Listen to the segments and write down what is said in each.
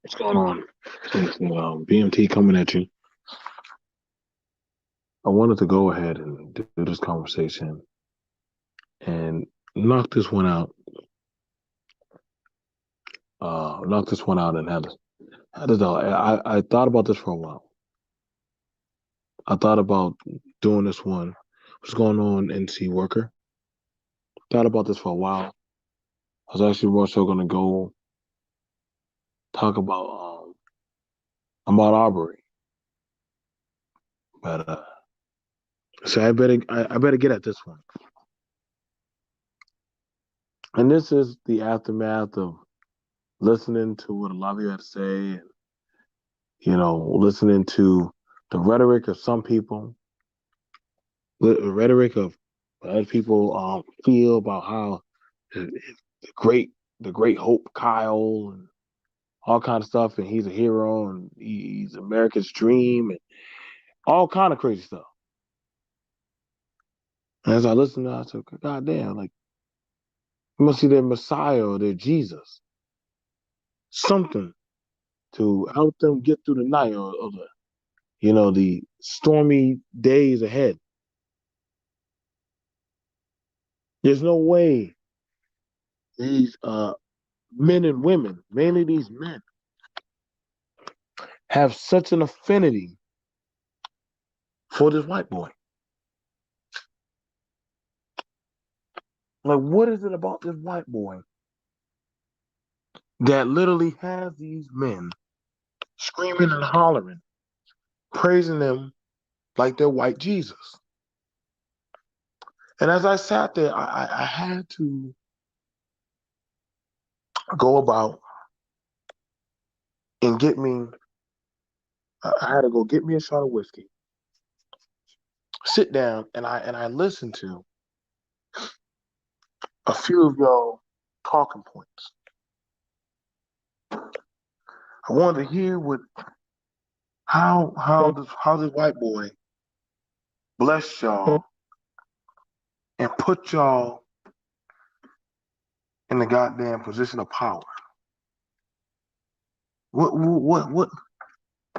What's going on? BMT coming at you. I wanted to go ahead and do this conversation and knock this one out. Knock this one out and had this out. I thought about this for a while. I thought about doing this one. What's going on, NC worker? Thought about this for a while. I was actually more so going to go talk about Arbery, but so I better get at this one. And this is the aftermath of listening to what a lot of you had to say, and listening to the rhetoric of some people, the rhetoric of what other people feel about how the great the great Hope Kyle and all kind of stuff, and he's a hero and he's America's dream and all kind of crazy stuff. And as I listened to it, I said, God damn, like you must see their Messiah or their Jesus, something to help them get through the night or the stormy days ahead. There's no way these men and women, mainly these men, have such an affinity for this white boy. Like, what is it about this white boy that literally has these men screaming and hollering, praising them like they're white Jesus? And as I sat there, I had to go about and I had to go get me a shot of whiskey, sit down, and I listened to a few of y'all talking points. I wanted to hear how this white boy blessed y'all and put y'all in the goddamn position of power. What?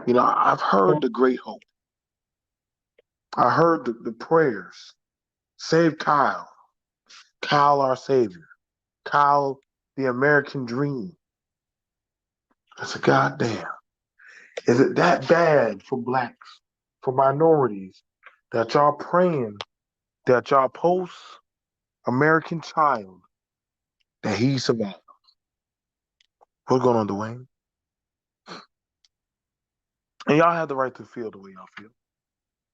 I've heard the great hope. I heard the prayers. Save Kyle. Kyle, our savior. Kyle, the American dream. I said, God damn. Is it that bad for blacks, for minorities, that y'all praying that y'all post American child that he survived? What's going on, Dwayne? And y'all have the right to feel the way y'all feel.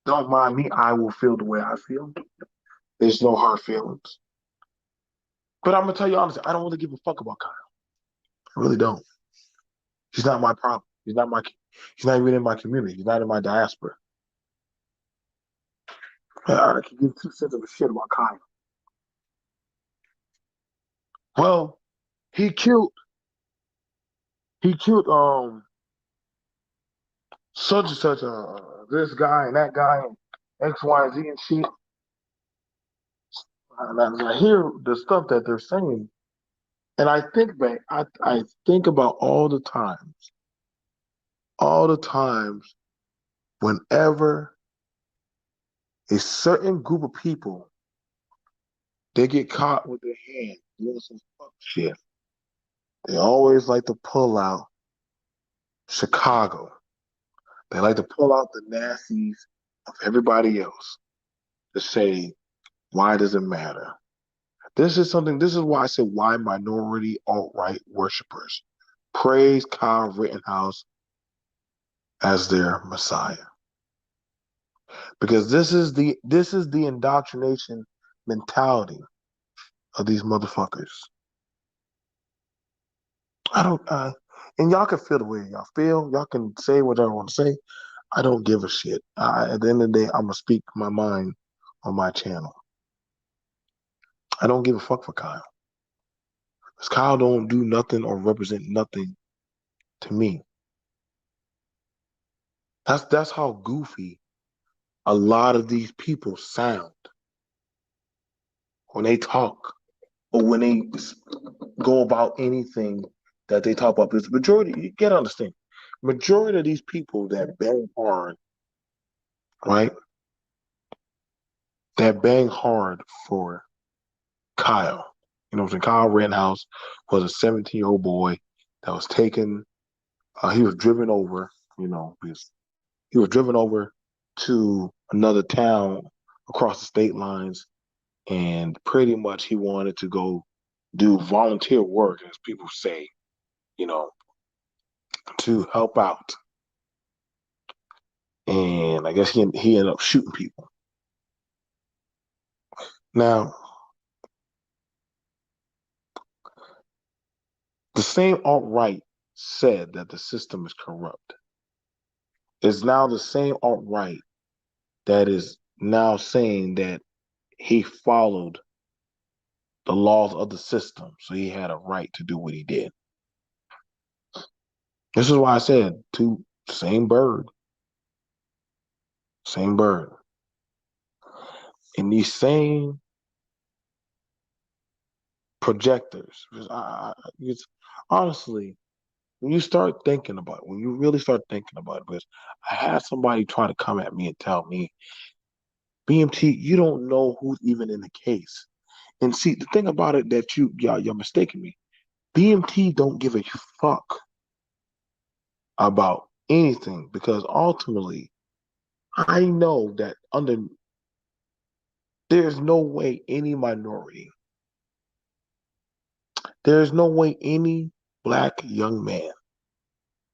Don't mind me. I will feel the way I feel. There's no hard feelings. But I'm gonna tell you honestly, I don't really give a fuck about Kyle. I really don't. He's not my problem. He's not even in my community. He's not in my diaspora. I can give 2 cents of a shit about Kyle. Well, he killed such and such this guy and that guy and X, Y, and Z and shit. And I hear the stuff that they're saying, and I think back. I think about all the times whenever a certain group of people they get caught with their hand doing some fuck shit. They always like to pull out Chicago. They like to pull out the nasties of everybody else to say, why does it matter? This is why I say why minority alt-right worshipers praise Kyle Rittenhouse as their Messiah. Because this is the indoctrination mentality of these motherfuckers. And y'all can feel the way y'all feel. Y'all can say whatever I want to say. I don't give a shit. At the end of the day, I'm going to speak my mind on my channel. I don't give a fuck for Kyle. Because Kyle don't do nothing or represent nothing to me. That's how goofy a lot of these people sound when they talk or when they go about anything that they talk about. Because majority, you gotta understand, majority of these people that bang hard, right? That bang hard for Kyle. You know what I'm saying? Kyle Rittenhouse was a 17-year-old boy that was taken. He was driven over. You know, he was driven over to another town across the state lines, and pretty much he wanted to go do volunteer work, as people say, you know, to help out. And I guess he ended up shooting people. Now, the same alt-right said that the system is corrupt. It's now the same alt-right that is now saying that he followed the laws of the system, so he had a right to do what he did. This is why I said two same bird, same bird. And these same projectors, it's honestly, when you start thinking about it, when you really start thinking about it, because I had somebody try to come at me and tell me, BMT, you don't know who's even in the case. And see, the thing about it that y'all mistaking me. BMT don't give a fuck about anything because ultimately, I know that there's no way any minority, there's no way any black young man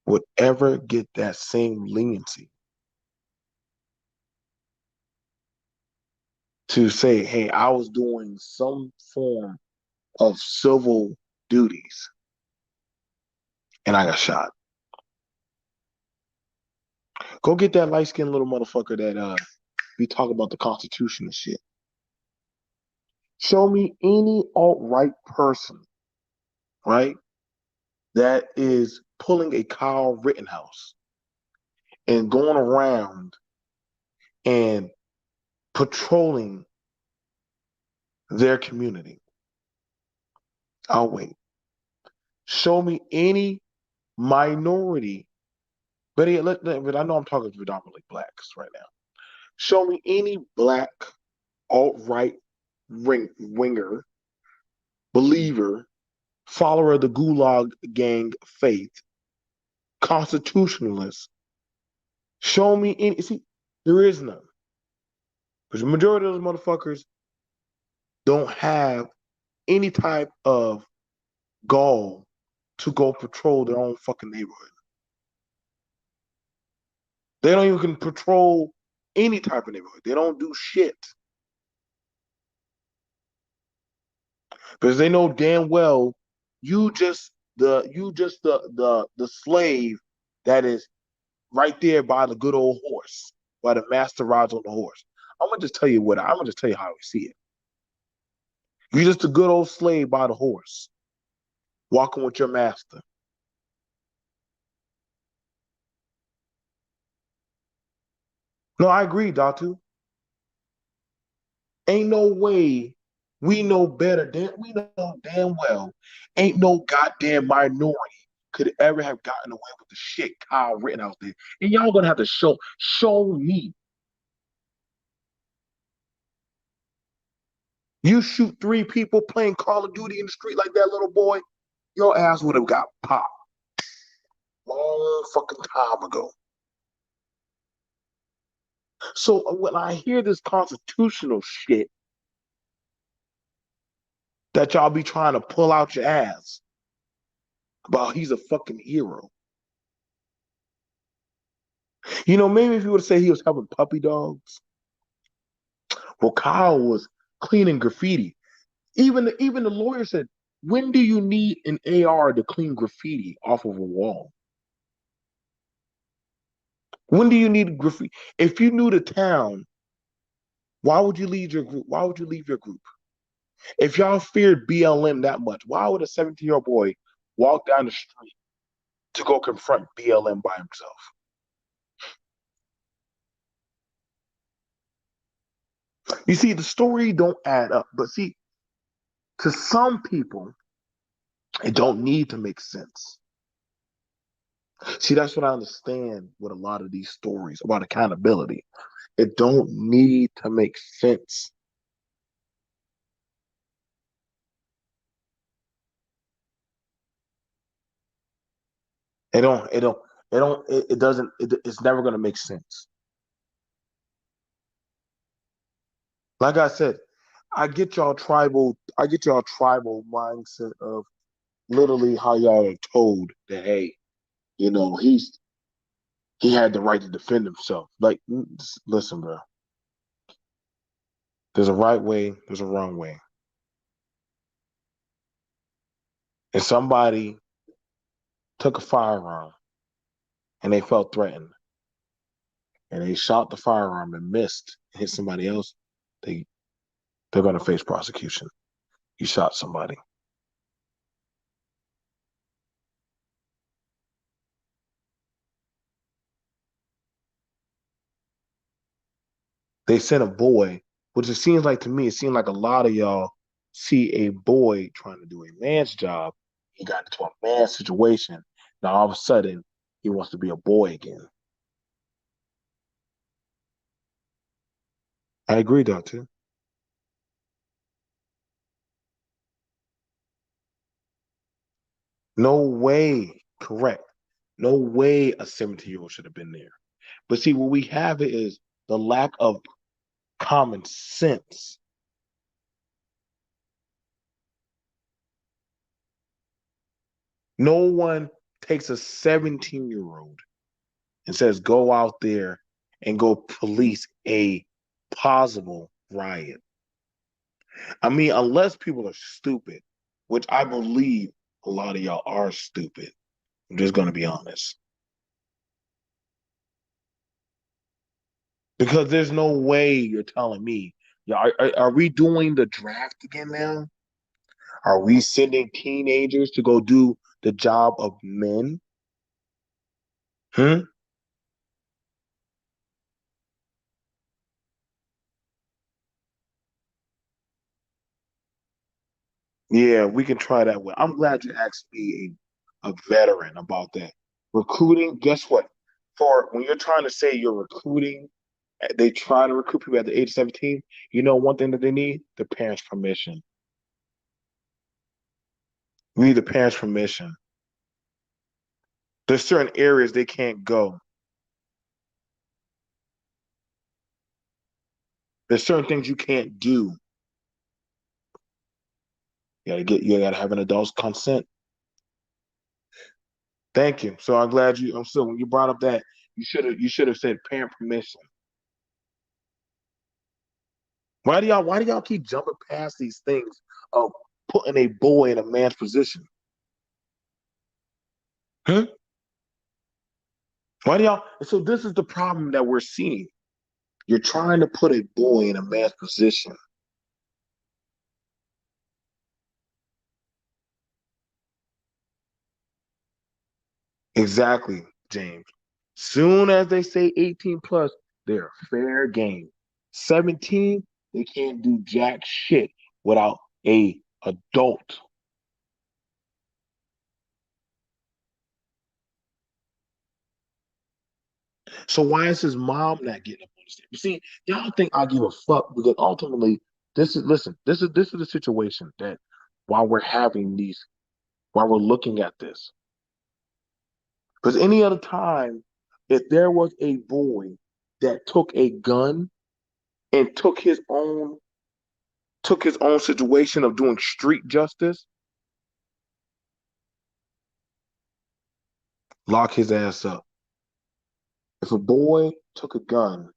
would ever get that same leniency to say, hey, I was doing some form of civil duties and I got shot. Go get that light skinned little motherfucker that be talking about the Constitution and shit. Show me any alt-right person, right, that is pulling a Kyle Rittenhouse and going around and patrolling their community. I'll wait. Show me any minority, but I know I'm talking predominantly blacks right now. Show me any black alt-right winger, believer, follower of the Gulag Gang faith, constitutionalist. Show me any. See, there is none. Because the majority of those motherfuckers don't have any type of gall to go patrol their own fucking neighborhood. They don't even patrol any type of neighborhood. They don't do shit. Because they know damn well you just the slave that is right there by the good old horse, while the master rides on the horse. I'm gonna just tell you how we see it. You're just a good old slave by the horse, walking with your master. No, I agree, Datu. Ain't no way we know better than we know damn well. Ain't no goddamn minority could ever have gotten away with the shit Kyle Rittenhouse did. And y'all gonna have to show me. You shoot three people playing Call of Duty in the street like that little boy, your ass would have got popped long fucking time ago. So when I hear this constitutional shit that y'all be trying to pull out your ass about he's a fucking hero. You know, maybe if you would have said he was helping puppy dogs, well, Kyle was cleaning graffiti. Even the lawyer said, when do you need an AR to clean graffiti off of a wall? When do you need graffiti? If you knew the town, why would you leave your group? Why would you leave your group? If y'all feared BLM that much, why would a 17-year-old boy walk down the street to go confront BLM by himself? You see, the story don't add up. But see, To some people, it don't need to make sense. See, that's what I understand with a lot of these stories about accountability. It don't need to make sense. It don't. It don't. It don't. It doesn't. It's never gonna make sense. Like I said, I get y'all tribal. I get y'all tribal mindset of literally how y'all are told that, hey, he had the right to defend himself. Like, listen, bro. There's a right way. There's a wrong way. And somebody took a firearm and they felt threatened and they shot the firearm and missed and hit somebody else, they they're gonna face prosecution. You shot somebody. They sent a boy, which it seems like to me, it seems like a lot of y'all see a boy trying to do a man's job. He got into a man situation. Now all of a sudden he wants to be a boy again. I agree, Doctor. No way, correct. No way a 17-year-old should have been there. But see, what we have is the lack of common sense. No one takes a 17-year-old and says, go out there and go police a possible riot. I mean, unless people are stupid, which I believe a lot of y'all are stupid. I'm just going to be honest. Because there's no way you're telling me, yeah, are we doing the draft again now? Are we sending teenagers to go do the job of men? Hmm? Yeah, we can try that way. I'm glad you asked me a veteran about that. Recruiting, guess what? For when you're trying to say you're recruiting, they try to recruit people at the age of 17. You know one thing that they need? The parents' permission. We need the parents' permission. There's certain areas they can't go. There's certain things you can't do. You gotta have an adult's consent. Thank you. So I'm glad you I'm so when you brought up that you should have said parent permission. Why do y'all keep jumping past these things of putting a boy in a man's position? Huh? Why do y'all so this is the problem that we're seeing. You're trying to put a boy in a man's position. Exactly, James. Soon as they say 18 plus, they're fair game. 17, they can't do jack shit without a adult. So why is his mom not getting up on the stage? You see, y'all think I give a fuck because ultimately, this is the situation that while we're having these, while we're looking at this, because any other time, if there was a boy that took a gun and took his own situation of doing street justice, lock his ass up. If a boy took a gun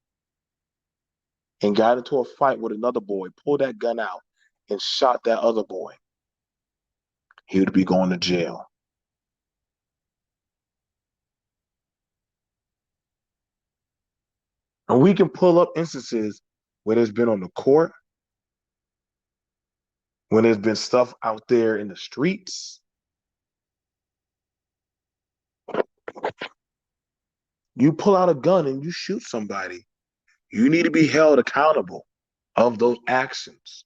and got into a fight with another boy, pulled that gun out and shot that other boy, he would be going to jail. And we can pull up instances where there's been on the court, when there's been stuff out there in the streets. You pull out a gun and you shoot somebody. You need to be held accountable of those actions.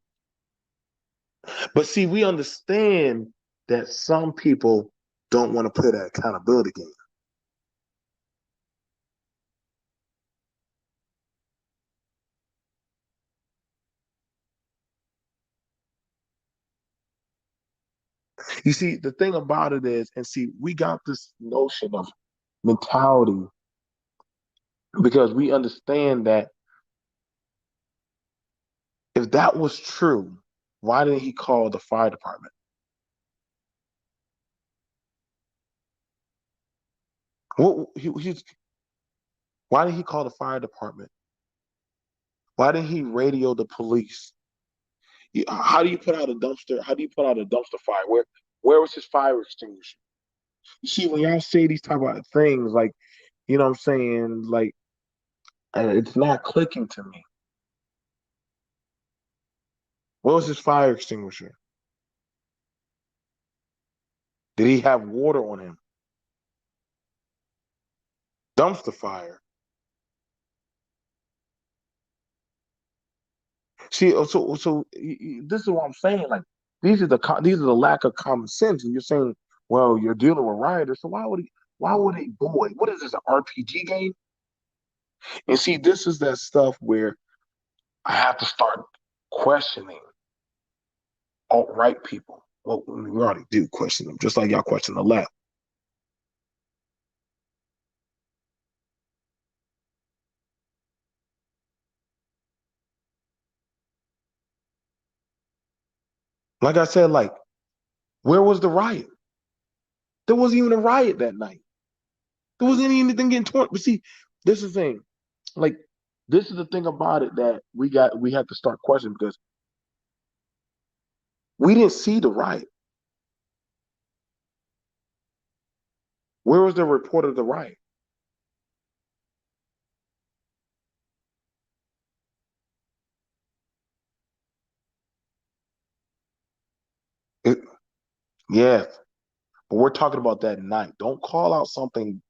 But see, we understand that some people don't want to play that accountability game. You see, the thing about it is, and see, we got this notion of mentality because we understand that if that was true, why didn't he call the fire department? Why did he call the fire department? Why didn't he radio the police? How do you put out a dumpster? How do you put out a dumpster fire? Where was his fire extinguisher? You see, when y'all say these type of things, like, you know what I'm saying, like, it's not clicking to me. Where was his fire extinguisher? Did he have water on him? Dumpster fire. See, this is what I'm saying. Like, these are the lack of common sense. And you're saying, well, you're dealing with rioters, so why would a boy? What is this, an RPG game? And see, this is that stuff where I have to start questioning alt-right people. Well, we already do question them, just like y'all question the left. Like I said, like, where was the riot? There wasn't even a riot that night. There wasn't anything getting torn. But see, this is the thing. Like, this is the thing about it that we have to start questioning because we didn't see the riot. Where was the report of the riot? It, yes, but we're talking about that night. Don't call out something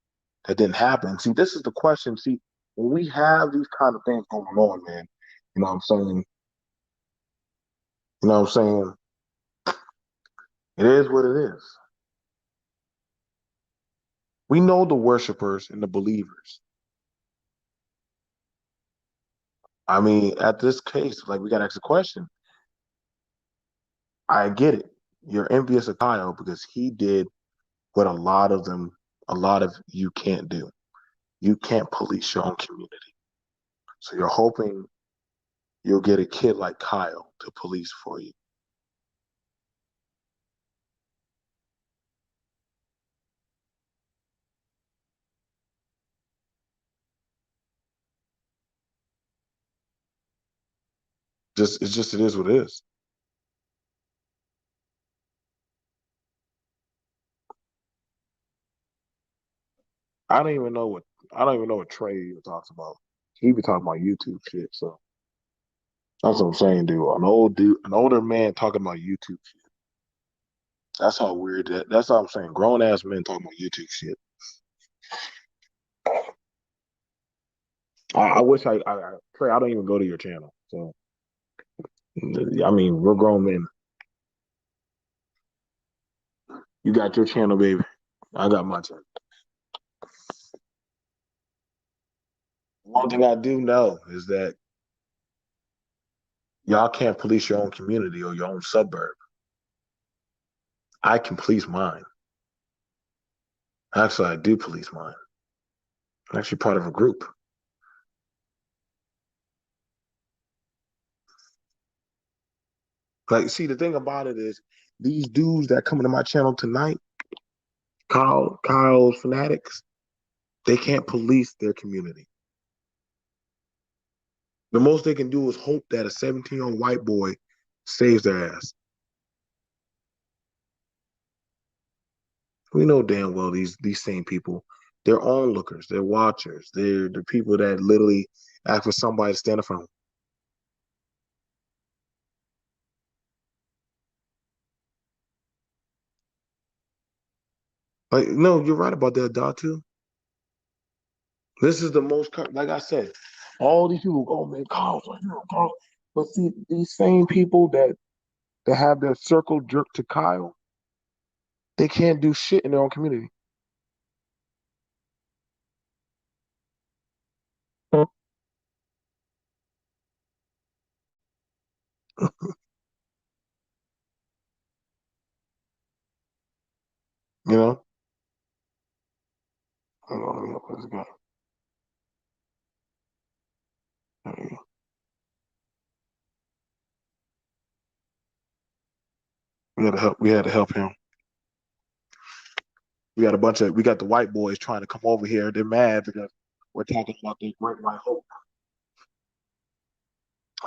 that didn't happen. See, this is the question. See, when we have these kind of things going on, man, you know what I'm saying? You know what I'm saying? It is what it is. We know the worshipers and the believers. I mean, at this case, like we got to ask the question. I get it. You're envious of Kyle because he did what a lot of you can't do. You can't police your own community. So you're hoping you'll get a kid like Kyle to police for you. It is what it is. I don't even know what Trey even talks about. He be talking about YouTube shit. So that's what I'm saying, dude. An older man talking about YouTube shit. That's how weird that's how I'm saying. Grown ass men talking about YouTube shit. I wish Trey, I don't even go to your channel. So I mean, we're grown men. You got your channel, baby. I got my channel. One thing I do know is that y'all can't police your own community or your own suburb. I can police mine. Actually, I do police mine. I'm actually part of a group. Like, see, the thing about it is these dudes that come into my channel tonight, Kyle's fanatics, they can't police their community. The most they can do is hope that a 17-year-old white boy saves their ass. We know damn well these same people, they're onlookers, they're watchers, they're the people that literally ask for somebody to stand up for them. Like, no, you're right about that, Datu. This is the most, like I said, all these people, oh man, Carl's like, you know, Carl. But see, these same people that have their circle jerked to Kyle, they can't do shit in their own community. You know? Hold on, let me look this guy. We had to help. We had to help him. We got the white boys trying to come over here. They're mad because we're talking about their great white hope.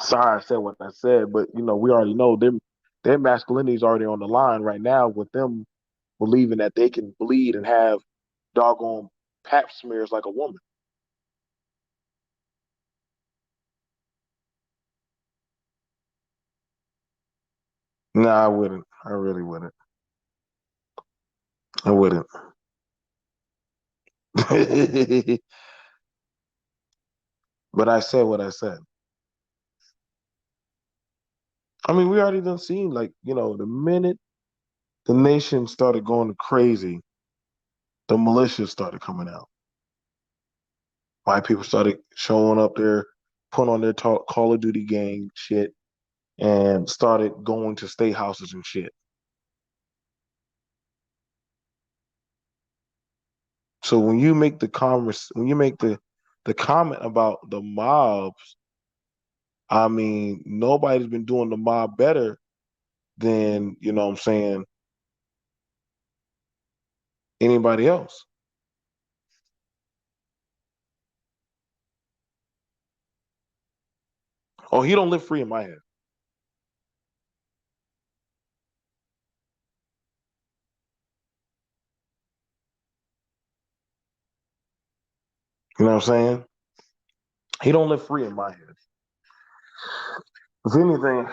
Sorry, I said what I said, but we already know their masculinity is already on the line right now with them believing that they can bleed and have doggone pap smears like a woman. No, I wouldn't. I really wouldn't. I wouldn't. But I said what I said. I mean, we already done seen the minute the nation started going crazy, the militias started coming out. White people started showing up there, putting on their Call of Duty gang shit, and started going to state houses and shit. So when you make the comment about the mobs, I mean, nobody's been doing the mob better than, what I'm saying, anybody else. Oh, he don't live free in my head. You know what I'm saying? He don't live free in my head. If anything,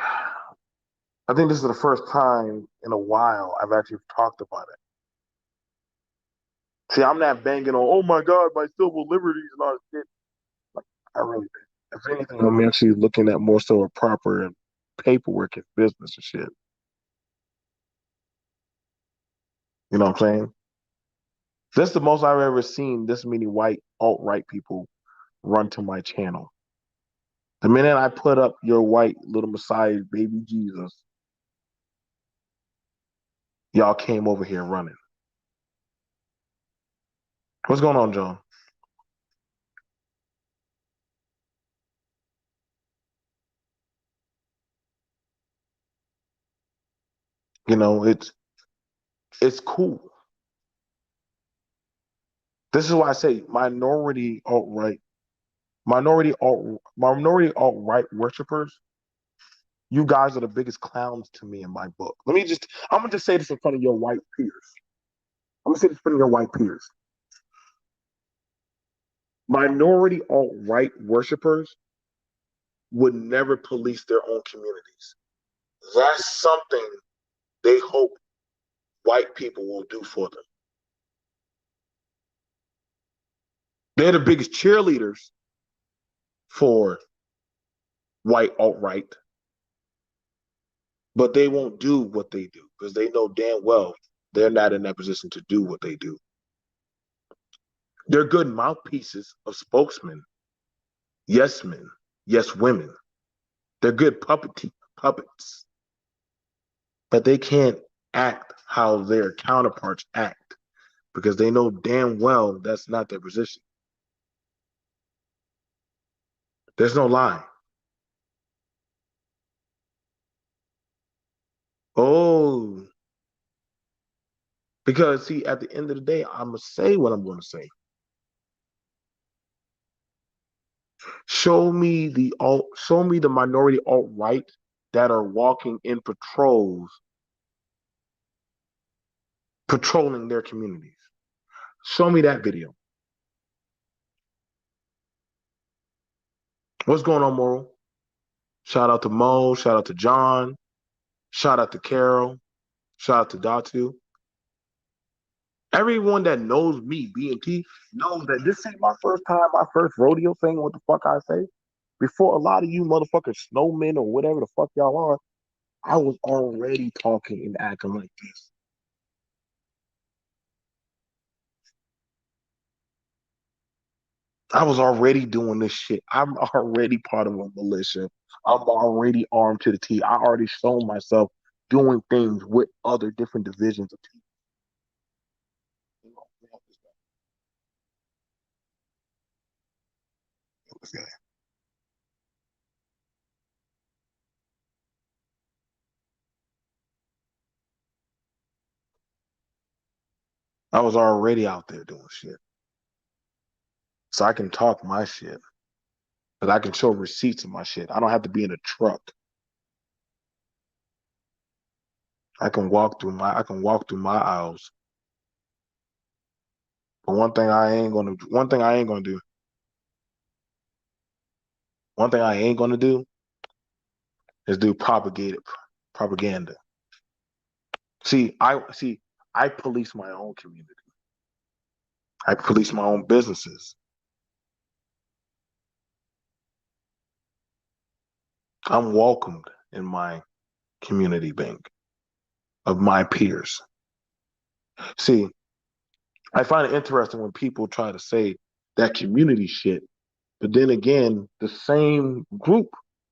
I think this is the first time in a while I've actually talked about it. See, I'm not banging on, oh my God, my civil liberties and all this shit. Like, I really, if anything, I'm actually looking at more so a proper paperwork and business and shit. You know what I'm saying? That's the most I've ever seen this many white alt-right people run to my channel. The minute I put up your white little Messiah, baby Jesus, y'all came over here running. What's going on, John? You know, it's cool. This is why I say minority alt right worshipers. You guys are the biggest clowns to me in my book. I'm gonna just say this in front of your white peers. I'm gonna say this in front of your white peers. Minority alt right worshipers would never police their own communities. That's something they hope white people will do for them. They're the biggest cheerleaders for white alt right, but they won't do what they do because they know damn well they're not in that position to do what they do. They're good mouthpieces of spokesmen, yes men, yes women. They're good puppets, but they can't act how their counterparts act because they know damn well that's not their position. There's no lie. Oh, because see, at the end of the day, I'm gonna say what I'm gonna say. Show me the minority alt right that are walking in patrols, patrolling their communities. Show me that video. What's going on, Moral? Shout out to Mo. Shout out to John. Shout out to Carol. Shout out to Datu. Everyone that knows me, B&T, knows that this ain't my first time, my first rodeo saying what the fuck I say. Before a lot of you motherfuckers snowmen or whatever the fuck y'all are, I was already talking and acting like this. I was already doing this shit. I'm already part of a militia. I'm already armed to the teeth. I already shown myself doing things with other different divisions of people. I was already out there doing shit. So I can talk my shit. But I can show receipts of my shit. I don't have to be in a truck. I can walk through my aisles. But one thing I ain't gonna do is do propaganda. I police my own community. I police my own businesses. I'm welcomed in my community bank of my peers. See, I find it interesting when people try to say that community shit, but then again, the same group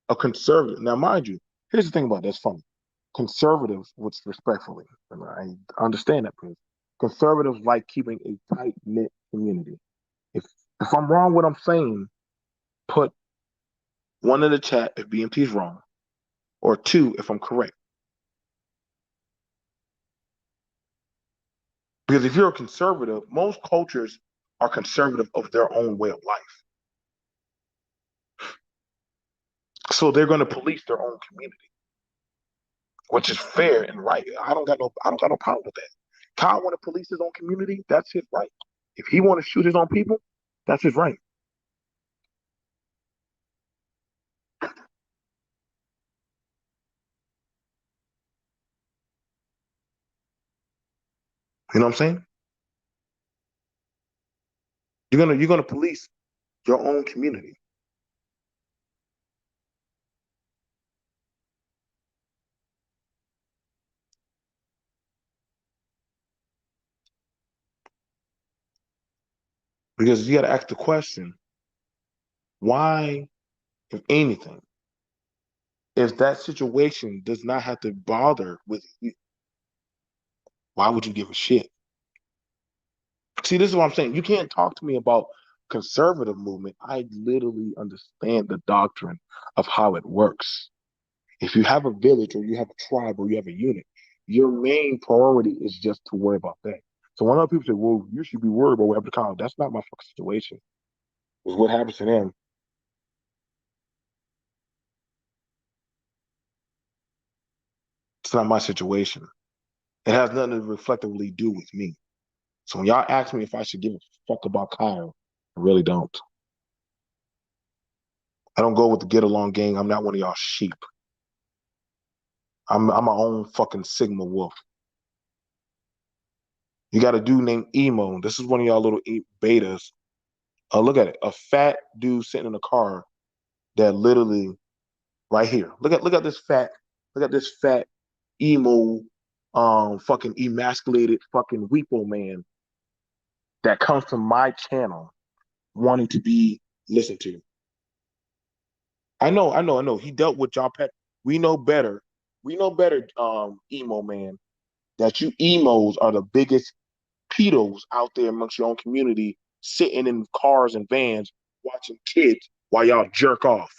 of conservatives. Now, mind you, here's the thing about that's funny. Conservatives, which respectfully, and I understand that, because conservatives like keeping a tight knit community. If if I'm wrong, what I'm saying, put one in the chat if BMT is wrong, or two if I'm correct. Because if you're a conservative, most cultures are conservative of their own way of life. So they're going to police their own community, which is fair and right. I don't got no problem with that. Kyle want to police his own community, that's his right. If he want to shoot his own people, that's his right. You know what I'm saying? You're gonna police your own community. Because you got to ask the question, why, if anything, if that situation does not have to bother with you, why would you give a shit? See, this is what I'm saying. You can't talk to me about conservative movement. I literally understand the doctrine of how it works. If you have a village or you have a tribe or you have a unit, your main priority is just to worry about that. So when other people say, well, you should be worried about what happened to Kyle, that's not my fucking situation. Because what happens to them, it's not my situation. It has nothing to reflectively do with me. So when y'all ask me if I should give a fuck about Kyle, I really don't. I don't go with the get along gang. I'm not one of y'all sheep. I'm my own fucking Sigma wolf. You got a dude named Emo. This is one of y'all little betas. Look at it. A fat dude sitting in a car that literally right here. Look at this fat. Look at this fat emo, fucking emasculated fucking repo man that comes to my channel wanting to be listened to. I know. He dealt with John Pet. We know better. We know better, emo man, that you emos are the biggest pedos out there amongst your own community, sitting in cars and vans watching kids while y'all jerk off.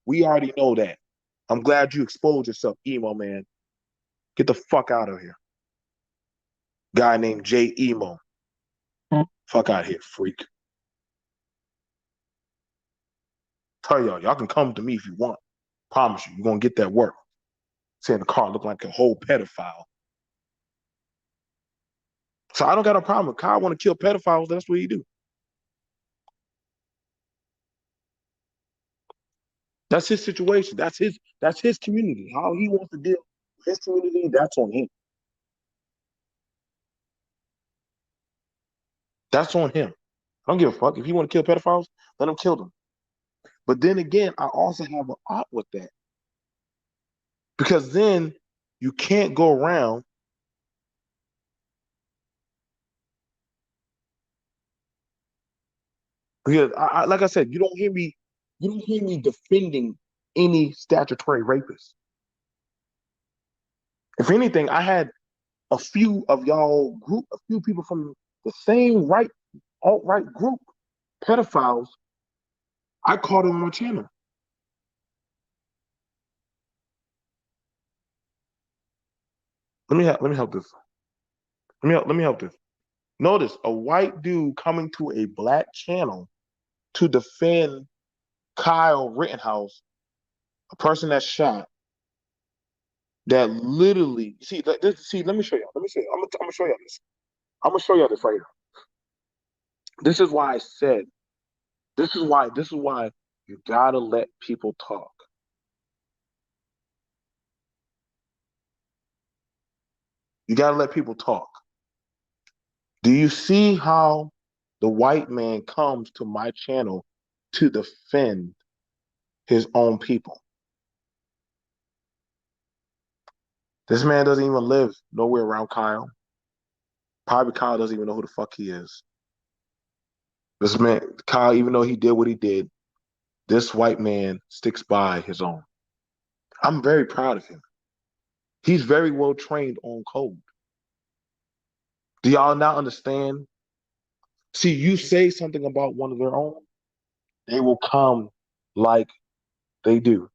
We already know that. I'm glad you exposed yourself, emo man. Get the fuck out of here. Guy named J Emo. Fuck out of here, freak. Tell y'all can come to me if you want. Promise you, you're gonna get that work. Saying the car look like a whole pedophile. So I don't got a problem with Kyle want to kill pedophiles. That's what he do. That's his situation. That's his community. How he wants to deal with his community, that's on him. That's on him. I don't give a fuck. If he want to kill pedophiles, let him kill them. But then again, I also have an out with that. because then you can't go around. Because like I said, you don't hear me defending any statutory rapist. If anything, I had a few of y'all group, a few people from the same alt right group, pedophiles. I called them on my channel. Let me help this. Let me help this. Notice a white dude coming to a black channel to defend Kyle Rittenhouse, a person that's shot, that literally see this, see. Let me show you. Let me show you. I'm gonna show you this. I'm gonna show you this right here. This is why I said. This is why you gotta let people talk. You gotta let people talk. Do you see how the white man comes to my channel to defend his own people? This man doesn't even live nowhere around Kyle. Probably Kyle doesn't even know who the fuck he is. This man, Kyle, even though he did what he did, this white man sticks by his own. I'm very proud of him. He's very well trained on code. Do y'all not understand? See, you say something about one of their own, they will come like they do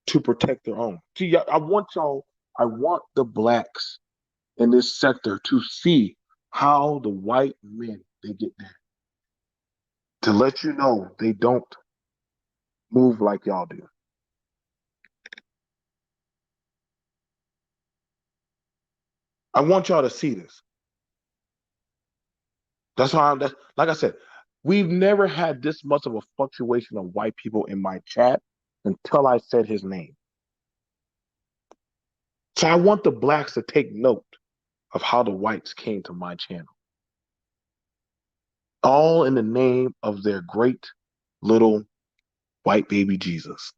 to protect their own. See, I want the blacks in this sector to see how the white men they get there. To let you know they don't move like y'all do. I want y'all to see this. That's why like I said, we've never had this much of a fluctuation of white people in my chat until I said his name. So I want the blacks to take note of how the whites came to my channel. All in the name of their great little white baby Jesus.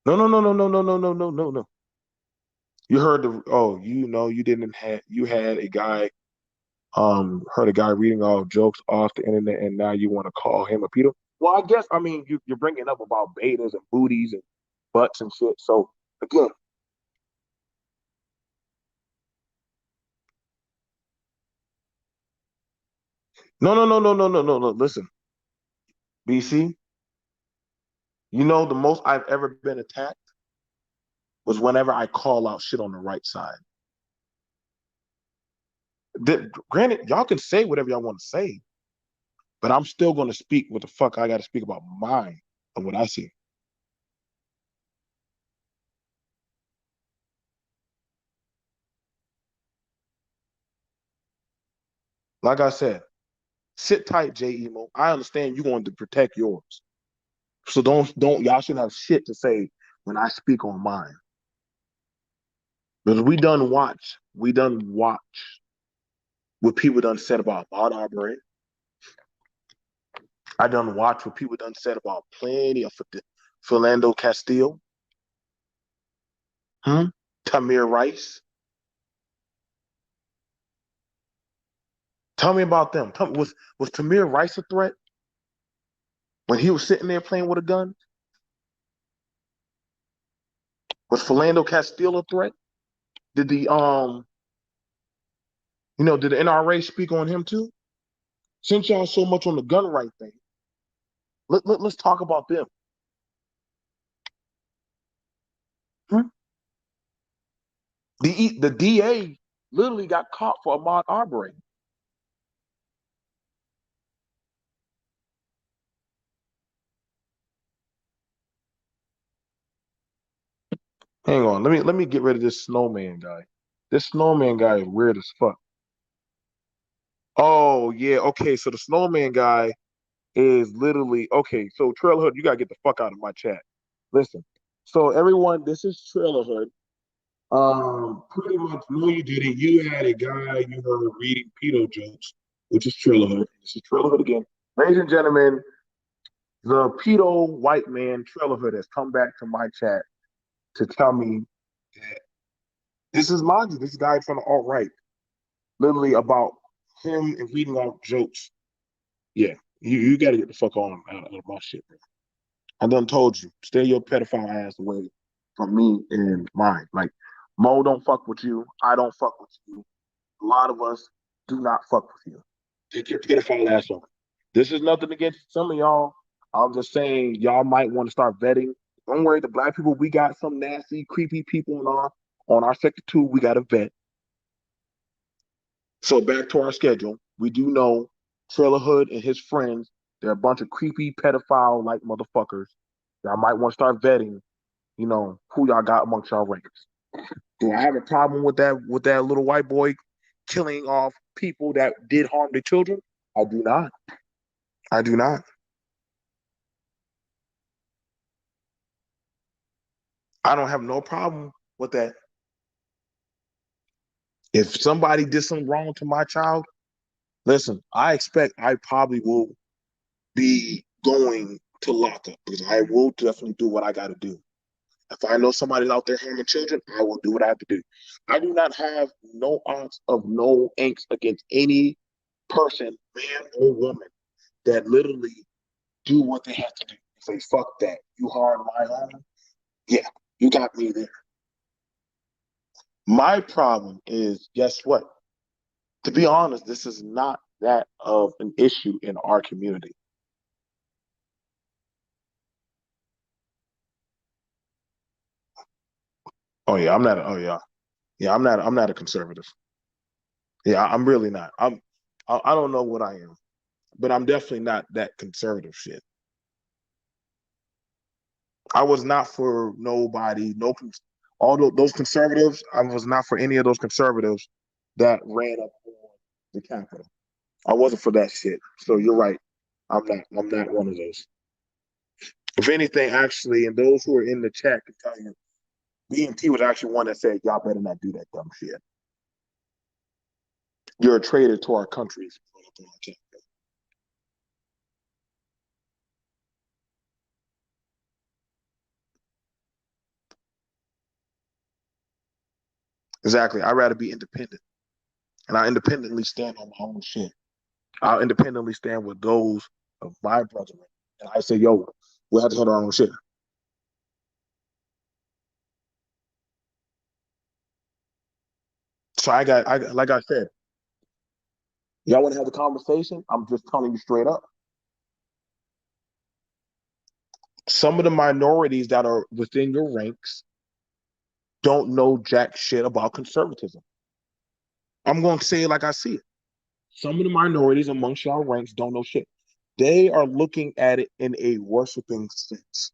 No, no, no, no, no, no, no, no, no, no, no. You heard you didn't have you had a guy heard a guy reading all jokes off the internet and now you want to call him a pedo. Well, I guess I mean you're bringing up about betas and booties and butts and shit. So again, no, no, no, no, no, no, no, no. Listen, BC, you know the most I've ever been attacked was whenever I call out shit on the right side. Granted, y'all can say whatever y'all want to say, but I'm still going to speak what the fuck I got to speak about mine and what I see. Like I said, sit tight, J Emo. I understand you want to protect yours, so don't y'all shouldn't have shit to say when I speak on mine. Because we done watch what people done said about Ahmaud Arbery. I done watch what people done said about plenty of Philando Castile, Tamir Rice. Tell me about them. Was Tamir Rice a threat when he was sitting there playing with a gun? Was Philando Castile a threat? Did did the NRA speak on him too? Since y'all so much on the gun right thing, let's talk about them. Hmm? The DA literally got caught for Ahmaud Arbery. Hang on, let me get rid of this snowman guy. This snowman guy is weird as fuck. Oh yeah, okay. So the snowman guy is literally okay. So Trailer Hood, you gotta get the fuck out of my chat. Listen. So everyone, this is Trailer Hood. Pretty much, no, you didn't. You had a guy you heard reading pedo jokes, which is Trailer Hood. This is Trailer Hood again. Ladies and gentlemen, The pedo white man trailerhood has come back to my chat to tell me that this is mind you, this guy from the alt right, literally about him and reading off jokes. Yeah, you got to get the fuck on out of my shit, bro. I done told you, stay your pedophile ass away from me and mine. Like, Mo don't fuck with you. I don't fuck with you. A lot of us do not fuck with you. Take your pedophile ass on. This is nothing against some of y'all. I'm just saying y'all might want to start vetting. Don't worry, the black people, we got some nasty, creepy people on our sector too. We got to vet. So back to our schedule. We do know Trailer Hood and his friends, they're a bunch of creepy pedophile like motherfuckers. Y'all might want to start vetting, who y'all got amongst y'all ranks. Do I have a problem with that little white boy killing off people that did harm to children? I do not. I do not. I don't have no problem with that. If somebody did something wrong to my child, listen, I expect I probably will be going to lock up because I will definitely do what I got to do. If I know somebody's out there harming children, I will do what I have to do. I do not have no odds of no angst against any person, man or woman, that literally do what they have to do. Say, fuck that. You harm my home? Yeah, you got me there. My problem is, guess what? To be honest, this is not that of an issue in our community. Oh yeah, I'm not. Oh yeah, I'm not. I'm not a conservative. Yeah, I'm really not. I don't know what I am, but I'm definitely not that conservative shit. I was not for nobody. No, all those conservatives. I was not for any of those conservatives that ran up on the Capitol. I wasn't for that shit. So you're right. I'm not. I'm not one of those. If anything, actually, and those who are in the chat can tell you, BMT was actually one that said, "Y'all better not do that dumb shit. You're a traitor to our country." Exactly. I'd rather be independent, and I independently stand on my own shit. I'll independently stand with those of my brethren, and I say, "Yo, we have to handle our own shit." So like I said, y'all want to have the conversation? I'm just telling you straight up. Some of the minorities that are within your ranks don't know jack shit about conservatism. I'm going to say it like I see it. Some of the minorities amongst y'all ranks don't know shit. They are looking at it in a worshiping sense.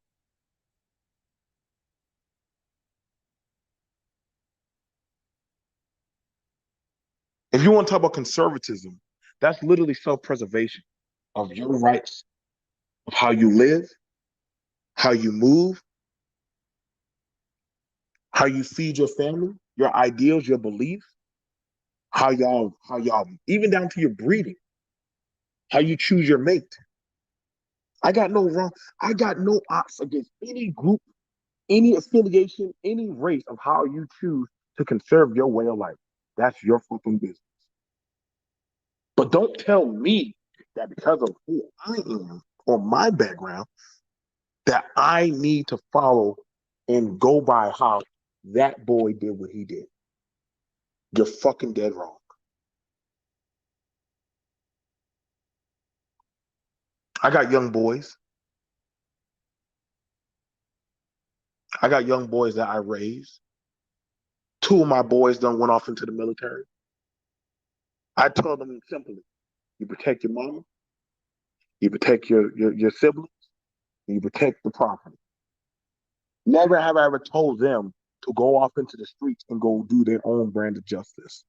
If you want to talk about conservatism, that's literally self-preservation of your rights, of how you live, how you move, how you feed your family, your ideals, your beliefs, how y'all, even down to your breeding, how you choose your mate. I got no wrong. I got no odds against any group, any affiliation, any race of how you choose to conserve your way of life. That's your fucking business. But don't tell me that because of who I am or my background, that I need to follow and go by how that boy did what he did. You're fucking dead wrong. I got young boys. I got young boys that I raised. Two of my boys done went off into the military. I tell them simply, you protect your mama, you protect your siblings, and you protect the property. Never have I ever told them to go off into the streets and go do their own brand of justice.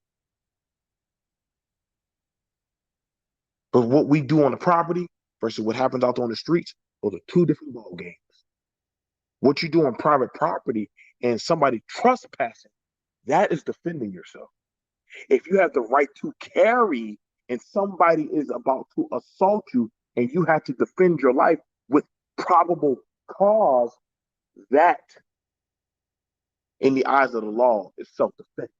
But what we do on the property versus what happens out there on the streets, those are two different ball games. What you do on private property and somebody trespassing, that is defending yourself. If you have the right to carry and somebody is about to assault you and you have to defend your life, with probable cause, that in the eyes of the law is self-defense.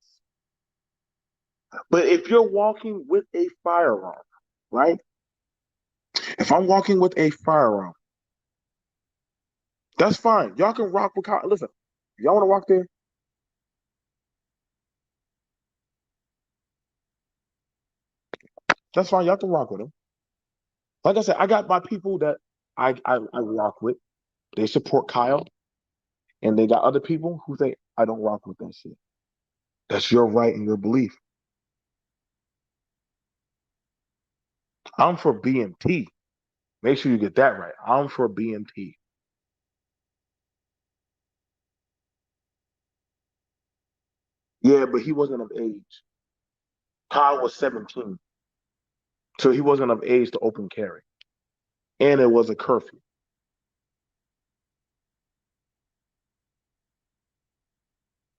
But if you're walking with a firearm, right? If I'm walking with a firearm, that's fine. Y'all can rock with listen, if y'all want to walk there, that's fine. Y'all can rock with them. Like I said, I got my people that I rock with. They support Kyle, and they got other people who say I don't rock with that shit. That's your right and your belief. I'm for BMT. Make sure you get that right. I'm for BMT. Yeah, but he wasn't of age. Kyle was 17, so he wasn't of age to open carry, and it was a curfew.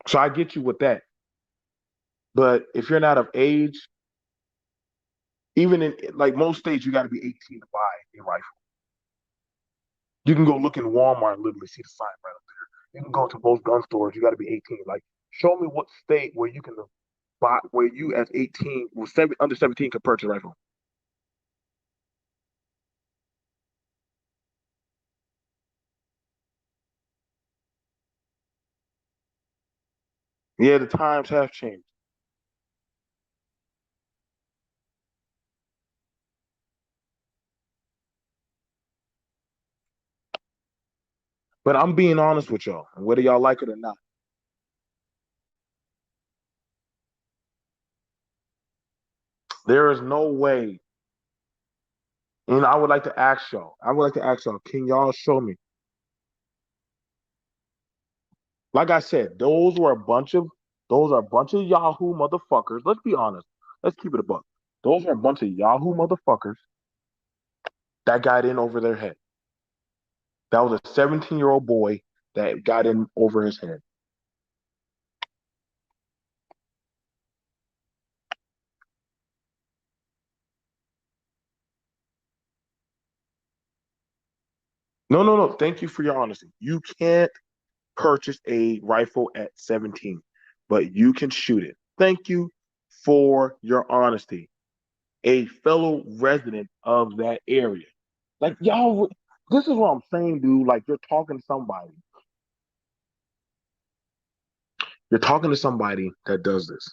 So I get you with that. But if you're not of age, even in like most states, you got to be 18 to buy a rifle. You can go look in Walmart and literally see the sign right up there. You can go to most gun stores. You got to be 18. Like, show me what state where you can buy, where you as 18, well, under 17 can purchase a rifle. Yeah, the times have changed. But I'm being honest with y'all, and whether y'all like it or not, there is no way. And I would like to ask y'all. I would like to ask y'all. Can y'all show me? Like I said, those are a bunch of Yahoo motherfuckers. Let's be honest. Let's keep it a buck. Those are a bunch of Yahoo motherfuckers that got in over their head. That was a 17-year-old boy that got in over his head. No, no, no. Thank you for your honesty. You can't purchase a rifle at 17, but you can shoot it. Thank you for your honesty. A fellow resident of that area. Like, y'all, this is what I'm saying, dude. Like, you're talking to somebody. You're talking to somebody that does this.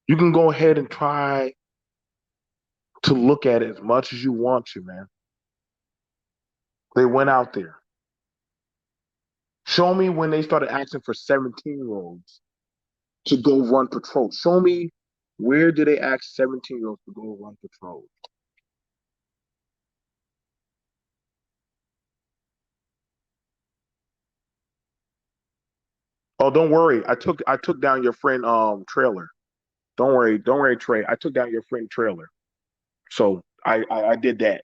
You can go ahead and try to look at it as much as you want to, man. They went out there. Show me when they started asking for 17-year-olds to go run patrol. Show me where did they ask 17-year-olds to go run patrol? Oh, don't worry. I took down your friend trailer. Don't worry, Trey. I took down your friend trailer. So I did that.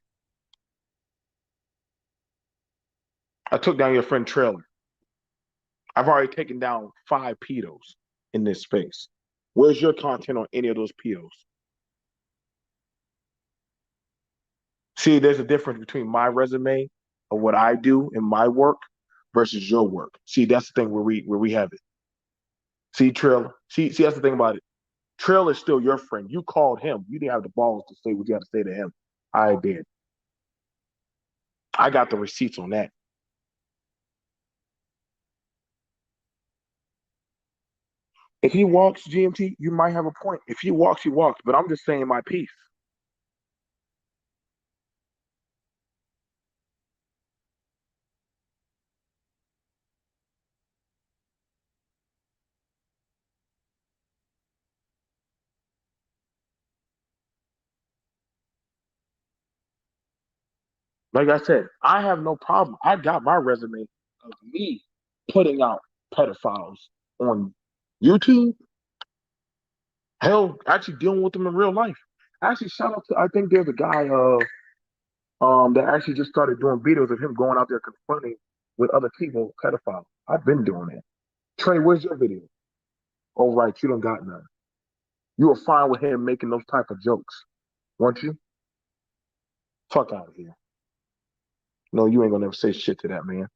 I took down your friend trailer. I've already taken down 5 pedos in this space. Where's your content on any of those pedos? See, there's a difference between my resume of what I do in my work versus your work. See, that's the thing where we have it. See, Trill. See, that's the thing about it. Trill is still your friend. You called him. You didn't have the balls to say what you had to say to him. I did. I got the receipts on that. If he walks GMT, you might have a point. If he walks, he walks. But I'm just saying my piece. Like I said, I have no problem. I got my resume of me putting out pedophiles on YouTube. Hell, actually dealing with them in real life. Actually, shout out to I think there's a guy that actually just started doing videos of him going out there confronting with other people pedophiles. I've been doing it. Trey, where's your video? Oh, right, you don't got none. You were fine with him making those type of jokes, weren't you? Fuck out of here. No, you ain't gonna never say shit to that man.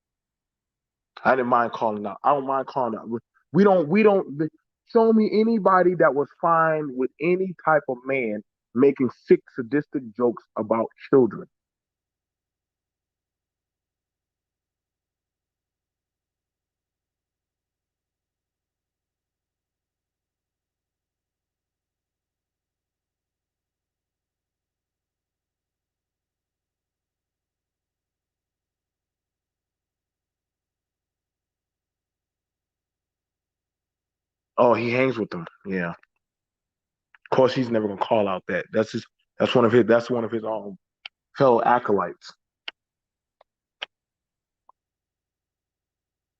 I didn't mind calling out. I don't mind calling out. We don't show me anybody that was fine with any type of man making sick, sadistic jokes about children. Oh, he hangs with them. Yeah. Of course, he's never gonna call out that. That's one of his. That's one of his fellow acolytes.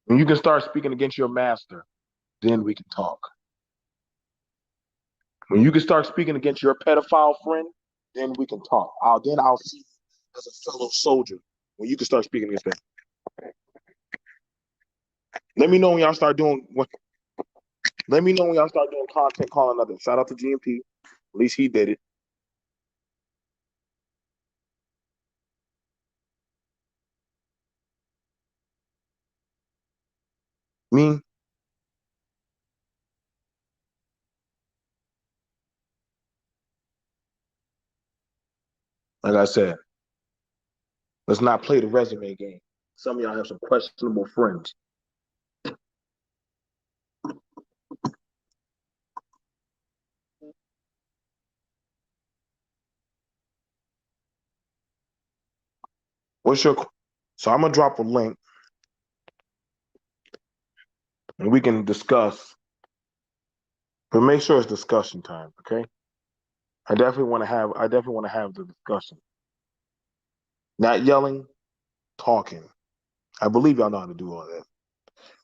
When you can start speaking against your master, then we can talk. When you can start speaking against your pedophile friend, then we can talk. I'll see you as a fellow soldier. When you can start speaking against that. Let me know when y'all start doing. Let me know when y'all start doing content calling others. Shout out to GMP. At least he did it. Me, like I said, let's not play the resume game. Some of y'all have some questionable friends. What's your? So I'm gonna drop a link, and we can discuss. But make sure it's discussion time, okay? I definitely want to have. I definitely want to have the discussion. Not yelling, talking. I believe y'all know how to do all that.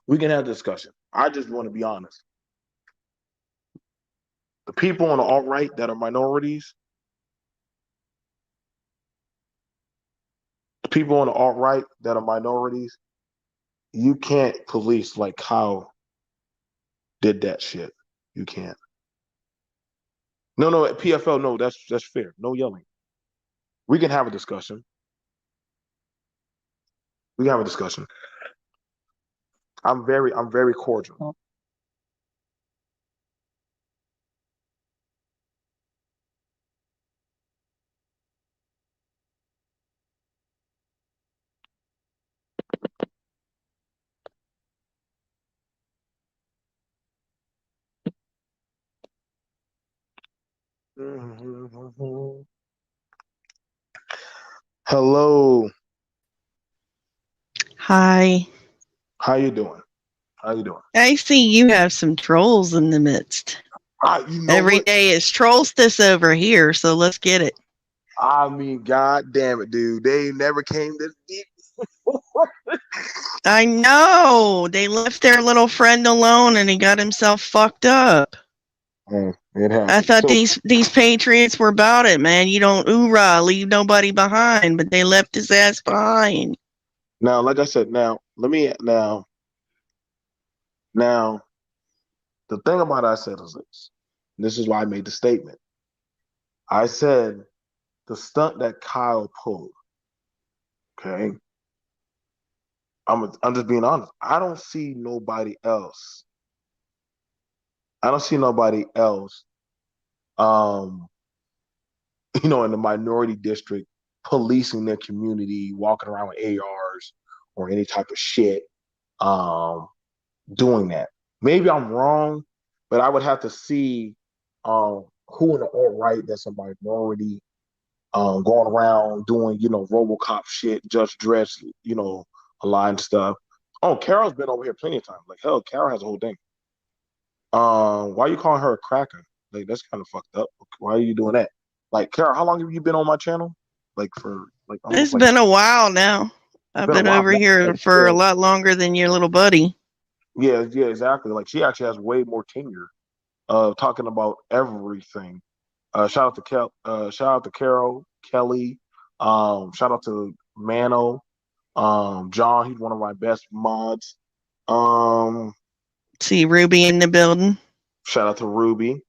We can have a discussion. I just want to be honest. The people on the alt right that are minorities, the people on the alt right that are minorities, you can't police like Kyle did that shit. You can't. No, at PFL, no, that's fair. No yelling. We can have a discussion. We can have a discussion. I'm very cordial. Hello. Hi. How you doing? How you doing? I see you have some trolls in the midst. You know Every what? day is trollstis over here, so let's get it. I mean, god damn it, dude. They never came this deep. I know. They left their little friend alone and he got himself fucked up. It I happened. thought So these patriots were about it, man. You don't hoorah, leave nobody behind, but they left his ass behind. now, like I said, now, the thing about I said is this. This is why I made the statement. I said the stunt that Kyle pulled. Okay, I'm just being honest. I don't see nobody else. I don't see nobody else. Um, in the minority district, policing their community, walking around with ARs or any type of shit. Um, doing that. Maybe I'm wrong, but I would have to see who in the alt right that's a minority going around doing, RoboCop shit, Judge Dredd, aligned stuff. Oh, Carol's been over here plenty of times. Like hell, Carol has a whole thing. Why are you calling her a cracker? Like that's kind of fucked up. Why are you doing that? Like Carol, how long have you been on my channel? Like for like almost It's like been a while now. it's I've been a been while. over here Like, for a lot longer than your little buddy. yeah, exactly. Like she actually has way more tenure talking about everything. Shout out to Carol, Kelly. Shout out to Mano. John, he's one of my best mods. Um, See Ruby in the building. Shout out to Ruby.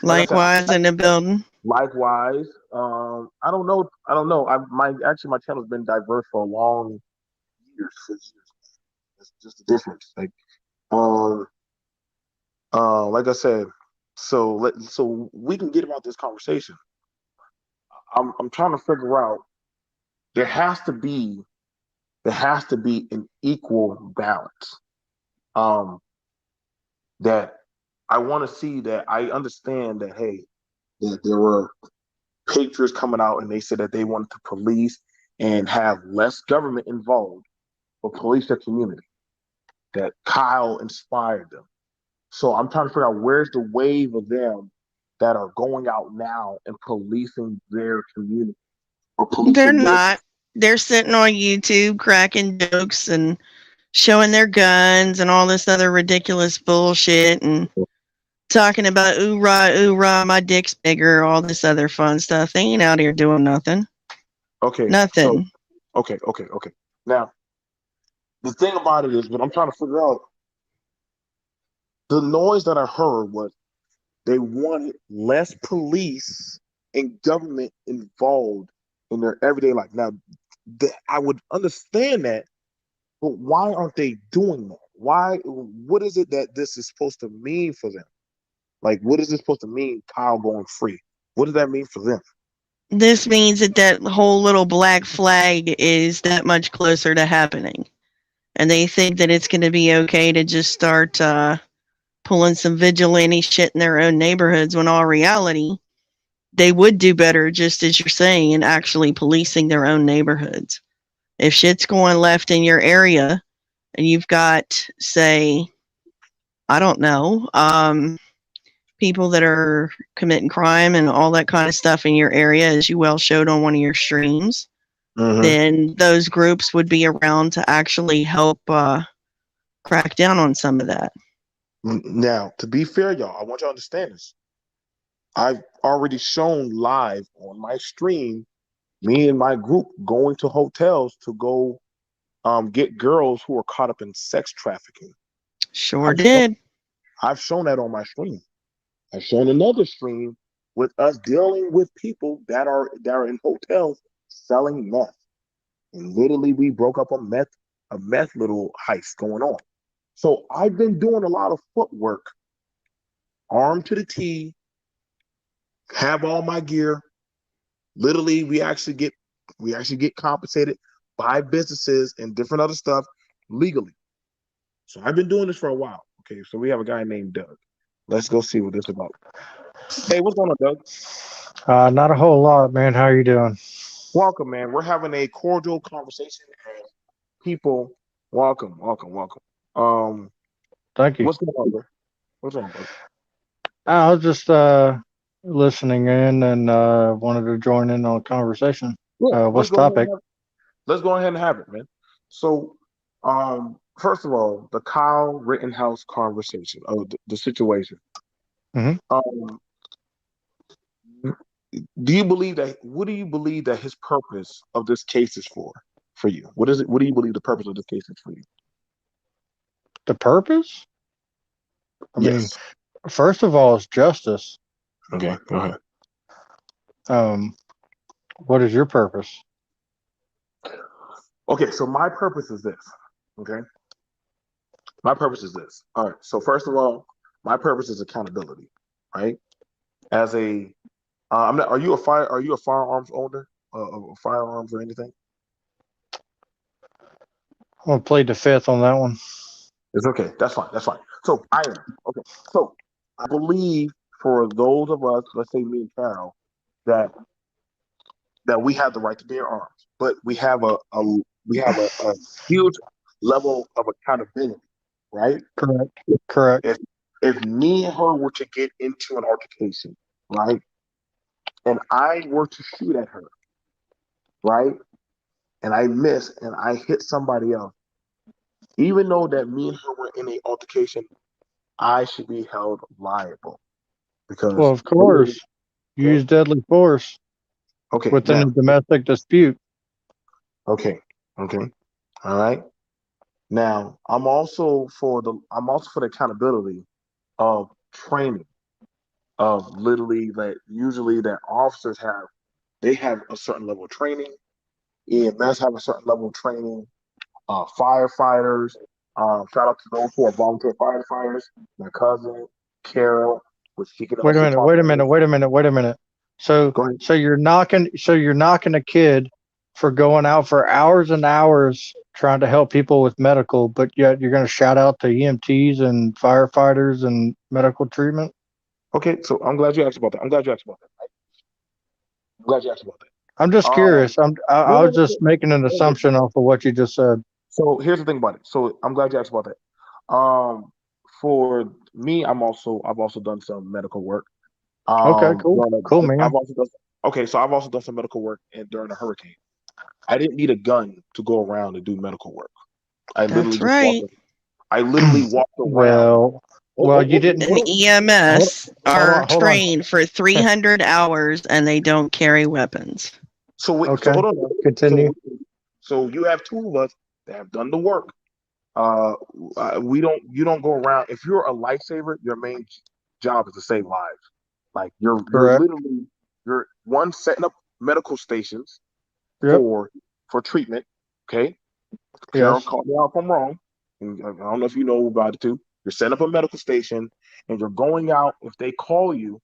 Like I said, Likewise in the building. likewise. I don't know. I don't know. My channel's been diverse for a long years. For years. It's just the difference. Um, like I said, so we can get about this conversation. I'm trying to figure out there has to be there has to be an equal balance. Um, that I want to see that I understand that hey, that there were patriots coming out and they said that they wanted to police and have less government involved, but police their community. That Kyle inspired them. So I'm trying to figure out where's the wave of them that are going out now and policing their community or They're policing their. not. They're sitting on YouTube cracking jokes and showing their guns and all this other ridiculous bullshit and talking about ooh rah, my dick's bigger, all this other fun stuff. They ain't out here doing nothing. Okay, so Nothing. okay. Now the thing about it is, what I'm trying to figure out, the noise that I heard was they wanted less police and government involved in their everyday life. Now, I would understand that, but why aren't they doing that? Why? What is it that this is supposed to mean for them? Like, what is this supposed to mean? Kyle going free. What does that mean for them? This means that that whole little black flag is that much closer to happening. And they think that it's going to be okay to just start pulling some vigilante shit in their own neighborhoods when all reality, they would do better, just as you're saying, in actually policing their own neighborhoods. If shit's going left in your area and you've got, say, I don't know, people that are committing crime and all that kind of stuff in your area, as you well showed on one of your streams, Mm-hmm. then those groups would be around to actually help crack down on some of that. Now, to be fair, y'all, I want y'all to understand this. I've already shown live on my stream me and my group going to hotels to go get girls who are caught up in sex trafficking. Sure I've shown, did. I've shown that on my stream. I've shown another stream with us dealing with people that are in hotels selling meth. And literally we broke up a meth little heist going on. So I've been doing a lot of footwork, armed to the T, have all my gear. Literally, we actually get compensated by businesses and different other stuff legally. So I've been doing this for a while. Okay, so we have a guy named Doug. Let's go see what this is about. Hey, what's going on, Doug? Not a whole lot, man. How are you doing? Welcome, man. We're having a cordial conversation and people. Welcome. Um, Thank you. what's going on, bro? What's on, bro? I was just listening in and wanted to join in on the conversation. Yeah, let's What's go ahead and topic? have, let's go ahead and have it, man. So, first of all, the Kyle Rittenhouse conversation, the situation. Hmm. Um, do you believe that? What do you believe that his purpose of this case is for you? What is it? What do you believe the purpose of this case is for you? The purpose? I mean, Yes. first of all, it's justice. Okay. Go ahead. Um, what is your purpose? Okay. So my purpose is this. Okay. My purpose is this. All right. So first of all, my purpose is accountability. Right. As a, I'm not. Are you a fire? Are you a firearms owner? Of firearms or anything? I'm gonna plead the fifth on that one. It's okay. That's fine. That's fine. So I am. Okay. So I believe for those of us, let's say me and Carol, that we have the right to bear arms, but we have a huge level of accountability, right? Correct. Correct. If me and her were to get into an altercation, right, and I were to shoot at her, right, and I miss and I hit somebody else, even though that me and her were in a altercation, I should be held liable Well, because of course, use deadly force. Okay, within now, a domestic dispute. okay, okay, all right. Now, I'm also for the accountability of training of literally that usually that officers have. They have a certain level of training. EMS have a certain level of training. Firefighters. Shout out to those who are volunteer firefighters. My cousin Carol, which she can Wait a also minute. talk Wait a about. minute. Wait a minute. Wait a minute. So Go ahead. so you're knocking. So you're knocking a kid for going out for hours and hours trying to help people with medical, but yet you're going to shout out to EMTs and firefighters and medical treatment. Okay, so I'm glad you asked about that. I'm glad you asked about that. I'm glad you asked about I'm that. just curious. No, I no, was no, just making an no, no. assumption off of what you just said. So here's the thing about it. So I'm glad you asked about that. For me, I've also done some medical work. Okay, cool, cool, I've man. also done okay. So I've also done some medical work during a hurricane. I didn't need a gun to go around and do medical work. I literally That's just walked. right. I literally walked around. Well, Oh, oh, you oh, didn't. And hold the on, Hold, EMS hold are on, hold on. trained for 300 hours and they don't carry weapons. So wait, so Okay, hold on. Now. continue. So you have two of us that have done the work. Uh, we don't. You don't go around. If you're a lifesaver, your main job is to save lives. Like you're Correct. literally you're one setting up medical stations Yep. for treatment. Okay, Carol, Yes. call me out if I'm wrong. And I don't know if you know about it too. You're setting up a medical station, and you're going out. If they call you,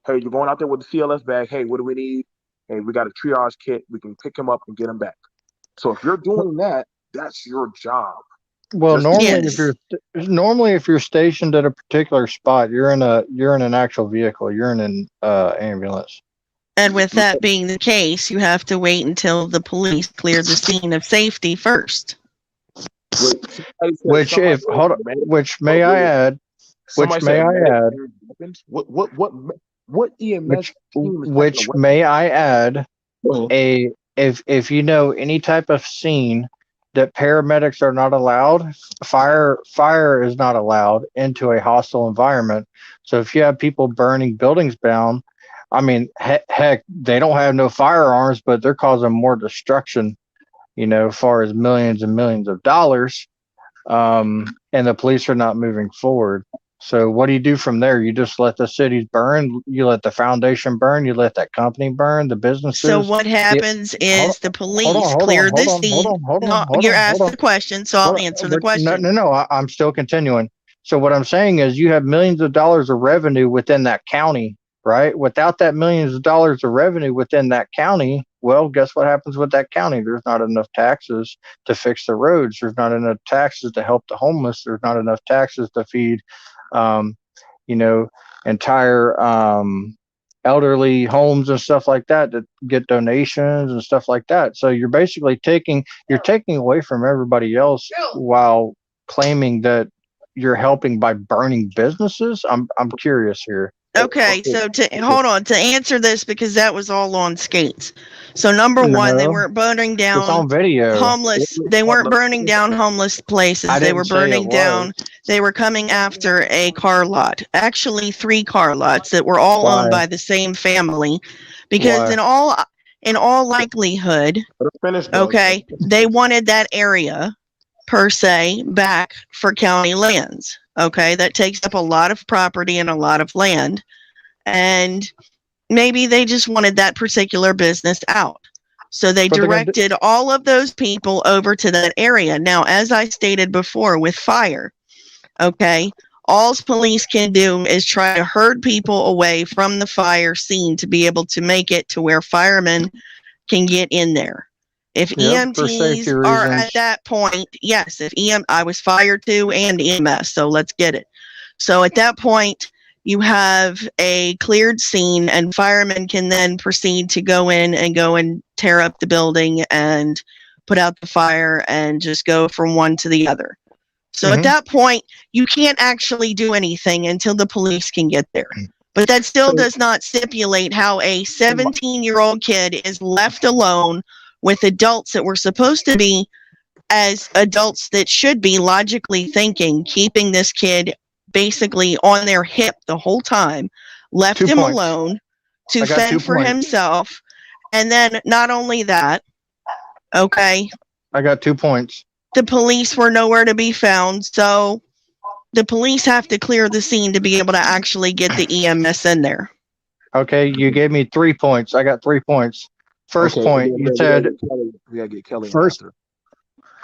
hey, you're going out there with the CLS bag. Hey, what do we need? Hey, we got a triage kit. We can pick him up and get him back. So if you're doing that, that's your job. Well, Just because. Yes. normally if you're stationed at a particular spot, you're in an actual vehicle. You're in an ambulance. And with that being the case, you have to wait until the police clear the scene of safety first. Wait, somebody said Which wait, may I wait, add, which somebody may said I medic add, carried weapons. What EMS team is taking a which weapon? may I add, Uh-huh. a if you know any type of scene that paramedics are not allowed, fire is not allowed into a hostile environment. So if you have people burning buildings down, I mean, heck, they don't have no firearms, but they're causing more destruction. As far as millions and millions of dollars, and the police are not moving forward. So what do you do from there? You just let the cities burn. You let the foundation burn. You let that company burn. The So businesses. what The, happens hold on, is the hold on, police hold on, clear hold the on, hold scene. on, hold on, No, hold you're on, hold asked on. the question, so I'll answer the No, question. no, no. I'm still continuing. So what I'm saying is, you have millions of dollars of revenue within that county, right? Without that millions of dollars of revenue within that county, well, guess what happens with that county? There's not enough taxes to fix the roads. There's not enough taxes to help the homeless. There's not enough taxes to feed, um, you know, entire elderly homes and stuff like that to get donations and stuff like that. So you're taking away from everybody else while claiming that you're helping by burning businesses. I'm curious here. Okay, Okay, so to okay. hold on to answer this because that was all on skates. So number one, they No, weren't burning it's down on video. homeless. They weren't burning down homeless I places. They didn't were say it burning was. down. They were coming after a car lot. Actually, 3 car lots that were all owned Why? by the same family, because Why? in all likelihood, Let us finish, Doug. okay, they wanted that area per se back for county lands. Okay, that takes up a lot of property and a lot of land. And maybe they just wanted that particular business out. So they But they're gonna. directed all of those people over to that area. Now, as I stated before, with fire, okay, all police can do is try to herd people away from the fire scene to be able to make it to where firemen can get in there. If Yep, for safety EMTs are at reasons. that point, yes, I was fire too and EMS, so let's get it. So at that point, you have a cleared scene, and firemen can then proceed to go and tear up the building and put out the fire and just go from one to the other. So at Hmm. that point, you can't actually do anything until the police can get there. But that still So does not stipulate how a 17-year-old kid is left alone with adults that were supposed to be as adults that should be logically thinking, keeping this kid basically on their hip the whole time, left two him points. alone to I got fend 2 for points. himself. And then not only that, okay, I got 2 points. the police were nowhere to be found. So the police have to clear the scene to be able to actually get the EMS in there. Okay, you gave me 3 points. I got 3 points. First Okay, point, you said we gotta get Kelly in first after.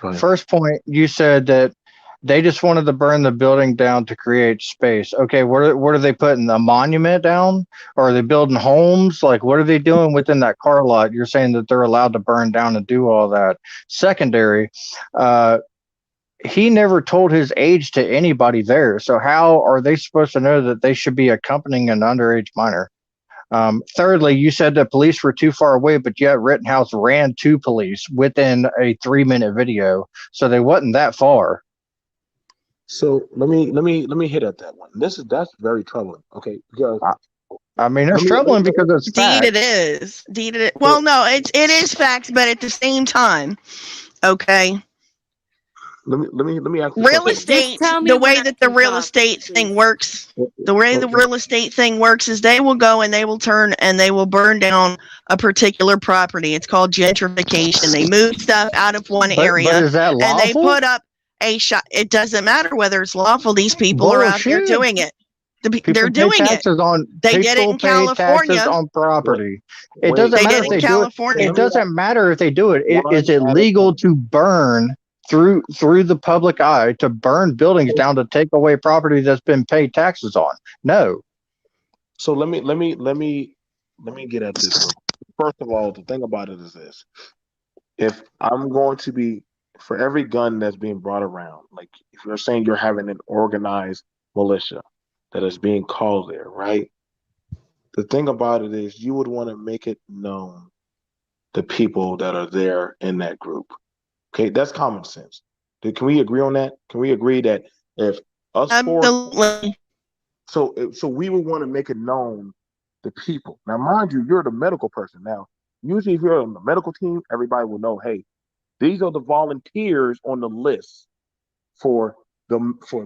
Go ahead. first point you said that they just wanted to burn the building down to create space. Okay, what are they putting? A monument down? Or are they building homes? Like, what are they doing within that car lot? You're saying that they're allowed to burn down and do all that. Secondary, he never told his age to anybody there. So how are they supposed to know that they should be accompanying an underage minor? Thirdly, you said the police were too far away, but yet Rittenhouse ran to police within a 3-minute video, so they wasn't that far. So let me hit at that one. That's very troubling. Okay, because I mean, it's troubling because it's Indeed, facts. it is. Indeed, it is. Well, no, it is facts, but at the same time, okay. let me ask you Real something. estate, tell me the when way I that the can real talk, estate please. thing works, the way the real estate thing works is they will go and they will turn and they will burn down a particular property. It's called gentrification. They move stuff out of one But area is that and they lawful? put up a shop. It doesn't matter whether it's lawful. These people are out here Bullshit. doing it. They're People pay doing it. taxes on They did it people in pay taxes California. on property. It Wait, doesn't They matter did if in they do it. California. It doesn't matter if they do it. One Is it at a legal time. to burn through the public eye, to burn buildings down to take away property that's been paid taxes on? No. So let me get at this. First of all, the thing about it is this: if I'm going to be for every gun that's being brought around, like if you're saying you're having an organized militia that is being called there, right? The thing about it is you would want to make it known the people that are there in that group. Okay, that's common sense. Can we agree on that? Can we agree that if us four, Absolutely. so we would want to make it known the people. Now, mind you, you're the medical person. Now, usually if you're on the medical team, everybody will know, hey, these are the volunteers on the list for the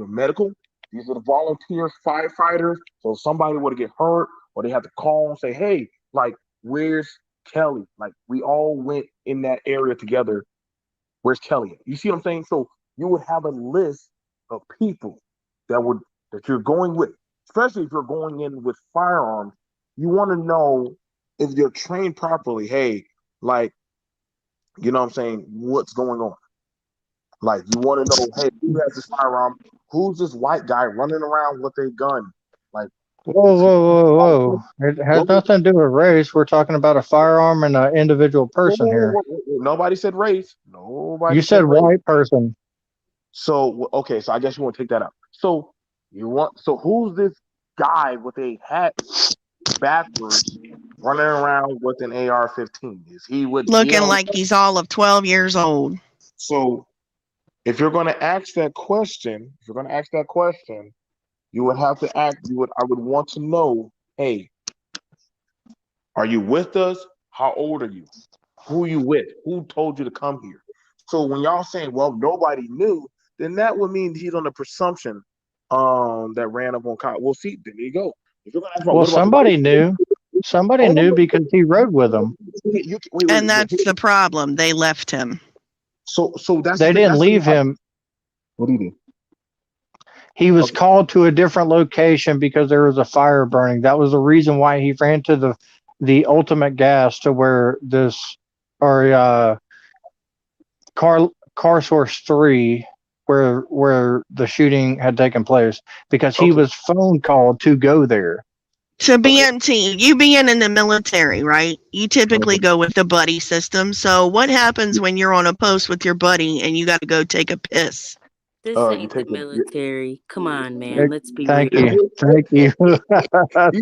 medical. These are the volunteers, firefighters. So if somebody were to get hurt or they have to call and say, hey, like, where's Kelly? Like, we all went in that area together. Where's Kelly at? You see what I'm saying? So you would have a list of people that you're going with, especially if you're going in with firearms. You want to know if you're trained properly. Hey, like, you know what I'm saying? What's going on? Like, you want to know, hey, who has this firearm? Who's this white guy running around with a gun? Like, Whoa. It has nothing to do with race. We're talking about a firearm and an individual person here. Nobody said race. Nobody You said race. white person. So okay, so I guess you want to take that out. So who's this guy with a hat backwards running around with an AR-15? Is he with Looking BL? like he's all of 12 years old. So if you're going to ask that question, you would have to ask. I would want to know. Hey, are you with us? How old are you? Who are you with? Who told you to come here? So when y'all saying, well, nobody knew, then that would mean he's on the presumption that ran up on Kyle. Well, see, there you go. If you're gonna ask about Well, what about somebody knew. Somebody knew because he rode with them. And that's the problem. They left him. So that's They didn't leave him. What did he do? He was called to a different location because there was a fire burning. That was the reason why he ran to the ultimate gas to where this or car source 3 where the shooting had taken place, because he was phone called to go there. So BMT, you being in the military, right? You typically go with the buddy system. So what happens when you're on a post with your buddy and you got to go take a piss? This ain't the military. Come on, man. Let's be Thank real. you. Thank you.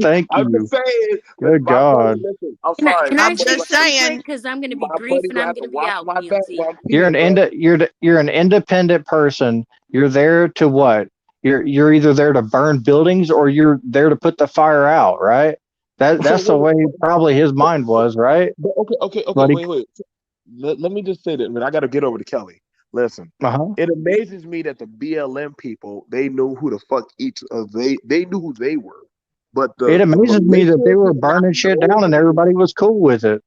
Thank I'm you. just saying. Good God. I'm sorry. Can I I'm just saying. Because I'm going to be My brief buddy's and I'm have to going to be watch out. my back while I'm You're an independent person. You're there to what? You're either there to burn buildings or you're there to put the fire out, right? That's the way probably his mind was, right? Okay. But Wait. Let me just say that. I mean, I got to get over to Kelly. Listen, it amazes me that the BLM people, they knew who the fuck they knew who they were, but it amazes me that they were burning shit down and everybody was cool with it.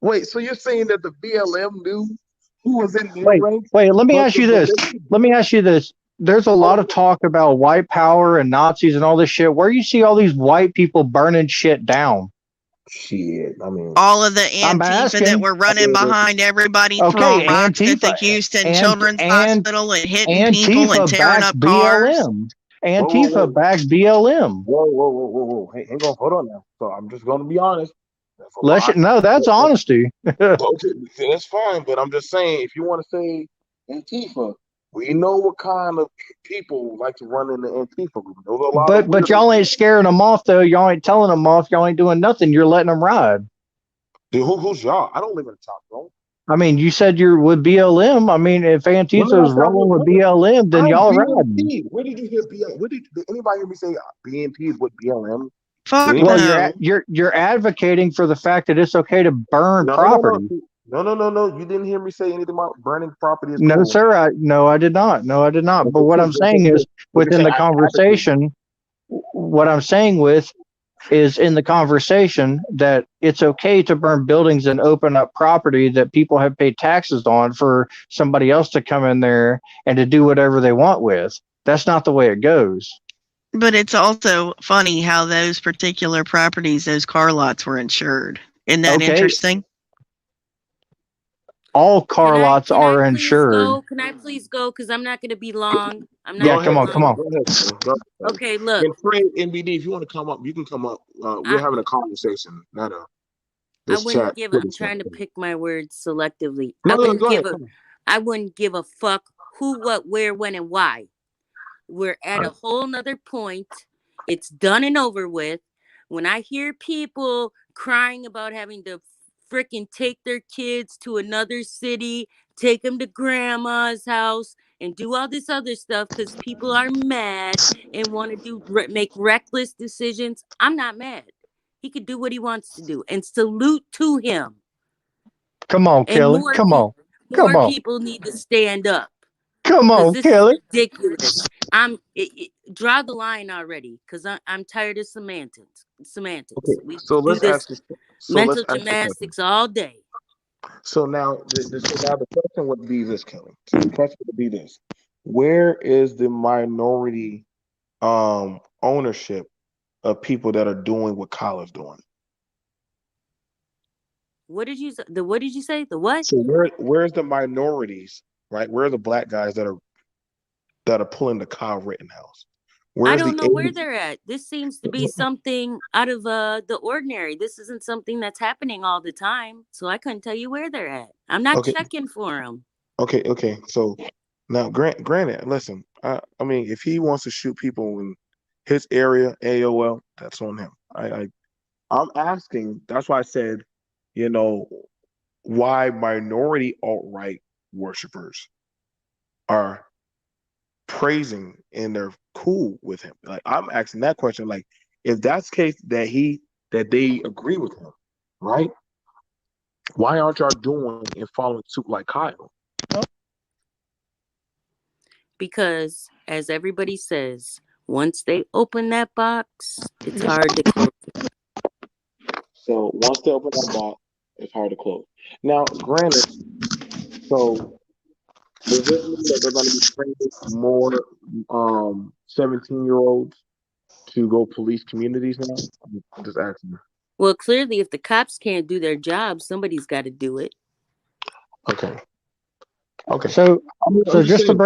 Wait, so you're saying that the BLM knew who was in their Wait, ranks? let me But, ask you but this. Let me ask you this. There's a lot of talk about white power and Nazis and all this shit. Where you see all these white people burning shit down? shit, I mean, All of the I'm Antifa that asking. were running behind everybody, Okay, throwing rocks at the Antifa Houston and Children's Hospital and hitting people and Antifa tearing backs up cars. BLM. whoa, whoa, Antifa whoa, backs BLM. whoa. Hey, hang on, hold on now. So I'm just gonna be honest. That's a lot. No, that's honesty. Okay, that's fine, but I'm just saying, if you want to say Antifa, we know what kind of people like to run in the Antifa group. There's a lot of But weirdos. y'all ain't scaring them off though. Y'all ain't telling them off. Y'all ain't doing nothing. You're letting them ride. Dude, who's y'all? I don't live in the top, bro. I mean, you said you're with BLM. I mean, if When did Antifa I is say I rolling with was? BLM, then I'm y'all riding. BNP. Where did you hear BLM? Did anybody hear me say BNP is with BLM? Fuck Well, no. you're advocating for the fact that it's okay to burn No, property. no. You didn't hear me say anything about burning property is No, cool. sir. I did not. No, I did not. But Okay, what cool. I'm saying is, But you're within saying the I'm advocating. conversation, what I'm saying is in the conversation that it's okay to burn buildings and open up property that people have paid taxes on for somebody else to come in there and to do whatever they want with. That's not the way it goes. But it's also funny how those particular properties, those car lots were insured. Isn't that Okay, interesting? all car lots Can I are please insured. go? Can I please go? Because I'm not going to be long. I'm not Yeah, Go going to come ahead, be on, come long. on. Go ahead, Phil. Go ahead. Okay, look. And Trey, NBD, if you want to come up, you can come up. We're I, having a conversation, not a I this wouldn't chat. give. Twitter I'm chat. trying to pick my words selectively. No, go ahead. Come on. I wouldn't give a fuck who, what, where, when, and why. We're at a whole nother point. It's done and over with. When I hear people crying about having to freaking take their kids to another city, take them to grandma's house, and do all this other stuff because people are mad and want to make reckless decisions, I'm not mad. He could do what he wants to do, and salute to him. Come on, And Kelly. Come on. Come more on. people need to stand up. Come Because on, this is Kelly. ridiculous. Draw the line already, because I'm tired of semantics. Okay, We so do let's this ask this. So let's mental ask the question. gymnastics all day. So now, the question would be this, Kelly. So the question would be this: where is the minority ownership of people that are doing what Kyle's doing? What did you say? The what? So where's the minorities, right? Where are the black guys that are pulling the Kyle Rittenhouse? I Where's don't the know where they're at. This seems to be something out of the ordinary. This isn't something that's happening all the time, so I couldn't tell you where they're at. I'm not okay, checking for them. okay. So now, granted, listen. I mean, if he wants to shoot people in his area, AOL, that's on him. I'm asking. That's why I said, you know, why minority alt-right worshipers are praising and they're cool with him. Like I'm asking that question. Like, if that's the case that they agree with him, right? Why aren't y'all doing and following suit like Kyle? Because, as everybody says, once they open that box, it's hard to close. So once they open that box, it's hard to close. Now, granted, so does this mean that they're going to be training more 17-year-olds to go police communities now? I'm just asking. Well, clearly, if the cops can't do their job, somebody's got to do it. Okay. Okay. So I'm just just to saying.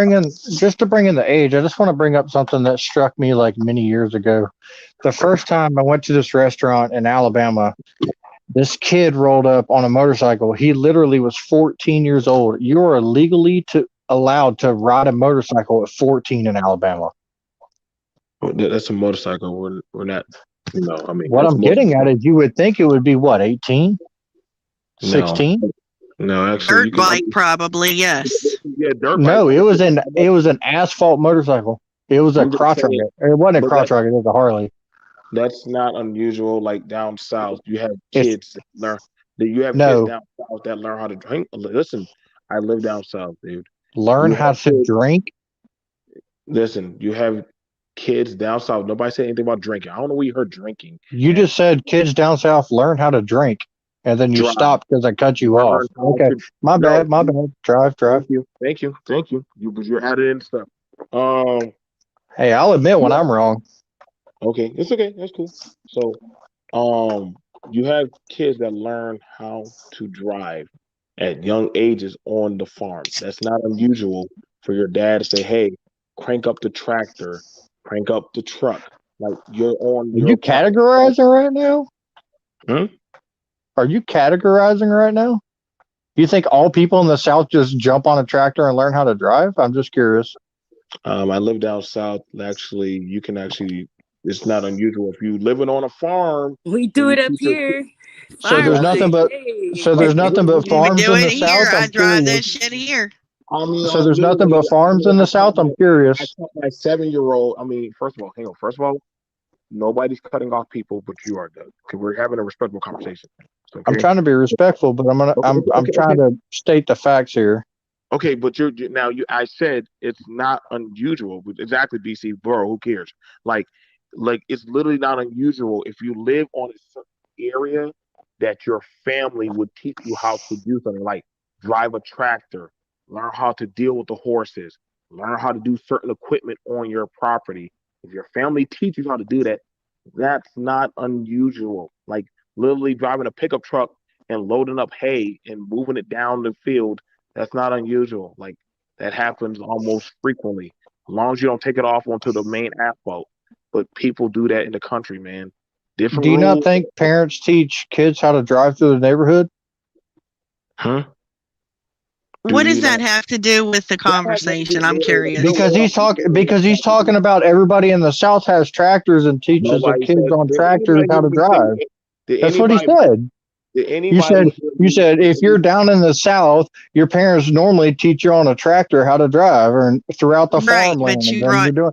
bring in the age, I just want to bring up something that struck me like many years ago. The first time I went to this restaurant in Alabama, this kid rolled up on a motorcycle. He literally was 14 years old. You are legally allowed to ride a motorcycle at 14 in Alabama. That's a motorcycle. We're not, I mean, What that's I'm getting at is you would think it would be what, 18? no, 16? no, actually, you Dirt can. bike, probably, yes. Yeah, dirt bike. No, it was an asphalt motorcycle. It was a I'm just crotch saying, rocket. It wasn't a but crotch rocket, it was a Harley. that's not unusual. Like down south, you have It's kids that learn. That you have kids no, down south that learn how to drink. Listen, I live down south, dude. learn You how have to kids. drink. Listen, you have kids down south. Nobody said anything about drinking. I don't know where you heard drinking. You just said kids down south learn how to drink. And then you Drive. stop because I cut you off. Learn how Okay, to. my No, bad, my bad. Drive. thank you. Because you're added in stuff. Um, Hey, I'll admit when yeah. I'm wrong. Okay, it's okay. That's cool. So, you have kids that learn how to drive at young ages on the farm. That's not unusual for your dad to say, "Hey, crank up the tractor, crank up the truck." Like you're on Are you your property. categorizing right now? Hmm? Are you categorizing right now? You think all people in the South just jump on a tractor and learn how to drive? I'm just curious. I live down south. Actually, you can actually. It's not unusual if you living on a farm We and do you it up teach your here. So there's nothing Farmers. but Hey. so like there's nothing but We farms do in the it here. South. I I'm drive curious. that shit here. I mean, So there's nothing literally, but farms in the South. I'm I curious. taught my 7-year-old. I mean, first of all, hang on. First of all, nobody's cutting off people, but you are, Doug. Because we're having a respectful conversation. I'm Okay. trying to be respectful, but I'm trying to state the facts here. Okay, but now you. I said it's not unusual. Exactly, BC, bro. Who cares? Like, it's literally not unusual if you live on a certain area that your family would teach you how to do something like drive a tractor, learn how to deal with the horses, learn how to do certain equipment on your property. If your family teaches you how to do that, that's not unusual. Like literally driving a pickup truck and loading up hay and moving it down the field, that's not unusual. Like that happens almost frequently. As long as you don't take it off onto the main asphalt. But people do that in the country, man. Do Different you not rules. think parents teach kids how to drive through the neighborhood? Huh? Do What does you not? that have to do with the That has nothing to conversation? I'm do with curious. Because he's talking about everybody in the South has tractors and teaches their nobody kids said. on Did tractors anybody how hear to me say? drive. Did That's what he anybody? said. Did You anybody said hear you me? said if you're down in the South, your parents normally teach you on a tractor how to drive, or throughout the Right, farmland, but and then you're doing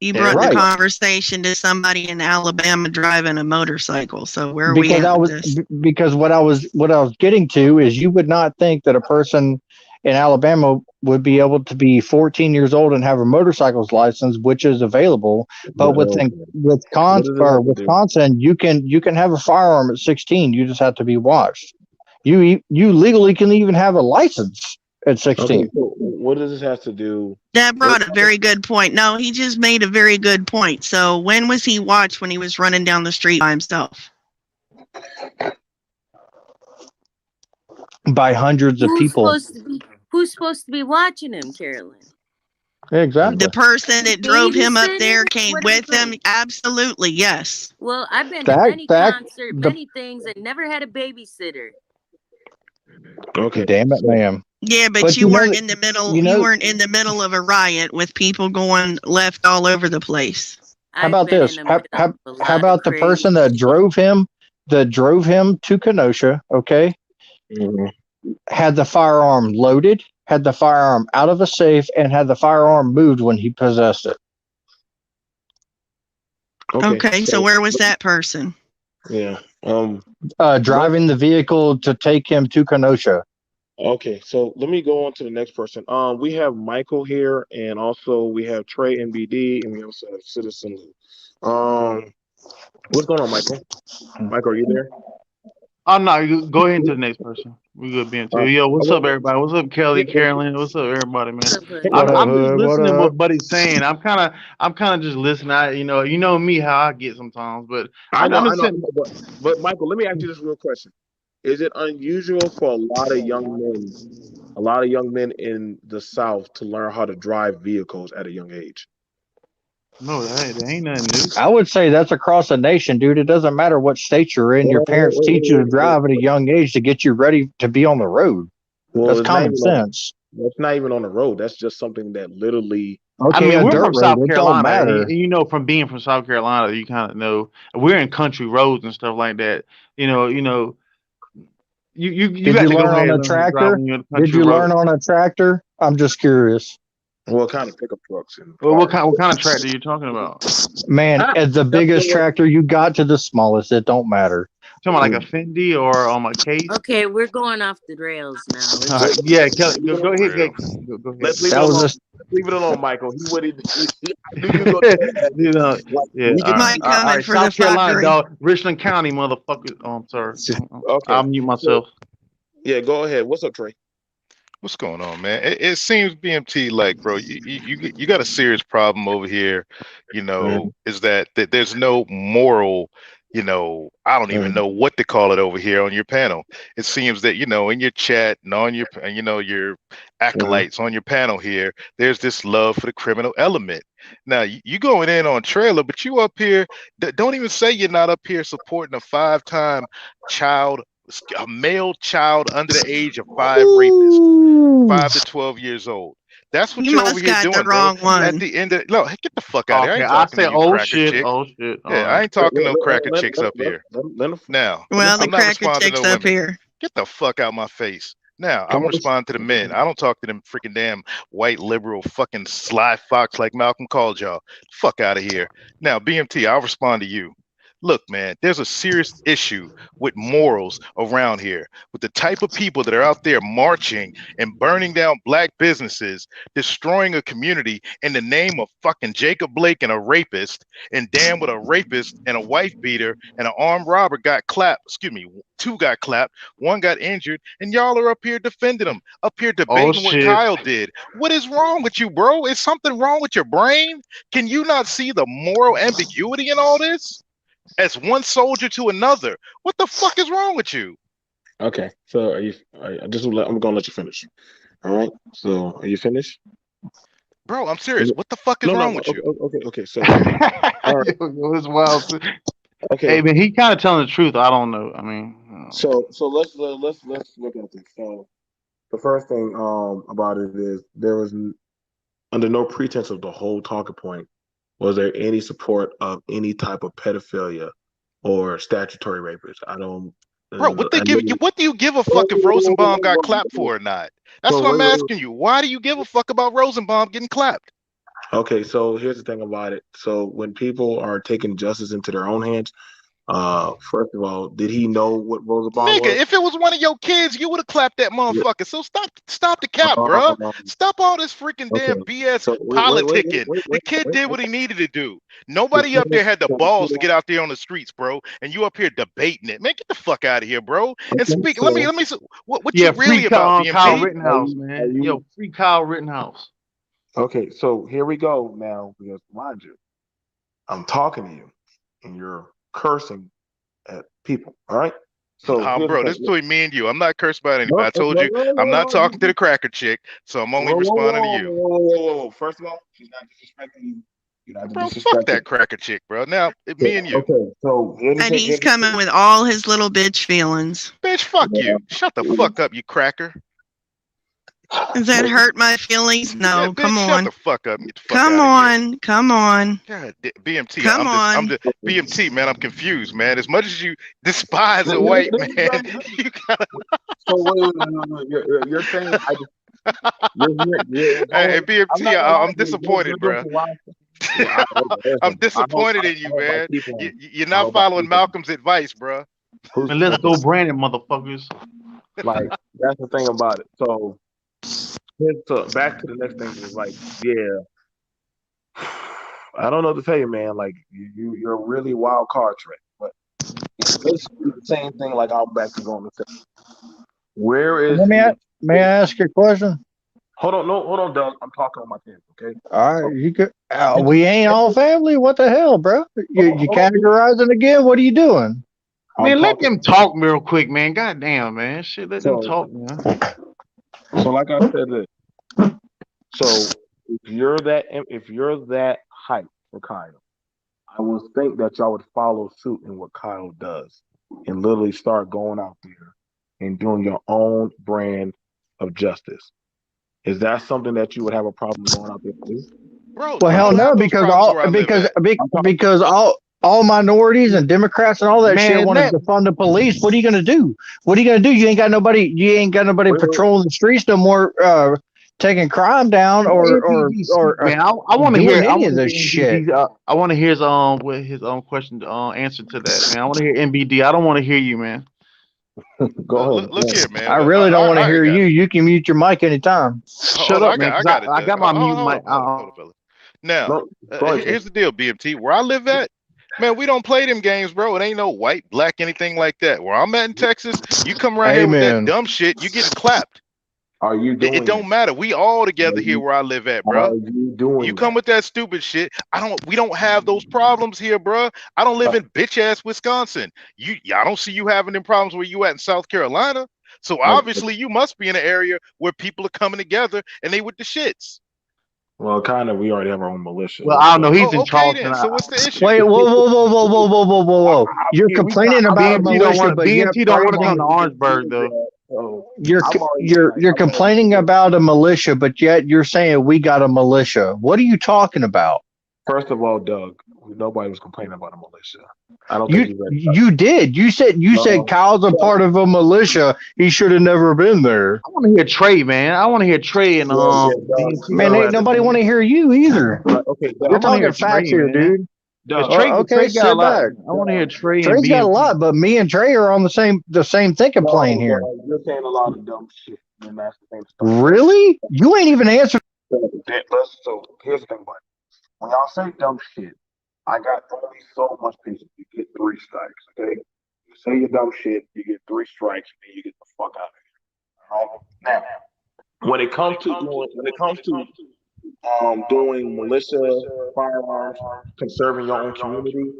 you And brought the right. conversation to somebody in Alabama driving a motorcycle. So where are we because at I with was this? because what I was getting to is you would not think that a person in Alabama would be able to be 14 years old and have a motorcycle's license, which is available. But okay. What Wisconsin does it or have to do? Wisconsin, you can have a firearm at 16. You just have to be watched. You legally can even have a license at Okay, 16. so what does this have to do? That What? brought a very good point. No, he just made a very good point. So when was he watched when he was running down the street by himself? By hundreds of Who's people. supposed to be who's supposed to be watching him, Carolyn? Exactly. The person that drove him up there Babysitting? came What is with him. it? Absolutely, yes. Well, I've been to That many that concerts, the many things, and never had a babysitter. Okay, damn it, so ma'am. Yeah, but But you you know weren't that in the middle. you You know weren't in the middle of a riot with people going left all over the place. how I've about been in this? the How, middle how, of a how lot of about the crazy person shit. that drove him to Kenosha, okay, mhm. had the firearm loaded, had the firearm out of a safe, and had the firearm moved when he possessed it. Okay, Okay, so so where was that person? yeah, let, Driving the vehicle to take him to Kenosha. okay, so let me go on to the next person. We have Michael here, and also we have Trey NBD, and we also have Citizen Lou. What's going on, Michael? Michael, are you there? Oh no, you go ahead to the next person. We good being Uh, too. Yo, I what's up, want, everybody? What's up, Kelly, yeah, Carolyn? What's up, everybody, man? What's up, hey, hood? What I, up, I'm just Hood? What listening up? what Buddy's saying. I'm kind of just listening. You know me how I get sometimes, but I'm I just know, sitting. but Michael, let me ask you this real question: is it unusual for a lot of young men in the South to learn how to drive vehicles at a young age? No, that ain't nothing new. I would say that's across the nation, dude. It doesn't matter what state you're in. Your parents teach you to drive at a young age to get you ready to be on the road. Well, That's it's not common even on. sense. That's not even on the road. That's just something that literally. I Okay, mean, a we're dirt from road, South it don't Carolina, and matter. you know, from being from South Carolina, you kind of know we're in country roads and stuff like that. You Did got you to go learn on ahead and a learn how to drive tractor? when you're in a Did country you road. learn on a tractor? I'm just curious. What kind of pickup trucks and Well, cars? what kind of tractor are you talking about? Man, Ah, as the that's the biggest one. tractor you got to the smallest, it don't matter. Talking about like a Fendi or on my case? Okay, we're going off the rails now. All Let's right, Well, yeah, Kelly, leave it go alone. ahead, Real. go Let's ahead. leave it That was alone. a Leave it alone, Michael. He would. I knew you were gonna do that. You know, Like, yeah. we All get right, Mike all right, all coming right. for the South Carolina, fuckery. dog. Richland County, motherfucker. Oh, I'm sorry. okay. I'll mute So, myself. yeah, go ahead. What's up, Trey? What's going on, man? It seems BMT like, bro, you got a serious problem over here. Is that there's no moral. I don't even know what to call it over here on your panel. It seems that in your chat and on your acolytes on your panel here, there's this love for the criminal element. Now you going in on trailer, but you up here. Don't even say you're not up here supporting a 5-time child. A male child under the age of 5 rapist, 5 to 12 years old. That's what You you're over must here got the doing, bro. wrong At one. the end of no, get the fuck out of here. I Okay, ain't I talking to said, you, oh cracker shit, chick. oh shit. All Yeah, I right. ain't talking to no cracker chicks up here. Let him Now, Well, the I'm not cracker responding to chick's no up women. here. Get the fuck out my face. Now, Come I'm on. responding to the men. I don't talk to them freaking damn white liberal fucking sly fox like Malcolm called y'all. Fuck out of here. Now, BMT, I'll respond to you. Look, man, there's a serious issue with morals around here, with the type of people that are out there marching and burning down black businesses, destroying a community in the name of fucking Jacob Blake and a rapist, and damn with a rapist and a wife beater and an armed robber got clapped. Excuse me, 2 got clapped, 1 got injured, and y'all are up here defending them, up here Oh debating what shit. Kyle did. What is wrong with you, bro? Is something wrong with your brain? Can you not see the moral ambiguity in all this? As one soldier to another. What the fuck is wrong with you? Okay. So I'm gonna let you finish. All right. So are you finished? Bro, I'm serious. What the fuck is No, wrong no. with you? Okay. So all right. It's wild. Okay. Hey man, he kind of telling the truth. I don't know. I mean, So let's look at this. So the first thing about it is there was under no pretense of the whole talking point was there any support of any type of pedophilia or statutory rapists. I don't. Bro, what they give you? What do you give a fuck if Rosenbaum got clapped for or not? That's So what I'm wait. asking you. Why do you give a fuck about Rosenbaum getting clapped? Okay, so here's the thing about it. So when people are taking justice into their own hands, first of all, did he know what Rosenbaum Nigga, was? if it was one of your kids, you would have clapped that motherfucker. So stop the cap, bruh. Stop all this freaking Okay. damn BS So politicking. The kid did what he needed to do. Nobody up there had the balls to get out there on the streets, bro. And you up here debating it. Man, get the fuck out of here, bro. And speak. Let me. What yeah, you really about, Kyle BMT? Rittenhouse, man. Yo, free Kyle Rittenhouse. Okay, so here we go now, because mind you, I'm talking to you and you're cursing at people. All right. So Bro, this is between me and you. I'm not cursed about anybody. I told you I'm not talking to the cracker chick, so I'm only responding to you. Whoa. First of all, she's not disrespecting you. You're not Bro, disrespecting. fuck that cracker chick, bro. Now, me and you. Okay, so And he's coming with all his little bitch feelings. Bitch, fuck you. Shut the fuck up, you cracker. Does that hurt my feelings? No, Yeah, bitch, come shut on. the fuck up. Get the fuck Come out of on, here. come on. God, BMT, Come I'm on. the BMT, man. I'm confused, man. As much as you despise a white man, you gotta. So wait, you're saying Hey, BMT, I'm disappointed, bro. I'm disappointed in you, man. You're not following Malcolm's advice, bro. And let's go, Brandon, motherfuckers. Like, that's the thing about it. So back to the next thing is like, yeah, I don't know what to tell you, man. Like, you're a really wild card, Trey. But it's basically the same thing. Like, I'm back to going to say, where is? May I ask you a question? Hold on, Doug. I'm talking on my kids. Okay. All right, you could. We ain't all family. What the hell, bro? You categorizing again? What are you doing? Man, let them talk real quick, man. God damn, man. Shit, let them talk, man. So, like I said, this. So if you're that hype for Kyle, I would think that y'all would follow suit in what Kyle does and literally start going out there and doing your own brand of justice. Is that something that you would have a problem going out there with? Bro, Well, hell no, because all minorities and Democrats and all that shit want to defund the police. What are you gonna do? What are you gonna do? You ain't got nobody patrolling the streets no more, taking crime down or man, I want to hear any of this shit. I want to hear his question answer to that, man. I want to hear MBD. I don't want to hear you, man. Go ahead. Look here, man. I really don't want to hear got you. it. You can mute your mic anytime. Shut up, man. I 'Cause got it, I Doug. got my mute Hold mic. on, fella. Now, No, go ahead, here's the deal, BMT. Where I live at, man, we don't play them games, bro. It ain't no white, black, anything like that. Where I'm at in Texas, you come around here with that Amen. dumb shit, you getting clapped. Are you It doing don't it? matter. We all together Are here you, where I live at, are bro. you You doing come that? with that stupid shit. We don't have those problems here, bro. I don't live in bitch ass Wisconsin. I don't see you having them problems where you at in South Carolina. So obviously you must be in an area where people are coming together and they with the shits. Well, kind of. We already have our own militia. Well, I don't know. So He's in Okay Charleston. then. So what's the issue? Wait, whoa. You're complaining about a BMT don't militia, want but yet BMT don't want to come praising to Orangeburg though. so you're I'm already you're complaining about a militia, but yet you're saying we got a militia. What are you talking about? First of all, Doug, nobody was complaining about a militia. I don't think you read that. You did. You said Kyle's a part of a militia. He should have never been there. I want to hear Trey, man. I want to hear Trey and BMT. Man, ain't nobody want to hear you either. Okay, You're I wanna hear talking facts Trey, here, man. dude. Doug, Okay, Trey got a sit lot. back. I want to hear Trey and Trey's got a BMT. lot, but me and Trey are on the same thinking plane here. You're saying a lot of dumb shit, and that's the thing. Really? You ain't even answered. So here's the thing, buddy. When y'all say dumb shit, I got only so much patience. You get 3 strikes, okay? You say your dumb shit, you get 3 strikes, and then you get the fuck out of here. All right? Now, when it comes to doing militia, firearms, conserving your own community,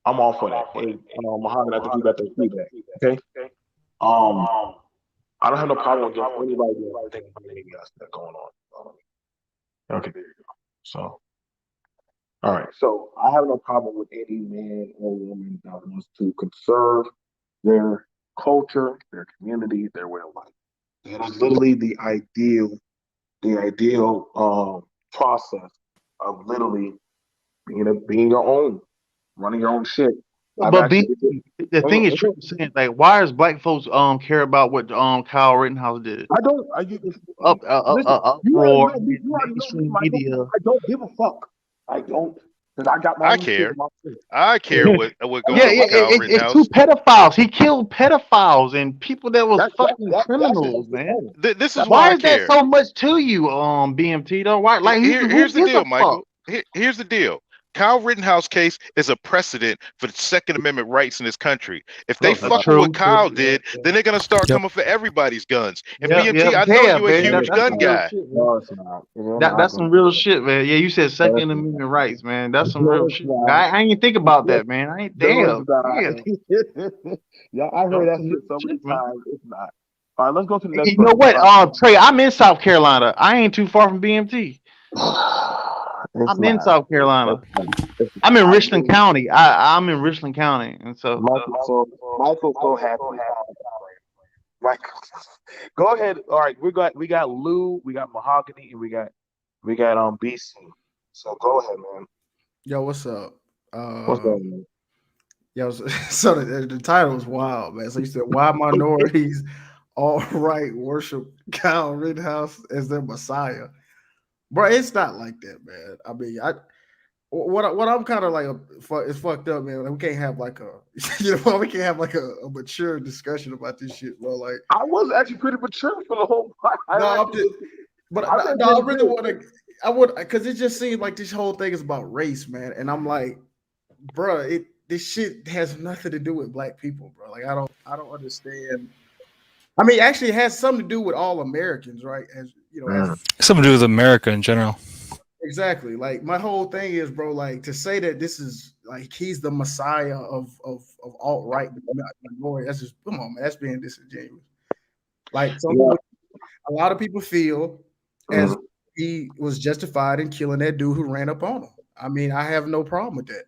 I'm all for that. Hey, Muhammad, I think you got the feedback, okay? I don't have no problem with anybody doing anything else that's going on. Okay, there you go. So, all right. So I have no problem with any man or woman that wants to conserve their culture, their community, their way of life. That is literally the ideal process of literally being your own, running your own shit. But the thing is, Trey was saying, like, why does black folks care about what Kyle Rittenhouse did? I don't. Uproar, mainstream media. I don't give a fuck. I don't. Because I got my own shit. I care what goes on with Kyle Rittenhouse. It's 2 pedophiles. He killed pedophiles and people that was fucking criminals, man. This is why I is care. that so much to you, BMT though? Why? Like, here's the deal, Michael. Here's the deal. Kyle Rittenhouse case is a precedent for the Second Amendment rights in this country. If they fuck with what Kyle did, then they're gonna start coming for everybody's guns. And BMT, I know you're a huge gun guy. That's some real shit, man. Yeah, you said Second Amendment rights, man. That's some real shit. I ain't think about that, man. I ain't damn. Yeah, I heard that shit so many times. It's not. All right, let's go to the next. You know what, Trey? I'm in South Carolina. I ain't too far from BMT. I'm in South Carolina. I'm in Richland County. I'm in Richland County, and so Michael's so happy. Michael, go ahead. All right, we got Lou, we got Mahogany, and we got BC. So go ahead, man. Yo, what's up? What's up, man? Yo, so the title was wild, man. So you said why minorities all right worship Kyle Rittenhouse as their Messiah. Bro, it's not like that, man. I mean, what I'm kind of like it's fucked up, man. Like, we can't have like we can't have like a mature discussion about this shit, bro. Like, I was actually pretty mature for the whole part. I really want to. I would, because it just seems like this whole thing is about race, man. And I'm like, bro, this shit has nothing to do with black people, bro. Like, I don't understand. I mean, actually, it has something to do with all Americans, right? As you know, something to do with America in general. Exactly. Like, my whole thing is, bro, like, to say that this is like he's the Messiah of alt-right minority, that's just, come on, man, that's being disingenuous. Like, a lot of people feel as he was justified in killing that dude who ran up on him. I mean, I have no problem with that.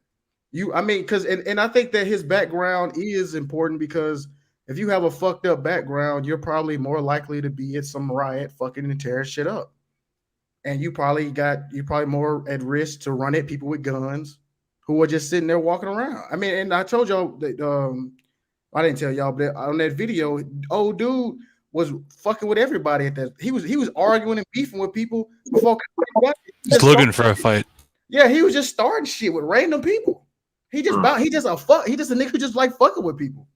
Because I think that his background is important, because if you have a fucked up background, you're probably more likely to be at some riot fucking and tearing shit up. And you're probably more at risk to run at people with guns who are just sitting there walking around. I mean, and I told y'all that I didn't tell y'all, but on that video, old dude was fucking with everybody at that. He was arguing and beefing with people before. Just looking for a fight. Yeah, he was just starting shit with random people. He just a nigga who just like fucking with people.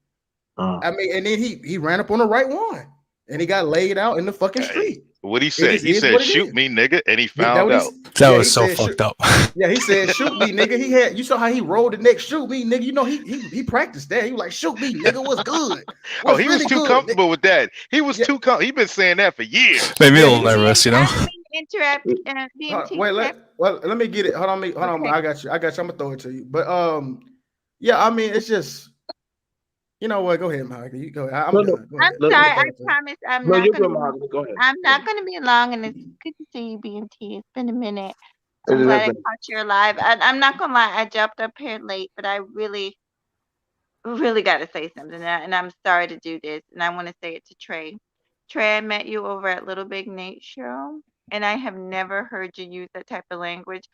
I mean, and then he ran up on the right one, and he got laid out in the fucking street. What'd he It say? just He is said, what it "Shoot is. me, nigga," and he That found what out. That he was so said, fucked up. Yeah, he said, "Shoot me, nigga." He had, you saw how he rolled the neck, "Shoot me, nigga." You know, he practiced that. He was like, "Shoot me, nigga. What's good? Oh, What's he was really too good?" comfortable with that. He was Yeah, too he been saying that for years. Made me a little he nervous, you know. I don't mean to interrupt. BMT. wait, let me get it. Hold on, hold on. Okay. I got you. I'm gonna throw it to you. But yeah, I mean, it's just, you know what? Go ahead, Mike. You go ahead. I'm No, done. Go I'm ahead. sorry. I promise I'm no, not you're gonna good, be. Mahogany. Go ahead. I'm not gonna be long, and it's good to see you, BMT. It's been a minute. It I'm has glad I been. caught you alive. I'm not gonna lie. I jumped up here late, but I really, really got to say something, and I'm sorry to do this, and I want to say it to Trey. Trey, I met you over at Little Big Nate show, and I have never heard you use that type of language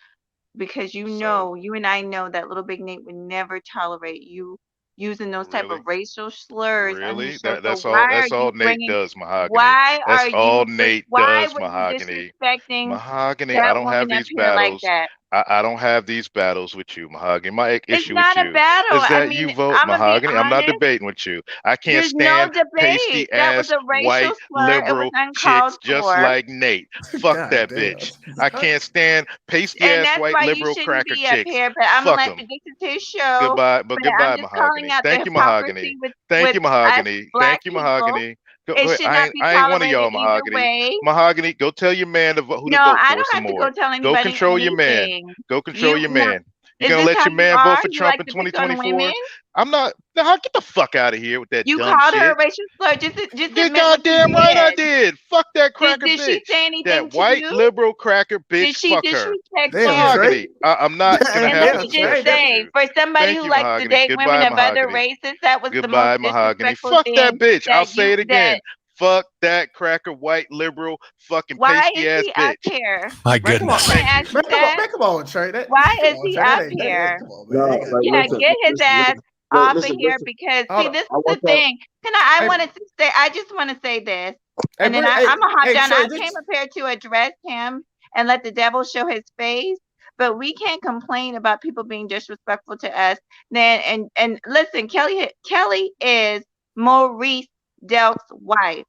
because you know, you and I know that Little Big Nate would never tolerate you using those type of Really? racial slurs on his Really? show. So That's all. why are That's you all Nate bringing? does, Mahogany. Why That's are all you? Nate Why does, were you Mahogany. disrespecting Mahogany, I that don't have woman up these here like battles. that? I don't have these battles with you, Mahogany. My It's issue with not a you battle. is I that mean, you vote I'm gonna be Mahogany. I'm not honest. debating with you. I can't There's no stand debate. pasty That was ass a racial white slur. It was liberal uncalled chicks just for. like Nate. Fuck God that damn. bitch. I can't stand pasty And ass that's white why you liberal shouldn't cracker be up chicks. here. But I'm gonna Fuck let them. you get to his show. Goodbye, But but I'm goodbye, just calling Mahogany. out the Thank you, hypocrisy Mahogany. Thank with you, us Mahogany. black Thank you, people. Mahogany. It should not be I ain't one of tolerated y'all, either Mahogany. way. Mahogany, go tell your man who No, to vote I for don't some have to go more. tell Go anybody control your man. anything. Go control your Now, man. You is gonna this let how your you man vote are? for You Trump like in to pick on women? 2024? I'm not. Nah, get the fuck out of here with that You dumb called her a shit. racial slur. Just You're admit what you goddamn right I did. did. Fuck that cracker Did she bitch. say anything That to white you? liberal cracker Did bitch. she Fuck her. disrespect Damn, you? Trey. Mahogany, I'm not gonna And have let a Damn, me just Trey. discussion with say, you. for somebody Thank who you, likes to Mahogany. date women Goodbye, of other Mahogany. races, that was the most Goodbye, Mahogany. disrespectful Fuck that thing bitch. I'll that say it that. again. Fuck that cracker white liberal fucking Why pasty is ass he up bitch. here? My Man, come on. goodness. Can Thank I ask you. you that? Man, come on, Trey. Why Come is on, he Trey. up That ain't, here? come on, man. No, You got like Yeah, listen, get his listen, ass listen, off of listen, here listen. because hold see, on. this I is the want y'all. thing. I Hey, wanted to say, I just want to say this, hey, and then bring, I'm gonna hop hey, down. Trey, I came this, up here to address him and let the devil show his face. But we can't complain about people being disrespectful to us. Then and listen, Kelly is Maurice Delk's wife.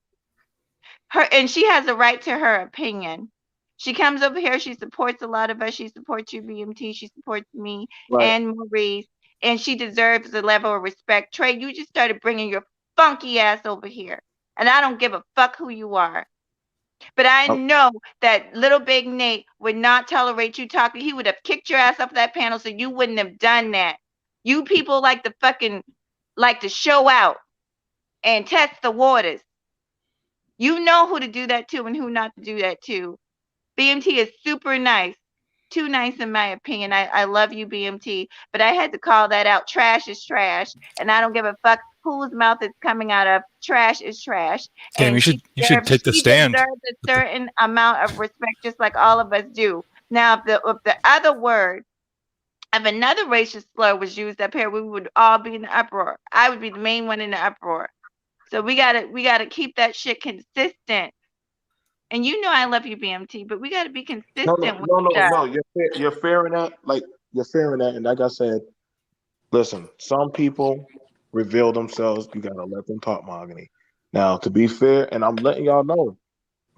And she has a right to her opinion. She comes over here, she supports a lot of us. She supports you, BMT, she supports me Right. and Maurice, and she deserves a level of respect. Trey, you just started bringing your funky ass over here, and I don't give a fuck who you are. But I Oh, know that little big Nate would not tolerate you talking. He would have kicked your ass off that panel, so you wouldn't have done that. You people like to show out and test the waters. You know who to do that to and who not to do that to. BMT is super nice. Too nice in my opinion. I love you, BMT, but I had to call that out. Trash is trash, and I don't give a fuck whose mouth it's coming out of. Trash is trash, Damn, and you should take the she stand. deserves a certain amount of respect, just like all of us do. Now, if the other word of another racial slur was used up here, we would all be in the uproar. I would be the main one in the uproar. So we gotta keep that shit consistent. And you know I love you, BMT, but we got to be no, consistent no, with no, no, stuff. no. You're fair in that. Like you're fair in that. And like I said, listen. Some people reveal themselves. You gotta let them talk, Mahogany. Now, to be fair, and I'm letting y'all know,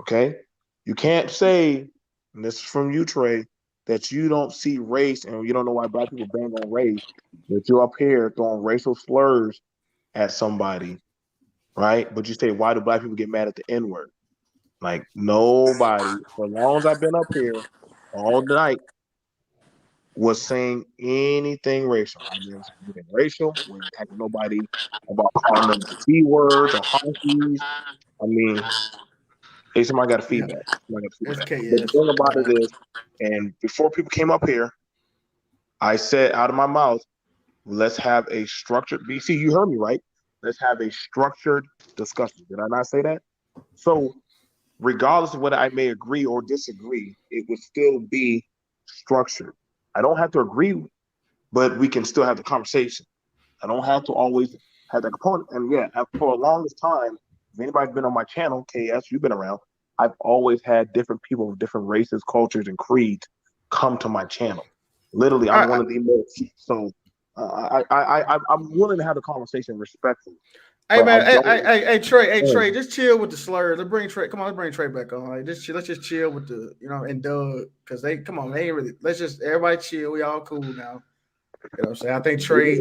okay? You can't say, and this is from you, Trey, that you don't see race and you don't know why black people bang on race. That you're up here throwing racial slurs at somebody, right? But you say, why do black people get mad at the N word? Like nobody, for as long as I've been up here all night, was saying anything racial. I never said anything racial. We ain't attacking nobody about calling them T words or honkies. I mean, hey, somebody got a yeah, feedback. Somebody got a it's feedback. But the KS. thing My about bad. it is, and before people came up here, I said out of my mouth, let's have a structured. BC, you heard me right. Let's have a structured discussion. Did I not say that? So regardless of whether I may agree or disagree, it would still be structured. I don't have to agree, but we can still have the conversation. I don't have to always have that component. And yeah, for the longest time, if anybody's been on my channel, KS, you've been around, I've always had different people of different races, cultures, and creeds come to my channel. Literally, I'm one of the most. So I'm willing to have the conversation respectfully. Hey but I man, don't. hey Trey, just chill with the slurs. Let's bring Trey. Come on, let's bring Trey back on. Like, let's just chill with the, and Doug, because they come on, they ain't really. Let's just everybody chill. We all cool now. You know what I'm saying? I think Trey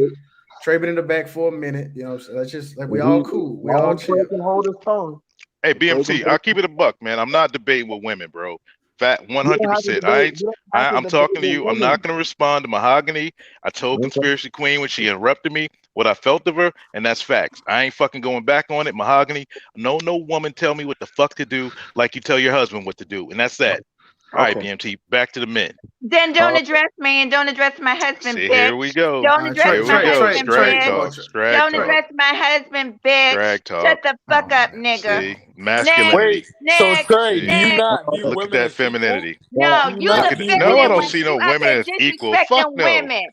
been in the back for a minute. You know what I'm saying? Let's just like we all cool. We all Long chill. Trey can hold his tongue. Hey, Trey can BMT, I'll keep it a buck, man. I'm not debating with women, bro. Fat You don't have to 100%. debate. You don't have to I'm debate talking to with you. I'm women. not going to respond to Mahogany. I told Okay. Conspiracy Queen when she interrupted me what I felt of her, and that's facts. I ain't fucking going back on it. Mahogany, no woman tell me what the fuck to do like you tell your husband what to do, and that's that. All right, Okay. BMT, back to the men. Then don't address me and don't address my husband, See, bitch. here we go. Don't address Here my we go. husband, Scrag bitch. talk. Scrag Don't talk. address my husband, bitch. Scrag Shut talk. the fuck up, nigga. See, masculinity. Next. Trey, do you not view Look at women that as equal? femininity. No, Do you you not Look the at it. view No, I women feminine don't one. as see You no out equal? women there as equal. Fuck disrespecting no. women.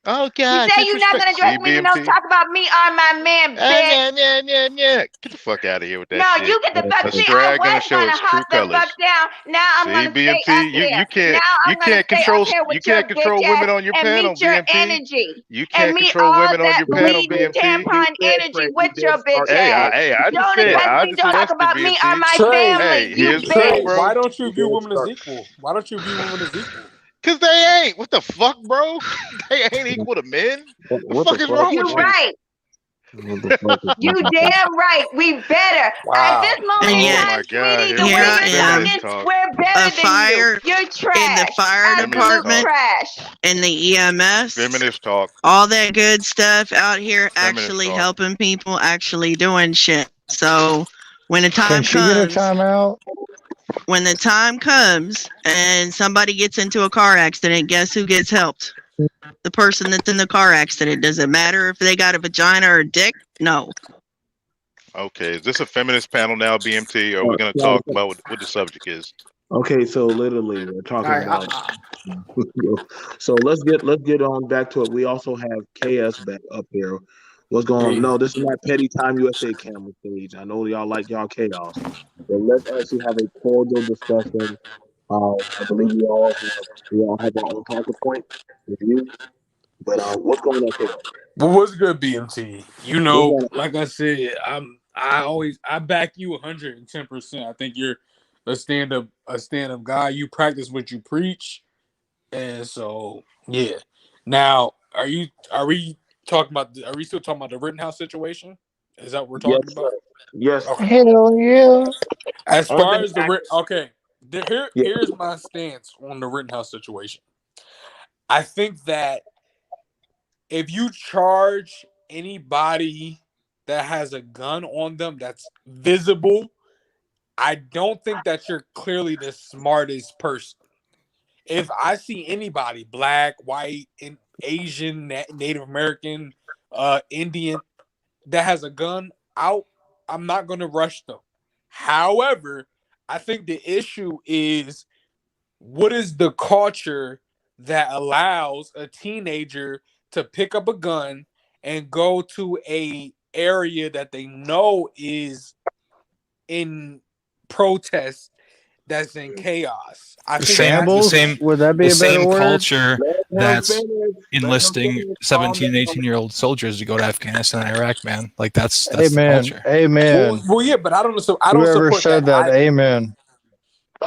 Oh You God, say you're not gonna address see me, then don't BMT. talk about me or my man, bitch. Yeah. Get the fuck out of here with that No, shit. you get the fuck. A See, I scrag gonna was show gonna its hop true the fuck colors. down. Now I'm See gonna stay BMT, up here. you Now I'm gonna can't stay up control here with you your can't bitch control ass women on your and panel, meet your BMT. energy You and can't meet control all women on that your panel, bleeding BMT. tampon energy with your bitch ass. I just Don't said address I me. just Don't talk addressed it, about me or BMT. my Trey, family. Hey, You here's the Trey, thing, bitch. why bro. don't you view women as equal? Why don't you view women as equal? Cause they ain't. What the fuck, bro? They ain't equal to men. The What the fuck is fuck? wrong You with you? right. What the fuck is You going on? damn right. We better. At this Wow. moment And in Oh yet my time, God, sweetie, here the we here way go. I you're am, Feminist talking, talk. we're a better than you. fire You're in the trash. fire Feminist Absolute talk. department, trash. in the EMS, Feminist talk. all that good stuff out here, Feminist actually talk. helping people, actually doing shit. So when the Can time she get a comes, timeout? and somebody gets into a car accident, guess who gets helped? The person that's in the car accident. Does it matter if they got a vagina or a dick? No. Okay, is this a feminist panel now, BMT, or are we gonna So, talk about what the subject is? okay, so literally we're All talking right, about. So let's get on back to it. We also have KS back up here. What's going on? Hey, No, this is not Petty Time USA camera stage. I know y'all like y'all chaos, but let's actually have a cordial discussion. I believe we all have our own talking points with you. But what's going on, KS? well, what's good, BMT? You What's know, going like I said, I back you 110%. I think you're a stand up guy. You practice what you preach, and so yeah. Now, are we still talking about the Rittenhouse situation? Is that what we're on? Yes, talking about? sir. Yes. Okay. Hell yeah. As Only far thing as the okay, yeah. here's my stance on the Rittenhouse situation. I think that if you charge anybody that has a gun on them that's visible, I don't think that you're clearly the smartest person. If I see anybody, black, white, Asian, Native American, Indian, that has a gun out, I'm not going to rush them. However, I think the issue is what is the culture that allows a teenager to pick up a gun and go to a area that they know is in protest, that's in chaos. I think that's The Shambles? same Would that be the a better same word? culture Let him that's finish. Let him enlisting finish. Calm 17, down. 18-year-old soldiers to go to Afghanistan and Iraq, man. Like that's the Amen. culture. Amen. well, yeah, but I don't Whoever support that said that, either. amen.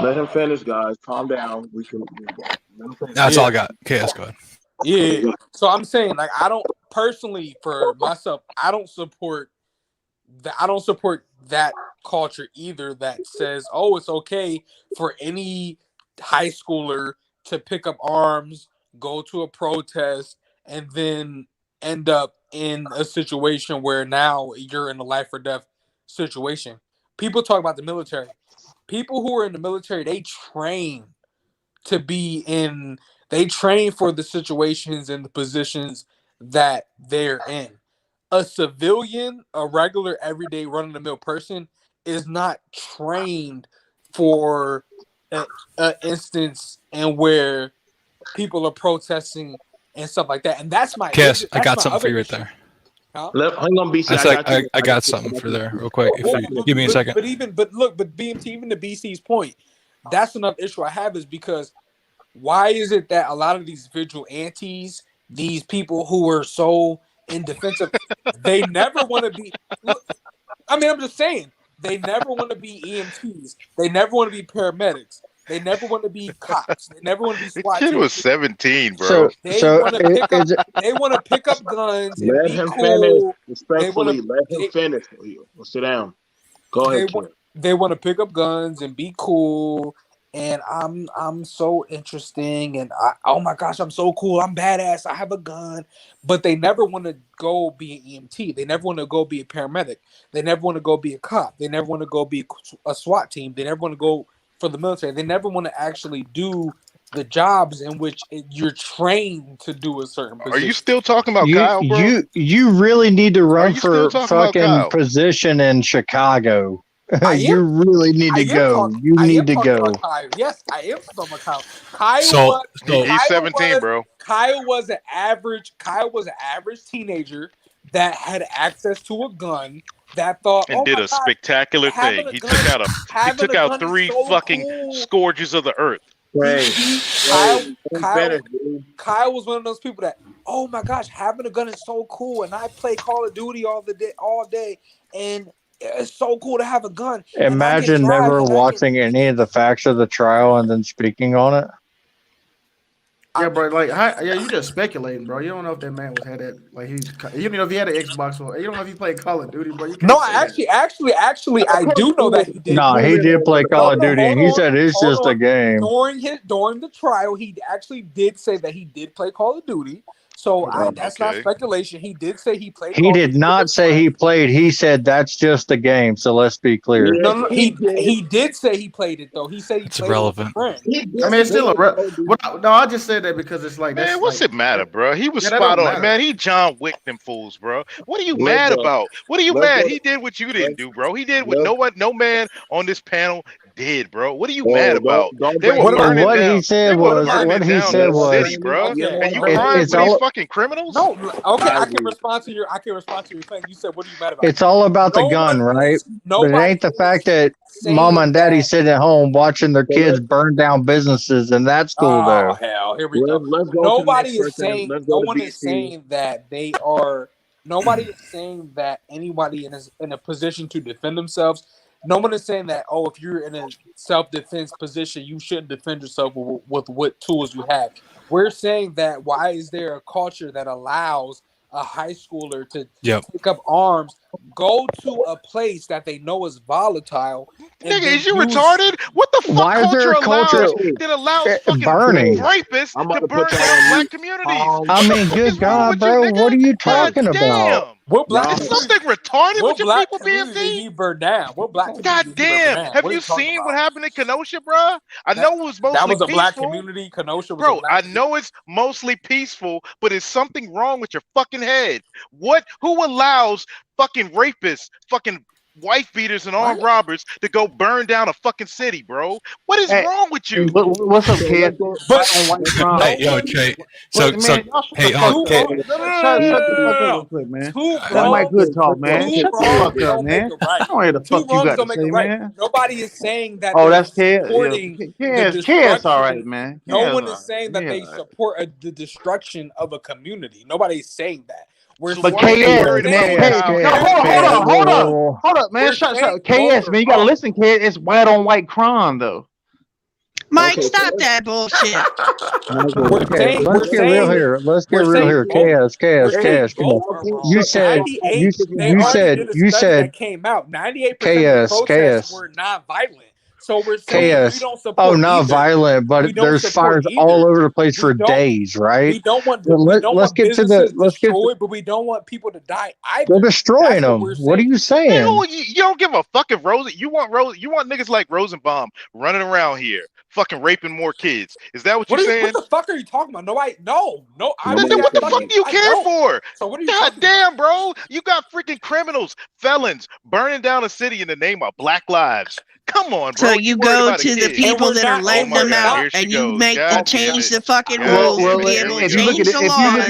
Let him finish, guys. Calm down. We can. Let him finish. That's all I Yeah, got. KS, go ahead. yeah. So I'm saying, like, I don't personally, for myself, I don't support that culture either that says, oh, it's okay for any high schooler to pick up arms, go to a protest, and then end up in a situation where now you're in a life or death situation. People talk about the military. People who are in the military, to be in they train for the situations and the positions that they're in. A civilian, a regular everyday run of the mill person is not trained for a, a instance and where people are protesting and stuff like that. And that's my KS, I that's got my something for other you right issue. there. Huh? Hang on, BC. That's I like got you. I I got got you. something for there, real I quick. If got you you. give me a second. But BMT, even to BC's point, that's another issue I have is because why is it that a lot of these vigilantes, these people who are so in defense of. They never want to be. I mean, I'm just saying. They never want to be EMTs. They never want to be paramedics. They never want to be cops. They never want to be The SWAT kid team. was 17, So, bro. They so want to pick up. is it, They want to pick up guns and Let be him finish cool. They want respectfully. to. Let him finish. Well, sit down. Go ahead, kid. They want to pick up guns and be cool. And I'm so interesting, and oh my gosh, I'm so cool. I'm badass. I have a gun, but they never want to go be an EMT. They never want to go be a paramedic. They never want to go be a cop. They never want to go be a SWAT team. They never want to go for the military. They never want to actually do the jobs in which you're trained to do a certain position. Are you still talking about Kyle, bro? you really need to run you still for talking about fucking Kyle? position in Chicago. I You really need to go. You need to go. About Kyle. Yes, I am talking about Kyle. Kyle So- was, so- He's 17, bro. Kyle was an average teenager that had access to a gun that thought And did a spectacular thing. He took out 3 fucking scourges of the earth. Kyle was one of those people that, oh my gosh, having a gun is so cool, and I play Call of Duty all day, and it's so cool to have a gun. Imagine never watching any of the facts of the trial and then speaking on it. Yeah, bro. Like, you just speculating, bro. You don't know if that man had that. Like, you don't know if he had an Xbox or you don't know if he played Call of Duty, bro. You can't actually, I do know that he did. No, he did play Call of Duty, and he said it's just a game. During the trial, he actually did say that he did play Call of Duty. So that's not speculation. He did say he played. He did not say he played. He said that's just a game. So let's be clear. No, he did say he played it though. He said he played irrelevant. It with I mean, it's still no, I just said that because it's like, Man, what's it matter, bro? He was Yeah, that spot don't on, matter. man. He John Wick them fools, bro. What are you mad about? What are you mad? He did what you didn't do, bro. He did what no man on this panel did, bro. What are you mad about? They were burning what down. he said was city, bro. Yeah. And you crying for these fucking criminals? No, okay, I can respond to your thing. You said, what are you mad about? It's all about the gun, right? But it ain't the fact that mom and daddy sitting at home watching their kids burn down businesses, and that's cool though. Oh hell, here we go. Nobody is saying. No one is saying that they are. Nobody is saying that anybody in a position to defend themselves. No one is saying that, oh, if you're in a self-defense position, you shouldn't defend yourself with what tools you have. We're saying that why is there a culture that allows a high schooler to take up arms, go to a place that they know is volatile? Nigga, is you retarded? What the fuck Why is there a culture that allows fucking burning? rapists to burn down black communities? I mean, good God, bro, what are you talking about? What black is something retarded with your people being he burned down? What black God damn! Have you seen what happened in Kenosha, bro? I know it was mostly that was a peaceful. black community. Kenosha was bro. I know it's mostly peaceful, but it's something wrong with your fucking head. What? Who allows fucking rapists, fucking wife beaters, and armed robbers to go burn down a fucking city, bro? What is wrong with you? What's up, kid? Hey, yo, Trey. So, hey, shut the fuck up real quick, man. That Mike Good talk, man. Shut the fuck up, man. I don't hear the fuck you got to say, man. Nobody is saying that. Oh, that's kid. Kid's all right, man. No one is saying that they support the destruction of a community. Nobody's saying that. But KS, man, hold up, man. Shut. KS, man, you gotta listen, kid. It's white on white crime, though. Mike, stop that bullshit. Let's get real here. Let's get real here. KS. Come on. You said that came out. 98% of the protests were not violent. So we're saying we don't support not violent, but there's fires all over the place for days, right? We don't want but we don't want people to die either. They're destroying them. What are you saying? Man, you don't give a fuck if you want niggas like Rosenbaum running around here, fucking raping more kids. Is that what you're saying? What the fuck are you talking about? Nobody, no. Then what the fuck do you care for? So what are you God damn, bro. You got freaking criminals, felons, burning down a city in the name of Black Lives. Come on, bro. So you go to the people that are letting them out, and you make them change the fucking rules to be able to change the laws.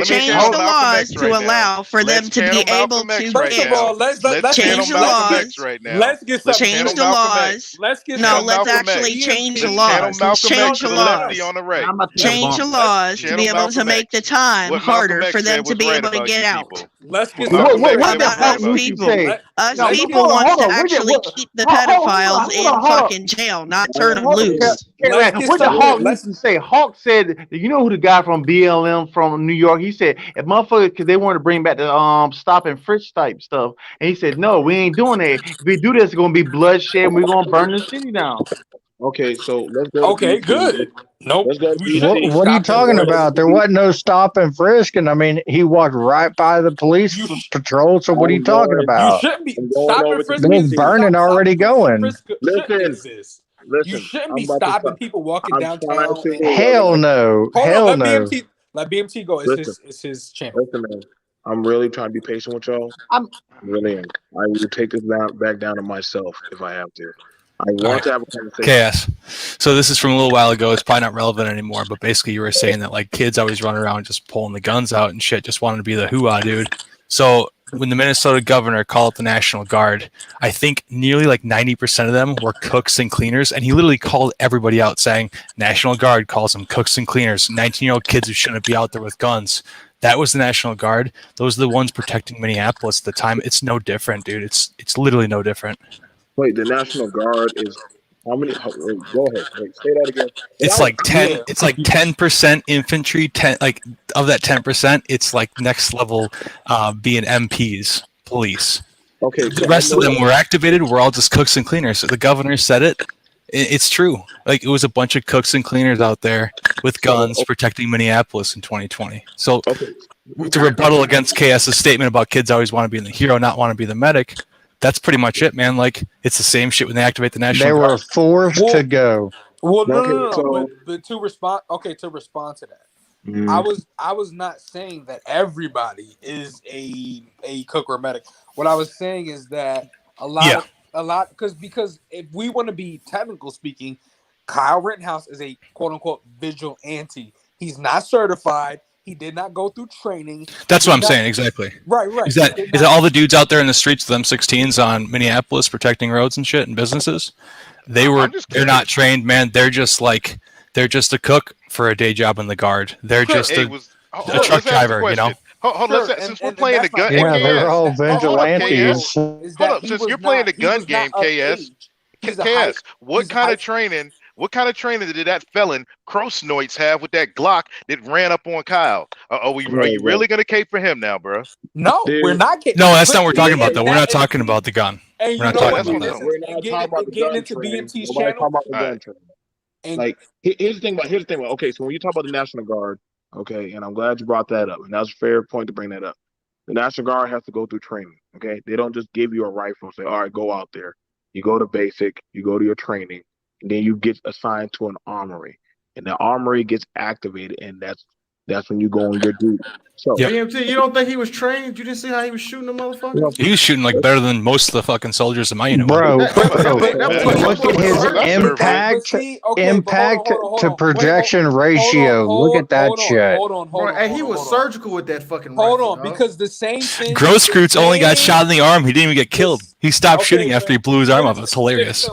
Change the laws to allow for them to be able to First of all, let's change the laws. right now. Let's get some change the laws. Let's get no. Let's actually change change the Let's channel laws. Let's Malcolm X change to the the lefty laws. on the right. I'm about to take a Change the bump. laws to Channel be able to Malcolm make the X. time What Malcolm harder X for them said to was be right able to about get you out. people. Let's get What some. Malcolm X What said was about right us about you people? people. Us Let's people get wants to Hold on. actually keep the Hold pedophiles on. in fucking jail, not turn them loose. let's get What the something. Hawk used to say? Hawk said, you know who the guy from BLM from New York? He said, if motherfuckers, because they wanted to bring back the stop and frisk type stuff, and he said, no, we ain't doing that. If we do this, it's gonna be bloodshed, and we're gonna burn the city down. Okay, so let's go to Okay, BT. good. Nope, Let's go to we shouldn't be What are you stopping. talking about? There wasn't no stop and frisk, and I mean, he walked right by the police You sh- patrol. So what are you I'm talking going. you about? shouldn't be I'm going stopping over to frisk There's means BT. burning already going. frisk shouldn't Listen, exist. You listen. shouldn't I'm be about to stopping stop. people walking I'm trying downtown. to. Hell no. Hold on, Hell no. let BMT go. Listen, It's his channel. listen, man. I'm really trying to be patient with y'all. I'm I really am. I will take this back down to myself if I have to. I want right. to have a conversation. KS. So this is from a little while ago. It's probably not relevant anymore, but basically you were saying that like kids always run around just pulling the guns out and shit, just wanting to be the hoo-ah dude. So when the Minnesota governor called up the National Guard, I think nearly like 90% of them were cooks and cleaners, and he literally called everybody out saying, National Guard calls them cooks and cleaners, 19-year-old kids who shouldn't be out there with guns. That was the National Guard. Those are the ones protecting Minneapolis at the time. It's no different, dude. It's literally no different. Wait, the National Guard is how many? Wait, go ahead. Wait, say that again. It's like 10. Yeah. It's like 10% infantry. 10 like of that 10%, it's like next level, being MPs, police. Okay, The so rest of them were activated. We're all just cooks and cleaners. So the governor said it. It's true. Like it was a bunch of cooks and cleaners out there with guns protecting Minneapolis in 2020. So to rebuttal against KS's statement about kids always want to be the hero, not want to be the medic, that's pretty much it, man. Like it's the same shit when they activate the National They Guard. were forced to go. Well, no. so- But to respond, to respond to that, Mm, I was not saying that everybody is a cook or medic. What I was saying is that a lot because if we want to be technical speaking, Kyle Rittenhouse is a quote unquote vigilante. He's not certified. He did not go through training. That's what I'm saying, exactly. Right. Is that all the dudes out there in the streets, them 16s on Minneapolis protecting roads and shit and businesses? They're not trained, man. They're just a cook for a day job in the Guard. They're just a truck driver, you know. Hold on, since we're playing the gun, Yeah, KS, they're all KS, vigilantes. hold up, since you're playing the gun game, KS, KS, what kind of training did that felon Krosnoitz have with that Glock that ran up on Kyle? Are you really gonna cape for him now, bro? No, we're not. No, that's not what we're talking about, though. We're not talking about the gun. And We're not talking about that. We're not talking about the getting gun into training. BMT's Nobody channel. talking about the gun Alright. training. And Like here's the thing about okay, so when you talk about the National Guard, okay, and I'm glad you brought that up, and that's a fair point to bring that up. The National Guard has to go through training. Okay, they don't just give you a rifle and say, all right, go out there. You go to basic, you go to your training, and then you get assigned to an armory, and the armory gets activated, and that's when you go on your duty. So BMT, you don't think he was trained? You didn't see how he was shooting the motherfucker? He was shooting like better than most of the fucking soldiers in my unit. Bro, That was look at his impact to projection ratio. Look at that shit. Hold on. Bro, and he was surgical with that fucking Hold rifle, on, dog. because the same thing. Grosskreutz only got shot in the arm. He didn't even get killed. He stopped shooting after he blew his arm off. That's hilarious.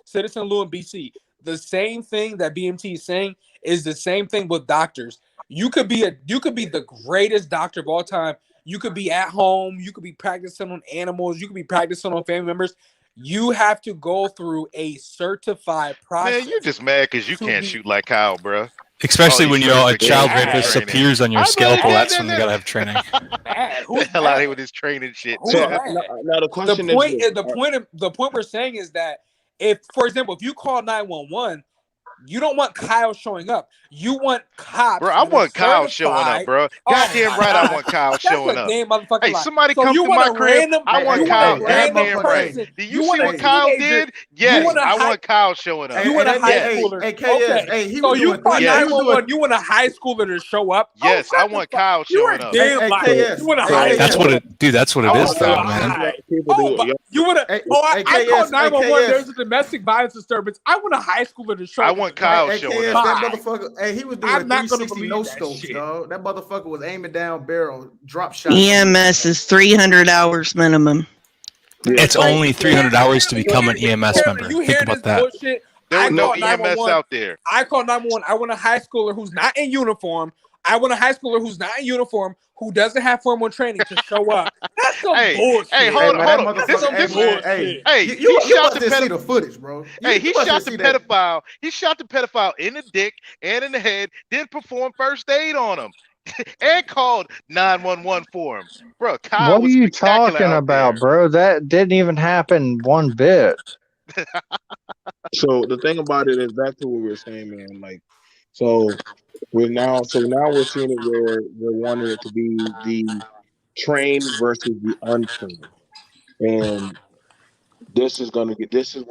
Citizen Lou and BC. The same thing that BMT is saying is the same thing with doctors. You could be the greatest doctor of all time. You could be at home. You could be practicing on animals. You could be practicing on family members. You have to go through a certified process. Man, you're just mad because you can't shoot like Kyle, bro. Especially when a the child training. rapist appears on your scalpel. That's when you gotta have training. The hell out of here with this training shit. So now the question is the point we're saying is that if, for example, if you call 911, you don't want Kyle showing up. You want cops. Bro, I want Kyle showing up, bro. Goddamn right, I want Kyle showing up. Hey, somebody come to my crib. I want Kyle. Goddamn right. Do you see what Kyle did? Yes, I want Kyle showing up. You want a high schooler. Hey, KS, hey, he So was you doing call 911. three. You want a high schooler to show up? Yes, I want Kyle showing up. Damn, KS, you want a high That's what it, dude. That's what it is, though, man. You want to? I call 911. There's a domestic violence disturbance. I want a high schooler to show up. I want Kyle showing up. That motherfucker, hey, he was doing I'm not gonna 360 believe no that scopes, shit. dog. That motherfucker was aiming down barrel, drop shot. EMS is 300 hours minimum. It's only 300 hours to become an EMS member. Think about that. There was no call EMS 911. out there. I call 911. I want a high schooler who's not in uniform. Who doesn't have formal training to show up. That's some bullshit. Hey, hold on. This is some bullshit. Hey, you he shot must the have seen the footage, bro. He shot the pedophile. He shot the pedophile in the dick and in the head, then performed first aid on him. And called 911 for him. Bro, Kyle What are was you spectacular talking out about, there. bro? That didn't even happen one bit. So the thing about it is back to what we were saying, man. Like, so now we're seeing it where we're wanting it to be the trained versus the untrained, and this is where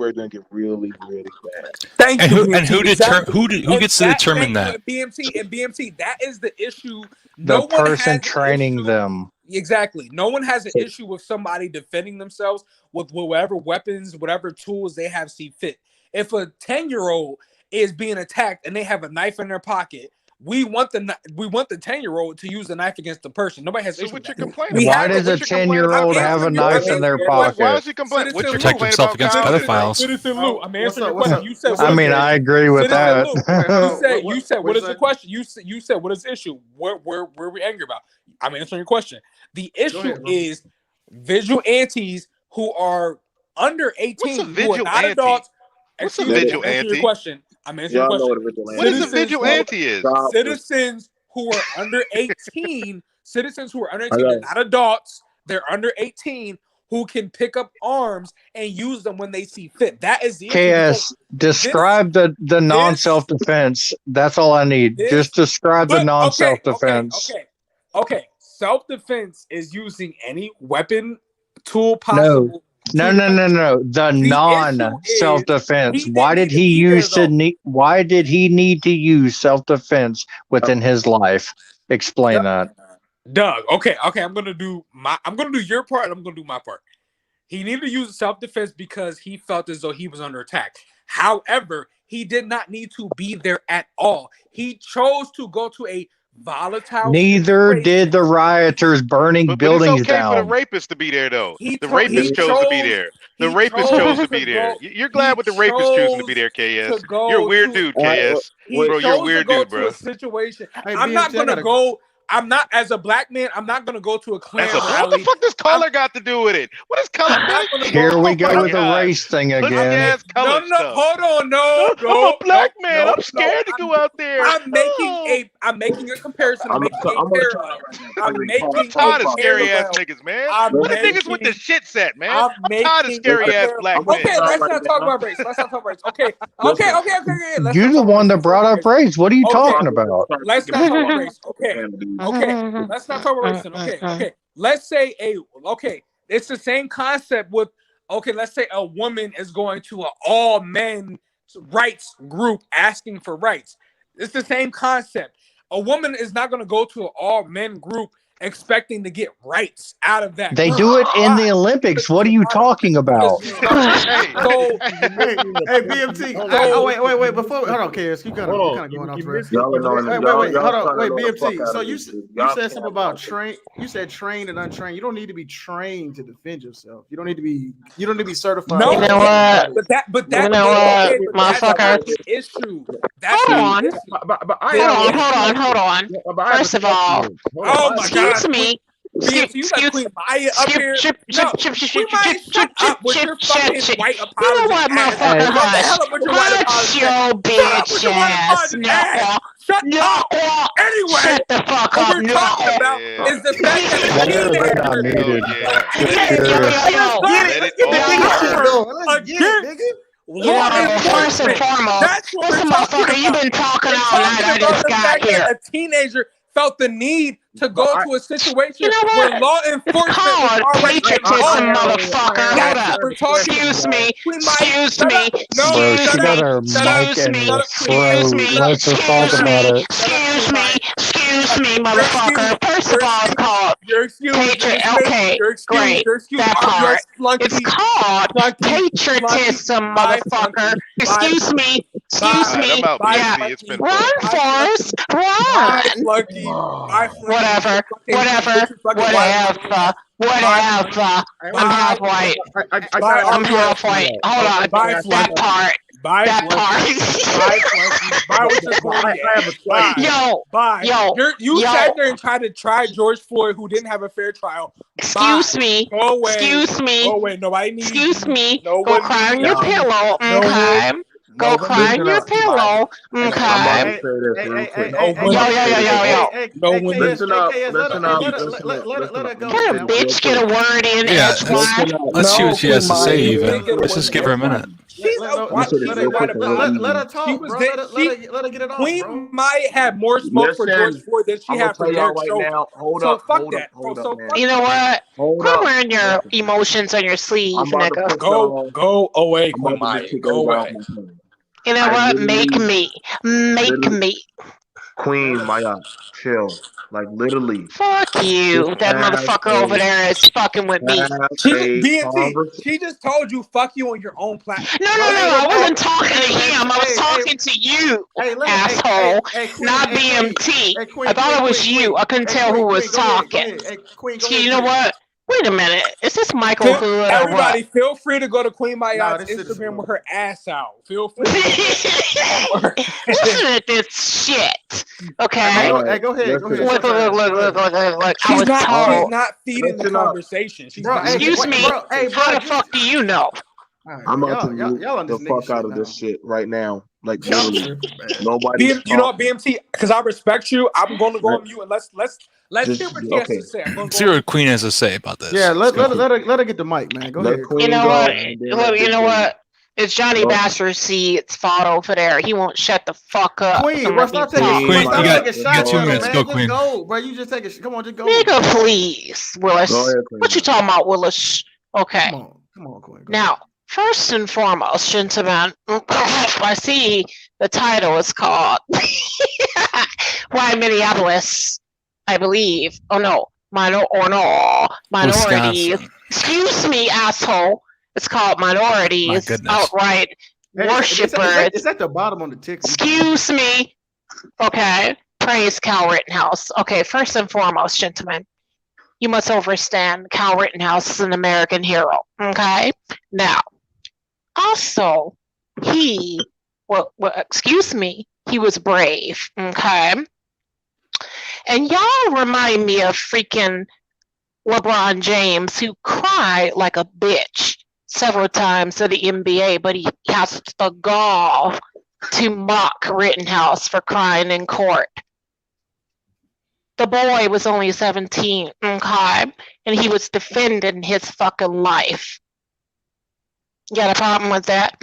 it's gonna get really, really bad. Thank And you, who BMT. and who Exactly. who gets to determine that? BMT, that is the issue. The No one person has training issue. them. Exactly. No one has an issue with somebody defending themselves with whatever weapons, whatever tools they have see fit. If a 10-year-old is being attacked and they have a knife in their pocket, we want the 10-year-old to use the knife against the person. Nobody has So issue what with you that. complaining Why about? does a 10-year-old have a I'm knife in their answering your question. Why pocket? is he complaining? What you Citizen Protect complaining himself about against Kyle pedophiles. Citizen Lou, I'm answering your what's question. up? You said, What's what I is mean, the I issue? agree with Citizen that. Lou, Wait, hold on. you said, what is the that? question? You said, what is the issue? Where are we angry about? I'm answering your question. The issue ahead, bro. is vigilantes who are under 18, who are not vigilante? adults. What's a Excuse me, I'm vigilante? answering your question. I'm answering your Y'all know question. what a vigilante What is a is. vigilante is? Citizens who are under 18, I they're got not adults, they're under 18, who can pick up arms and use them when they see fit. That is the issue. KS, describe the non-self-defense. That's all I need. Just describe the non-self-defense. Okay. Self-defense is using any weapon, tool No. possible. No. The non-self-defense. Why did he need to use self-defense within his life? Explain that. Doug, okay, I'm gonna do your part, and I'm gonna do my part. He needed to use self-defense because he felt as though he was under attack. However, he did not need to be there at all. He chose to go to a volatile Neither situation. did the rioters burning But buildings it's okay down. for the rapist to be there, though. He rapist chose to be there. The rapist chose to be there. You're glad with the rapist choosing to be there, KS. You're a weird dude, KS. Bro, you're a weird dude, bro. A situation. Hey, I'm not gonna go. I'm not, as a black man, I'm not gonna go to a Klan rally. What the fuck does color got to do with it? What is color? Here we go with the race thing again. No, hold on, no. I'm a black man. I'm scared to go out there. I'm making a comparison. I'm making a parallel. I'm tired of scary ass niggas, man. What the niggas with the shit set, man? I'm tired of scary ass black men. Okay, let's not talk about race. Okay. You're the one that brought up race. What are you talking about? Let's not talk about race. Okay. Let's not talk about race. Okay. Let's say it's the same concept with, let's say a woman is going to an all men rights group asking for rights. It's the same concept. A woman is not going to go to an all men group expecting to get rights out of that. They do it in the Olympics. What are you talking about? Hey, BMT. Wait. Before, hold on, KS. You kind of going off the rails. Wait. Hold on. Wait, BMT. So you said something about train. You said trained and untrained. You don't need to be trained to defend yourself. You don't need to be certified. No, you know what? But that Motherfucker. the issue. Hold on. First of all, oh my God. excuse me. You got Queen Maya up here. Shut up with your fucking white apology. You know what, motherfucker? Hush your bitch ass. Shut up. Anyway, shut the fuck what up. we're talking about is the fact that first and foremost, listen, motherfucker, you've been talking all night. I just got here. A teenager felt the need to go to a situation where law enforcement is called patriotism, motherfucker. Hold up. Excuse me. Excuse me. Excuse me, motherfucker. First of all, it's called patriotism. Okay, great. That part. It's called patriotism, motherfucker. Excuse me. Yeah. Run, Forrest. Run. Whatever. I'm half white. I'm half white. Hold on. That part. Buy That flunkies. part. Buy flunkies. Buy with your corny ass. Buy. Yo, Buy. yo, You yo. sat there and tried to try George Floyd, who didn't have a fair trial. Excuse Buy. me. Go away. Excuse me. Go away. Nobody needs Excuse you. me. No Go one cry on needs your you. pillow. No Okay. one. Go No cry one on your needs you. pillow. I'm about Okay. to say this real quick. No one Yo, needs yo, yo, you. yo, yo. No one needs Listen up, you. listen up, listen let her up. go. Can a I'm gonna say this bitch real get a quick. word in Yeah, edgewise? let's see No, what she has to say. Queen Maya, Even you think let's it just was give her a minute. She's Let a I'm gonna say this she's real quick. let her she talk, was bro. there. Let her get it off, Queen bro. Maya had more smoke for George Listen, Floyd than she I'm gonna had for tell y'all Derek right Chauvin. now. Hold So up, fuck that. So man. fuck You know what? Hold Quit up. wearing your Listen, emotions on your sleeve, I'm about to nigga. put Go y'all. away, I'm Queen about to Maya. just kick Go everybody off away. my phone. You know I what? Make literally, me. Queen Maya, chill. Like literally, Fuck just you. That motherfucker over there is fucking with me. have She just a BMT. conversation. She just told you fuck you on your own platform. No, Go ahead. I wasn't Talk. talking to him. I was talking to you, asshole, not BMT. I thought it was you. I couldn't tell who was talking. You know what? Wait a minute. Is this Michael Hood or what? Everybody, feel free to go to Queen Maya's this is Instagram with her ass out. Feel free. Listen at this shit. Okay. Hey, go ahead. Look. I She's was not. told. She's not feeding the conversation. She's not. Excuse me. How the fuck do you know? I'm about to y'all mute on the this fuck nigga out of shit this shit right now. Like Y'all literally, tripping, man. nobody's You know what, talking. BMT? Because I respect you, I'm going to go on mute and let's Just hear what she has okay. to say. I'm going to See go. what Queen has to say about this. Yeah, let Let's go. her get the mic, man. Go Let ahead. Queen You know go, what? and then Look, let you Big know J. what? It's Johnny Go. Bastard C's fault over there. He won't shut the fuck up. Queen, and bro, let me stop taking, talk. Queen, stop you got- taking you got shots 2 at him, minutes. man. Go, Just Queen. go, bro. You just take a come on, just go. Nigga, please, Willis. Go ahead, Queen. What you talking about, Willis? Okay. Come on, Queen. Go Now, first and foremost, gentlemen, I see the title is called Why Minneapolis, I believe. Oh no, minorities. Wisconsin. Excuse me, asshole. It's called My minorities. goodness. Outright worshippers. Is that the bottom on the ticket? Excuse me. Okay. Praise Cal Rittenhouse. Okay, first and foremost, gentlemen, you must understand Cal Rittenhouse is an American hero. Okay? Now, also, he was brave. Okay? And y'all remind me of freaking LeBron James, who cried like a bitch several times to the NBA, but he has the gall to mock Rittenhouse for crying in court. The boy was only 17, okay? And he was defending his fucking life. You got a problem with that?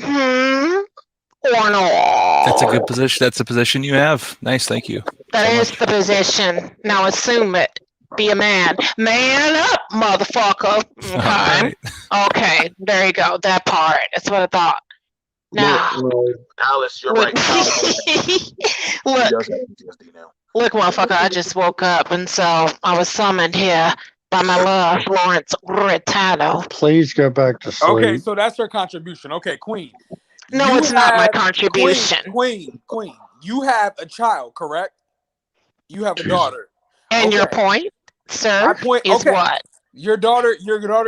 Or no? That's a good position. That's a position you have. Nice, thank you. That is the position. Now assume it. Be a man. Man up, motherfucker. Okay. Right. Okay, there you go. That part. That's what I thought. Now, Alice, you're right. Look, motherfucker, I just woke up, and so I was summoned here by my love, Florence Ritano. Please go back to sleep. Okay, so that's her contribution. Okay, Queen. No, it's not my contribution. Queen. You have a child, correct? You have a daughter. And your point, sir, my point is what? Your daughter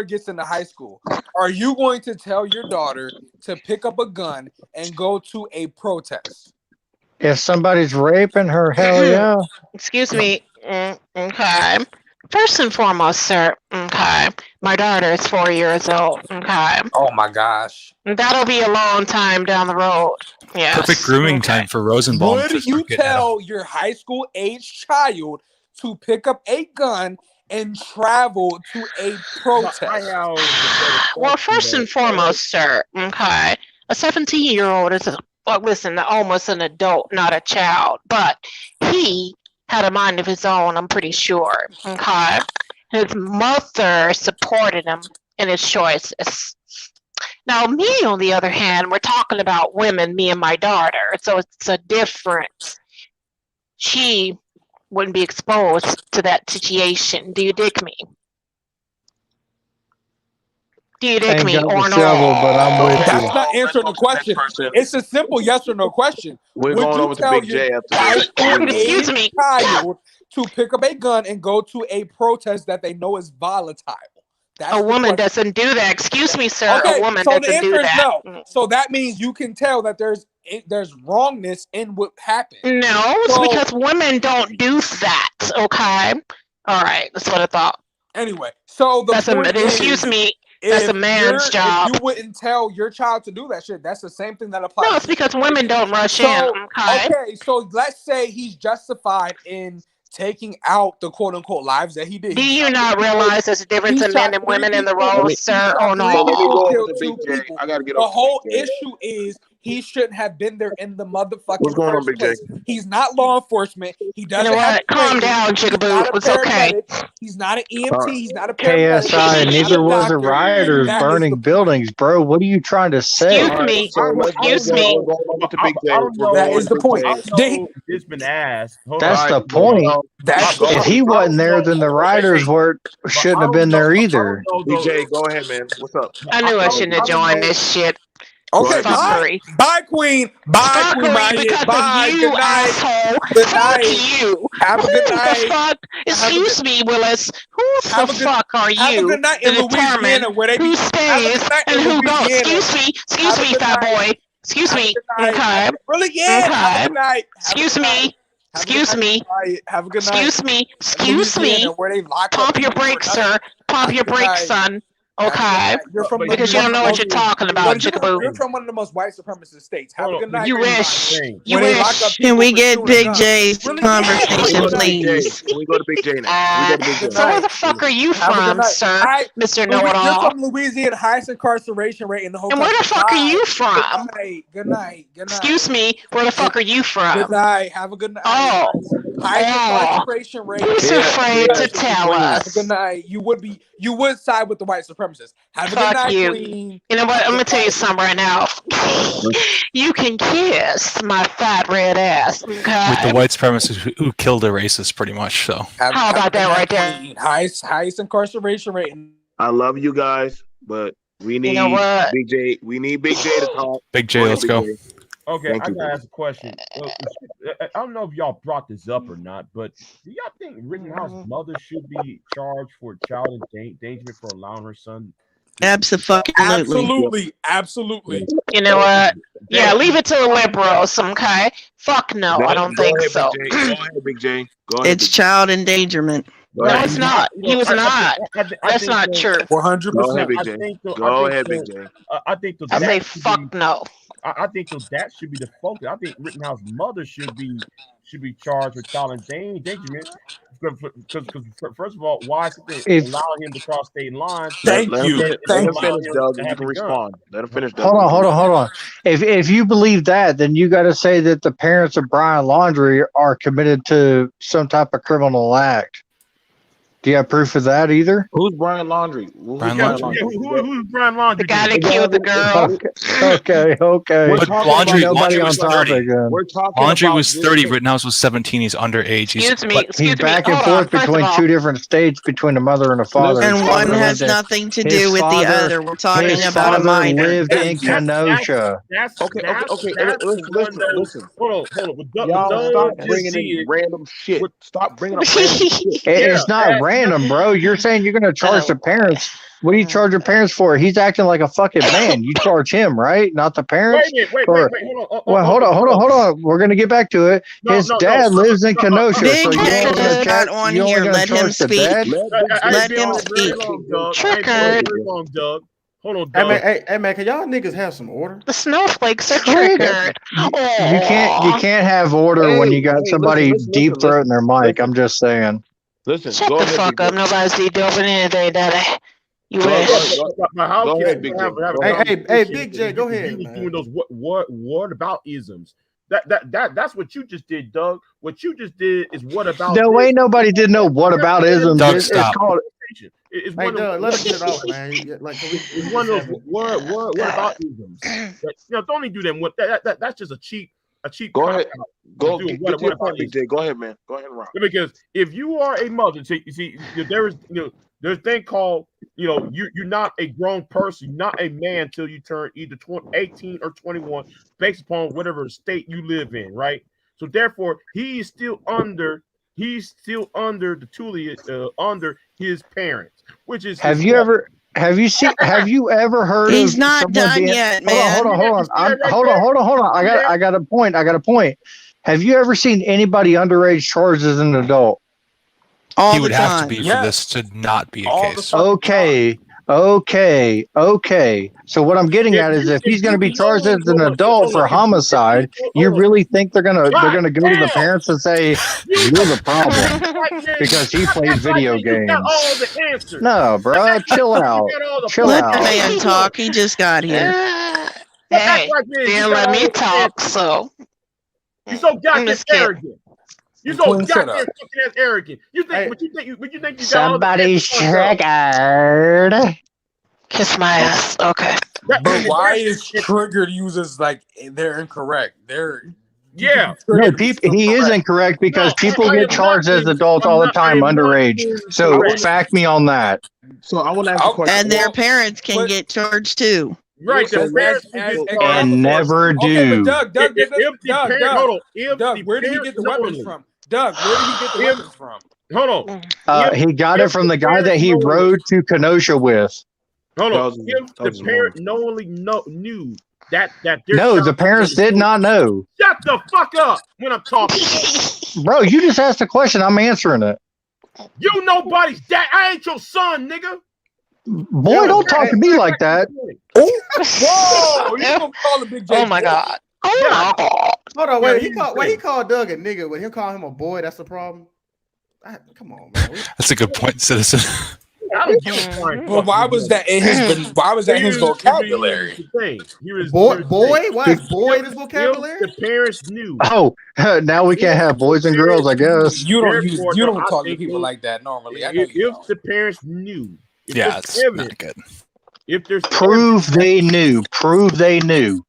gets into high school. Are you going to tell your daughter to pick up a gun and go to a protest? If somebody's raping her, hell yeah. Excuse me. Okay. First and foremost, sir, okay, my daughter is 4 years old, okay? Oh my gosh. That'll be a long time down the road. Yes. Perfect grooming time for Rosenbaum. Would you tell your high school age child to pick up a gun and travel to a protest? Well, first and foremost, sir, okay, a 17-year-old is almost an adult, not a child, but he had a mind of his own, I'm pretty sure, okay? His mother supported him in his choices. Now, me, on the other hand, we're talking about women, me and my daughter, so it's a difference. She wouldn't be exposed to that situation. Do you dig me? Do you dig me or no? But I'm with That's you. not answering the question. It's a simple yes or no question. We're Would going you over to tell Big your J after high this. school Excuse age me. child to pick up a gun and go to a protest that they know is volatile? A the woman question. doesn't do that. Excuse me, sir. Okay, A woman so the doesn't do answer is that. no. So that means you can tell that there's wrongness in what happened. No, it's So because women don't do that. Okay. All right. That's what I thought. anyway, so the point Excuse is, me. That's a man's if job. you wouldn't tell your child to do that shit, that's the same thing that applies. No, it's to because women don't rush in. So Okay. okay, so let's say he's justified in taking out the quote unquote lives that he did. Do He you shot not three people. realize there's a difference He in men shot and three women in the people. roles, He sir? shot Oh three no. So let me people, go over killed to Big 2 J. people. I gotta get The over to whole Big J. issue is he shouldn't have been there in the What's motherfucking going on, first Big J? place. He's not law enforcement. He You doesn't know have what? Calm training. down, He's Jigaboo. not a It's okay. paramedic. He's not an EMT. All right. He's not a paramedic. KSI, He's not neither a was the doctor. rioters That is the burning point. buildings, bro. What are you trying to say? Excuse All right. me. So let's go. Excuse me. We're going over to I, Big J. I don't We're know. That going is the to point. Big I J. don't Did he- know if it's been asked. Hold All That's on. right. the point. That's Go the If ahead. point. he wasn't there, know. then the Hey, rioters but shouldn't I have don't been know. there I either. don't know Big though. J, go ahead, man. What's up? I knew I shouldn't have I don't joined know. this shit. Go Okay, ahead, Big J. bye. Fuckery. Bye, Queen. Bye, Queen Fuckery Riot. because Bye. of Good you, night. asshole. Good Fuck night. you. Have a good Who the night. fuck? Have a Excuse good me, Willis. Who have the a good fuck are have a you good night to in determine Louisiana where they who be have a stays good night and in who goes? Louisiana. Excuse Have a me, good fat night. boy. Excuse Have a me. good night. Okay. Really? Yeah. Have a Okay. good night. Have a Excuse good night. me. Have a good Excuse night, me. Riot. Have a good night. Excuse me. In Excuse Louisiana me. where they lock up Pump your people for brakes, nothing. sir. Pump Have a your good brakes, night. son. Have a good Okay. night. You're from Because you one don't of the know what most you're talking about, Jigaboo. you're from one of the most white supremacist states. Have a good night. You Queen wish. Riot. You When they lock up wish. people Can we for get chewing Big gum. J's Really? Yeah. Have a conversation, Can we go good to night. Big J? please? Can we go to Big J now? Can we go to Big J? Good So where night. the fuck are you Have a good from, night. sir? Mr. You're Know-it-all. from Louisiana, highest incarceration rate in the whole And where country. the fuck are Bye. you Good from? night. Good night. Good night. Excuse me, where the fuck are you Good from? night. Have a good night. Oh. Highest Oh. incarceration rate. Who's Here, afraid here, to she's tell Queen. Have a good us? night. You would side with the white supremacists. Have a good Fuck night, you. Queen. You know what? Have I'm a gonna good tell you night. something right now. You can kiss my fat red ass, With okay? the white supremacists who killed a racist, pretty much. So How Have a about good that night, right there? Queen. Highest incarceration rate. I love you guys, but we You know need what? Big J. We need Big J to talk. Big J, Go ahead, let's Big go. J. Okay, Thank I you. gotta ask a question. I don't know if y'all brought this up or not, but do y'all think Rittenhouse mother should be charged for child endangerment for allowing her son to Absolutely. Absolutely. You know what? Yeah, Thank leave you. it to the liberals, okay? Fuck no, I don't Go think ahead, so. Big J. Go ahead, Big J. Go ahead, It's Big J. child endangerment. Go No, ahead. it's not. He was not. That's not true. 100%. Big J. Go ahead, Big J. I think I say that should fuck be, no. I think that should be the focus. I think Rittenhouse mother should be charged with child endangerment because first of all, why is it If allowing him to cross state lines? Thank Let him you. finish. And Let then him Thank you. allow finish, him Doug, to and you have can the gun. respond. Let him finish, Doug. hold on. If you believe that, then you got to say that the parents of Brian Laundrie are committed to some type of criminal act. Do you have proof of that either? Who's Brian Laundrie? Who's Brian Brian Laundrie. Laundrie? Who's Brian The Laundrie? guy then? that killed the girl. Okay. We're But talking about Laundrie Nobody on was topic. 30. We're talking Laundrie about was 30. Rittenhouse was 17. He's underage. Excuse me. But He's Excuse me. back and Hold on. forth First of between all, two different states, between a mother and a father. Listen, His And father one has lived in nothing to his do with the father. other. We're talking His about a father minor. lived in Kenosha. Okay. That's one of those. Listen. Hold on. What Y'all Doug stop just bringing in did. random shit. Stop bringing up random shit. It's not random, bro. You're saying you're going to charge the parents. What do you charge your parents for? He's acting like a fucking man. You charge him, right? Not the parents. Wait. Hold on. We're going to get back to it. His dad lives in Kenosha, so Big you J only is going not on you only here. going to Let him charge the speak. dad. Let him speak. Triggered. Doug. Hold on, Hey Doug. man, hey man, can y'all niggas have some order? The snowflakes are Triggered. triggered. You can't have order when you got somebody deep throating their mic. I'm just saying. Listen. Shut Go the ahead, fuck Big up. J. Nobody's deep open anything, daddy. You wish. Go ahead, Big J. Hey, Big J, go ahead, You was man. doing those what about isms. That's what you just did, Doug. What you just did is what about. No, ain't nobody did know what about isms. Doug, It's stop. called. It's Hey, one Doug, of let him get it off, man. Like, it's one of those what about isms. Don't only do them. That's just a cheap. Go ahead. Go do get what to your about point, Big J. Go ahead, man. Go ahead and rock. Because if you are a mother, you see there is there's a thing called you're not a grown person, you're not a man till you turn either 18 or 21, based upon whatever state you live in, right? So therefore, he's still under the tutelage, his parents, which is Have his you mother. ever? Have you ever heard He's of not someone done being? yet, Hold on, man. hold on, hold on. You see that right Hold on, there? hold on, hold on. I got a point. I got a point. Have you ever seen anybody underage charged as an adult? All He the would have to time. be for Yes. this to not be a All the case. fucking time. Okay. So what I'm getting at is, if he's going to be charged as an adult for homicide, you really think they're gonna go to the parents and say you're the problem because he plays video You got games? all the answers. No, bro, chill out. You got all the Chill Let the out. man talk. He just got here. Hey, like this. You didn't got let all me the talk, answers. so You so I'm goddamn just kidding. arrogant. You And so Queen, shut goddamn up. fucking ass arrogant. You think, Hey. but you think you got all the Somebody's answers yourself. triggered. Kiss my ass. Okay. But why is triggered used as like they're incorrect? You can Yeah. be No, triggered, but still he is correct. incorrect because No, people I get am not charged as being- adults I'm all the not- I time am not underage. being So correct. fact me on that. So I want to ask a question. And their Well, parents can but- get charged too. Right, Yeah, the as- parents as- can as- get as- charged. And never Okay, but do. Doug, If the parent, hold on, if Doug, the where did he parents get the weapons knowingly- from? Doug, where did he get the If- weapons from? Hold on. He got it from the guy that he rode to Kenosha with. Hold That on. was his- If that the was his parent mom. knowingly knew that their No, child the parents was gonna did not know. shut the fuck up when I'm talking. Bro, you just asked a question. I'm answering it. You nobody's dad. I ain't your son, nigga. Boy, don't talk to me like that. Whoa! You gonna call the big J? Oh my god. Oh my god. Hold on, Yeah, wait. he He was called. Wait, he crazy. called Doug a nigga, but him calling him a boy. That's the problem. Come on, man. That's a good point, citizen. I don't give a flying Well, fuck why with was that. that in his? Why was that in his vocabulary? Boy? Why is boy in his vocabulary? If the parents knew. Oh, now we can't have boys and girls, I guess. You don't Therefore, you no, don't I talk to think people they- like that normally. I know you If don't. the parents knew, if Yeah, there's it's evidence, not good. if there's Prove they knew. Prove they knew.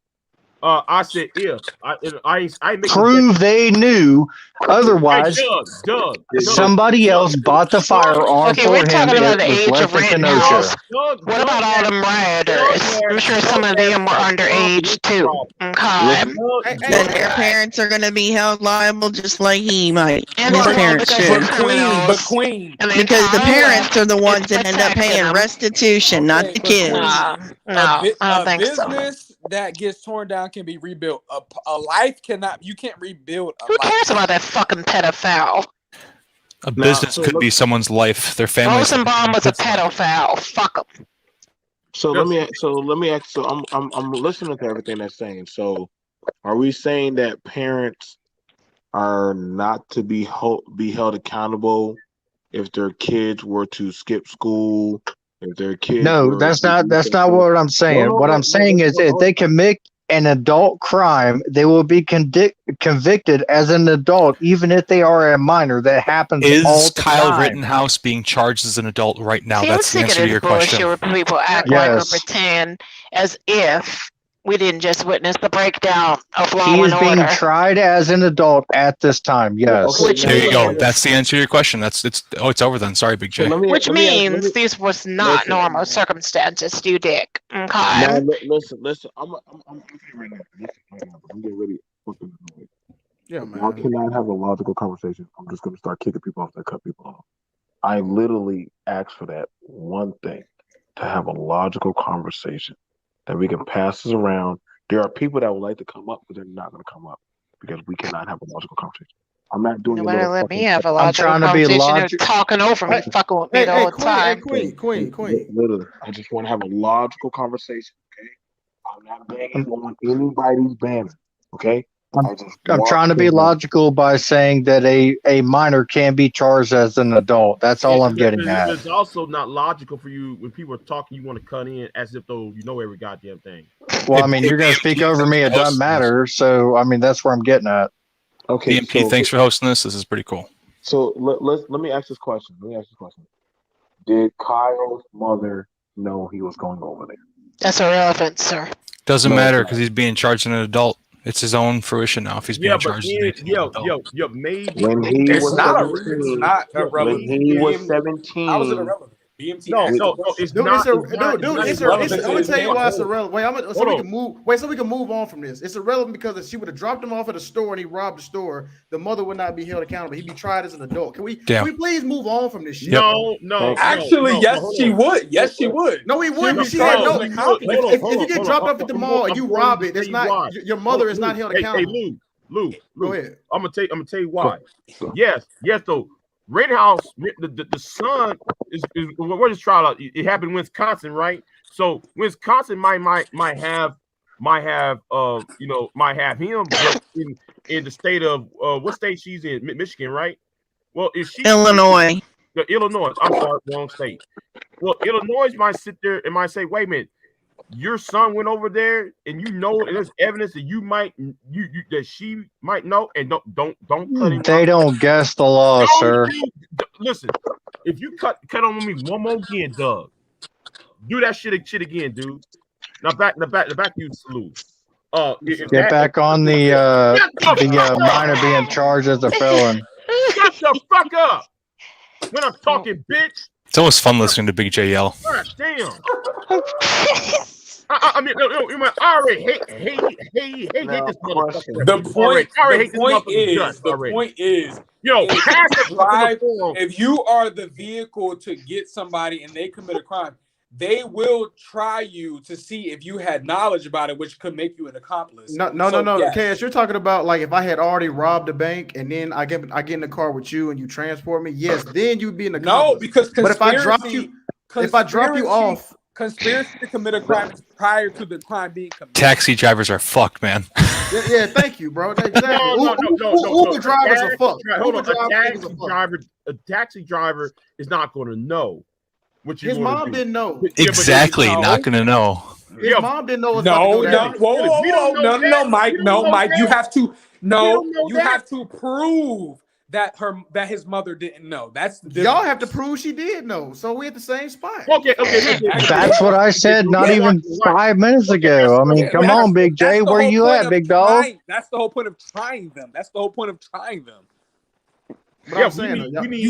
I said if I make Prove they knew. Otherwise, Hey, Doug, somebody else bought the firearm Okay, for we're him talking about that the was age left of in Kenosha. Rittenhouse. What about all them rioters? I'm sure some of them were underage too. Okay. And their parents are going to be held liable just like he might. And His they're parents because should. they're criminals. Queen. And the Because the entire parents left are the is ones that end up protecting paying them. restitution, not the kids. No, I don't think so. A business that gets torn down can be rebuilt. A life cannot. You can't rebuild a Who life. cares about that fucking pedophile? A business could be someone's life, their family. Rosenbaum was a pedophile. Fuck him. So let me ask. So I'm listening to everything they're saying. So are we saying that parents are not to be held accountable if their kids were to skip school? If their kids No, that's not what I'm saying. What I'm saying is if they commit an adult crime, they will be convicted as an adult, even if they are a minor. That happens all Is the Kyle time. Rittenhouse being charged as an adult right now? See, I'm That's the sick of answer to this your bullshit question. where people act like or Yes. pretend as if we didn't just witness the breakdown of law He is and being order. tried as an adult at this time. Yes. Which There you go. means- That's the answer to your question. It's over then. Sorry, Big J. Which means these was not normal circumstances, you dick. Okay. Now, listen. I'm okay right now. Listen right now. I'm getting really fucking annoyed. Yeah, I cannot have a logical conversation. I'm just going to start kicking people off that cut people off. I literally asked for that one thing, to have a logical conversation that we can pass this around. There are people that would like to come up, but they're not going to come up because we cannot have a logical conversation. I'm not doing Nobody little let me fucking- have a I'm logical trying to be conversation. They're logical. talking over me, fucking with me the whole time. Queen. Literally, I just want to have a logical conversation. Okay, I'm not banging on anybody's banner. Okay, I'm trying to be logical by saying that a minor can be charged as an adult. That's all I'm getting at. It's also not logical for you when people are talking. You want to cut in as if though you know every goddamn thing. Well, I mean, you're going to speak over me. It doesn't matter. So, I mean, that's where I'm getting at. Okay, BMP, thanks for hosting this. This is pretty cool. So let me ask this question. Did Kyle's mother know he was going over there? That's irrelevant, sir. Doesn't matter because he's being charged as an adult. It's his own fruition now if he's being Yeah, but charged as an 18-year-old. maybe When he It's was not 17, irrelevant. when he was 17, How is it irrelevant? BMT No, asked the no, question. it's Dude, not. it's a, It's not. dude, dude, It's it's, not a, relevant it's to I'm gonna this tell you game. why it's irrelevant. Wait, so Hold we on. can move. So we can move on from this. It's irrelevant because if she would have dropped him off at the store and he robbed the store, the mother would not be held accountable. He'd be tried as an adult. Can we please move on from this shit? No. Actually, yes, she would. Yes, she would. No, he wouldn't. She She would had charge no. as an accomplice. If you get dropped off at the mall and you rob it, it's not your mother is not held accountable. Hey, Lou. Go ahead. I'm gonna tell you why. Yes. Though Rittenhouse, the son is where this trial out. It happened in Wisconsin, right? So Wisconsin might have him, but in the state of what state she's in, Michigan, right? Well, if she Illinois. Illinois, I'm sorry, wrong state. Well, Illinois might sit there and might say, wait a minute, your son went over there, and there's evidence that that she might know, and don't cut him. They don't guess the law, sir. Listen, if you cut on me one more again, Doug, do that shit again, dude. Now back to you, Salute. Get back on the minor being charged as a felon. Shut the fuck up when I'm talking, bitch. It's almost fun listening to Big J yell. God damn. I mean, I already hate this motherfucker. The point is, if you are the vehicle to get somebody and they commit a crime, they will try you to see if you had knowledge about it, which could make you an accomplice. No. Yes. Cash, you're talking about like if I had already robbed a bank and then I get in the car with you and you transport me. Yes, then you'd be an accomplice. No, because but if I drop you off. Conspiracy to commit a crime is prior to the crime being committed. Taxi drivers are fucked, man. Yeah, thank you, bro. Exactly. No. Uber drivers are fucked. Hold on, a taxi driver is not going to know what his mom didn't know. Exactly, not going to know. His mom didn't know. No, Mike. No, Mike. You have to. No, you have to prove that his mother didn't know. Y'all have to prove she did know. So we're at the same spot. Okay. That's what I said not even 5 minutes ago. I mean, come on, Big J. Where you at, big dog? That's the whole point of trying them.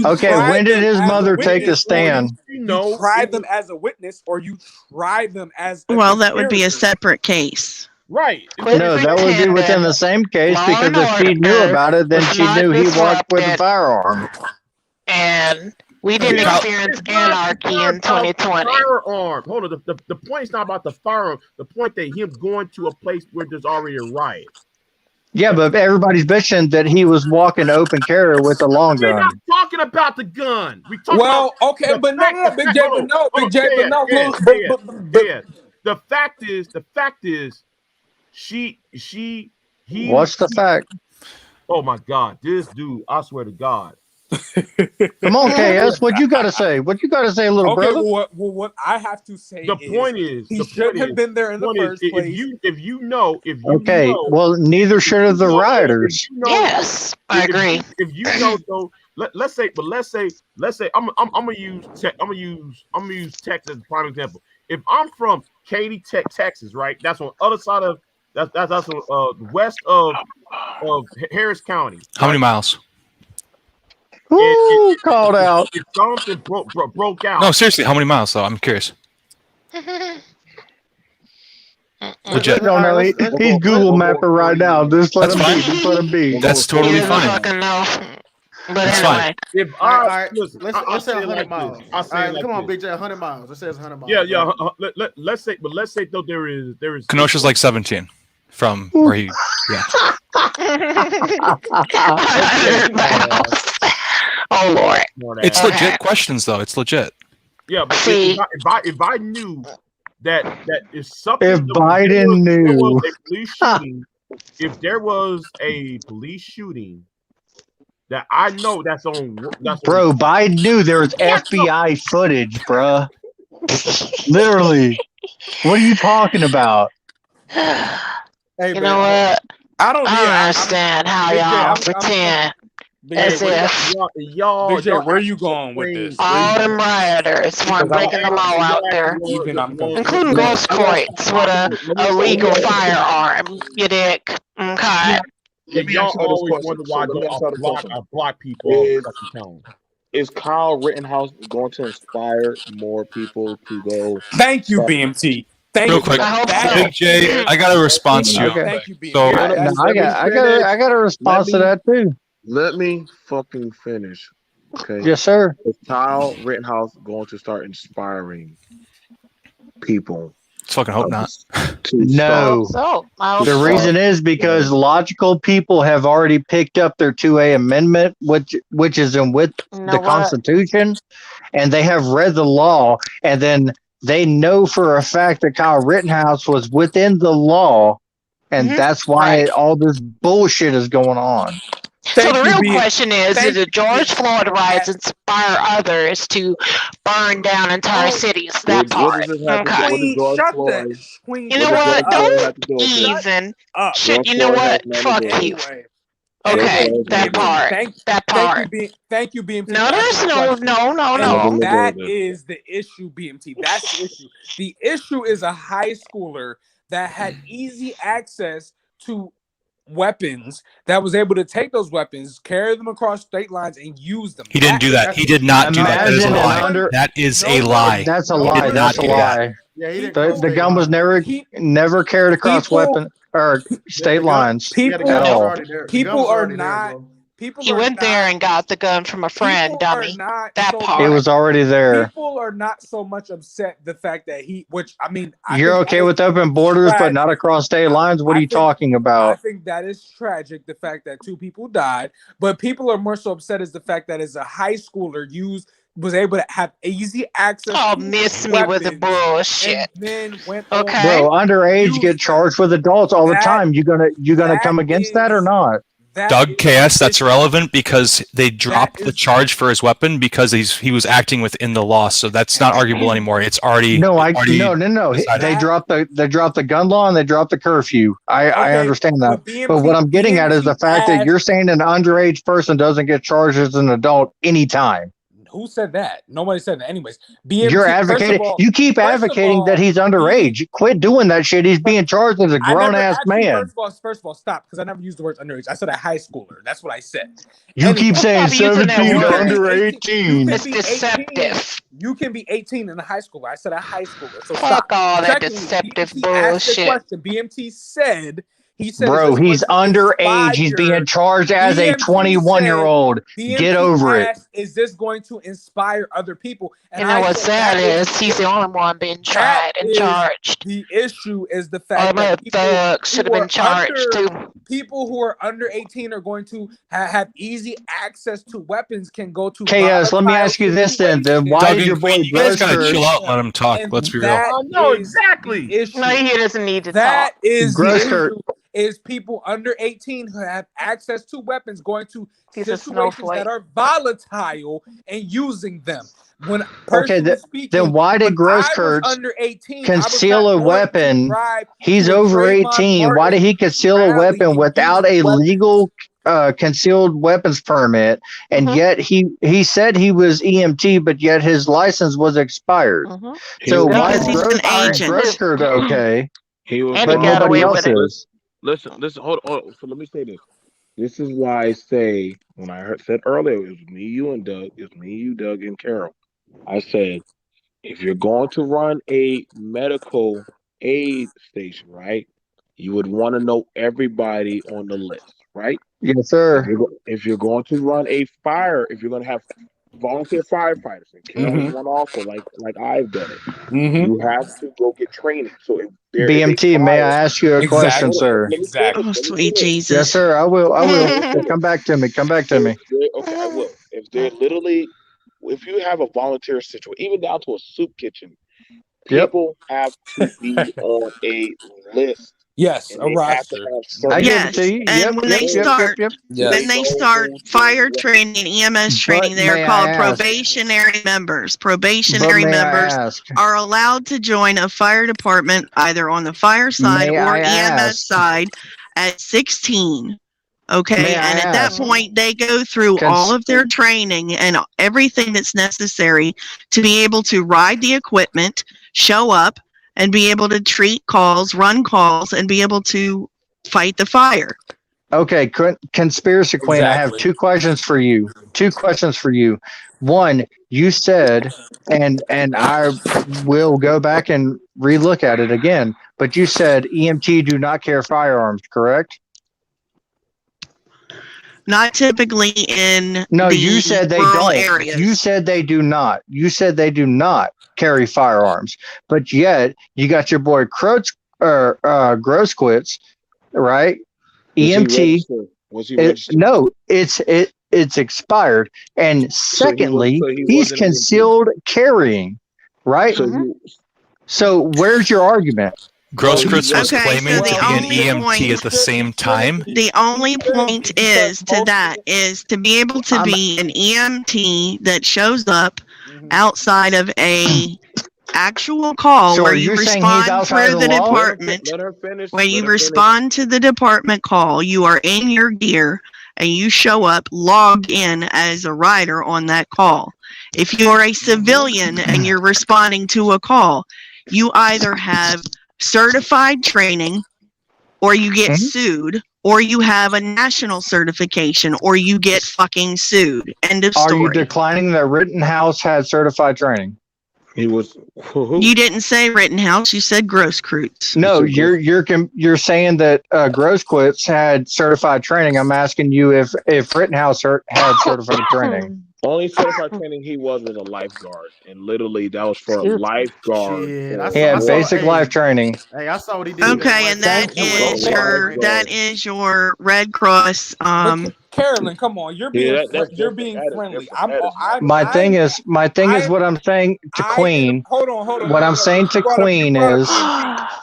Okay, when did his mother take a stand? You try them as a witness, or you try them as that would be a separate case. Right. No, that would be within the same case because if she knew about it, then she knew he walked with a firearm. And we didn't experience anarchy in 2020. Firearm. Hold on. The point is not about the firearm. The point that him going to a place where there's already a riot. Yeah, but everybody's bitching that he was walking open carry with a long gun. We're not talking about the gun. We talking about Big J, The fact is, he. What's the fact? Oh my God, this dude! I swear to God. Come on, KS. What you got to say? Little brother? Well, what I have to say. The point is, he shouldn't have been there in the first place. If you know, well, neither should have the rioters. Yes, I agree. If you know, though, let's say, I'm gonna use Texas as a prime example. If I'm from Katy, Texas, right? That's on the other side of that's west of Harris County. How many miles? Ooh, called out. If something broke out. No, seriously, how many miles though? I'm curious. Legit. No, he's Google mapping right now. Just let him be. That's totally fine. But that's anyway. If all right, let's say 100 miles. All right, come on, Big J, 100 miles. It says 100 miles. Yeah. Let's say though there is. Kenosha's like 17 from where he. Yeah. Oh Lord. It's legit questions though. It's legit. Yeah, but if I knew that is something. If Biden knew. If there was a police shooting. That I know that's on. Bro, Biden knew there was FBI footage, bro. Literally. What are you talking about? Hey, you know what? I don't understand how y'all pretend as if y'all. Where are you going with this? All them rioters weren't breaking the law out there, including ghost courts with a legal firearm. You dig? Okay. Y'all always wonder why I block people all the fucking time. is Kyle Rittenhouse going to inspire more people to go Thank you, start? BMT. Thank Real you. quick, I hope That so. Big J, I got a response to you Okay. real Thank quick. you, BMT. So Hold on, I got a response to that too. Let me fucking finish. Okay. Yes, sir. Is Kyle Rittenhouse going to start inspiring people let's fucking hope not. to I start? hope No. so. I hope The so. reason is because logical people have already picked up their 2A amendment, which is in with You the know what? Constitution, and they have read the law, and then they know for a fact that Kyle Rittenhouse was within the law, and Mhm. that's why Right. all this bullshit is going on. So Thank the you, real B. question is Thank the you, George B. Floyd riots That- inspire others to burn down entire Oh, cities? That What part. does this have to do? Okay. What does Queen, George shut Floyd? that. Queen, You What know does shut what? George up. Floyd Don't have to do with this? Shut even. up. Shit, George you know Floyd has what? nothing to Fuck do with it. you. Anyway. George Okay, Floyd has nothing that to do with it. part. That Thank you, part. thank you, BMT, No, for there's asking the no, question. no, no, And no. Nothing to do that with it. is the issue, BMT. That's the issue. The issue is a high schooler that had easy access to weapons, that was able to take those weapons, carry them across state lines, and use them. He didn't do that. He did not do that. That is a Imagine an lie. under. That is No a one- lie. That's a no lie. He did one That's not a do said- that. lie. Yeah, he didn't The cross state gun was lines. never carried across People- weapon or state gun- lines Yeah, the People, gun at was all. already there. The gun people was are already there, not. bro. People He are went not, there and got the gun from a friend, people are dummy. not That so part. It was already there. People are not so much upset the fact that he, which I mean, I You're think okay that with is open borders, but tragic. not across state lines? What I are you think- talking I about? think that is tragic, the fact that 2 people died, but people are more so upset as the fact that as a high schooler was able to have easy access Oh, to miss me with the weapons bullshit. and then went Okay. Bro, underage use get them. charged with adults all the That- time. You gonna that come against that or is- not? that Doug is KS, the that's issue. irrelevant because they dropped the is- charge for his weapon because he was acting within the law. So that's not arguable anymore. It's already No, no. decided. They dropped the gun law and they dropped the curfew. I Okay, understand that. but But what I'm getting at is the fact that asked- you're saying an underage person doesn't get charged as an adult anytime. Who said that? Nobody said that. Anyways, BMT, You're first of advocating. all- You keep first of advocating all, that he's underage. Quit doing that shit. He's being charged as a I grown never ass asked you, man. First of all, stop, because I never used the words underage. I said a high schooler. That's what I said. You Anyway, keep saying Stop using that 17 to word. under You 18. can It's be 18. deceptive. You can be 18 in a high schooler. I said a high schooler. So Fuck stop. all that Secondly, deceptive BMT asked the bullshit. question. BMT said, he said, Bro, is this he's going to underage. He's being inspire- charged as a BMT 21-year-old. BMT Get over it. asked, is this going to inspire other people? You know what's sad is he's the only one being tried and charged. The issue is the All fact the that thugs should have been charged too. People who are under 18 are going to have easy access to weapons, can go to KS, let me ask you this then. Why Doug did your and boy Queen, you guys gotta Groskirch? chill out and let him talk. And Let's be real. that No, is exactly. the issue. No, he doesn't need to That talk. is the Groskirch. issue. Is people under 18 who have access to weapons going to He's a situations snowflake. that are volatile and using them. When Okay, personally speaking, then why did when I was Groskirch under 18, I was conceal not a going to weapon? drive He's to a over Trayvon 18. Why did he conceal a rally weapon and without use a weapons? legal concealed weapons permit? And Mhm. yet he said he was EMT, but yet his license was expired. Mhm. So He why Because is he's an agent. Groskirch okay, He was And he but got nobody away else with it. is? Listen. Hold. So let me say this. This is why I say when I said earlier, it was me, you, and Doug. It's me, you, Doug, and Carol. I said if you're going to run a medical aid station, right, you would want to know everybody on the list, right? Yes, sir. If you're going to run a fire, if you're going to have volunteer firefighters, and Carol's one also, like I've done it, you have to go get training. So if there is a BMT, may I fire, ask you a question, Exactly. sir? let me Exactly. Oh, finish. sweet Jesus. Yes, sir. I will. Come back to me. Come back to me. Okay, I will. If they're literally, if you have a volunteer situation, even down to a soup kitchen, Yep. people have to be on a list. Yes, And a they have to roster. have I certain give it Yes, to you. and Yep, when yep, they yep, start, yep, Yes. when they go start into fire what- training and EMS training, But they're may I called ask- probationary members. But Probationary may I members ask? are allowed to join a fire department either on the fire side May or I EMS ask? side at 16. Okay, May I and at that ask? point, they go through all of their training and everything that's necessary to be able to ride the equipment, show up, and be able to treat calls, run calls, and be able to fight the fire. Okay, conspiracy queen. I have Exactly. two questions for you. one, you said, and I will go back and relook at it again, but you said EMT do not carry firearms, correct? Not typically in No, the you said they rural don't. areas. You said they do not. You said they do not carry firearms, but yet you got your boy Grosquitz, right? EMT. Was he registered? No, it's expired. And secondly, he's wasn't concealed carrying, right? So where's your argument? Grosskreutz was Okay, claiming so to the be an only EMT point- at the same time. The only point is to that is to be able to be an EMT that shows up outside of a actual call So where are you you saying he's respond outside through of the the law? department. Let her finish. When you Let her finish. respond to the department call, you are in your gear and you show up logged in as a rider on that call. If you're a civilian and you're responding to a call, you either have certified training or you get sued, or you have a national certification or you get fucking sued. End of Are you story. declining that Rittenhouse had certified training? He was. Who? You didn't say Rittenhouse, you said Grosskreutz. No, you're saying that Grosquitz had certified training. I'm asking you if Rittenhouse had certified training. Only certified training he was a lifeguard, and literally that was for a Excuse me. lifeguard. Shit, for I He had saw- basic hey. life training. Hey, I saw what he did. Okay, and Thank you. that is your Red Cross. But Carolyn, come on, you're being you're being friendly. My thing is what I'm saying to Queen. Hold on. What I'm saying to Queen is,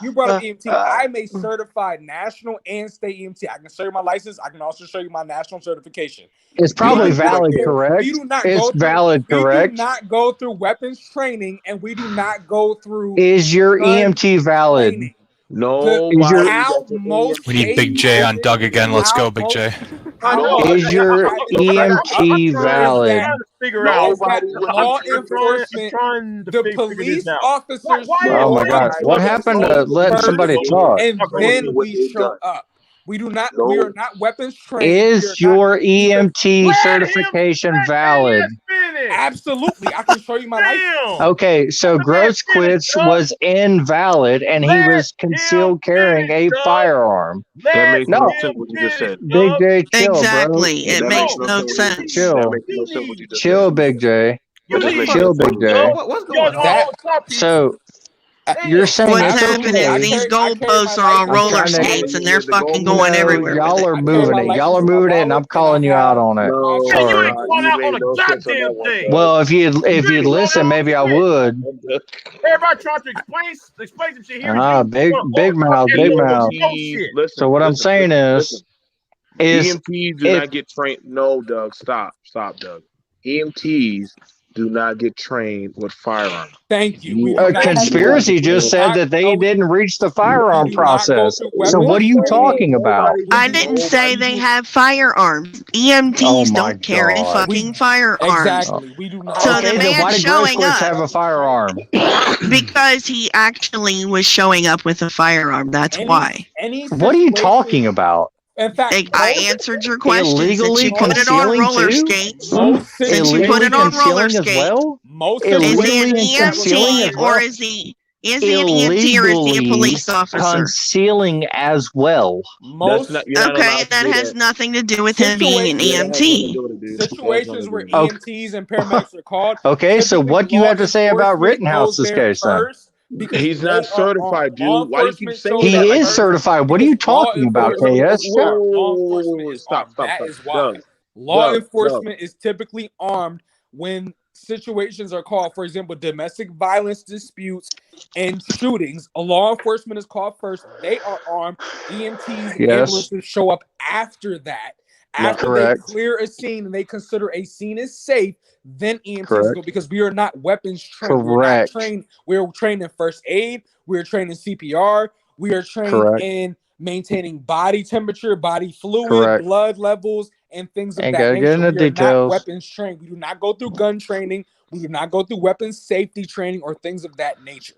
you brought up EMT. I'm a certified national and state EMT. I can show you my license. I can also show you my national certification. it's probably valid, correct? It's valid, correct? We do not go through weapons training, and we do not go through. Is your EMT valid? Training. No. We need Big J on Doug again. Let's go, Big J. Is your EMT valid? Figure out law enforcement, the police officers. Oh my God! What happened to letting somebody talk? And then we show up. We do not. We are not weapons trained. Is your EMT certification valid? Absolutely, I can show you my license. Okay, so Grosquitz was invalid, and he was concealed carrying a firearm. That makes no sense what you just said. Big J, chill, exactly. bro. It makes no sense. Chill, Big J. Chill, Big J. What's going on? So you're saying what's it's happening okay. is these goalposts are on roller skates and they're fucking going everywhere. Y'all are moving it. Y'all are moving it, and I'm calling you out on it. Sorry. Well, if you'd listen, maybe I would. Everybody trying to explain some shit here. Big mouth. So what I'm saying is EMTs do not get trained. No, Doug, stop, Doug. EMTs do not get trained with firearms. Thank you. Conspiracy just said that they didn't reach the firearm process. So what are you talking about? I didn't say they have firearms. EMTs don't carry fucking firearms. Exactly. We do not. So Okay, the then why man did showing Grosquitz up have a firearm? because he actually was showing up with a firearm. That's why. What are you talking about? In fact, I answered your question. Illegally Since you put it on concealing roller too? skates. Since you put it on roller skates. Is he an EMT or is he an EMT or is he a police officer? Concealing as well. Okay, that has nothing to do with him being an EMT. Situations where EMTs and paramedics are called. Okay, so what do you have to say about Rittenhouse's case then? He's not certified, dude. Why do you keep saying he that? He is certified. What are you talking about, KS? Stop. That is why. Law enforcement is typically armed when situations are called. For example, domestic violence disputes and shootings. A law enforcement is called first. They are armed. EMTs and ambulances show up after that. After they clear a scene and they consider a scene is safe, then EMTs go, because we are not weapons trained. We're not trained. We're trained in first aid. We're trained in CPR. We are trained in maintaining body temperature, body fluid, blood levels, and things of that nature. We are not weapons trained. We do not go through gun training. We do not go through weapons safety training or things of that nature.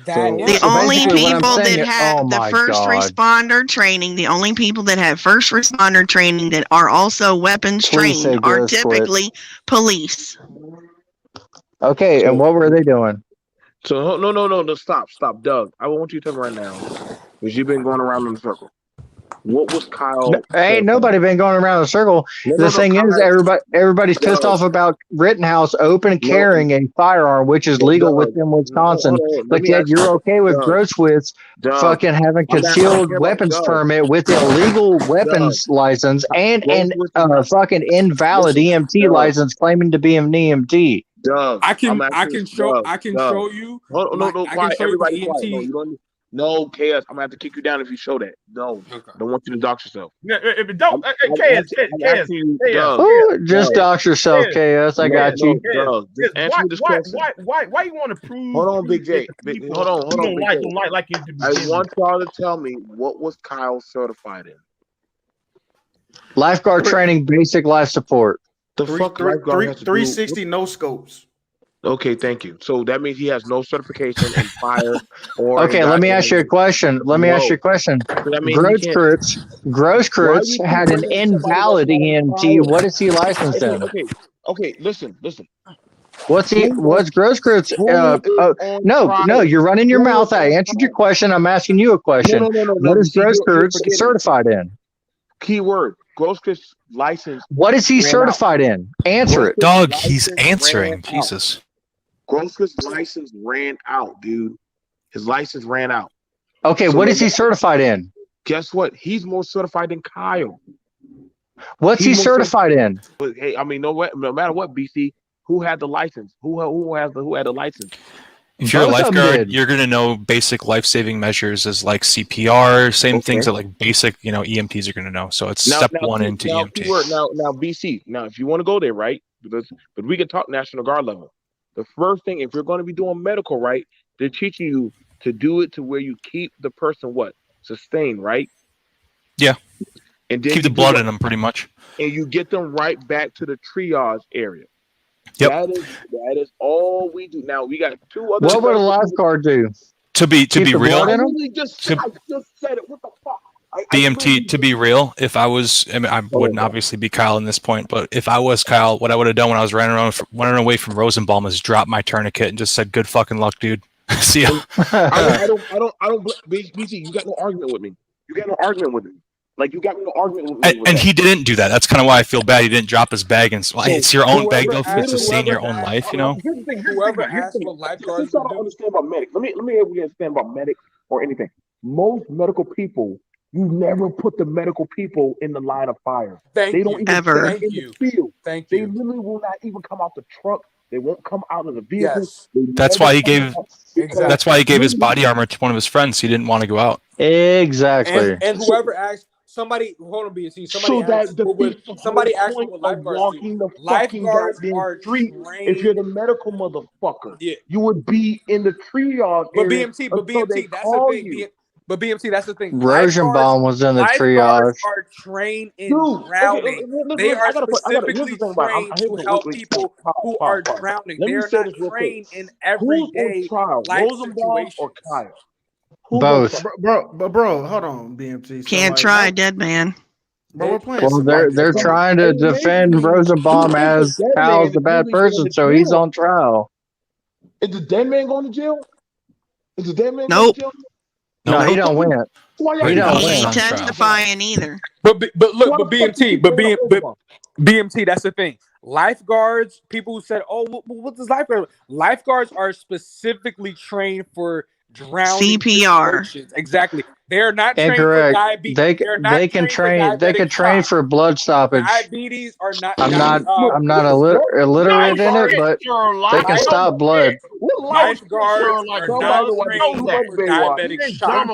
The only people that have the first responder training, the only people that have first responder training that are also weapons trained are typically police. Okay, and So, what were they doing? so no, stop, Doug. I want you to tell me right now, because you've been going around in a circle. What was Kyle Ain't certifying? nobody been going around in a circle. The No, thing is, Kyle, everybody's pissed Doug, off about Rittenhouse open no, carrying a firearm, which is no, legal Doug. within No, Wisconsin. hold on, let But me yet ask you, you're okay with Doug, Grosswitz Doug. fucking having I don't concealed care about weapons Doug. permit with illegal Doug, weapons license and an Grosswitz is not. fucking invalid Listen, EMT Doug, license claiming to be an EMT. Doug. I I'm can I asking can show Doug, I can Doug. show you Hold on, my no, I can quiet, show you my everybody, quiet. No, EMT. you don't. No, chaos. I'm gonna have to kick you down if you show that. No, Okay. I don't want you to dox yourself. If it don't, I'm Chaos, asking you, Doug. Ooh, just Doug. dox yourself, KS. I No, got you. Doug. Just answer me this question. Why you want to prove Hold on, Big it J. to people Hold who on, Big J. don't like him to I begin want with? y'all to tell me what was Kyle certified in. Lifeguard training, basic life support. The fuck lifeguard has to do? 360 no scopes. Okay, thank you. So that means he has no certification in fire or in Okay, let me ask you a goddamn. question. No. So that means he can't. Why Grosskreutz you keep had an bringing up somebody that's invalid not in EMT. fire? What is he licensed in? Okay. Listen. What's Who Grosskreutz? is on No, trial? you're running your Who is mouth. I on answered your trial? question. I'm asking you a question. No. What You is see, you're Grosskreutz forgetting. certified in? Keyword. Grosskreutz license What is he ran out. certified in? Answer it. Dog, he's license answering. ran out. Jesus. Grosskreutz license ran out, dude. His license ran out. Okay, So what is he certified in? guess what? He's more certified than Kyle. What's he certified in? But hey, I mean, no matter what, BC, who had the license? Who had the license? If you're a Both of them lifeguard, did. you're gonna know basic life-saving measures as like CPR, same Okay. things that like basic, EMTs are gonna know. So it's Now, step one into now, EMT. keyword, now, BC. Now, if you want to go there, right? But we can talk National Guard level. The first thing, if you're going to be doing medical, right, they're teaching you to do it to where you keep the person what sustained, right? Yeah. And then Keep the blood in them, pretty much. and you get them right back to the triage area. Yep. That is all we do. Now we got two other. What would a lifeguard do? To be real, I just said it. What the fuck? BMT, to be real, if I was, I wouldn't obviously be Kyle in this point, but if I was Kyle, what I would have done when I was running away from Rosenbaum is drop my tourniquet and just said, "Good fucking luck, dude." See ya. I don't. BC, you got no argument with me. Like you got no argument with me. And he didn't do that. That's kind of why I feel bad. He didn't drop his bag, and it's your own bag though. For sustain your own life, Here's the thing. Whoever asked what lifeguards Y'all don't understand about medics. Let me help you understand about medics or anything. Most medical people, you never put the medical people in the line of fire. They don't even Ever. stand in the field. Thank They you. literally will not even come out the truck. They won't come out of the vehicle. Yes. That's why he gave. That's why he gave his body armor to one of his friends. He didn't want to go out. Exactly. And whoever asked somebody, hold on, BC. Somebody asked what lifeguards do. Lifeguards are street. trained. If you're the medical motherfucker, Yeah. you would be in the triage But area BMT, until they that's call the thing. you. But BMT, that's the thing. Rosenbaum was in the Lifeguards triage. are trained in Dude, drowning. They are specifically here's the thing about it. trained to help people who are drowning. Let They me are say not this real trained quick. in Who's on everyday trial, life Rosenbaum situations. or Kyle? Both. Bro, hold on, BMT. So, Can't try, dead man. Bro, we're playing. Well, they're trying to defend Rosenbaum as Kyle's the bad person, so he's on trial. Is the dead man going to jail? Nope. No, he don't win. He don't He win. ain't testifying either. But BMT, that's the thing. Lifeguards, people who said, "Oh, what does lifeguard?" Lifeguards are specifically trained for drowning CPR. situations. Exactly. They're not trained Incorrect. for diabetes. They can train for blood stoppage. Diabetes are not. I'm not illiterate in it, but they can stop blood. Lifeguards are not trained for diabetic shock.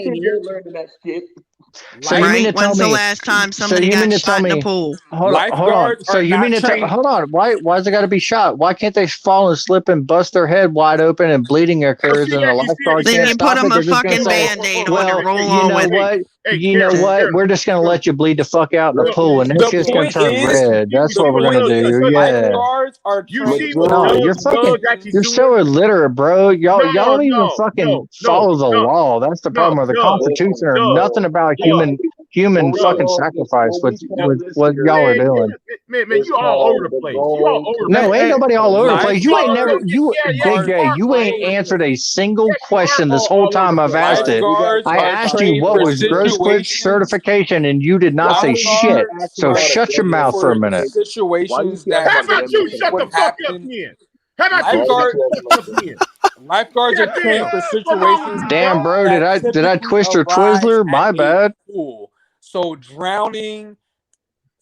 So you mean to tell When's the me? last time So somebody you mean got to tell shot in me? a pool? Hold on. So you mean to tell? Hold on. Why's it got to be shot? Why can't they fall and slip and bust their head wide open and bleeding occurs and the lifeguard Then can't you stop put it? them a They're just gonna fucking say, band-aid on well, and roll you on know with what? it. You know what? We're just gonna let you bleed the fuck out in the pool, and that shit's gonna turn red. That's what we're gonna do. Yeah. Lifeguards are trained. No, you're so illiterate, bro. Y'all don't even fucking follow the law. That's the problem with the Constitution or nothing about human human we fucking call sacrifice what with we call this what here y'all are man, doing. man, you all over the place. You all over the No, place. ain't nobody all over the place. You ain't never, Big you J, are you all ain't over the answered place. a single Yes, you are question this whole all over time the I've place. asked it. Lifeguards I are asked you trained what for was gross quit situations. certification, and you did not say shit. Lifeguards So are shut your trained mouth for a for minute. situations that How about you typically shut the would fuck up happen. then? How about you shut Lifeguard the fuck up then? lifeguards are trained Goddamn. for What's wrong with situations you, Damn, bro? bro, that did I typically twist your arise Twizzler? at My a bad. pool. So drowning,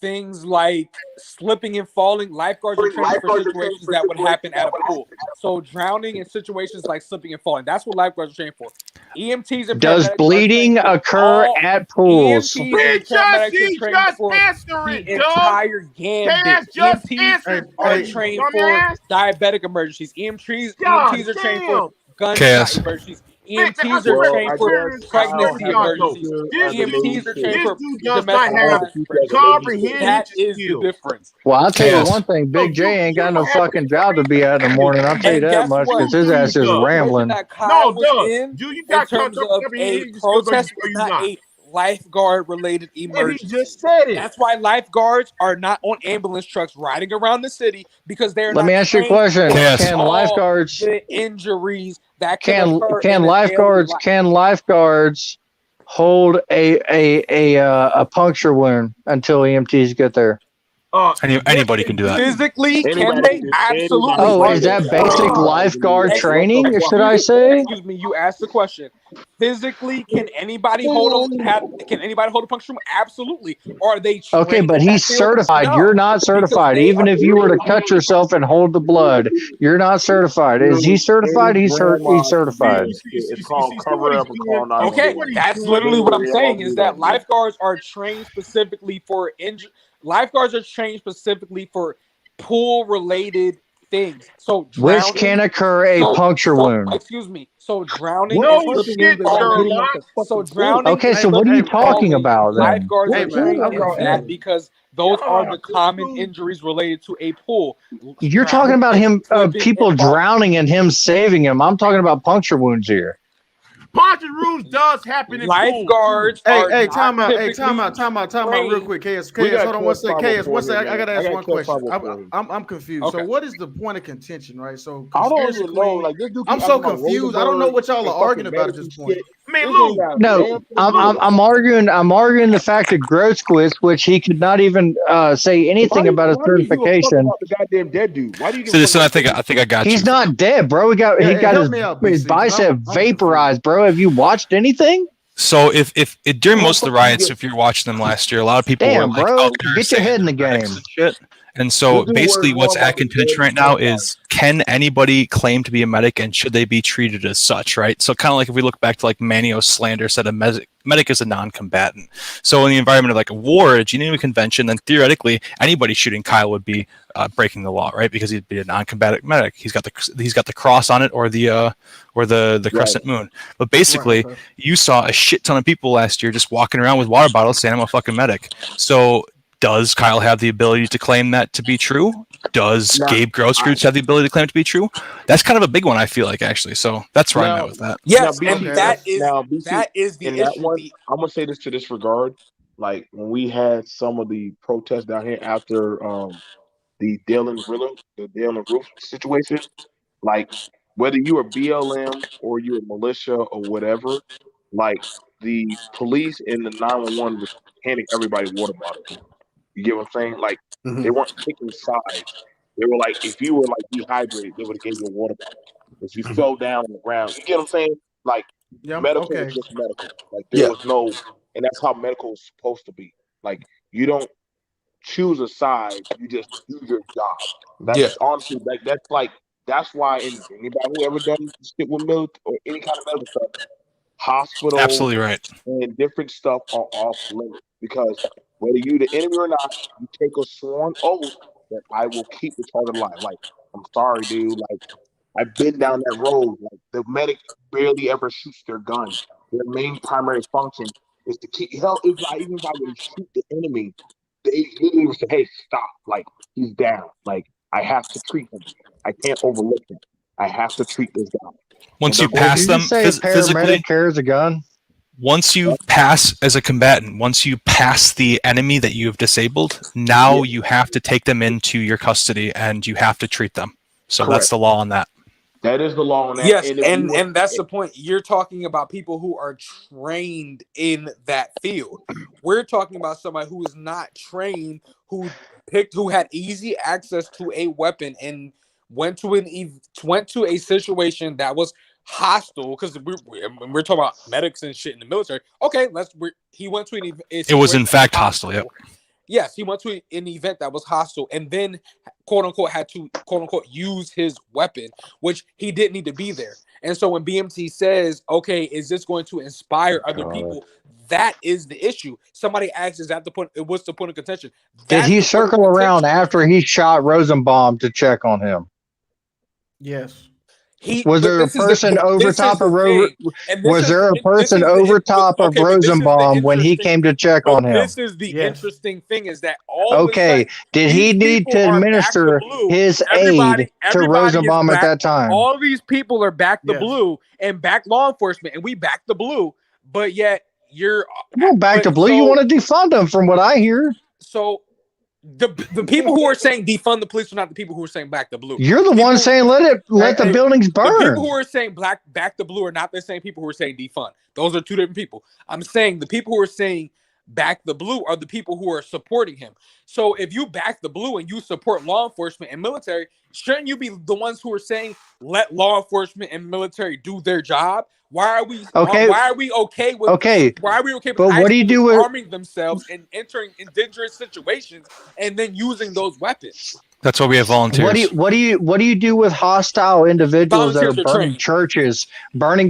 things like slipping and falling, lifeguards are trained for situations that would happen at a pool. So drowning in situations like slipping and falling, that's what lifeguards are trained for. EMTs and Does paramedics are trained bleeding for occur all at pools? EMTs and paramedics are He trained just for answer the it, dog. entire gambit. Cass just EMTs answered, are trained for dumbass. diabetic emergencies. God EMTs are trained for damn. gunshot Chaos. emergencies. Man, I EMTs are swear, trained I for swear this pregnancy not though. emergencies. This EMTs are trained for dude does not domestic have violence emergencies. comprehension That is the skills. difference. Well, I'll tell you Chaos. one thing. No, Big J ain't you got no don't have fucking job to be at in the morning. I'll tell you And that guess much what? because his do you ass is The does. situation rambling. that Kyle No, was does. in Do you in got terms of a comprehension skills protest or was you not not? a lifeguard related And he emergency. just said it. That's why lifeguards are not on ambulance trucks riding around the city because they're Let me not ask you a trained question. for Chaos. Can all lifeguards the injuries that could can occur can in a daily lifeguards life. can lifeguards hold a puncture wound until EMTs get there? Anybody can do that. Physically, can Anybody they? can do. Anybody Absolutely. Oh, can Are is do they that that. I don't basic know trained? why you need lifeguard to. What the training? fuck? Should I say? Excuse me, you asked the question. Physically, can anybody hold a puncture room? Absolutely. Are they Okay, trained but in that he's field? certified. You're No, not because certified. they Even are if you were to cut yourself and hold the blood, you're not certified. Is he certified? Any He's grandma can do certified. that shit. It's called cover up and call okay. 911. That's literally what I'm Literally all saying. Is do that that shit. lifeguards are trained specifically for lifeguards are trained specifically for pool related things. So Which drowning. can occur a puncture wound. Excuse me. So drowning What and No puncture slipping wounds and shit, they got falling. getting out Sherlock. the So fucking pool? drowning Okay, and so what are slipping you and talking falling, about then? lifeguards Hey are man, trained I'm in that confused. because those are God, the this common dude. injuries related to a pool. You're talking Drowning about and him, slipping and people falling. drowning and him saving him. I'm talking about puncture wounds here. Ponton rules does happen in pools too. Lifeguards are not Time out. Hey, typically time out, real trained. quick. We KS, got hold on one Kev second. KS, one 504 here, second. I man. gotta I ask got one Kev question. 504 here. I'm confused. So, Okay. what is the point of contention, right? So, I don't even know. conspiracy. Like, this dude I'm keep so asking about confused. I don't know Rosenberg what y'all and are arguing fucking about at this medicine point. shit. I mean, This ain't Lou. got a No, damn thing to do with it. I'm arguing. I'm arguing the fact that Grotzquist, which he could not even say anything about his Why do you give a fuck certification. about the goddamn dead dude? Why do you give a fuck Citizen, about the dead dude? I think I got He's you. not dead, bro. He Yeah, got help me out, his BC, because bicep I'm vaporized, confused. bro. Have you watched anything? So if during most of the Motherfucker, you riots, get if you're watching them last year, a lot of people were Damn, like bro, out there get your saying head in the they're medics game. and shit. And this so dude basically, worries more what's about at the contention dead right now than is can anybody claim to be a medic and should they be treated as such, right? So kind of like if we look back to like Manio's slander said a medic is a non-combatant. So in the environment of like a war, a Geneva Convention, then theoretically anybody shooting Kyle would be breaking the law, right? Because he'd be a non-combatant medic. He's got the cross on it or the crescent moon. But basically, you saw a shit ton of people last year just walking around with water bottles saying I'm a fucking medic. So does Kyle have the ability to claim that to be true? Does Gabe Grosskreutz have the ability to claim it to be true? That's kind of a big one, I feel like, actually. So that's where I'm at with that. Yes, BC, and BC, that is the in that issue. one, I'm gonna say this to this regard. Like when we had some of the protests down here after the Dylan Roof situation, like whether you are BLM or you're militia or whatever, like the police and the 911 was handing everybody water bottles. You get what I'm saying? Like they weren't picking sides. They were like, if you were like dehydrated, they would have gave you a water bottle. If you fell down on the ground, you get what I'm saying? Like Yeah, medical was okay. just medical. Like there was no, and that's how medical is supposed to be. Like you don't choose a side, you just do your job. That's honestly that's why anybody who ever done shit with military or any kind of medical stuff, hospitals Absolutely right. and different stuff are off limits because whether you the enemy or not, you take a sworn oath that I will keep the target alive. Like, I'm sorry, dude. Like, I've been down that road. Like, the medic barely ever shoots their gun. Their main primary function is to keep hell. If I even if I were to shoot the enemy, they literally would say, "Hey, stop! Like, he's down. Like, I have to treat him. I can't overlook him. I have to treat this guy." Once And you they're going pass Did you them just say a physically, paramedic carries a gun? once you pass as a combatant, once you pass the enemy that you have disabled, now you have to take them into your custody and you have to treat them. So Correct. that's the law on that. That is the law on that. Yes, And if you and that's the point. You're talking about people who are trained in that field. We're talking about somebody who is not trained, who had easy access to a weapon and went to a situation that was hostile, because we're talking about medics and shit in the military. Okay, he went to a It was in situation fact that was hostile. Yep. Yes, he went to an event that was hostile and then, quote unquote, had to, quote unquote, use his weapon, which he didn't need to be there. And so when BMT says, okay, is this going to inspire other people? That is the issue. Somebody asks, is that the point? What's the point of contention? Did That's he the point of circle around contention. after he shot Rosenbaum to check on him? Yes. Was there a person over top of Was there a person over top of Rosenbaum when he came to check on him? This is the interesting thing, is that all of a Okay, sudden, did he these need people to are back to administer blue. his aid to Everybody is Rosenbaum at back. that time? All these people are back the Yes. blue and back law enforcement, and we back the blue. But yet you're Well, back to blue. You want to defund them, from what I hear. So the people who are saying defund the police are not the people who are saying back the blue. You're the one saying let the buildings burn. The people who are saying back the blue are not the same people who are saying defund. Those are two different people. I'm saying the people who are saying back the blue are the people who are supporting him. So if you back the blue and you support law enforcement and military, shouldn't you be the ones who are saying let law enforcement and military do their job? Why are we okay? Why are we okay with Why are we okay with what do you do with arming themselves and entering in dangerous situations and then using those weapons? That's why we have volunteers. What do you do with hostile individuals that are burning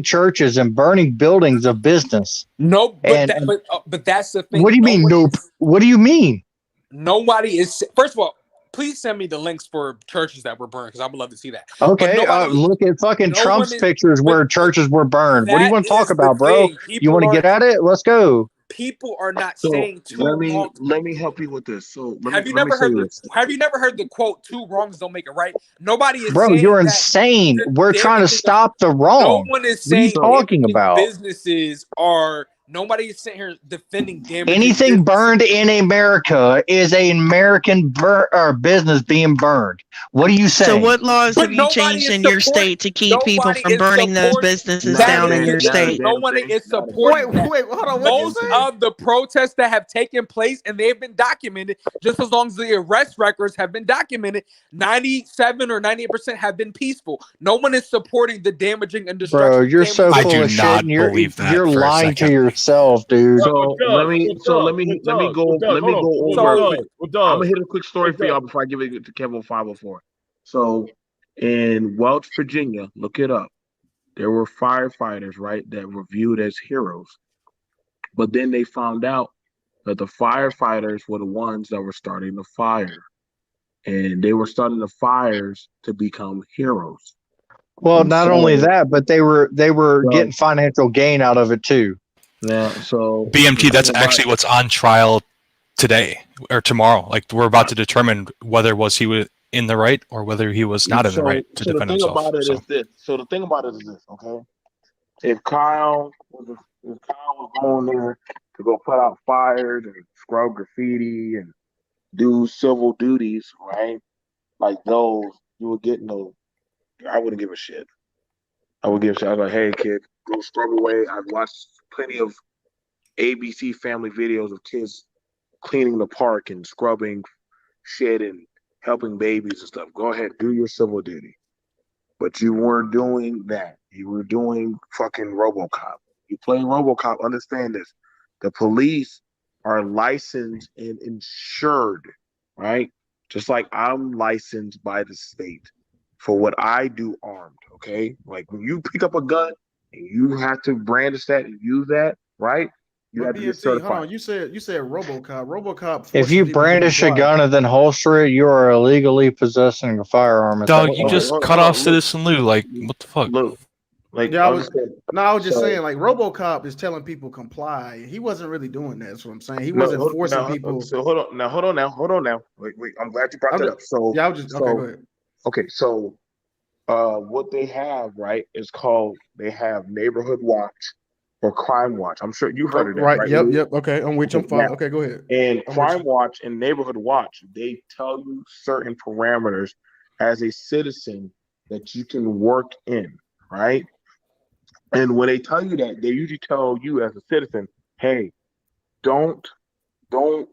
churches and burning buildings of business? No, but that's the thing. What do you mean? Nope. What do you mean? Nobody is. First of all, please send me the links for churches that were burned, because I would love to see that. Okay, look at fucking Trump's pictures where churches were burned. What do you want to talk about, bro? You want to get at it? Let's go. People are not saying two wrongs. Let me help you with this. So have you never heard the quote, two wrongs don't make it right? Nobody is Bro, saying you're insane. We're trying to stop the wrong. No one is saying what are you talking about? Businesses are. Nobody is sitting here defending damaging anything burned in America is an American business being burned. What do you say? So what laws have you changed in your state to keep people from burning those businesses down in your state? No one is supporting that. Wait, hold on. Most of the protests that have taken place, and they've been documented, just as long as the arrest records have been documented, 97 or 98% have been peaceful. No one is supporting the damaging and destruction. Bro, you're so full of shit. And you're lying to yourself, dude. So let me go over. I'm gonna hit a quick story for y'all before I give it to Kevin 504. So in Welch, Virginia, look it up. There were firefighters, right, that were viewed as heroes, but then they found out that the firefighters were the ones that were starting the fire, and they were starting the fires to become heroes. Well, not only that, but they were getting financial gain out of it too. Yeah, so BMT, that's actually what's on trial today or tomorrow. Like, we're about to determine whether he was in the right or whether he was not in the right to defend himself. The thing about it is this, okay? If Kyle was going there to go put out fires and scrub graffiti and do civil duties, right? Like those, you would get I wouldn't give a shit. I would give a shit. I was like, hey, kid, go scrub away. I've watched plenty of ABC family videos of kids cleaning the park and scrubbing shit and helping babies and stuff. Go ahead, do your civil duty. But you weren't doing that. You were doing fucking RoboCop. You play RoboCop, understand this. The police are licensed and insured, right? Just like I'm licensed by the state for what I do armed, okay? Like when you pick up a gun and you have to brandish that and use that, right? You have to get certified. Hold on. You said RoboCop. RoboCop. If you brandish a gun and then holster it, you are illegally possessing a firearm. Dog, you just cut off Citizen Lou. Like, what the fuck? Look, like I was just saying, like RoboCop is telling people comply. He wasn't really doing that. That's what I'm saying. He wasn't forcing people. So hold on now. Wait. I'm glad you brought that up. So yeah, I was just okay. Go ahead. Okay, so what they have, right, is called, they have neighborhood watch for Crime Watch. I'm sure you heard of that, Right. right? Yep. Okay. I'm with you. I'm Okay, following. now, Okay, go ahead. in I'm with Crime you. Watch and Neighborhood Watch, they tell you certain parameters as a citizen that you can work in, right? And when they tell you that, they usually tell you as a citizen, hey, don't don't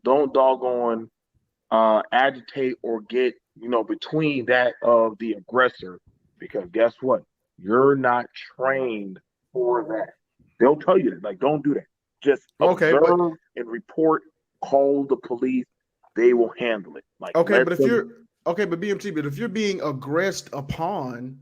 don't doggone agitate or get between that of the aggressor, because guess what? You're not trained for that. They'll tell you that, like, don't do that. Just Okay, but observe and report. Call the police. They will handle it. Like, okay, let but if them. you're okay, but BMT, but if you're being aggressed upon,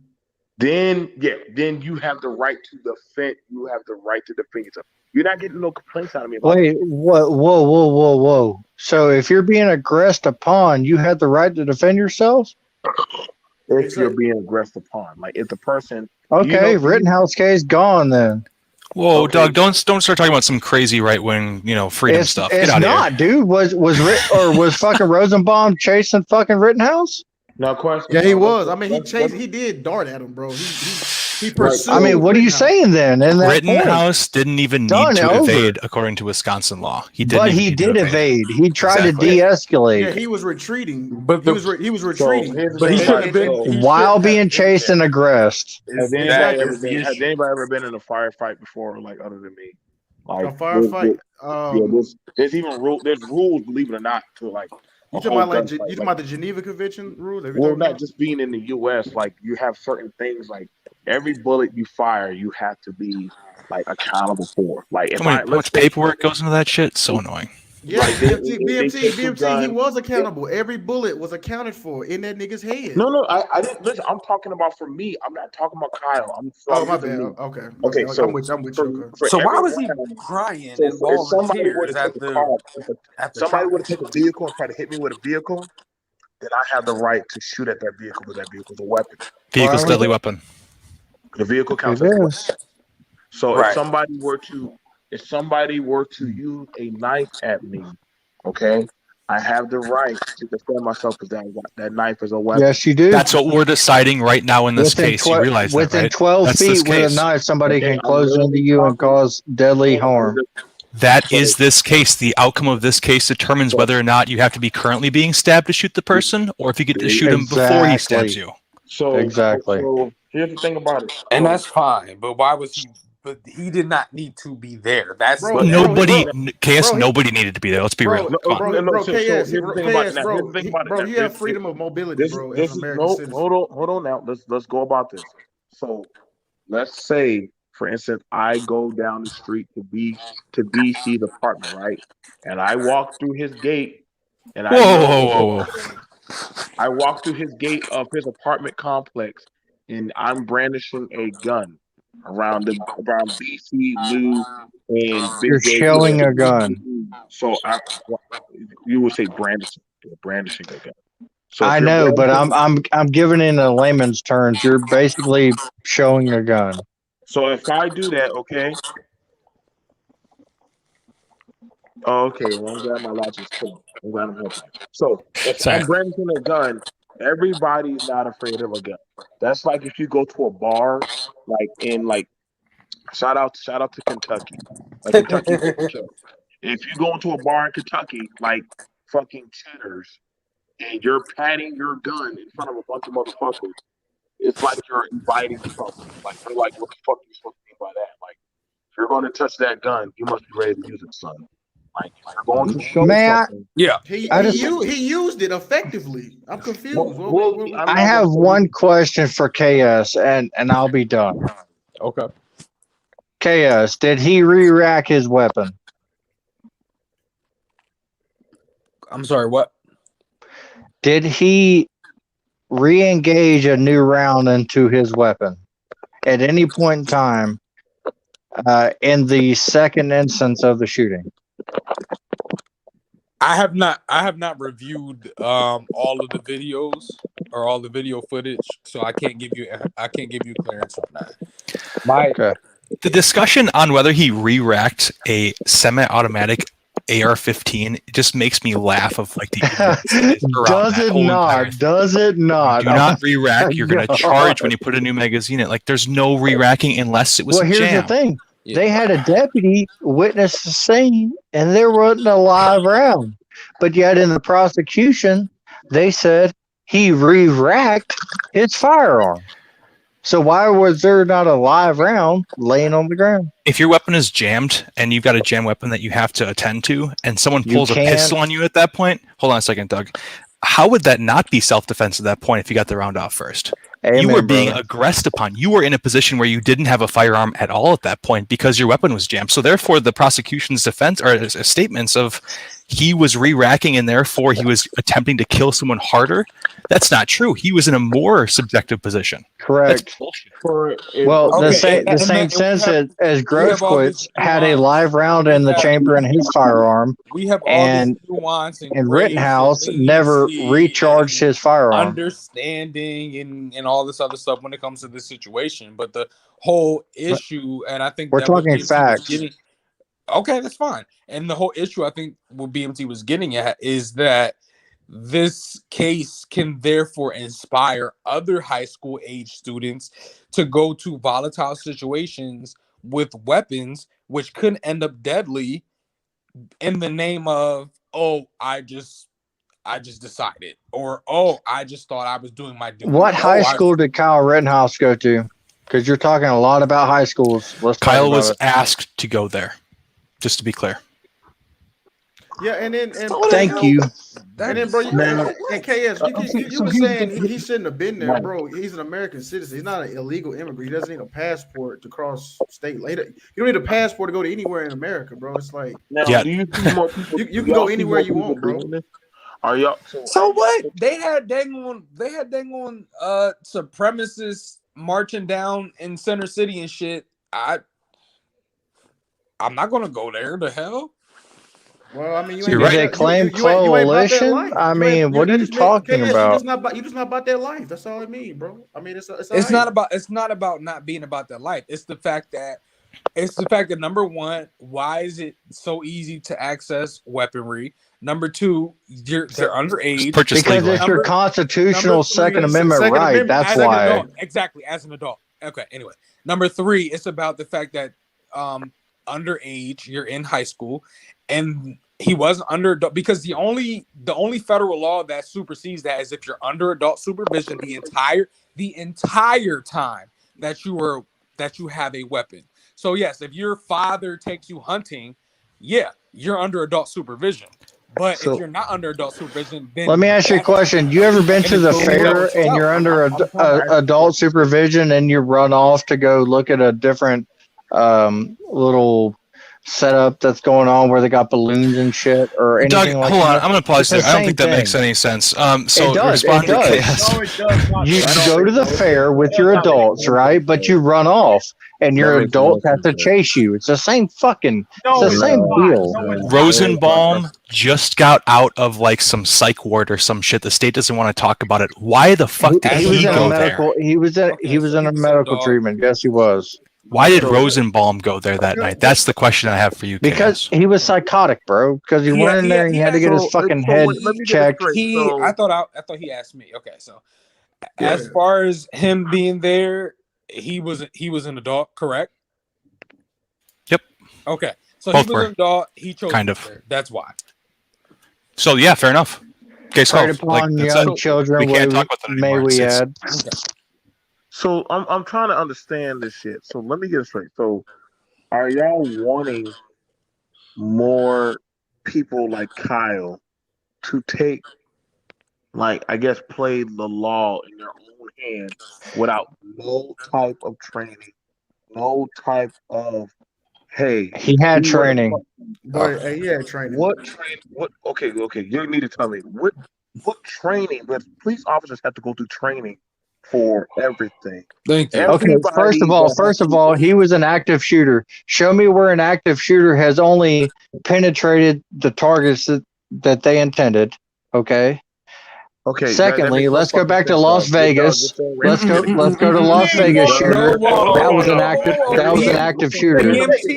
Then then you have the right to defend. You have the right to defend yourself. You're not getting no complaints out of me about that. Wait, what? Whoa. So if you're being aggressed upon, you have the right to defend yourself? If you're exactly. being aggressed upon, like if the person, Okay, do you Rittenhouse case gone then. Whoa, okay, Doug! Don't start talking about some crazy right wing, freedom stuff. Get It's out of here. not, dude. Was fucking Rosenbaum chasing fucking Rittenhouse? now question. Yeah, he No, was. I mean, let's he did dart at him, bro. He right. I mean, pursued what are you Rittenhouse. saying then in that point? Rittenhouse didn't even Done need to over. evade according to Wisconsin law. He didn't But even he need to did evade. He tried Exactly. to de-escalate Yeah, he was retreating. But He was So retreating. here's the but he thing should about have it. been. So He while should being have been chased and there. aggressed. has That anybody ever is the been? Has issue. anybody ever been in a firefight before, like other than me? A Like, firefight. yeah, there's even there's rules, believe it or not, to like You a talking whole about like gunfight. you talking Like, about the Geneva Convention rules? That we well, talking not about? just being in the U.S. Like, you have certain things like every bullet you fire, you have to be like accountable for. Like, if How let's much say, paperwork goes into that shit? So annoying. Yeah, like, they BMT, take your BMT. He gun. was accountable. Every bullet was accounted for in that nigga's head. No, I didn't listen. I'm talking about for me. I'm not talking about Kyle. Oh, I'm my using bad. me. Okay, Okay, okay. so I'm with for you. Okay. for So why every was he round, crying so and if bawling somebody were to tears take at a car, the somebody were to trial? take a vehicle and try to hit me with a vehicle, then I have the right to shoot at that vehicle because that vehicle is a weapon. Vehicle's Well, deadly weapon. The vehicle it counts as a weapon. is. So Right. if somebody were to use a knife at me, okay, I have the right to defend myself because that knife is a weapon. Yes, you do. That's what we're deciding right now in this case. You realize that, Within right? 12 That's this feet with a case. knife, somebody Okay, can I'm close into literally you and talking. cause deadly I'm harm. That So is this case. The outcome of this case determines so whether or not you have to be currently being stabbed to shoot the person, or if you get to shoot him before he stabs Exactly. you. Exactly. so here's the thing about it. And So, that's fine. But why was he? But he did not need to be there. That's Bro, the bro, he, Nobody, bro, KS, bro, he, nobody needed to be there. Let's be real. bro, no, Come on. bro, no, no. bro, So KS, here's the bro, thing about it. KS, Now, here's the bro, thing about it. bro, Now, you have freedom of mobility, this bro, as this an is American no. citizen. Hold on. Now, let's go about this. So let's say, for instance, I go down the street to BC's apartment, right? And I walk through his gate, and I Whoa, know, whoa, okay, whoa, whoa. I walk through his gate of his apartment complex, and I'm brandishing a gun around BC, Lou, and You're Big J showing Hood. a gun. So you would say brandishing a gun. So if I you're know, but brandishing, I'm giving it in a layman's terms. You're basically showing a gun. so if I do that, okay, okay, well, I'm glad my logic is clear. I'm glad I'm helping you. So if Sorry. I'm brandishing a gun, everybody's not afraid of a gun. That's like if you go to a bar, like shout out to Kentucky. Like, Kentucky's the show. If you go into a bar in Kentucky, like fucking Cheddars, and you're patting your gun in front of a bunch of motherfuckers, it's like you're inviting trouble. Like, they're like, what the fuck are you supposed to mean by that? Like, if you're going to touch that gun, you must be ready to use it, son. Like, if you're going to show May I? something, yeah. I just He used it effectively. I'm confused. I'm I not have gonna say one question for KS, and I'll be done. Okay. KS, did he re-rack his weapon? I'm sorry. What? Did he re-engage a new round into his weapon at any point in time in the second instance of the shooting? I have not reviewed all of the videos or all the video footage, so I can't give you clearance on that. Okay. The discussion on whether he re-racked a semi-automatic AR-15, it just makes me laugh of like the idiots that is around Does that it whole entire not? thing. Does it not? Do not re-rack. You're going to God. charge when you put a new magazine in. Like, there's no re-racking unless it was Well, a here's the jam. thing. Yeah. They had a deputy witness the scene, and there wasn't a live round. But yet, in the prosecution, they said he re-racked his firearm. So why was there not a live round laying on the ground? If your weapon is jammed and you've got a jam weapon that you have to attend to, and someone You pulls a pistol can't. on you at that point, hold on a second, Doug. How would that not be self-defense at that point if you got the round off first? You were Amen, being brother. aggressed upon. You were in a position where you didn't have a firearm at all at that point because your weapon was jammed. So therefore, the prosecution's defense or statements of he was re-racking and therefore he was attempting to kill someone harder, that's not true. He was in a more subjective position. That's Correct. bullshit. Well, the Okay, same sense as we have all this Grossquitz had a nuance. live round in the chamber in his firearm, We have all this and nuance and and grace Rittenhouse and never leniency recharged and his firearm. understanding and all this other stuff when it comes to this situation. But the whole issue, and I think We're that what talking BMT was facts. getting, okay, that's fine. And the whole issue, I think, what BMT was getting at is that this case can therefore inspire other high school age students to go to volatile situations with weapons, which could end up deadly in the name of, oh, I just decided, or oh, I just thought I was doing my duty. What high Oh, school did Kyle Rittenhouse go to? Because you're talking a lot about high schools. Let's talk Kyle about was it. asked to go there, just to be clear. Yeah, and then Thank you. And then, bro, and KS, you were here's saying the- he shouldn't have been there, Right. bro. He's an American citizen. He's not an illegal immigrant. He doesn't need a passport to cross state. Later, you don't need a passport to go to anywhere in America, bro. It's like Now, Yeah. do you see more people? you do can y'all go see anywhere more you people want, bro. doing this? Are y'all? So what? They had dang on supremacists marching down in Center City and shit. I'm not gonna go there. The hell? Well, I mean, you You're ain't right. Did they claim you ain't about that coalition? life. I You mean, ain't, what are that you just mean, talking KS, about? you just not about that life. That's all it means, bro. I mean, it's It's not about not being about that life. It's the fact that number one, why is it so easy to access weaponry? Number two, they're underage. Purchase Because legally. it's your constitutional number three, Second Amendment Second right. Amendment, That's as an why. adult, exactly, as an adult. Okay, anyway. Number three, it's about the fact that underage, you're in high school, and he wasn't under adult, because the only federal law that supersedes that is if you're under adult supervision the entire time that you have a weapon. So yes, if your father takes you hunting, yeah, you're under adult supervision. But if you're not under adult supervision, then Let me ask you a question. You ever been to the fair and you're under adult supervision and you run off to go look at a different little setup that's going on where they got balloons and shit or anything Doug, like hold on. that? I'm going to pause It's the there. I don't same think that makes thing. any sense. It So does. respond It to does. KS. No, it does not. You I don't go to the think so. fair with It your does not make adults, no right? sense, But though. you run off and your That makes no adults have to sense. chase you. It's the same fucking, it's No, the it does same not. deal. No, it's not. Rosenbaum just got out of like some psych ward or some shit. The state doesn't want to talk about it. Why the fuck did He was he in a go medical. there? He was in a medical treatment. Yes, he was. Why did Rosenbaum go there that night? That's the question I have for you, Because KS. he was psychotic, bro. Because he went in there and he had to get his fucking head let me get it checked. straight. I thought he asked me. Okay, so Yeah. as far as him being there, he was an adult, correct? Yep. Okay, so Both he was were. an adult. He chose Kind to of. be there. That's why. So yeah, fair enough. Case Preyed solved. Like, upon that's young it. children. We can't talk about that May anymore. we It's- add? So I'm trying to understand this shit. So let me get it straight. So are y'all wanting more people like Kyle to take, like, I guess, play the law in their own hand without no type of training, no type of, hey, He had we were- training. But he had training. What train? What? Okay. You need to tell me what training. But police officers have to go through training for everything. Thank you. Okay, first of all, he was an active shooter. Show me where an active shooter has only penetrated the targets that they intended. Okay. Okay. Secondly, makes no let's go fucking back to sense, Las though. Vegas. Get your Let's go. Let's go to Las BMT, Vegas whoa, shooter. whoa, whoa, That whoa, was an whoa, active. whoa, whoa. That was an BM, active Stay shooter. Stay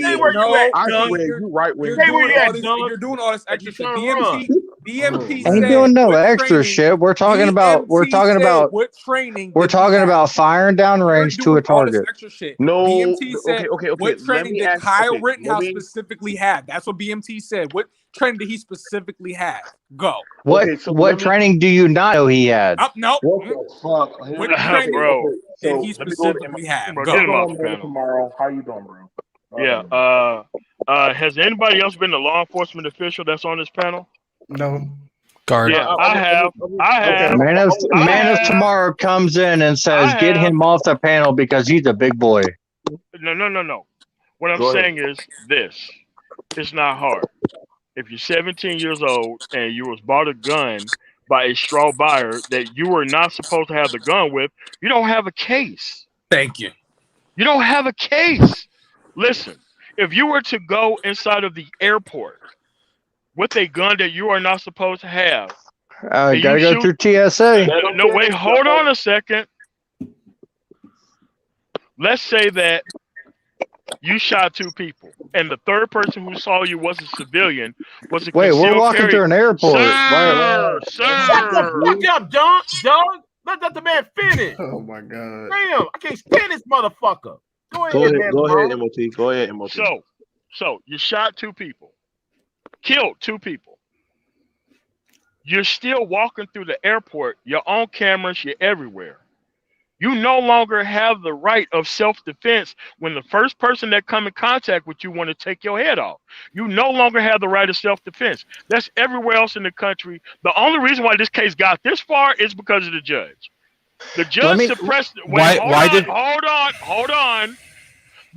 BMT, where you no, at, I no, Doug. swear, you right you're wing. Stay where doing you all at, this, Doug. you're doing all this Cause you extra shit. trying to run. BMT I ain't said doing no what extra training, shit. We're talking about. We're BMT talking said about. what training We're did he talking have? about firing down You're range to a doing all this target. extra shit. No. BMT Okay. said, Okay. Okay. what Let training me did ask. Kyle Okay. Let Rittenhouse me. specifically have? That's what BMT said. What training did he specifically have? Go. What Okay. So what let me. training do you not know he had? Up, no. What the fuck? What Okay, training okay. Bro, did So he Let me go to. specifically have? bro, what's get Go. him going off on, the brother? panel. Tomorrow. How you doing, bro? Yeah. Has anybody else been a law enforcement official that's on this panel? No. Guard. Yeah, I have. I Okay. have. I Man of have. Tomorrow comes in and I says, "Get have. him off the panel because he's a big boy." No. What I'm Go ahead. saying is this. It's not hard. If you're 17 years old and you was bought a gun by a straw buyer that you were not supposed to have the gun with, you don't have a case. Thank you. You don't have a case. Listen, if you were to go inside of the airport with a gun that you are not supposed to have, and you Gotta go shoot, through TSA. no, wait, hold on a second. Let's say that you shot two people, and the third person who saw you was a civilian, was a Wait, we're concealed walking carry. through an airport. Sir, Shut the sir. fuck up, Doug. Let the man finish. Oh my god. Damn, I can't stand this motherfucker. Go ahead, Go ahead. man. Go ahead, Tomorrow. MOT. Go ahead, MOT. So you shot two people, killed two people. You're still walking through the airport. You're on cameras. You're everywhere. You no longer have the right of self-defense when the first person that come in contact with you want to take your head off. You no longer have the right of self-defense. That's everywhere else in the country. The only reason why this case got this far is because of the judge. The judge suppressed. Wait, hold on.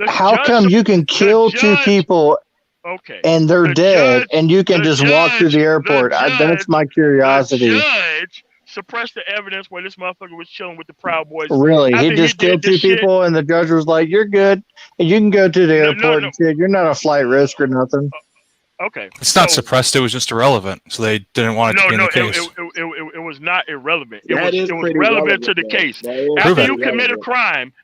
How come you can kill two people Okay. and they're dead, and you can just walk through the airport? That's my curiosity. The judge suppressed the evidence where this motherfucker was chilling with the Proud Boys. Really, he after just did killed this two shit. people, and the judge was like, "You're good, and you can go to the airport and shit. You're not a flight risk or nothing." Okay. It's not suppressed. It was just irrelevant, so they didn't want it to be in the case. It was not irrelevant. It That is was pretty relevant to relevant, the though. case. That is After pretty you commit a relevant.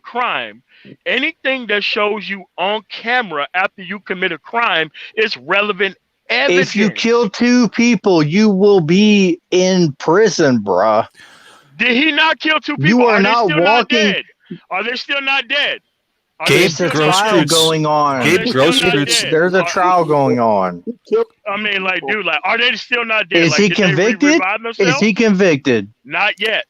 crime, anything that shows you on camera after you commit a crime is relevant evidence. If you kill two people, you will be in prison, bruh. Did he not kill two people? You are they not still not walking. dead? Are they still not dead? There's a trial going on. There's a trial going on. I mean, like, dude, like, are they still not dead? Is Like, he did they convicted? revive themselves? Is he convicted? Not yet.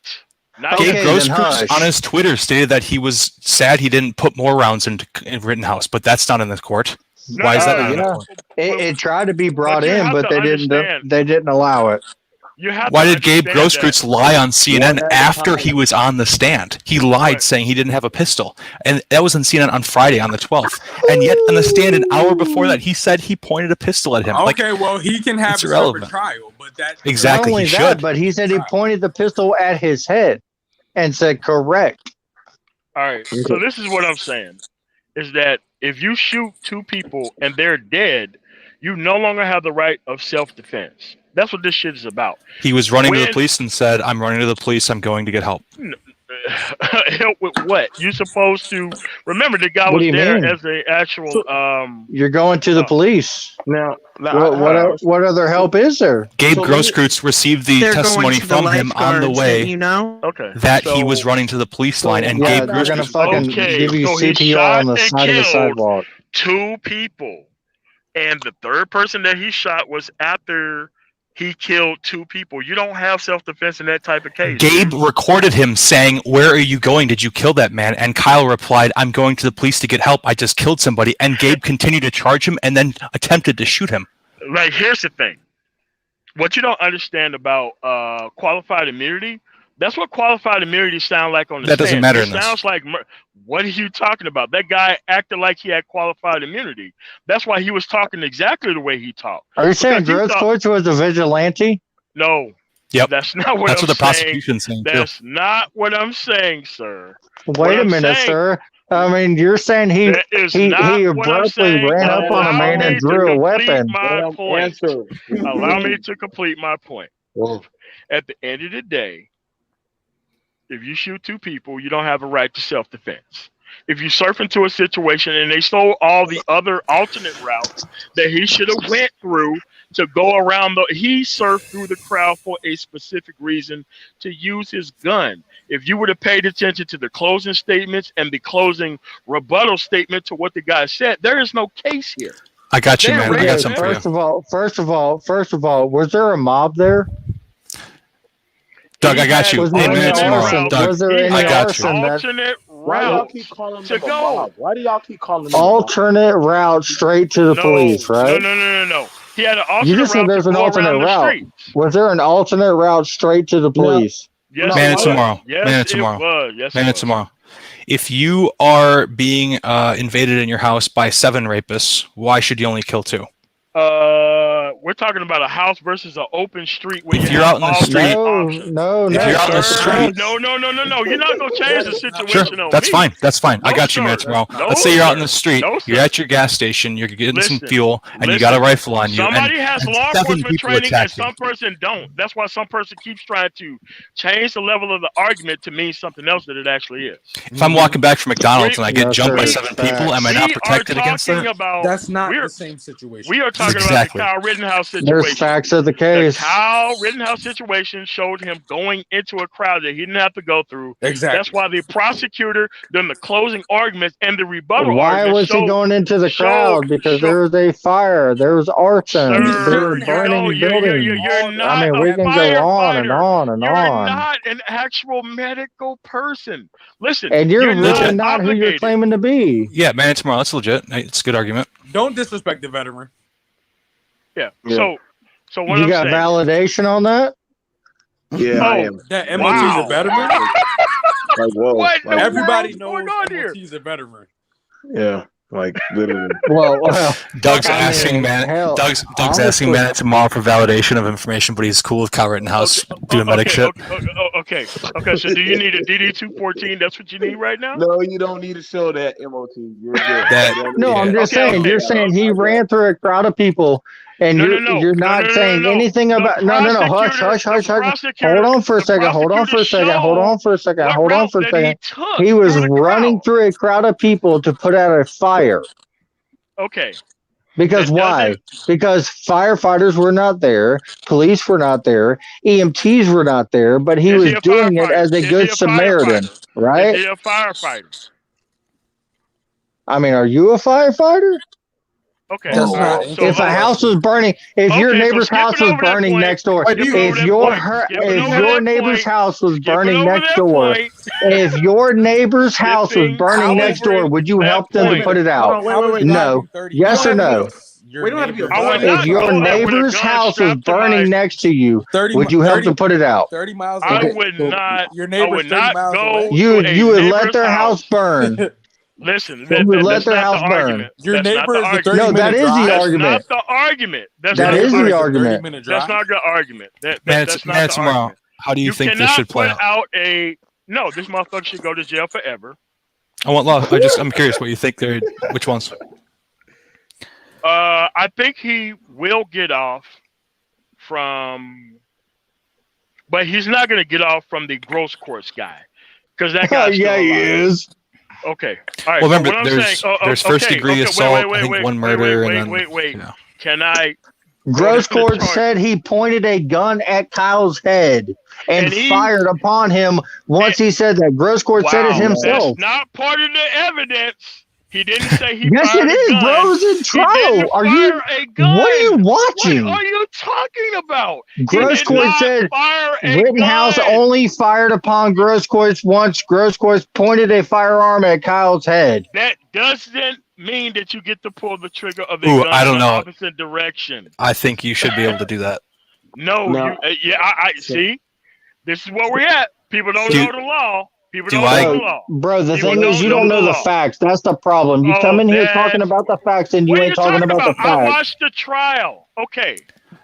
Not Gabe yet. Grosskreutz on his Twitter stated that he was sad he didn't put more rounds in Rittenhouse, but that's not in the court. Why is that not in the court? It tried to be brought you in, have but to they didn't. understand- They didn't allow it. You have Why to did Gabe understand Grosskreutz lie on CNN after he was on the stand? He lied saying he didn't have a pistol. And that was on CNN on Friday on the 12th. And yet on the stand an hour before that, he said he pointed a pistol at him. Okay, well, he can have it's a irrelevant. separate trial, but that Exactly, Not only he that, should. but he said he pointed the pistol at his head and said, "Correct." All right. So this is what I'm saying: is that if you shoot two people and they're dead, you no longer have the right of self-defense. That's what this shit is about. He was running to the police and said, "I'm running to the police. I'm going to get help." Help with what? You supposed to remember the guy What was do you there mean? as a actual You're going to the police. Now What other help is there? Gabe Grosskreutz received the They're going testimony to the from him on the lifeguards, way didn't you know? Okay. that he was running to the police line, and Yeah, Gabe they're gonna Grosskreutz fucking give you so he CPR shot on the and side of the killed sidewalk. two people, and the third person that he shot was after he killed two people. You don't have self-defense in that type of case. Gabe recorded him saying, "Where are you going? Did you kill that man?" And Kyle replied, "I'm going to the police to get help. I just killed somebody." And Gabe continued to charge him and then attempted to shoot him. Like, here's the thing. What you don't understand about qualified immunity, that's what qualified immunity sound like on the That doesn't stand. matter It in this. sounds like, what are you talking about? That guy acted like he had qualified immunity. That's why he was talking exactly the way he talked. Are you saying Because he thought- Grosskreutz was a vigilante? No. Yep. That's not what That's I'm what the saying. prosecution's saying, too. That's not what I'm saying, sir. Wait a minute, sir. I mean, you're saying he That is he not what I'm abruptly saying. ran up on a man and drew a weapon. My point. Allow me to complete my point. At the end of the day, if you shoot two people, you don't have a right to self-defense. If you surf into a situation and they stole all the other alternate routes that he should have went through to go around he surfed through the crowd for a specific reason to use his gun. If you would have paid attention to the closing statements and the closing rebuttal statement to what the guy said, there is no case here. I got you, man. I got something for you. First of all, was there a mob there? Doug, I got you. Hey, man, tomorrow. Doug, I got you. Alternate Why do y'all keep calling them a mob? Why do y'all keep calling them alternate route straight to the police, right? No. He had an alternate You just said route there's to an go alternate around the route. streets. Was there an alternate route straight to the police? Yes, Man, it it's was. tomorrow. Yes, Man, it's it tomorrow. was. Yes, Man, it it's was. tomorrow. If you are being invaded in your house by 7 rapists, why should you only kill 2? We're talking about a house versus an open street where If you you're have out in the all street, three No. options. if you're out in the street, No. You're not gonna change the sure, situation on that's me. fine. That's fine. I No, got you, man, sir. tomorrow. No, Let's say you're out in sir. the street, No, you're sir. at your gas station, you're getting some Listen, fuel, and you got a rifle on you, Somebody and has law 7 enforcement people training and attack you. some person don't. That's why some person keeps trying to change the level of the argument to mean something else that it actually is. If I'm walking back from McDonald's and I get No, jumped by sir. 7 people, am I not protected against that? That's not the same situation. We are talking Exactly. about the Kyle Rittenhouse situation. There's facts of the The case. Kyle Rittenhouse situation showed him going into a crowd that he didn't have to go through. Exactly. That's why the prosecutor, during the closing arguments and the rebuttal Why arguments, was he going into the crowd? Because there was a fire. There was arson. They were burning buildings. You're not I mean, we can go on and firefighter. on and You're on. not an actual medical person. Listen, And you're really not not who you're obligated. claiming to be. Yeah, man, tomorrow. That's legit. It's a good argument. Don't disrespect the veteran. Yeah. Yeah. So what You I'm got saying, validation on that? Yeah, I am. That MOT is a veteran. Like, whoa. What Like, the Everybody world's knows going on here? MOT is a veteran. yeah, like literally. Well, Doug's I mean, asking man. hell, Doug's honestly- asking man tomorrow for validation of information, but he's cool with Kyle Rittenhouse doing medic shit. Okay. So do you need a DD-214? That's what you need right now? No, you don't need to show that MOT. You're good. That- No, I'm just saying. You're saying he ran through a crowd of people, and you're not saying anything about. No. Hush. Hold on for a second. Hold on for a second. He was running through a crowd of people to put out a fire. Okay. Because why? Because firefighters were not there, police were not there, EMTs were not there, but he was doing it as a good Samaritan, right? Is he a firefighter? I mean, are you a firefighter? Okay. That's not. If a house was burning, if your neighbor's house was burning next door, if your neighbor's house was burning next door, if your neighbor's house was burning next door, would you help them to put it out? No. Yes or no? We don't have to be a If your neighbor's house was burning next to you, would you help them put it out? 30 miles I away. would not. Your I neighbor's would 30 not miles go. away. You would let their house burn. Listen, You would let that's their not house the burn. argument. Your That's not neighbor the is a argument. 30 No, that minute is the drive. argument. That's not the argument. That's That not is the the argument. argument. 30-minute That's drive. not a good argument. Man, That's not the tomorrow. argument. How do you think this cannot should play put out? No, this motherfucker should go to jail forever. I want law. I'm curious what you think. Which ones? I think he will get off from, but he's not going to get off from the gross course guy because that guy's still Yeah, he alive. is. Okay. All right. Well, remember, so what I'm there's saying, first degree assault, I think one murder, and then wait. you know. Can I? Gross Court said he pointed a gun at Kyle's head and fired upon him once he said that. Gross Court said it himself. That's not part of the evidence. He didn't say he Yes, fired it is, a gun. bro. It's in trial. Are you? A gun. What are you watching? What are you talking about? Gross Court said Rittenhouse gun. only fired upon Gross Court once Gross Court pointed a firearm at Kyle's head. That doesn't mean that you get to pull the trigger of the Ooh, gun I don't in know. the opposite direction. I think you should be able to do that. No. I see. This is where we're at. People don't know the law. People don't know the law. Bro, the People thing is, you don't know the facts. That's the problem. You come in here talking about the facts, and you ain't talking about the I facts. watched the trial. Okay.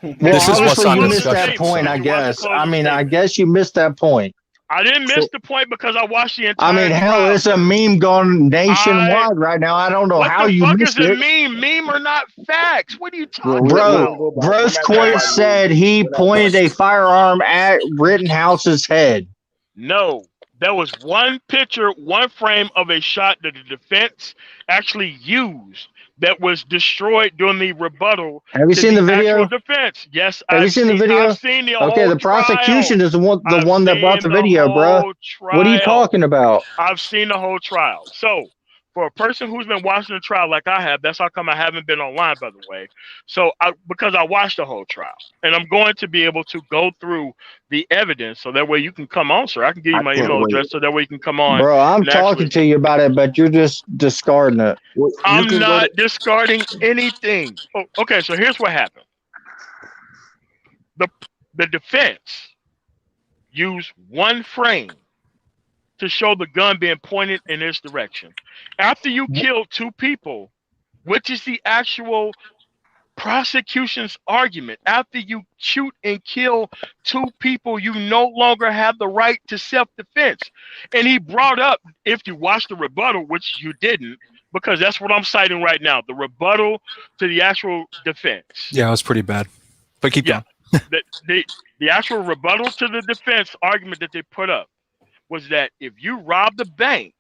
Well, This is what's obviously on you missed discussion. that point, I guess. I mean, I guess you missed that point. I didn't miss the point because I watched the entire I mean, hell, trial, it's a sir. meme going nationwide right now. I don't know What how the you fuck is missed a it. meme? Meme are not facts. What are you Well, talking we Bro, don't about? go by. We're not going Grosskreutz by memes. said he We're not going. pointed a firearm at Rittenhouse's head. No, there was one picture, one frame of a shot that the defense actually used that was destroyed during the rebuttal Have you to seen the the actual video? defense. Yes, Have you seen the I've video? seen the Okay, whole the trial. prosecution is the I've one that brought seen the the video, bruh. whole What are you trial. talking about? I've seen the whole trial. So, for a person who's been watching the trial like I have, that's how come I haven't been online, by the way. So, because I watched the whole trial, and I'm going to be able to go through the evidence, so that way you can come on, sir. I can give you I my can't email wait. address, so that way you can come on Bro, I'm and talking actually. to you about it, but you're just discarding it. Well, you I'm can go to. not discarding anything. Oh, okay, so here's what happened. The defense used one frame to show the gun being pointed in this direction. After you kill two people, which is the actual prosecution's argument, after you shoot and kill two people, you no longer have the right to self-defense. And he brought up, if you watch the rebuttal, which you didn't, because that's what I'm citing right now, the rebuttal to the actual defense. Yeah, it was pretty bad. But keep going. The actual rebuttal to the defense argument that they put up was that if you robbed a bank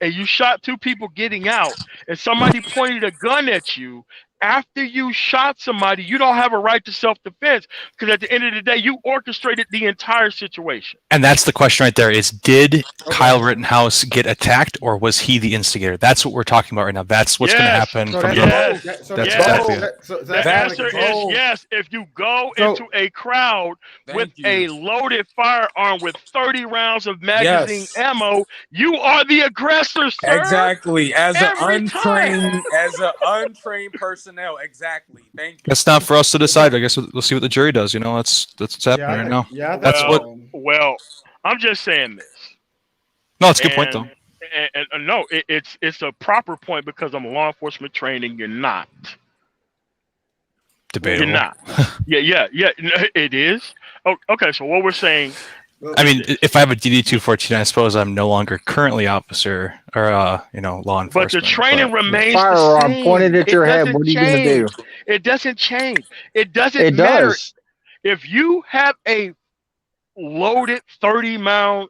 and you shot two people getting out and somebody pointed a gun at you, after you shot somebody, you don't have a right to self-defense, because at the end of the day, you orchestrated the entire situation. And that's the question right there: is did Kyle Rittenhouse get attacked, or was he the instigator? That's what we're talking about right now. That's what's going to happen. So from that's the, both. So that's that's exactly both. it. So The that's answer kind is of yes. If you go So- into a crowd with a loaded firearm with 30 rounds of magazine ammo, you are the aggressor, sir. Exactly. As an Every untrained, personnel. Exactly. Thank you. That's not for us to decide. I guess we'll see what the jury does. You know, that's what's happening right now. Yeah, I That's think what. Well, I'm just saying this. No, it's a good point though. And no, it's a proper point because I'm law enforcement trained and you're not. Debatable. You're not. yeah. It is. Oh, okay, so what we're saying. I mean, if I have a DD 214, I suppose I'm no longer currently officer or law enforcement. But the training remains firearm the same. pointed at your head. What are you going to do? It doesn't change. It doesn't It matter. does. If you have a loaded 30-round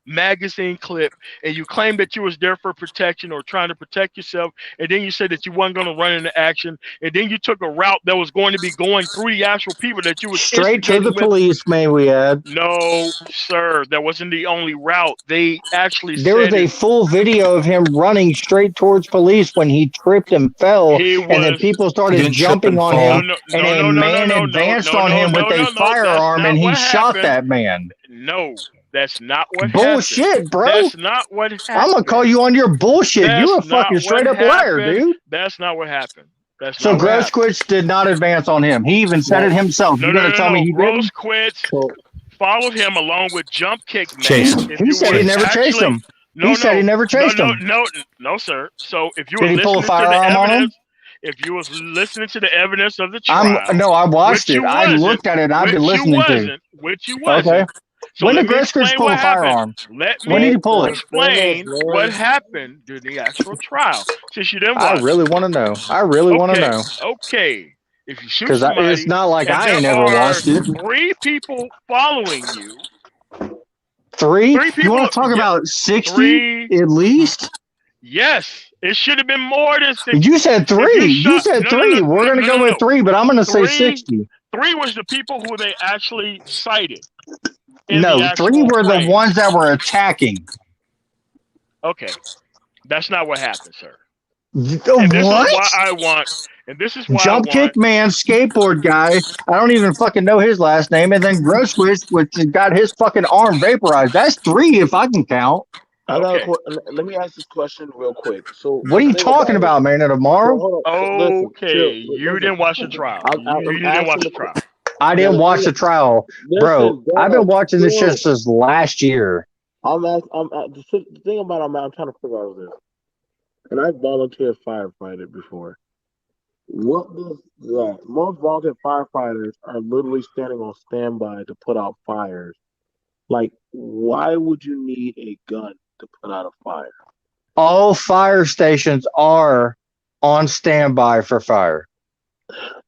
magazine clip and you claim that you was there for protection or trying to protect yourself, and then you said that you weren't going to run into action, and then you took a route that was going to be going through the actual people that you was Straight to the instigating with. police, may we add. No, sir, that wasn't the only route. They actually There was said a full video of him running straight towards police when he tripped and fell, and then people started jumping on him, and a man advanced on him with a firearm, and he shot that man. No, that's not what Bullshit, happened. bro. That's not what happened. I'm gonna call you on your bullshit. That's You're a not fucking what straight up liar, happened. dude. That's not what happened. That's So not what happened. Grosskreutz did not advance on him. He even said it himself. No, You're gonna tell me he didn't? Grosskreutz followed him along with Jump Kick Man. Chased. He said he never chased him. He said he never chased him. No, sir. So if you Did were he pull a listening to the firearm on him? evidence, if you was listening to the evidence of the trial, No, I watched which it. you I wasn't, looked at it. I've been which you listening to. wasn't, which you wasn't. Okay. So When let did me Grosskreutz explain pull what a happened. firearm? Let When me did he pull it? explain what happened during the actual trial, since you didn't I watch. really want to know. I really want to know. Okay. If you shoot Because somebody, it's not like and I there ain't never are watched it. 3 people following you. Three? 3 people. You want to talk about 60 3. at least? Yes, it should have been more than 60. You said 3. You said 3. We're going to go with 3, but I'm going to say 60. 3 was the people who they actually cited. In No, the 3 actual were frame. the ones that were attacking. Okay, that's not what happened, sir. What? This is why Jump Kick Man, skateboard guy. I don't even fucking know his last name. And then Grosskreutz, which got his fucking arm vaporized. That's 3 if I can count. Let me ask this question real quick. So what are you talking about, man? Tomorrow? You didn't watch the trial. You didn't watch the trial. I didn't watch the trial, bro. I've been watching this shit since last year. The thing about I'm trying to figure out this, and I volunteered firefighter before. Most volunteer firefighters are literally standing on standby to put out fires Like, why would you need a gun to put out a fire? All fire stations are on standby for fire.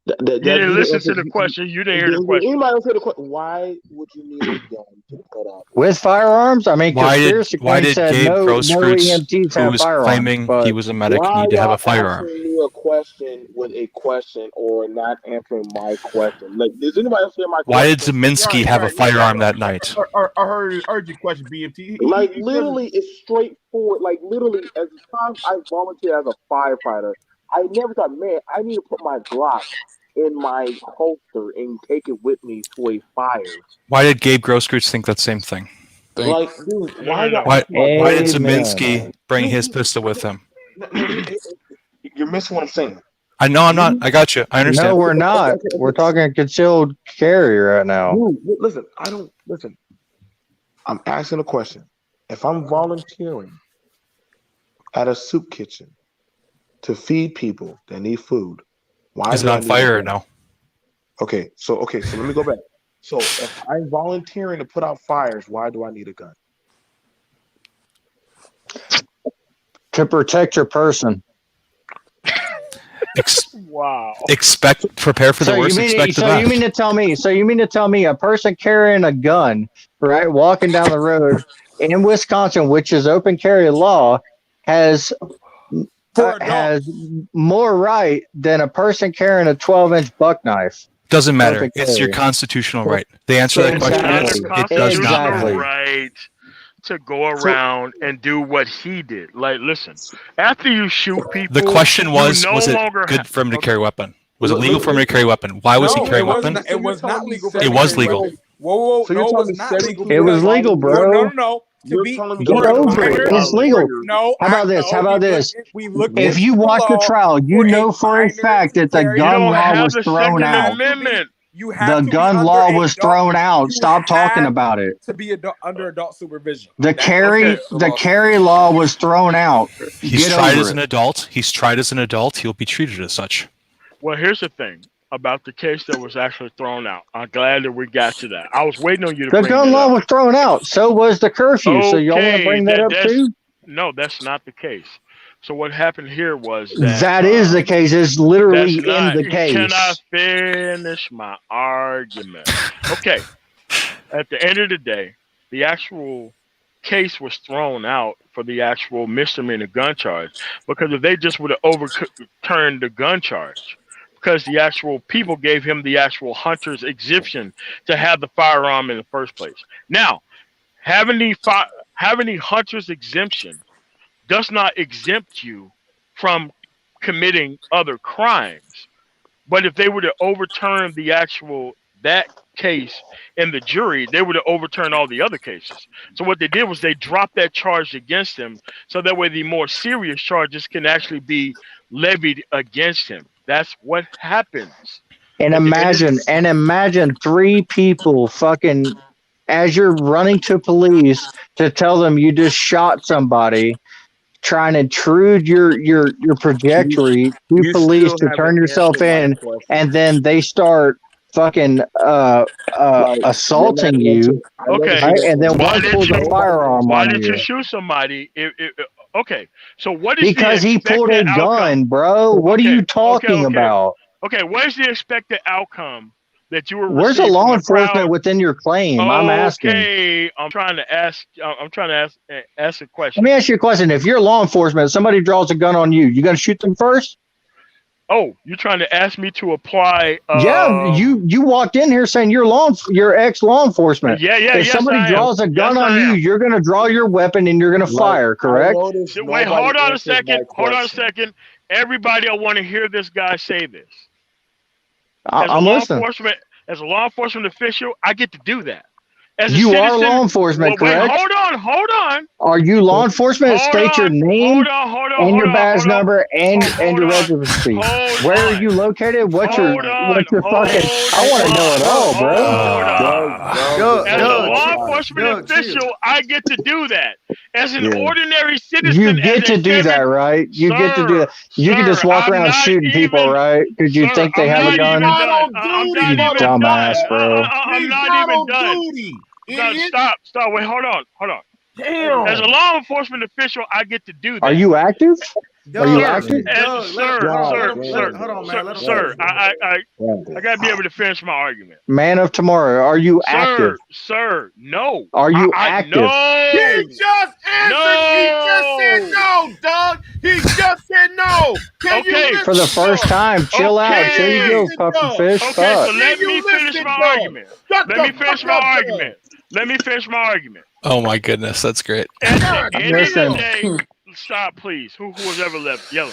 That, You that, that didn't you listen answer, to the question. You didn't hear the did question. anybody answer the question? Why would you need a gun to put out a With fire? firearms, I mean, conspiracy Why claims did said Gabe no Grosskreutz, EMTs who have was firearms, claiming he but was a medic, Why need to have y'all a firearm? asking me a question with a question or not answering my question? Like, does anybody else hear my Why did question? Zeminski have a firearm that night? I heard your question, BMT. Like, He doesn't. literally, it's straightforward. Like, literally, as the time I volunteered as a firefighter, I never thought, man, I need to put my Glock in my holster and take it with me to a fire. Why did Gabe Grosskreutz think that same thing? Like, dude, why No. y'all asking my Why did question? Zeminski bring You, his pistol with him? you're missing what I'm saying. I know I'm not. I got you. I no, understand. we're not. We're talking concealed carry right now. Dude, listen, I don't listen. I'm asking a question. If I'm volunteering at a soup kitchen to feed people that need food, why Is it do I on need fire a or gun? no? Okay, so let me go back. So if I'm volunteering to put out fires, why do I need a gun? To protect your person. Wow. Prepare for the worst, expect the best. You mean to tell me a person carrying a gun, right, walking down the road in Wisconsin, which is open carry law, has more right than a person carrying a 12-inch buck knife? Doesn't matter. Open It's your carry. constitutional right. The answer to that question Not is a it does not constitutional matter. right to go around and do what he did. Like, listen, after you shoot people, The question was you no it longer good for him to okay. carry a weapon? Was it legal for him to carry a weapon? Why was he No, carrying a it weapon? wasn't. It was not legal for It him to was carry a legal. weapon. Whoa, So no, you're it telling was me not 17 legal It was because legal, bro. no. To You're be telling me Get during over it. 17 minor, It's legal. no, How about this? no. We looked If you into the watch the law trial, you for a know for a minor fact to that the carry You a gun don't law weapon. have was the thrown Second out. Amendment. You The have to be gun under law was adult. thrown out. You Stop talking have about it. to be under adult supervision. The That's what Okay. the carry law was thrown out. He's Get tried over as it. an adult. He's tried as an adult. He'll be treated as such. Well, here's the thing about the case that was actually thrown out. I'm glad that we got to that. I was waiting on you to The bring gun that law up. was thrown out. So was the curfew. So y'all want to Okay, bring that up that's too? no, that's not the case. So what happened here was that That is the case. It's that's literally in not. the Can I case. finish my argument? Okay. At the end of the day, the actual case was thrown out for the actual misdemeanor gun charge because if they just would have overturned the gun charge, because the actual people gave him the actual hunter's exemption to have the firearm in the first place. Now, having the hunter's exemption does not exempt you from committing other crimes. But if they were to overturn the actual that case in the jury, they would have overturned all the other cases. So what they did was they dropped that charge against him, so that way the more serious charges can actually be levied against him. That's what happens. And At the end of imagine three people fucking as you're running to police to tell them you just shot somebody, trying to intrude your You, trajectory to you police still to haven't turn yourself answered my in, question. and then they start fucking Like, you're not assaulting answering. you, I know that okay, you're right? not And then answering. why one did pulls a you Nobody firearm why on did you you shoot somebody? Okay, so what is the because he pulled expected a outcome? gun, bro. What are Okay, you talking okay. about? Okay, what is the expected outcome that you will Where's the receive from law a crowd? enforcement within your claim? I'm asking. Okay, I'm trying to ask. I'm trying to ask a Let me question. ask you a question. If you're law enforcement, somebody draws a gun on you, you gonna shoot them first? Oh, you're trying to ask me to apply? Yeah, you walked in here saying you're ex law enforcement. If Yes, somebody I am. draws a gun Yes, on I you, am. you're gonna draw your weapon and you're gonna Like, fire, I correct? noticed Wait, nobody hold on a answered my second. Hold on a question. second. Everybody, I want to hear this guy say this. As a I'm law listening. enforcement, as a law enforcement official, I get to do that. As a You are law citizen, enforcement, wait, correct? hold on, Are you law enforcement? hold State your on, name hold on, hold on, and hold your on, badge hold on, number and hold your on, residency. hold Where are on, you located? What's your hold on, fucking? I want to know it all, bro. Doug As said a Doug, law nobody. enforcement Doug, chill. official, I get to do that. As an Yeah. ordinary You citizen, as get a to do that, Kevin, right? You get to do sir, that. You can just walk I'm around not shooting people, even, right? Because you think they I'm have a not He's even gun. not done. on I'm duty, not You even done. dumbass, motherfucker. bro. I'm He's not not even on done. duty. No, idiot. stop. Wait, hold on. Damn. As a law enforcement official, I get to do that. Are you active? Are you Sir, active? Hold on, man. Let him Sir, finish. I gotta be able to finish my argument. Man of tomorrow, are you active? Sir, no. Are you active? No. He just answered. He just said no, Doug. He just said no. Can you listen, For the first time, chill out. Chill you go, listen, puffin' Doug? fish. Okay, Fuck. so let me finish my argument. Shut Let the me finish fuck my up, Doug. argument. Let me finish my argument. Oh my goodness, that's great. At the end of Listen. the day, stop, please. Who was ever left yelling?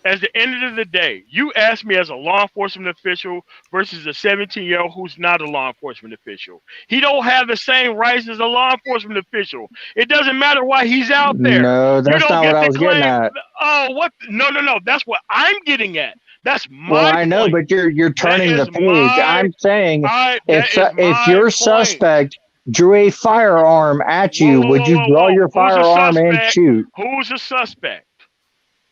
At the end of the day, you asked me as a law enforcement official versus a 17-year-old who's not a law enforcement official. He don't have the same rights as a law enforcement official. It doesn't matter why he's out there. No, that's you don't not get what I to was claim. getting at. Oh, what? No. That's what I'm getting at. That's my Well, I know, point. but you're turning the That is page. my- I'm saying that if is if your my point. suspect drew a firearm at you, would you draw your Who's a firearm and suspect? shoot? Who's a suspect?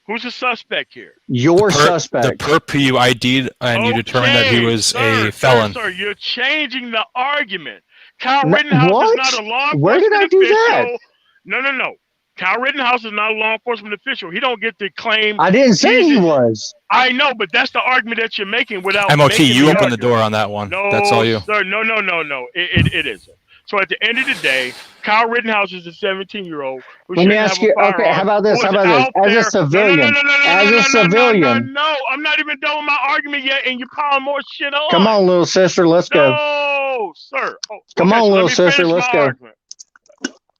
Who's a suspect here? Your The suspect. perp who you ID'd and you determined that he was a felon. Sir, you're changing the argument. Kyle No, Rittenhouse what? is not a law Where did I enforcement do that? official. No. Kyle Rittenhouse is not a law enforcement official. He don't get to claim. I didn't say he was. I know, but that's the argument that you're making without MOT, making you the opened the argument. door on that one. No, That's all you. Sir, no. It isn't. So at the end of the day, Kyle Rittenhouse is a 17-year-old who Let me shouldn't ask have a you. firearm. Okay, how about this? who How is about this? out As a there- civilian, No, I'm not even done with my argument yet, and you're piling more shit on. come on, little sister, let's go. No, sir. Come on, so little let me sister, finish let's my go. argument.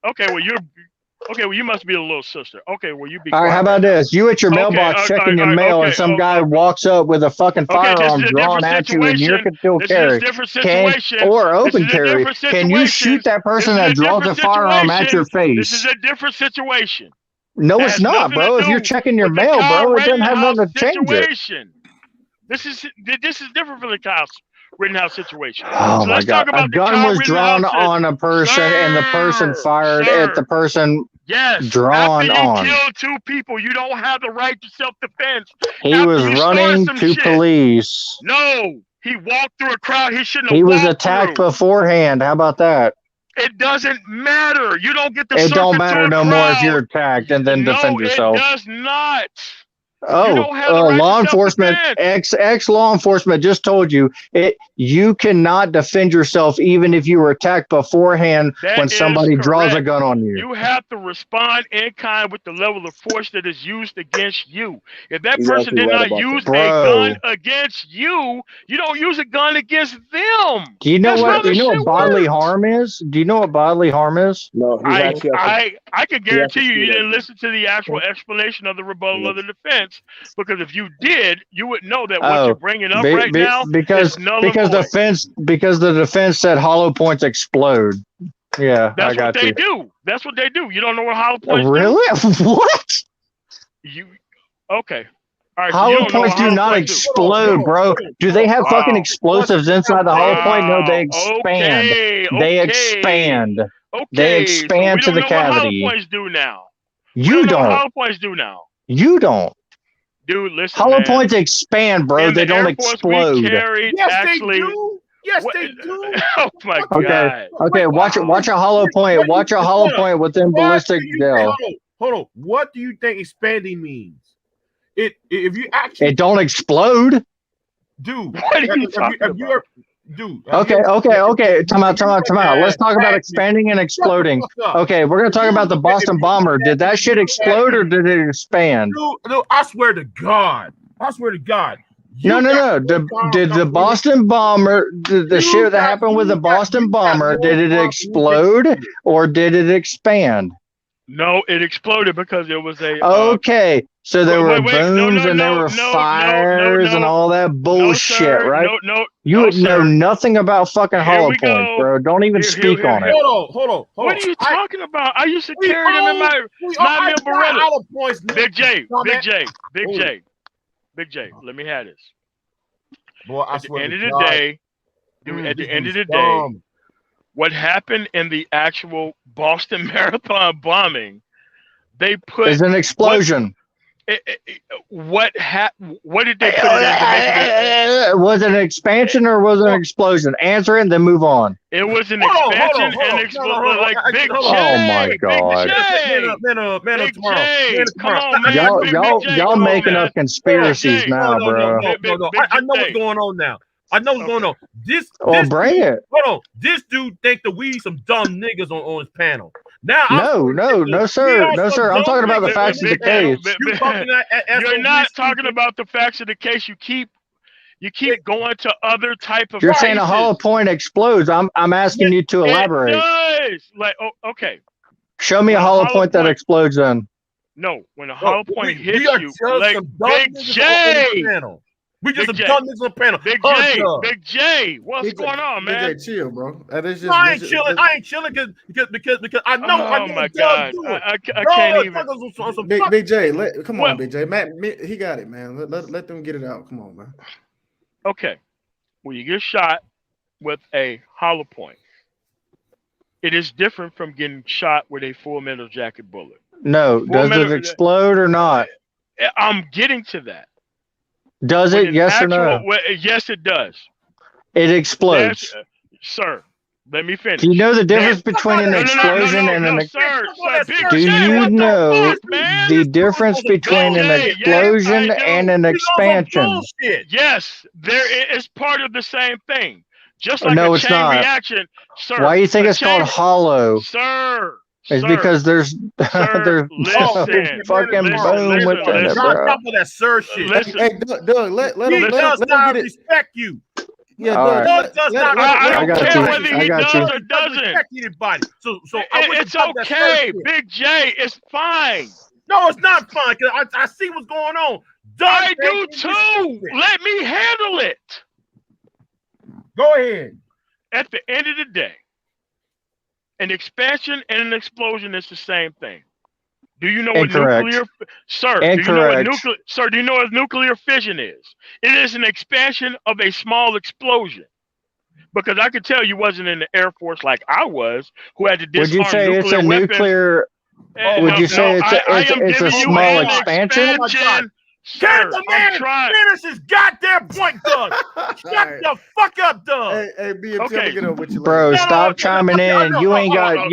Okay, well, you must be a little sister. Okay, well, you be All right, quiet. how about this? You at your mailbox checking your mail, and some guy walks up with a fucking firearm drawn at you, and you're concealed carry. This is a different situation. Or open This is a carry. different Can you situation. shoot that person This is that a draws a different firearm at your situation. face? This is a different situation. No, That it's has not, nothing bro. to If you're do checking your with the mail, Kyle bro, it doesn't have nothing to Rittenhouse change it. situation. This is different from the Kyle Rittenhouse situation. Oh So my let's God! talk about A the gun Kyle was drawn Rittenhouse on a person, and the person fired at the person Yes. drawn After you on. kill two people, you don't have the right to self-defense. He After was you start running some to shit. police. No, he walked through a crowd he shouldn't have He was walked attacked through. beforehand. How about that? It doesn't matter. You don't get to It surf don't into matter a no crowd. more if you're attacked and then defend yourself. No, it does not. Oh, don't have the right law to enforcement, ex law enforcement just told you you cannot defend yourself even if you were attacked beforehand That when is somebody draws a correct. gun on you. You have to respond in kind with the level of force that is used against you. If that He's person actually did right not about use that. a Bro. gun against you, you don't use a gun against them. Do you know That's how what? this You know what shit bodily works. harm is? Do you know what bodily harm is? No, he's actually. I can guarantee you, see you that. didn't listen to the actual explanation of the rebuttal of the defense, because if you did, you would know that what you're bringing up right now because is null and void. the defense said hollow points explode. Yeah, That's I got what they you. do. That's what they do. You don't know what hollow points Really? What? do? Okay. All right, Hollow so you don't know points what do hollow not points do. explode, bro. Do they have fucking explosives inside the hollow point? No, they expand. They expand. They expand so to we the don't know what hollow cavity. points do now. You Know what don't. hollow points do now. You don't. Dude, listen, Hollow man. points expand, bro. In They the don't Air Force, we explode. carried Yes, actually. they do. Yes, they do. Oh my Okay. god. Okay. Watch a hollow point. Watch a hollow point within ballistic gel. Hold on. What do you think expanding means? If you actually It don't explode. do. What are you talking about? Dude. Okay. Time out. Let's talk about expanding and exploding. Okay, we're gonna talk about the Boston bomber. Did that shit explode or did it expand? No, I swear to God. No. Did the Boston bomber, the shit that happened with the Boston bomber, did it explode or did it expand? No, it exploded because it was a. Okay, so there were booms and there were no, fires and all that bullshit, sir. right? No, You would know sir. nothing about fucking Here hollow we points, go. bro. Don't even speak on it. Hold on. What are you talking about? I used to carry them in my 9mm Beretta. Big J. Let me have this. Boy, I At the swear end to of the God. day, at the end of the day, what happened in the actual Boston Marathon bombing, they put There's an explosion. What did they put it in to make it? Was it an expansion or was it an explosion? Answer it and then move on. It was an Hold on, expansion hold on. and No, explosion. Like Big hold J, on. Oh my Big God. J, Man up Big tomorrow. J. Come tomorrow. on, man. Big J, Y'all come on, making man. up conspiracies J. now, bro. No. Big I know what's J. going on now. I know what's going on. This Bring dude, it. hold on. This dude think that we some dumb niggas on his panel. Now No, sir. No, sir. I'm talking about the facts of the case. You talking You're not talking about the facts of the case. You keep going to other type of You're saying a cases. hollow point explodes. I'm asking you to elaborate. It does. Like, okay. Show me a hollow point that explodes then. No, when a hollow point hits we are you, just like some dumb Big niggas J. on the panel. We just some dumb niggas on the panel. Big J, what's going on, man? Big J, chill, bro. That is just, no, I ain't chilling. I ain't chilling because I know Oh my Doug God, do it. I can't even. Big J, come on, Big J. Matt, he got it, man. Let them get it out. Come on, man. Okay, when you get shot with a hollow point, it is different from getting shot with a full metal jacket bullet. No, does it explode or not? I'm getting to that. Does it? Yes or no? Yes, it does. It explodes. Sir, let me finish. Do you know the difference between an explosion and an explosion? Do you know the difference between an explosion and an expansion? Yes, it's part of the same thing. Just like No, a it's chain not. reaction, sir. Why do you think it's called hollow? Sir. It's because there's Listen, fucking boom within it, bro. Stop with that sir shit. Listen, hey, Doug, let him not get it. respect you. Yeah, Doug, I don't care whether he does or doesn't doesn't. respect anybody. So It's okay, Big J. It's fine. No, it's not fine because I see what's going on. I do too. Let me handle it. Go ahead. At the end of the day, an expansion and an explosion is the same thing. Do you know what nuclear, sir? Incorrect. Do you know what nuclear, sir? Do you know what nuclear fission is? It is an expansion of a small explosion. Because I could tell you wasn't in the Air Force like I was, who had to disarm Would you say nuclear it's a weapons. nuclear? Would you say it's a small expansion? Can the man finish his goddamn point, Doug? Shut the fuck up, Doug. Hey, BMT, I'm get up with you. Bro, stop chiming in. You ain't got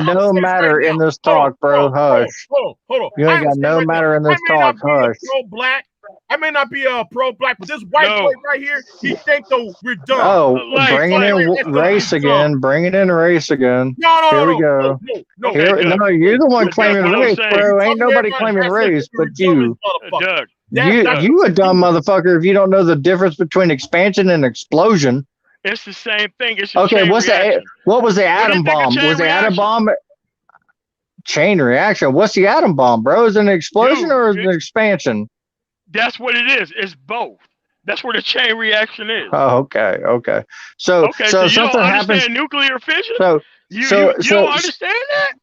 no matter in this talk, bro. Hush. Hold on. You ain't got no matter in this talk. Hush. Pro-black. I may not be a pro-black, but this white boy right here, he think though we're dumb. Oh, bringing in race again. Bringing in race again. Here we go. No, you're the one claiming race, bro. Ain't nobody claiming race but you. Doug. You a dumb motherfucker if you don't know the difference between expansion and explosion. It's the same thing. It's okay. What was the atom bomb? Was the atom bomb chain reaction? What's the atom bomb, bro? Is it an explosion or is it an expansion? That's what it is. It's both. That's where the chain reaction is. Oh, okay. So you something don't happens. Understand nuclear fission? You don't understand that?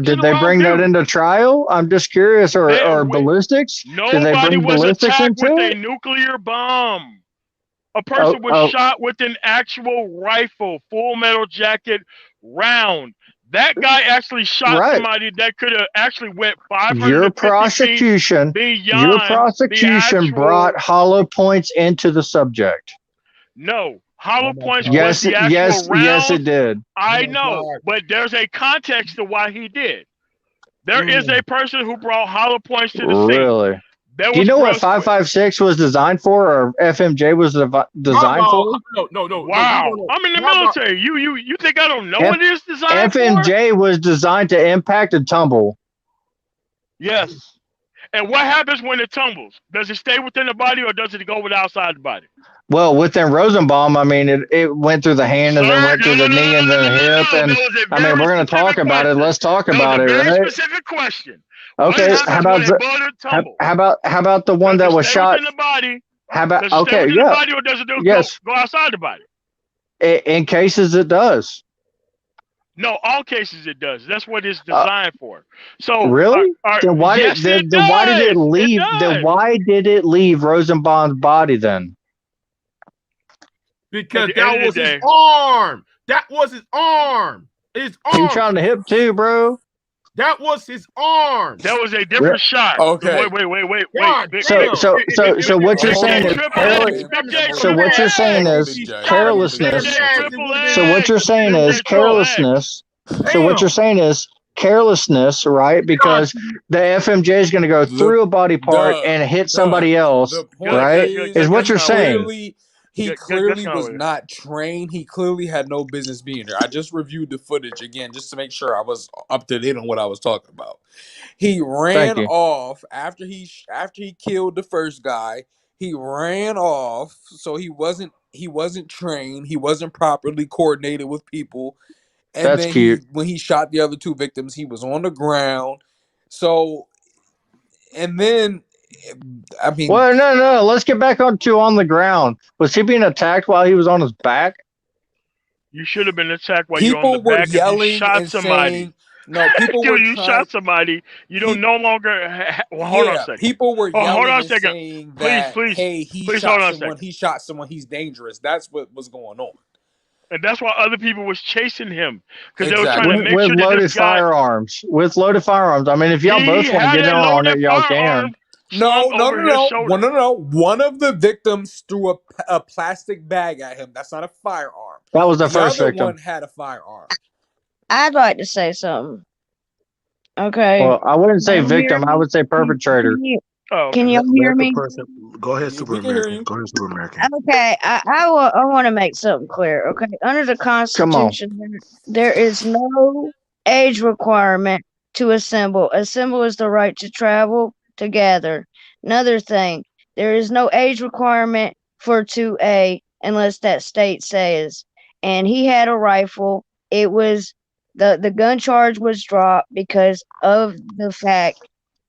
Did they bring that into trial? I'm just curious, or ballistics? Did they bring was ballistics attacked into with it? a nuclear bomb. A person was shot with an actual rifle, full metal jacket round. That guy actually shot somebody that could have actually went 550 Your prosecution brought hollow points into the subject. No, hollow points was the actual round. Yes, it did. I know, but there's a context to why he did. There is a person who brought hollow points to the scene. Really? Do you know what 5.56 was designed for, or FMJ was designed for? No. Wow, I'm in the military. You think I don't know what it is designed for? FMJ was designed to impact and tumble. Yes. And what happens when it tumbles? Does it stay within the body or does it go outside the body? Well, within Rosenbaum, I mean, it went through the hand and then went through the knee and then the hip. And I mean, we're going to talk about it. Let's talk about it, right? Very specific question. Okay, how about the one that was shot? In the body? How about does it stay within the body or does it go outside the body? In cases, it does. No, all cases it does. That's what it's designed for. So really, then why yes, did it leave? Then why did it leave Rosenbaum's body then? Because that was his arm. That was his arm. His arm. He shot in the hip too, bro. That was his arm. That was a different shot. Okay. Wait. God Big damn. So what you're Hold saying on, is man. So what you're saying Hold on, is Big J. carelessness. Triple So what you're saying is carelessness. So what you're saying is carelessness, right? Because the FMJ is going to go through a body part and hit somebody else, The point right? Is what he you're saying. clearly was not trained. He clearly had no business being there. I just reviewed the footage again just to make sure I was up to date on what I was talking about. He ran off after he killed the first guy. He ran off, so he wasn't trained. He wasn't properly coordinated with people. And That's then cute. when he shot the other two victims, he was on the ground. So, and then, I mean, Well, no. Let's get back on the ground. Was he being attacked while he was on his back? You should have been attacked while you're on the people were back if you yelling shot and somebody. saying, no, people Dude, were you trying. shot somebody. You don't no longer. Well, hold on a second. People were hold yelling on a and second. saying Please, that, hey, he hold shot on a someone. second. He shot someone. He's dangerous. That's what was going on. And that's why other people was chasing him because they were Exactly. trying to make with sure that loaded this guy. firearms. With loaded firearms. I mean, if y'all both want to get on it, y'all can. No. over his shoulder. No. One of the victims threw a plastic bag at him. That's not a firearm. That was the first other victim. one had a firearm. I'd like to say something. Okay. Well, I wouldn't say Can you hear victim. I me? would say perpetrator. Can y'all hear me? Go ahead, Super American. Go ahead, Super American. Okay, I want to make something clear. Okay, under the Constitution, there is no age requirement to assemble. Assemble is the right to travel, to gather. Another thing, there is no age requirement for 2A unless that state says. And he had a rifle. It was the gun charge was dropped because of the fact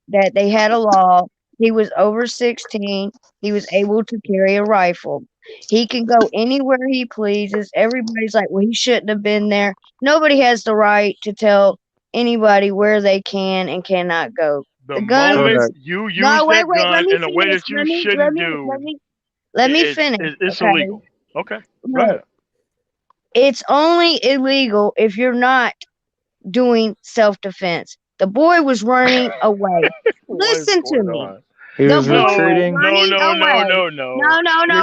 that they had a law. He was over 16. He was able to carry a rifle. He can go anywhere he pleases. Everybody's like, well, he shouldn't have been there. Nobody has the right to tell anybody where they can and cannot go. The gun moment you use that gun in a way that you shouldn't do, let me finish. It's okay? illegal. Okay, go ahead. It's only illegal if you're not doing self-defense. The boy was running away. Listen to me. He was retreating. No. You're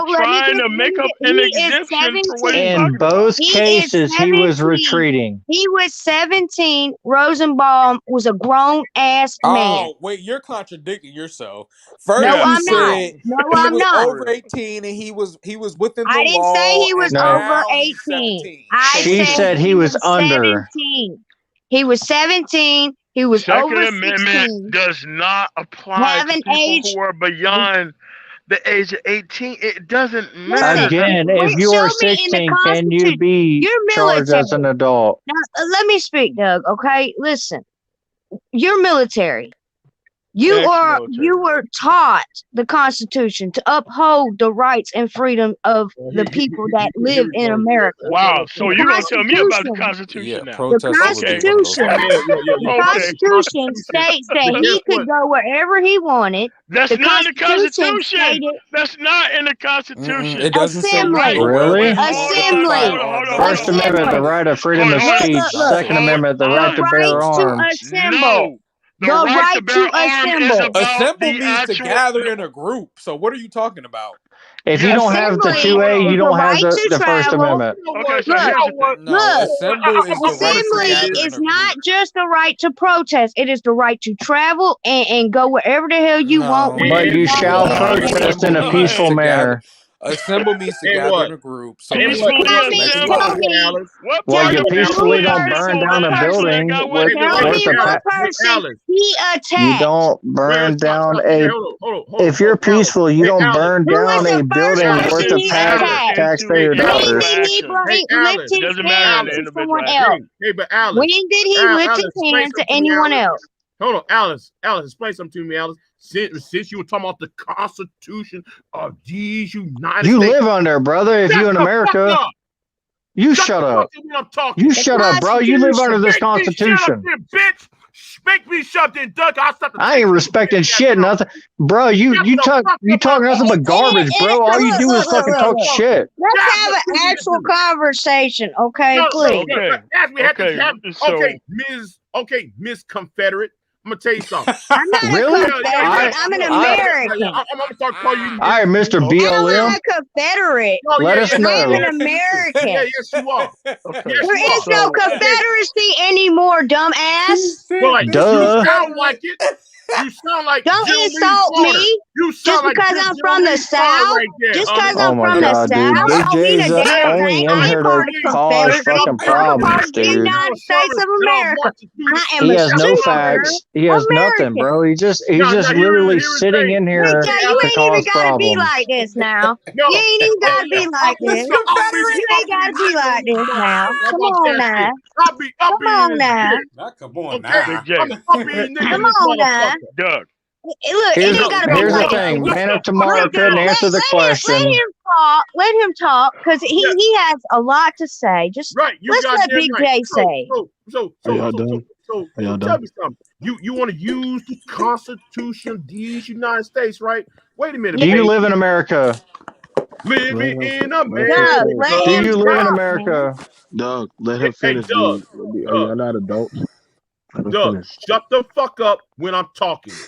trying to make up an exemption for what he's talking In both about. cases, he was retreating. He was 17. Rosenbaum was a grown-ass man. Oh, wait, you're contradicting yourself. First, No, you I'm said not. No, he I'm was not. over 18 and he was within the law. I didn't say he was and over now he's 18. 17. I said he was under. 17. He was 17. He was Second over Amendment 16. does not apply Have to an people age. who are beyond the age of 18. It doesn't matter. Again, if you are 16, can you be You're charged as military. an adult? Now, let me speak, Doug. Okay, listen. You're military. You were taught the Constitution to uphold the rights and freedom of the people that live in America. Wow, so you're going to tell me about the Constitution now. The Constitution. The Constitution states that he could go wherever he wanted. That's not in the Constitution. That's not in the Constitution. It doesn't say you Assembly. can go wherever Really? you want. Assembly. First Amendment, the right of freedom of speech. Second Amendment, the right to bear arms. Assemble. The right to bear arms is about Assemble the means to actual. gather in a group. So what are you talking about? If you don't have the 2A, you don't have the First Amendment. Okay, so here's the thing. No, assemble is the right to Assembly gather in is a not group. just the right to protest. It is the right to travel and go wherever the hell you want. But you shall protest in a peaceful manner. Assemble means to gather in a group. So Peacefully assemble. What Well, part you of peacefully don't peaceful burn down a building Tell me what person he attacked. You don't burn down a. If you're peaceful, you don't burn down a building worth of taxpayer dollars. When did he lift his hand to someone else? Hey, but Alice. When did he lift his hand to anyone else? Hold on, Alice. Alice, explain something to me, Alice. Since you were talking about the Constitution of these United States. You live under, brother, if you in America. You shut up. You shut up, bro. You live under this Constitution. Bitch. Make me shut in, Doug. I ain't respecting shit, nothing, bro. You talk nothing but garbage, bro. All you do is fucking talk shit. Let's have an actual conversation, okay? Please. Okay, Ms. Okay, Miss Confederate. I'm gonna tell you something. I'm not Really? a Confederate. I'm an American. I'm gonna start calling you. All right, Mr. I'm BLM. not a Confederate. Oh, Let us I'm know. an American. Yeah, yes, you are. Okay. Yes, There you are. is no Confederacy anymore, dumbass. Well, like, you Duh. sound like it. You sound like Don't Jill Lee insult Slaughter. me You just sound like because Jill I'm from the Lee Slaughter South. right there, Just homie. because Oh I'm my from the God, dude. South Big don't mean a J's damn only thing. in I here ain't to part of the cause Confederacy. fucking I'm a part problems, of the dude. United States of America. I am He a has no Southerner facts. He has nothing, American. bro. He's just Now, literally here is sitting Jay. in Big here J, you to ain't even cause gotta be problems. like this now. No. You ain't even Oh, gotta yeah. be like I'll be, this. I'll You be ain't gotta be hype on like this this now. motherfucker. How Come about on that now. shit? I'll be Come on in now. shit. Not come on Okay? Big now. J. I'm the uppity nigga Come in this on now. motherfucker. Doug. Look, it Here's ain't gotta be here's the like thing. What Man the of tomorrow fuck couldn't now? answer the let question. him talk. Let him talk because Yeah. he has a lot to say. Just Right, you let's let goddamn Big right. J say. Are y'all done? So Are y'all tell done? me something. You want to use the Constitution of these United States, right? Wait a minute, Do you baby. live in America? Living in Let him Doug, finish. let Do him you live in talk, man. America? Doug, let Hey, him finish, Doug, dude. Are y'all not adults? Let him finish. shut the fuck up when I'm talking.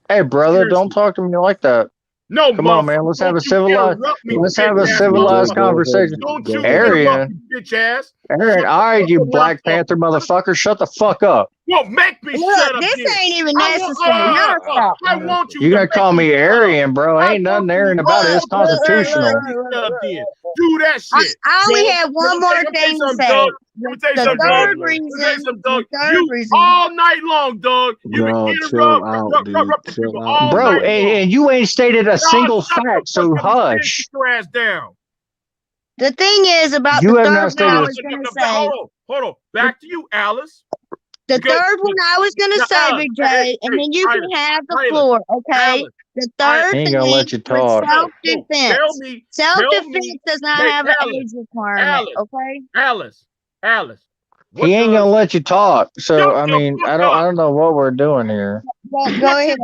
Hey, brother, don't Seriously. talk to me like that. No, Come on, man. motherfucker. Let's have Don't a you civilized. interrupt me, Let's bitch have a ass civilized motherfucker. conversation. Don't you Go ahead. interrupt Arian, me, bitch ass. Aaron, Shut all the right, fuck you up when I'm Black Panther talking. motherfucker, shut the fuck up. Well, make me Look, shut up this then. ain't even I necessary. Y'all stop, I man. want you You to gonna make call me me shut up. Aryan, bro? I Ain't want nothing you Aryan about it. It's to make constitutional. me shut up then. Do that shit. I only Doug, have let one me more tell you thing to something, say. Doug. Let me tell you The something, Doug. third Let me tell you reason, something, the Doug. third You reason. all night long, Doug. You been Y'all chill out, dude. interrupting Chill people out, all Bro, night man. and, long. and you ain't stated a Y'all single shut the fact, fuck so up and hush. sit your ass down. The thing is about You the have third not one I stated was gonna say. Hold on. Back to you, Alice. The Because third one I was gonna now, say, Alice, Big hey, J, and then you can Alice, have the Alice, floor, okay? Alice, The I third he ain't thing gonna let you was talk. self-defense. tell me, Self-defense does not hey, have an Alice, age requirement, Alice, okay? Alice. He What ain't does gonna let you talk. So shut I the mean, fuck I up? don't know what we're doing here. Go ahead.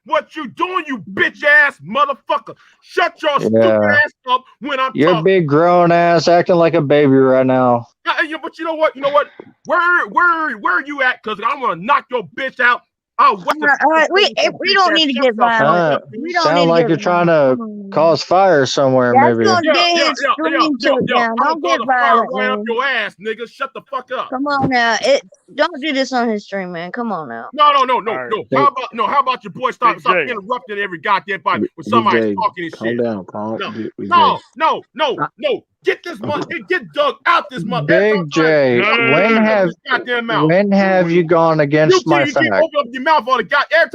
What you doing, you bitch ass motherfucker? Shut your stupid Yeah. ass up when I'm You're a talking. big grown ass acting like a baby right now. But you know what? Where are you at? Cause I'm gonna knock your bitch out. Oh, what the? We don't need to get violent. We don't need Sound to like get you're trying violent. to cause fire somewhere, That's maybe. gonna get his stream shut down. I'm Don't gonna get call the fire violent, right up man. your ass, nigga. Shut the fuck up. Come on now. Don't do this on his stream, man. Come on now. No. Right. How about your boy stop Big J. interrupting every goddamn body when Big somebody's J, talking and calm shit. down. Calm. Big J. No. Get this get Doug out this month. Big J, No. Goddamn mouth. when have you gone against my You keep fact? open up your mouth all the god every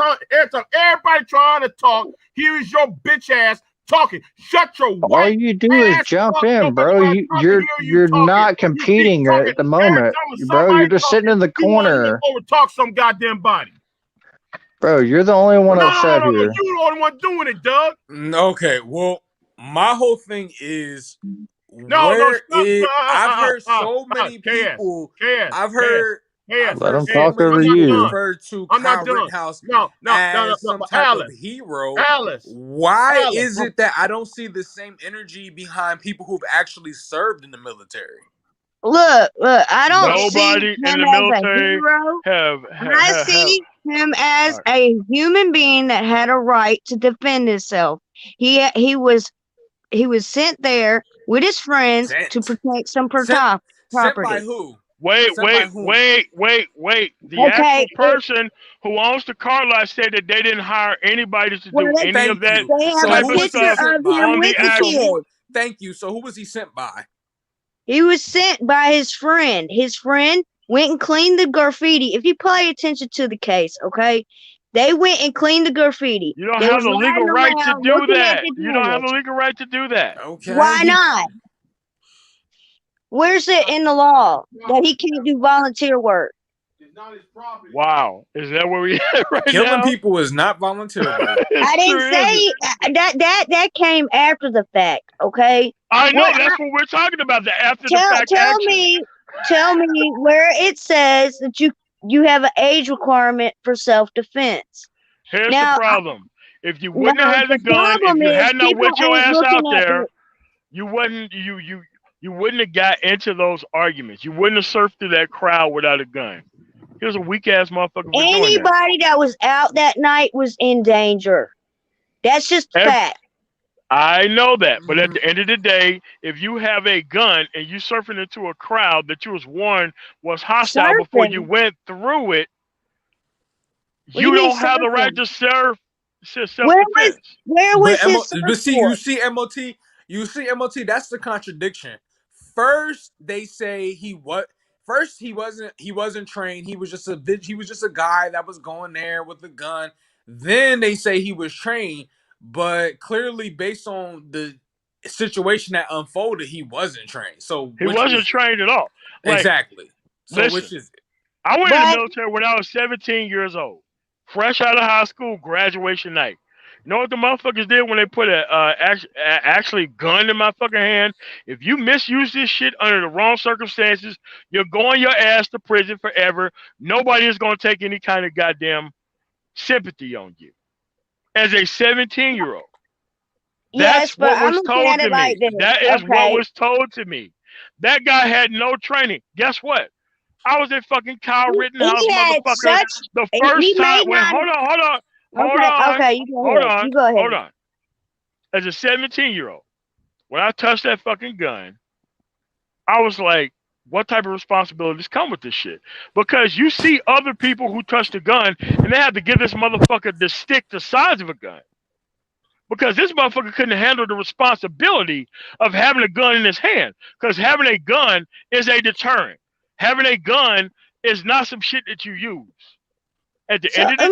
time everybody trying to talk. Here is your bitch ass talking. Shut your All white you do is ass jump up. in, Nobody bro. want to You're hear you you're talking. not You keep competing talking. at the Every moment, time bro. You're somebody just sitting in the you want to corner, over talk some goddamn body. bro. You're the only one upset No. here. You the only one doing it, Doug. Okay, well, my whole thing is No, stop. I've heard so many people. I've heard Let him so talk many over people you. refer to I'm not Kyle done. Rittenhouse No. as some But type of hero. Alice. Why is it that I don't see the same energy behind people who've actually served in the military? Look, I don't see Nobody him in the as a military hero. I have see him as Right. a human being that had a right to defend himself. He was sent there with his friends to protect some Sent property. by who? Wait. Sent by whom? The Okay, actual person who owns the car lot said that they didn't hire anybody to do any Thank of that you. they have So a type who of was he picture stuff sent of by? him on with the the actual. kid. Thank you. So who was he sent by? He was sent by his friend. His friend went and cleaned the graffiti. If you pay attention to the case, okay, they went and cleaned the graffiti. You don't They have was the legal riding right to around do looking at that. the You don't have the damage. legal right to do that. Okay. Why not? Where's it in the law that he can't do volunteer work? Wow, is that where we at right Killing now? people is not volunteer work. I didn't say that came after the fact, okay? I know that's what we're talking about. The after the fact Tell action. me where it says that you have an age requirement for self-defense. Here's Now, the problem. If you wouldn't have had the gun, if problem you is had not people went your ain't ass looking out at there, you wouldn't have got into those arguments. You wouldn't have surfed through that crowd without a gun. He was a weak ass motherfucker for doing that. Anybody that was out that night was in danger. That's just fact. I know that, but at the end of the day, if you have a gun and you surfing into a crowd that you was warned was hostile before you went through it, you don't have the right to self-defense. Where was his but see, you see MOT, that's the contradiction. First, they say he wasn't trained. He was just a guy that was going there with a gun. Then they say he was trained, but clearly based on the situation that unfolded, he wasn't trained. So he wasn't trained at all. Like, exactly. So listen, which is it? I went in the military when I was 17 years old, fresh out of high school, graduation night. You know what the motherfuckers did when they put a actually gun in my fucking hand? If you misuse this shit under the wrong circumstances, you're going your ass to prison forever. Nobody is going to take any kind of goddamn sympathy on you. As a 17-year-old. That's what was told to me. That is what was told to me. That guy had no training. Guess what? I was a fucking Kyle Rittenhouse motherfucker. The first time. Wait, hold on. As a 17-year-old, when I touched that fucking gun, I was like, what type of responsibilities come with this shit? Because you see other people who touch the gun and they have to give this motherfucker the stick the size of a gun. Because this motherfucker couldn't handle the responsibility of having a gun in his hand. Because having a gun is a deterrent. Having a gun is not some shit that you use. At the end of the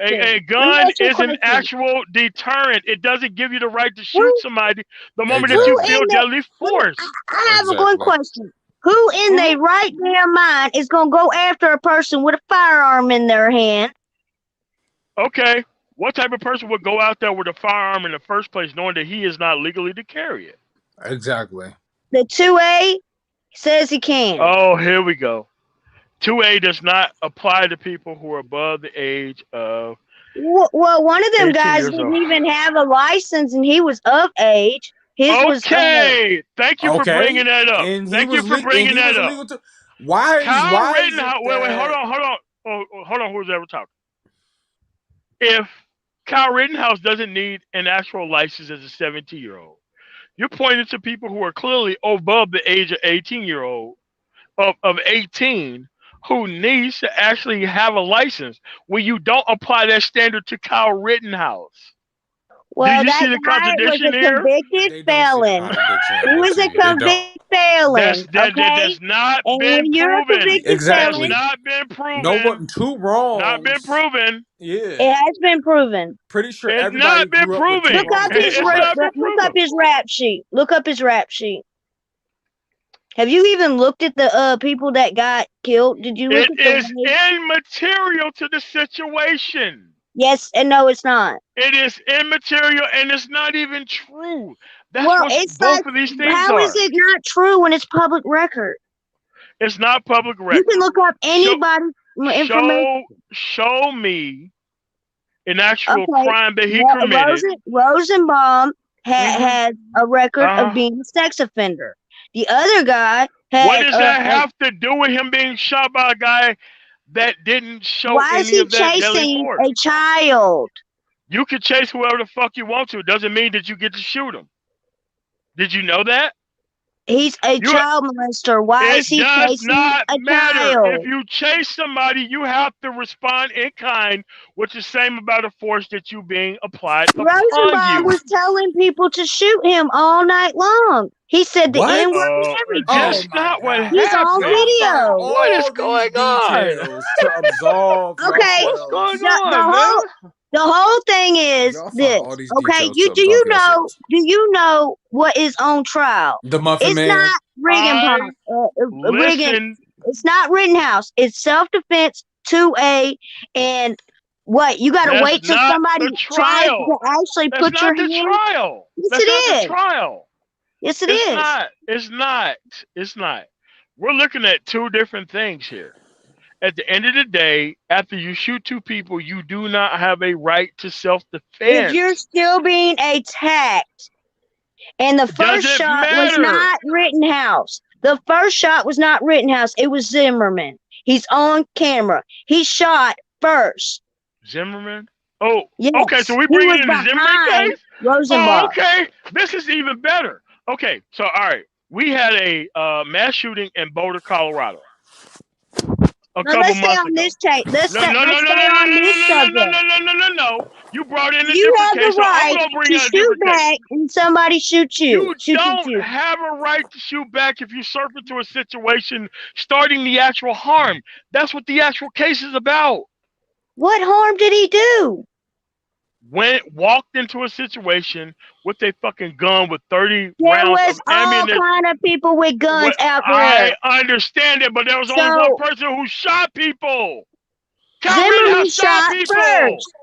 day, a gun is an actual deterrent. It doesn't give you the right to shoot somebody the moment that you feel deadly force. I have a good question. Who in their right damn mind is going to go after a person with a firearm in their hand? Okay. What type of person would go out there with a firearm in the first place knowing that he is not legally to carry it? Exactly. The 2A says he can. Oh, here we go. 2A does not apply to people who are above the age of. Well, one of them guys didn't even have a license, and he was of age. His was thank you for bringing that up. And thank you for bringing that up. Why is it wait, hold on. Hold on. Who's ever talking? If Kyle Rittenhouse doesn't need an actual license as a 17-year-old, you're pointing to people who are clearly above the age of 18-year-old of 18 who needs to actually have a license when you don't apply that standard to Kyle Rittenhouse. Well, Did you that see the contradiction guy was a convicted felon. He was a convicted felon. That's not been proven. Exactly. That's not been proven. No one, two wrongs. Not been proven. Yeah. It has been proven. Pretty sure it's everybody not been proven. Look up his rap sheet. Look up his rap sheet. Have you even looked at the people that got killed? Did you look at it is immaterial to the situation. Yes and no, it's not. It is immaterial and it's not even true. That's what both of these things are. How is it not true when it's public record? It's not public record. You can look up anybody's information. Show me an actual crime that he committed. Rosenbaum had a record of being a sex offender. The other guy had. What does that have to do with him being shot by a guy that didn't show any of that? Why is he chasing a child? You can chase whoever the fuck you want to. It doesn't mean that you get to shoot him. Did you know that? He's a child molester. Why is he chasing a child? If you chase somebody, you have to respond in kind, which is the same amount of force that you being applied upon Rosenbaum was telling people to shoot him all night long. He said the N-word and everything. That's not what happened. He's on video. What is going on? To absolve. Okay, what's going on, the whole thing is this. Okay, do you know what is on trial? The Muffin it's Man. Not Riggin. It's not Rittenhouse. It's self-defense 2A, and what you got to wait till somebody tries to actually put your hand. Trial. Yes, That's it not is. The trial. Yes, it is. It's not. We're looking at two different things here. At the end of the day, after you shoot two people, you do not have a right to self-defense. If you're still being attacked, and the first shot was not Rittenhouse. The first shot was not Rittenhouse. It was Zimmerman. He's on camera. He shot first. Zimmerman? Oh, okay. So Yes, we he bring it was in the Zimmerman behind case? Oh, Rosenbaum. okay. This is even better. Okay. So, all right. We had a mass shooting in Boulder, Colorado a Now couple let's stay months on ago. this tape. No, no, no, no, Let's no, stay no, on no, this no, no, no, subject. no, no, no, no, no. You brought in a You different have case, the so I'm right going to bring to in a shoot different case. back and somebody shoots you. You Shoot don't you. have a right to shoot back if you surf into a situation starting the actual harm. That's what the actual case is about. What harm did he do? Walked into a situation with a fucking gun with 30 There rounds was of all ammunition. kind of people with guns out I there. understand it, but there was only one So person who shot people. Kyle Zimmerman Rittenhouse shot shot people. first.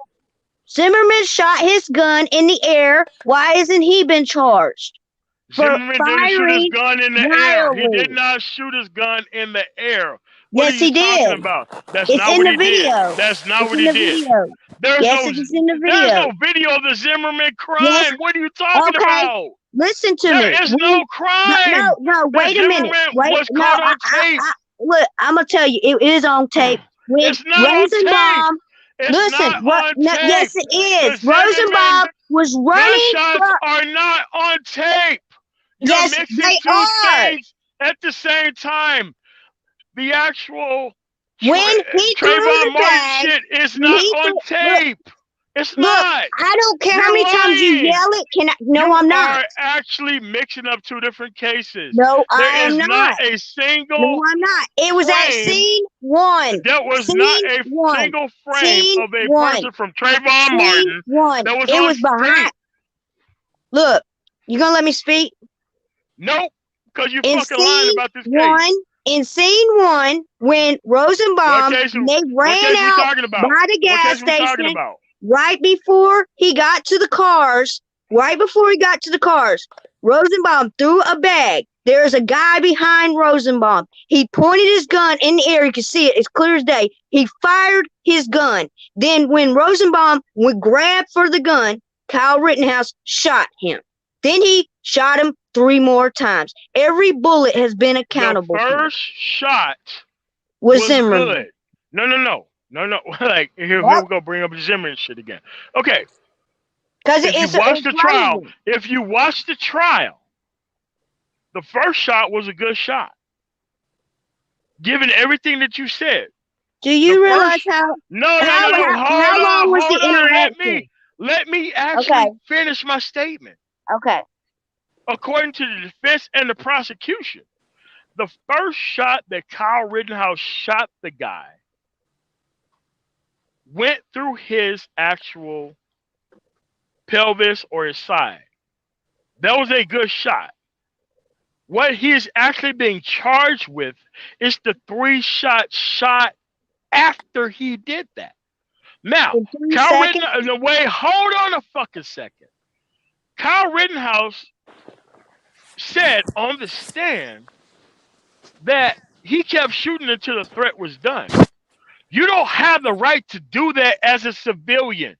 Zimmerman shot his gun in the air. Why hasn't he been charged for Zimmerman didn't shoot his firing gun in the air. He did wildly? not shoot his gun in the air. What are Yes, you he talking did. about? That's It's not in what the he did. video. That's not It's what in he the did. video. There's Yes, it is in the there's video. no video of the Zimmerman Yes. crime. What are you talking Okay. about? Listen to There me. is no crime. No. The Wait a minute. Zimmerman Wait. was No. caught on tape. Look, I'm gonna tell you. It is on tape. When It's not on tape. Rosenbaum. It's Listen. not on No, yes, tape. it The is. Zimmerman Rosenbaum was running. gunshots are not on tape. You're Yes, mixing they two are. things at the same time. The actual When he threw Trayvon the Martin bag, shit is when not he on tape. It's look, not. I don't care how You're many times you lying. yell it. No, You I'm not. are actually mixing up two different cases. No, I There am is not not. a single No, I'm not. It was at frame. scene one. There was Scene not a one. single frame Scene of a one. person from Trayvon Scene Martin one. that was It on was behind. tape. Look, you gonna let me speak? Nope, because you In fucking lying scene about this one, case. in scene one, when Rosenbaum they What ran case we out talking about? by the What gas case we talking station about? right before he got to the cars, Rosenbaum threw a bag. There's a guy behind Rosenbaum. He pointed his gun in the air. You can see it. It's clear as day. He fired his gun. Then when Rosenbaum would grab for the gun, Kyle Rittenhouse shot him. Then he shot him 3 more times. Every bullet has been accountable. The first shot was Zimmerman. good. No. Like here we go. Bring up Zimmerman shit again. Okay. Because if you watch the trial, the first shot was a good shot. Given everything that you said. Do you realize how? No. How long was the interaction? Let me actually finish my statement. Okay. According to the defense and the prosecution, the first shot that Kyle Rittenhouse shot the guy went through his actual pelvis or his side. That was a good shot. What he is actually being charged with is the 3 shots shot after he did that. Now, Kyle Rittenhouse, hold on a fucking second. Kyle Rittenhouse said on the stand that he kept shooting until the threat was done. You don't have the right to do that as a civilian.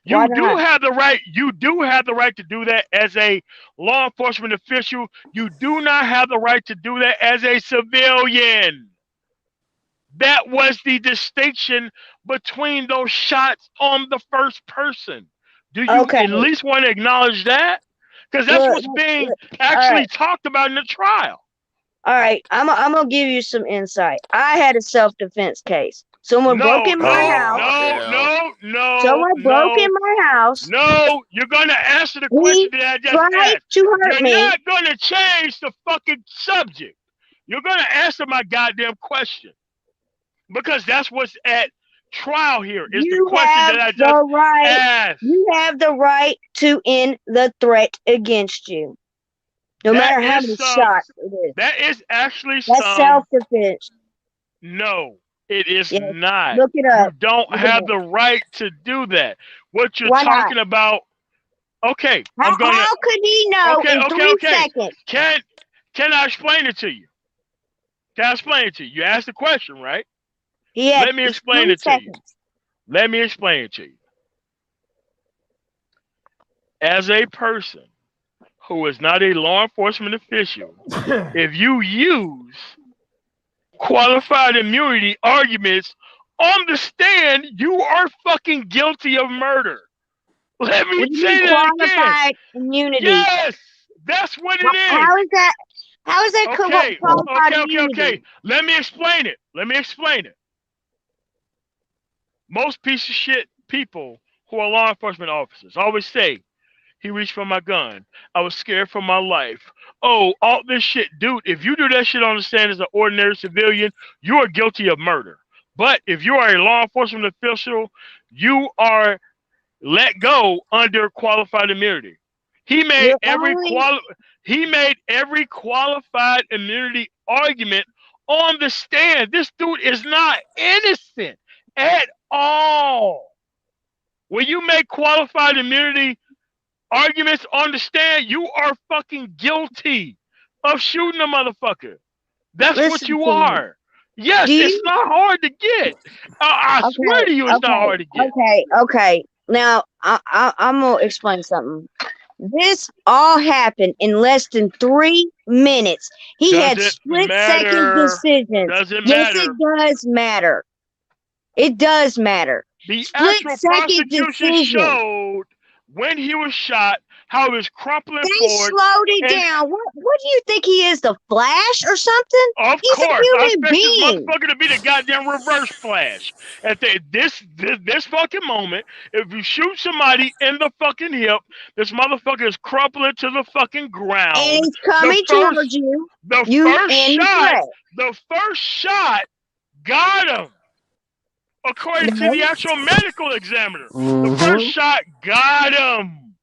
You do have the right to do that as a law enforcement official. You do not have the right to do that as a civilian. That was the distinction between those shots on the first person. Do you at least want to acknowledge that? Because that's what's being actually talked about in the trial. All right, I'm gonna give you some insight. I had a self-defense case. Someone broke in my house. Someone broke in my house. No, you're gonna answer the question that I just asked. You're not gonna change the fucking subject. You're gonna answer my goddamn question. Because that's what's at trial here. Is the question that I just asked. You have the right to end the threat against you. No matter how many shots it is. That is actually That's self-defense. No, it is not. Look it up. You don't have the right to do that. What you're talking about. Okay, how could he know in 3 seconds? Can I explain it to you? Can I explain it to you? You asked the question, right? Let me explain it to you. Let me explain it to you. As a person who is not a law enforcement official, if you use qualified immunity arguments on the stand, you are fucking guilty of murder. Let me What do you mean say that again. qualified immunity? Yes, that's what it is. How is that? How is that Okay, qualified okay. immunity? Let me explain it. Most piece of shit people who are law enforcement officers always say, he reached for my gun. I was scared for my life. Oh, all this shit. Dude, if you do that shit on the stand as an ordinary civilian, you are guilty of murder. But if you are a law enforcement official, you are let go under qualified immunity. He made You're only he made every qualified immunity argument on the stand. This dude is not innocent at all. When you make qualified immunity arguments on the stand, you are fucking guilty of shooting a motherfucker. That's what listen you to me. are. Yes, Do it's you not hard to get. I swear to you, it's not hard to get. okay. Now I'm gonna explain something. This all happened in less than 3 minutes. He had Doesn't split-second matter. decisions. Doesn't Yes, it matter. does matter. It does matter. The actual Split-second prosecution decision. showed when he was shot how he was crumpling They forward. slowed it And down. What do you think he is, the Flash or something? of He's a course, I human expect this being. motherfucker to be the goddamn reverse Flash. At this fucking moment, if you shoot somebody in the fucking hip, this motherfucker is crumpling to the fucking And ground. he's coming towards you. You in threat. The first shot got him. According to the No. actual medical examiner, the Mm-hmm. first shot got him.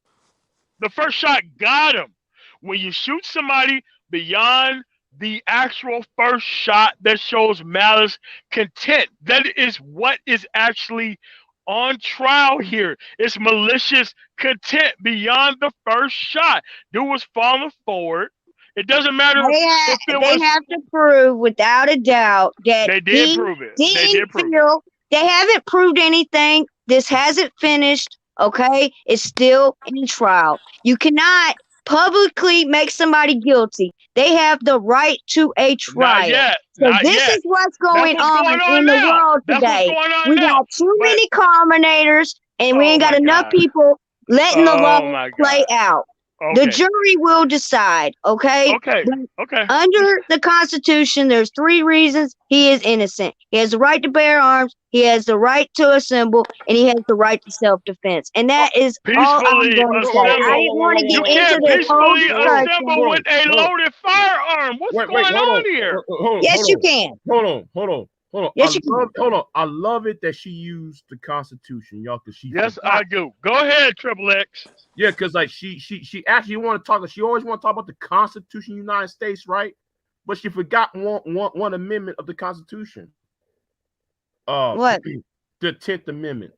The first shot got him. When you shoot somebody beyond the actual first shot, that shows malice content. That is what is actually on trial here. It's malicious content beyond the first shot. Dude was falling forward. It doesn't matter if it They was. have to prove without a doubt that They did he prove it. didn't feel. They haven't proved anything. This hasn't finished. Okay, it's still in trial. You cannot publicly make somebody guilty. They have the right to a trial. Not yet. So Not this yet. is what's That's going what's going on in the now. world That's what's today. going on We now. got too But many culminators, and we oh ain't got my enough God. people letting the law Oh my play God. out. The Okay. jury will decide, okay? Okay. But Okay. under the Constitution, there's 3 reasons he is innocent. He has the right to bear arms, he has the right to assemble, and he has the right to self-defense. And that is all I'm Peacefully going to say. I assemble. didn't want to You get into can't this whole peacefully assemble discussion. with a loaded firearm. What's Wait, going hold on on. here? Yes, you can. Hold on. Yes, you can. Hold on. I love it that she used the Constitution, y'all, because she Yes, forgot. I do. Go ahead, Triple X. Yeah, because like she actually want to talk. She always want to talk about the Constitution of the United States, right? But she forgot one amendment of the Constitution. What? The 10th Amendment.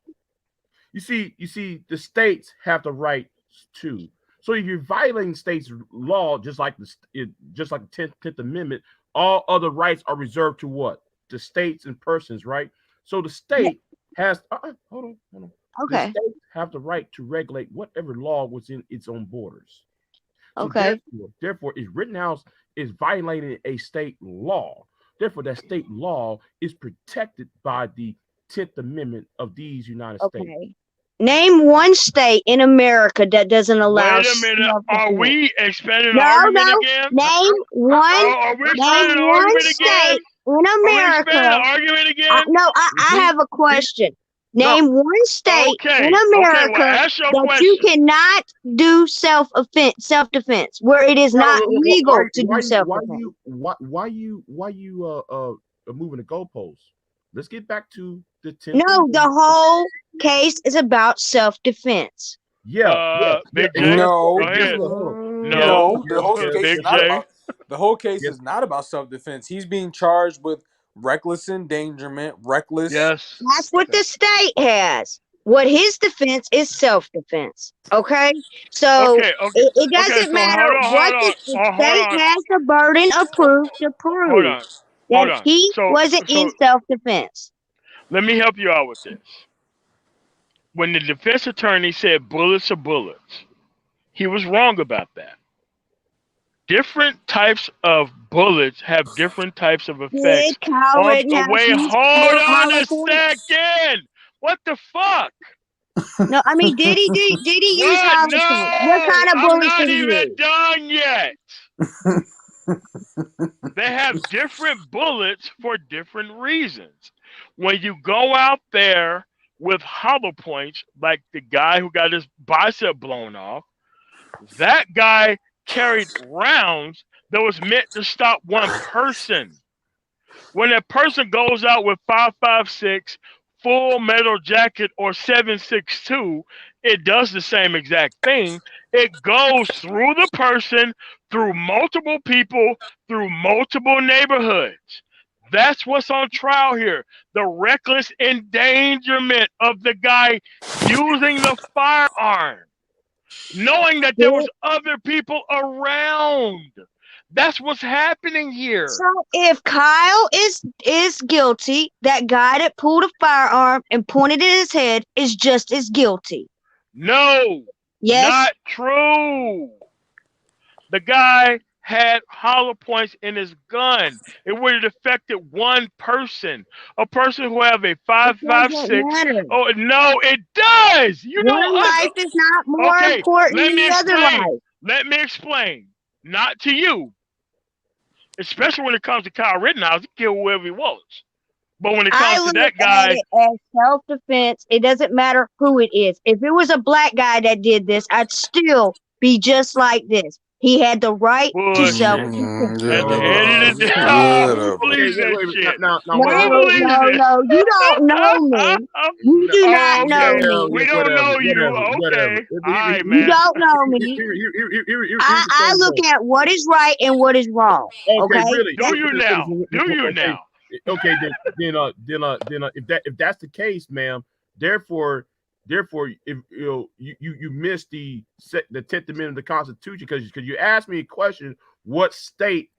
You see, the states have the right to. So if you're violating states' law, just like the 10th Amendment, all other rights are reserved to what? The states and persons, right? So the state has. Hold on. Okay. The states have the right to regulate whatever law was in its own borders. So Okay. therefore, if Rittenhouse is violating a state law, therefore that state law is protected by the 10th Amendment of these United States. Okay. Name one state in America that doesn't allow Wait a minute. Are self-defense. we expanding the No, argument no. again? Name one. Are we Name expanding the one argument again? state in Are we expanding the America. argument again? No, I have a question. No. Name one state Okay. in Okay. America Well, ask your that you question. cannot do self-defense, where it is not legal to do self-defense. Why you moving the goalposts? Let's get back to the 10th No, Amendment. the whole case is about self-defense. Big J. No, Go ahead. no. The whole case Big is not J. about. The whole case is not about self-defense. He's being charged with reckless endangerment, reckless. Yes. That's what the state has. What his defense is self-defense. Okay? So Okay. it doesn't So matter hold what on. the Hold state on. has the burden of proof to Hold prove on. that he wasn't in self-defense. Let me help you out with this. When the defense attorney said bullets are bullets, he was wrong about that. different types of bullets have different types of effects. Did Kyle On Rittenhouse wait, use hold on hollow a points? second. What the fuck? No, I mean, did he use What? hollow points? What No, kind of I'm bullets not did he even use? done yet. They have different bullets for different reasons. When you go out there with hollow points, like the guy who got his bicep blown off, that guy carried rounds that was meant to stop one person. When a person goes out with 5.56 full metal jacket or 7.62, it does the same exact thing. It goes through the person, through multiple people, through multiple neighborhoods. That's what's on trial here. The reckless endangerment of the guy using the firearm, knowing that there was Did, other people around. That's what's happening here. so if Kyle is guilty, that guy that pulled a firearm and pointed at his head is just as guilty. No, Yes. not true. The guy had hollow points in his gun. It would have affected one person. A person who have a It doesn't 5.56. matter. Oh no, it does. You One don't. life is not more Okay, important let than me the other explain. life. Let me explain. Not to you, especially when it comes to Kyle Rittenhouse, he killed whoever he wants. But when it I comes to look that at guy, it as self-defense. It doesn't matter who it is. If it was a black guy that did this, I'd still be just like this. He had the right to bullshit. self-defense. At the end of the day, who believes Okay, that wait, shit? now, No, wait, Who hold on. believes this? no. You don't know me. You do not Oh, know okay. me. We don't Whatever, know you. whatever. Okay. All right, You man. don't know me. Here's the I thing, look though. at what is right and what is wrong. Okay, Okay? really. Do you now? Do you Okay, now? okay. Then, if that's the case, ma'am, therefore, if you missed the 10th Amendment of the Constitution because you asked me a question. What state?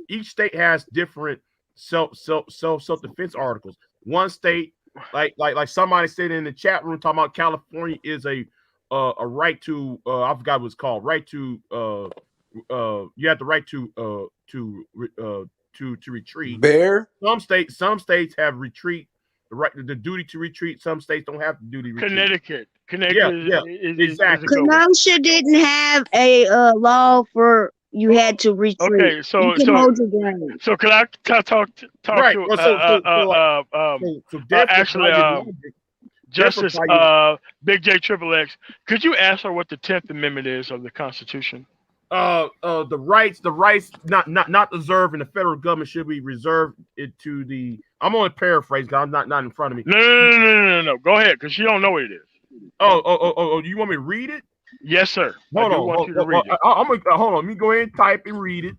Each state has different self defense articles. One state, like somebody said in the chat room, talking about California is a right to I forgot what it's called, right to you have the right to retreat. Bear. Some states have retreat, the duty to retreat. Some states don't have the duty to retreat. Connecticut. Yeah, is exactly. a good one. Kenosha didn't have a law for you had to retreat. Okay, You so can hold your ground. so can I talk Right. to So therefore, actually by your logic, Justice by your, Big J Triple X, could you ask her what the 10th Amendment is of the Constitution? the rights not reserved in the federal government should be reserved it to the. I'm only paraphrasing because I'm not in front of me. No. Go ahead, because you don't know what it is. Oh, you want me to read it? Yes, sir. Hold I on, want you to read it. I'm gonna hold on. Let me go ahead and type and read it,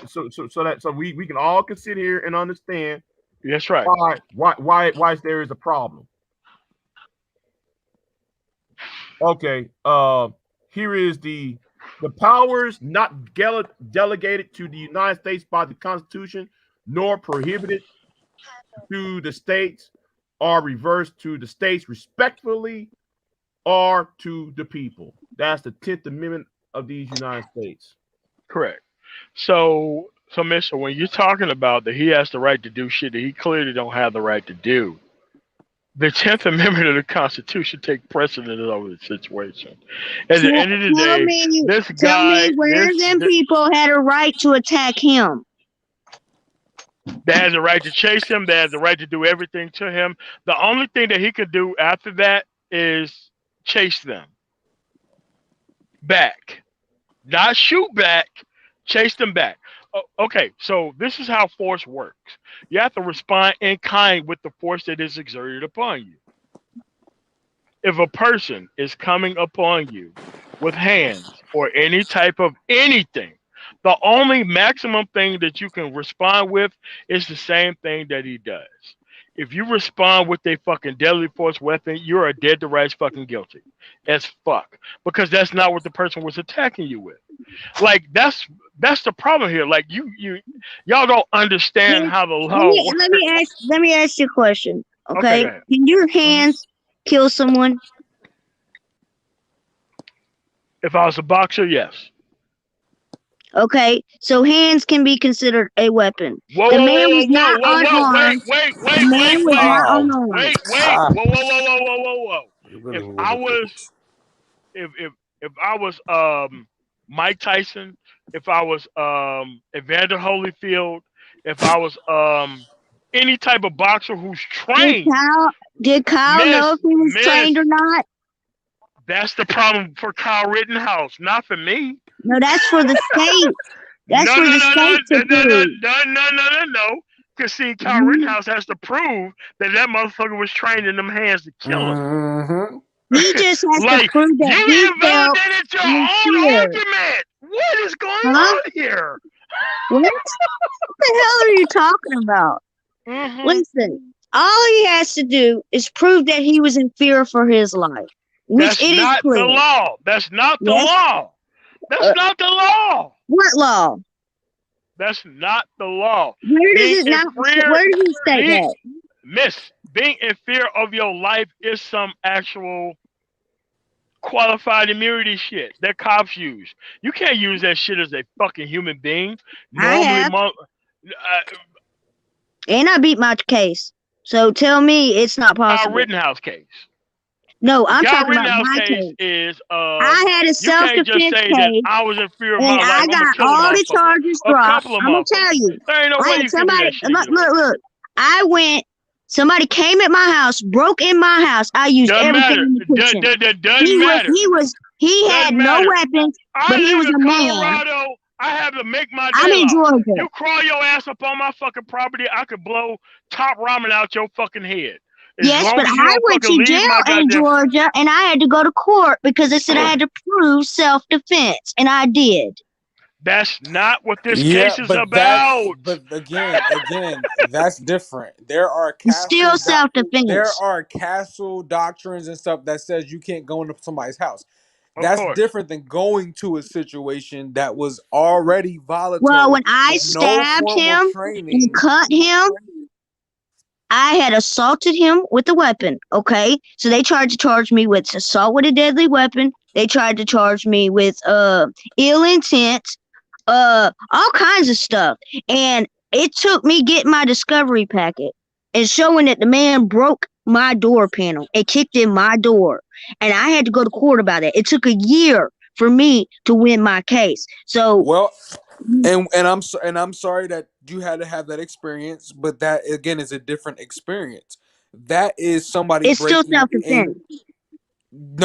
so we can all can sit here and understand. That's right. Why there is a problem. Okay. Here is the powers not delegated to the United States by the Constitution, nor prohibited to the states, are reversed to the states respectfully, or to the people. That's the 10th Amendment of these United States. Correct. So, Mister, when you're talking about that he has the right to do shit that he clearly don't have the right to do, the 10th Amendment of the Constitution take precedence over the situation. At the end of the day, this guy, where them people had a right to attack him. They has the right to chase him. They has the right to do everything to him. The only thing that he could do after that is chase them back. Not shoot back, chase them back. Okay, so this is how force works. You have to respond in kind with the force that is exerted upon you. If a person is coming upon you with hands or any type of anything, the only maximum thing that you can respond with is the same thing that he does. If you respond with a fucking deadly force weapon, you're a dead to rights fucking guilty as fuck, because that's not what the person was attacking you with. Like that's the problem here. Like y'all don't understand how the law works. Let me ask you a question. Okay, go ahead. Can your hands kill someone? If I was a boxer, yes. Okay, so hands can be considered a weapon. Whoa, The whoa, man whoa, was whoa, not whoa, whoa, whoa! Wait, unarmed. wait, The wait, man wait, was wait, not Wow. unarmed. wait! Whoa, whoa, whoa, whoa, whoa, whoa, whoa! You really If will I look at was, this. if if if I was Mike Tyson, if I was Evander Holyfield, if I was any type of boxer who's Did trained, Kyle did Kyle know miss, if he was miss, trained or not? that's the problem for Kyle Rittenhouse, not for me. No, that's for the state. That's No, for no, the no, no, state to no, no, no, prove. no, no, no, no, no. Because see, Kyle Mhm. Rittenhouse has to prove that that motherfucker was trained in them hands to kill him. Mm-hmm. He just has to Like prove that you he felt invalidated your in own fear. argument. What is going Huh? on here? What? What the hell are you talking about? Hmm. Listen, all he has to do is prove that he was in fear for his life, which That's it is not the clear. law. That's not the Yes. law. That's not the law. What law? That's not the law. Where does Being it in not? fear, Where does it state being that? miss, being in fear of your life is some actual qualified immunity shit that cops use. You can't use that shit as a fucking human being. I Normally, have, and I beat my case. So tell me it's not Kyle possible. Rittenhouse case. No, The I'm Kyle talking about Rittenhouse my case case. is I had a you can't just self-defense say that case, I was in fear of and my life. I I'm gonna got kill a all the motherfucker. charges A dropped. couple of I'm gonna tell motherfuckers. you. There ain't no I way had you can do somebody that shit and look, get away look, with look. I went. Somebody came at my house, broke in my house. I used Doesn't everything matter. in the kitchen. Doesn't matter. He had Doesn't no matter. weapons, I but he live was in a man. Colorado. I have to make my I'm day in law. Georgia. You crawl your ass up on my fucking property, I could blow top ramen out your fucking head. As Yes, but long as you I don't went fucking to leave jail my in goddamn. Georgia and I had to go to court because they said I had to prove self-defense, and I did. That's not what this Yeah, case is but that's about. but again, that's different. There are It's still there self-defense. are castle doctrines and stuff that says you can't go into somebody's house. Of That's course. different than going to a situation that was already Well, volatile when I with no stabbed formal him and training. cut him, I had assaulted him with a weapon, okay? So they tried to charge me with assault with a deadly weapon. They tried to charge me with ill intent, all kinds of stuff. And it took me getting my discovery packet and showing that the man broke my door panel and kicked in my door. And I had to go to court about it. It took a year for me to win my case. So Well, and I'm sorry that you had to have that experience, but that again is a different experience. That is somebody it's still breaking in. self-defense.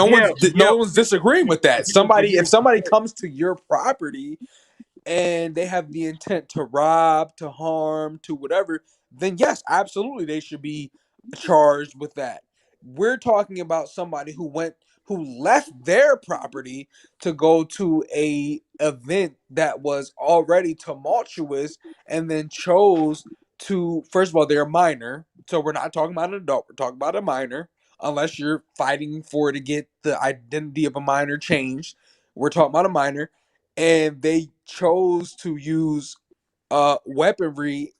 Yeah, yeah. No one's disagreeing with that. But If here's somebody comes to your property and they have the intent to rob, to harm, to whatever, then yes, absolutely they should be charged with that. We're talking about somebody who left their property to go to a event that was already tumultuous and then chose to, first of all, they're a minor. So we're not talking about an adult, we're talking about a minor, unless you're fighting for to get the identity of a minor changed. We're talking about a minor, and they chose to use weaponry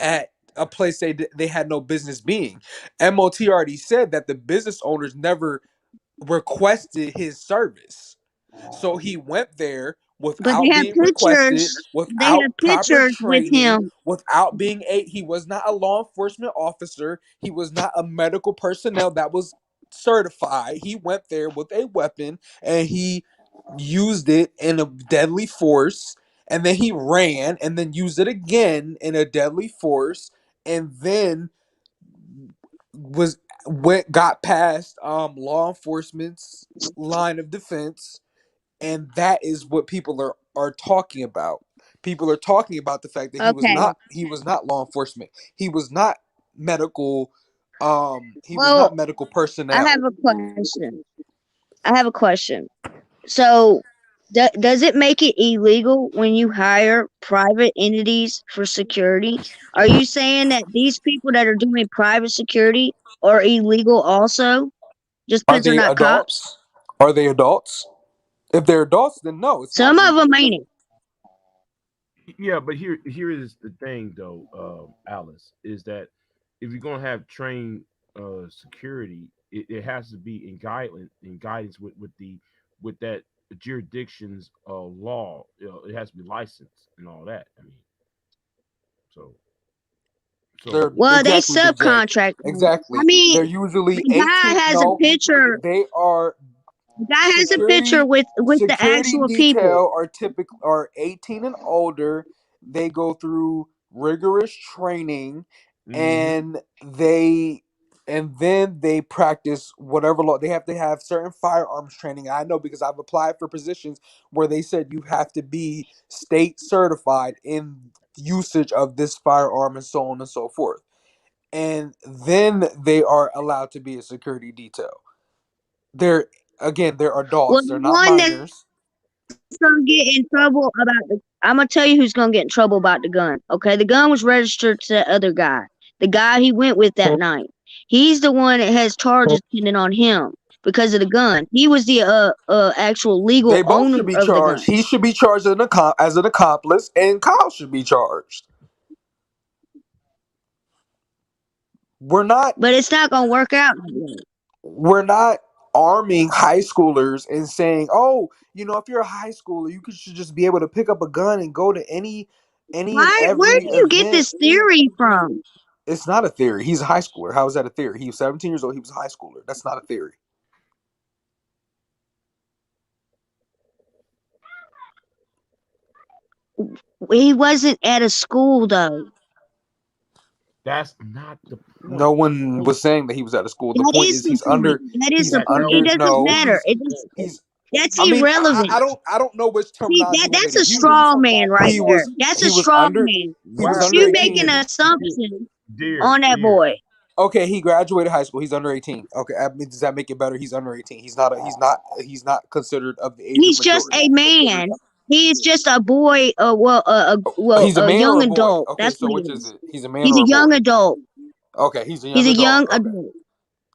at a place they had no business being. MOT already said that the business owners never requested his service. So he went there But they without have being requested, pictures. They without have proper pictures with training, him. without being he was not a law enforcement officer. He was not a medical personnel that was certified. He went there with a weapon and he used it in a deadly force, and then he ran and then used it again in a deadly force, and then was went got past law enforcement's line of defense. And that is what people are talking about. People are talking about the fact that Okay. he was not law enforcement. He was not medical he was not Well, medical I have personnel. a question. I have a question. So, does it make it illegal when you hire private entities for security? Are you saying that these people that are doing private security are illegal also, just Are because they're they not cops? adults? Are they adults? If they're adults, then no, it's not Some of illegal. them ain't it. yeah, but here is the thing though, Alice, is that if you're gonna have trained security, it has to be in guidance with that jurisdiction's law. It has to be licensed and all that. I mean, so They're Well, they exactly BJ. subcontract. I Exactly. mean, They're usually the guy 18. has a No, picture. they are The guy has a picture security with the security actual people. detail are 18 and older. They go through rigorous training and then they practice whatever law they have to have certain firearms training. I know because I've applied for positions where they said you have to be state certified in usage of this firearm and so on and so forth. And then they are allowed to be a security detail. They're they're Well, adults. They're the not one that's minors. gonna get in trouble about the. I'm gonna tell you who's gonna get in trouble about the gun. Okay, the gun was registered to the other guy. The guy he went with that night. He's the one that has charges pending on him because of the gun. He was the actual legal They both owner should be of the charged. gun. He should be charged as an accomplice, and Kyle should be charged. We're not But it's not gonna work out. we're not arming high schoolers and saying, "Oh, if you're a high schooler, should just be able to pick up a gun and go to any and Why? Where every do you get event." this theory from? It's not a theory. He's a high schooler. How is that a theory? He was 17 years old. He was a high schooler. That's not a theory. He wasn't at a school though. that's not the No point. one was saying that he was at a school. The That point is is the point. That is he's the point. It under doesn't no, matter. he's That's I mean, irrelevant. I don't know which See, terminology you want me that's to a use. straw man right there. That's a He was straw under man. he was Wow, under You making 18. an assumption dear, on that boy. Okay, he graduated high school. He's under 18. Okay, I mean, does that make it better? He's under 18. He's not considered of the age of He's just majority. a man. He is just a boy. He's a A man or young a boy? adult. Okay, That's so what which he is is. it? He's a man He's or a a young boy? adult. Okay, he's a He's young a adult. young Okay. adult.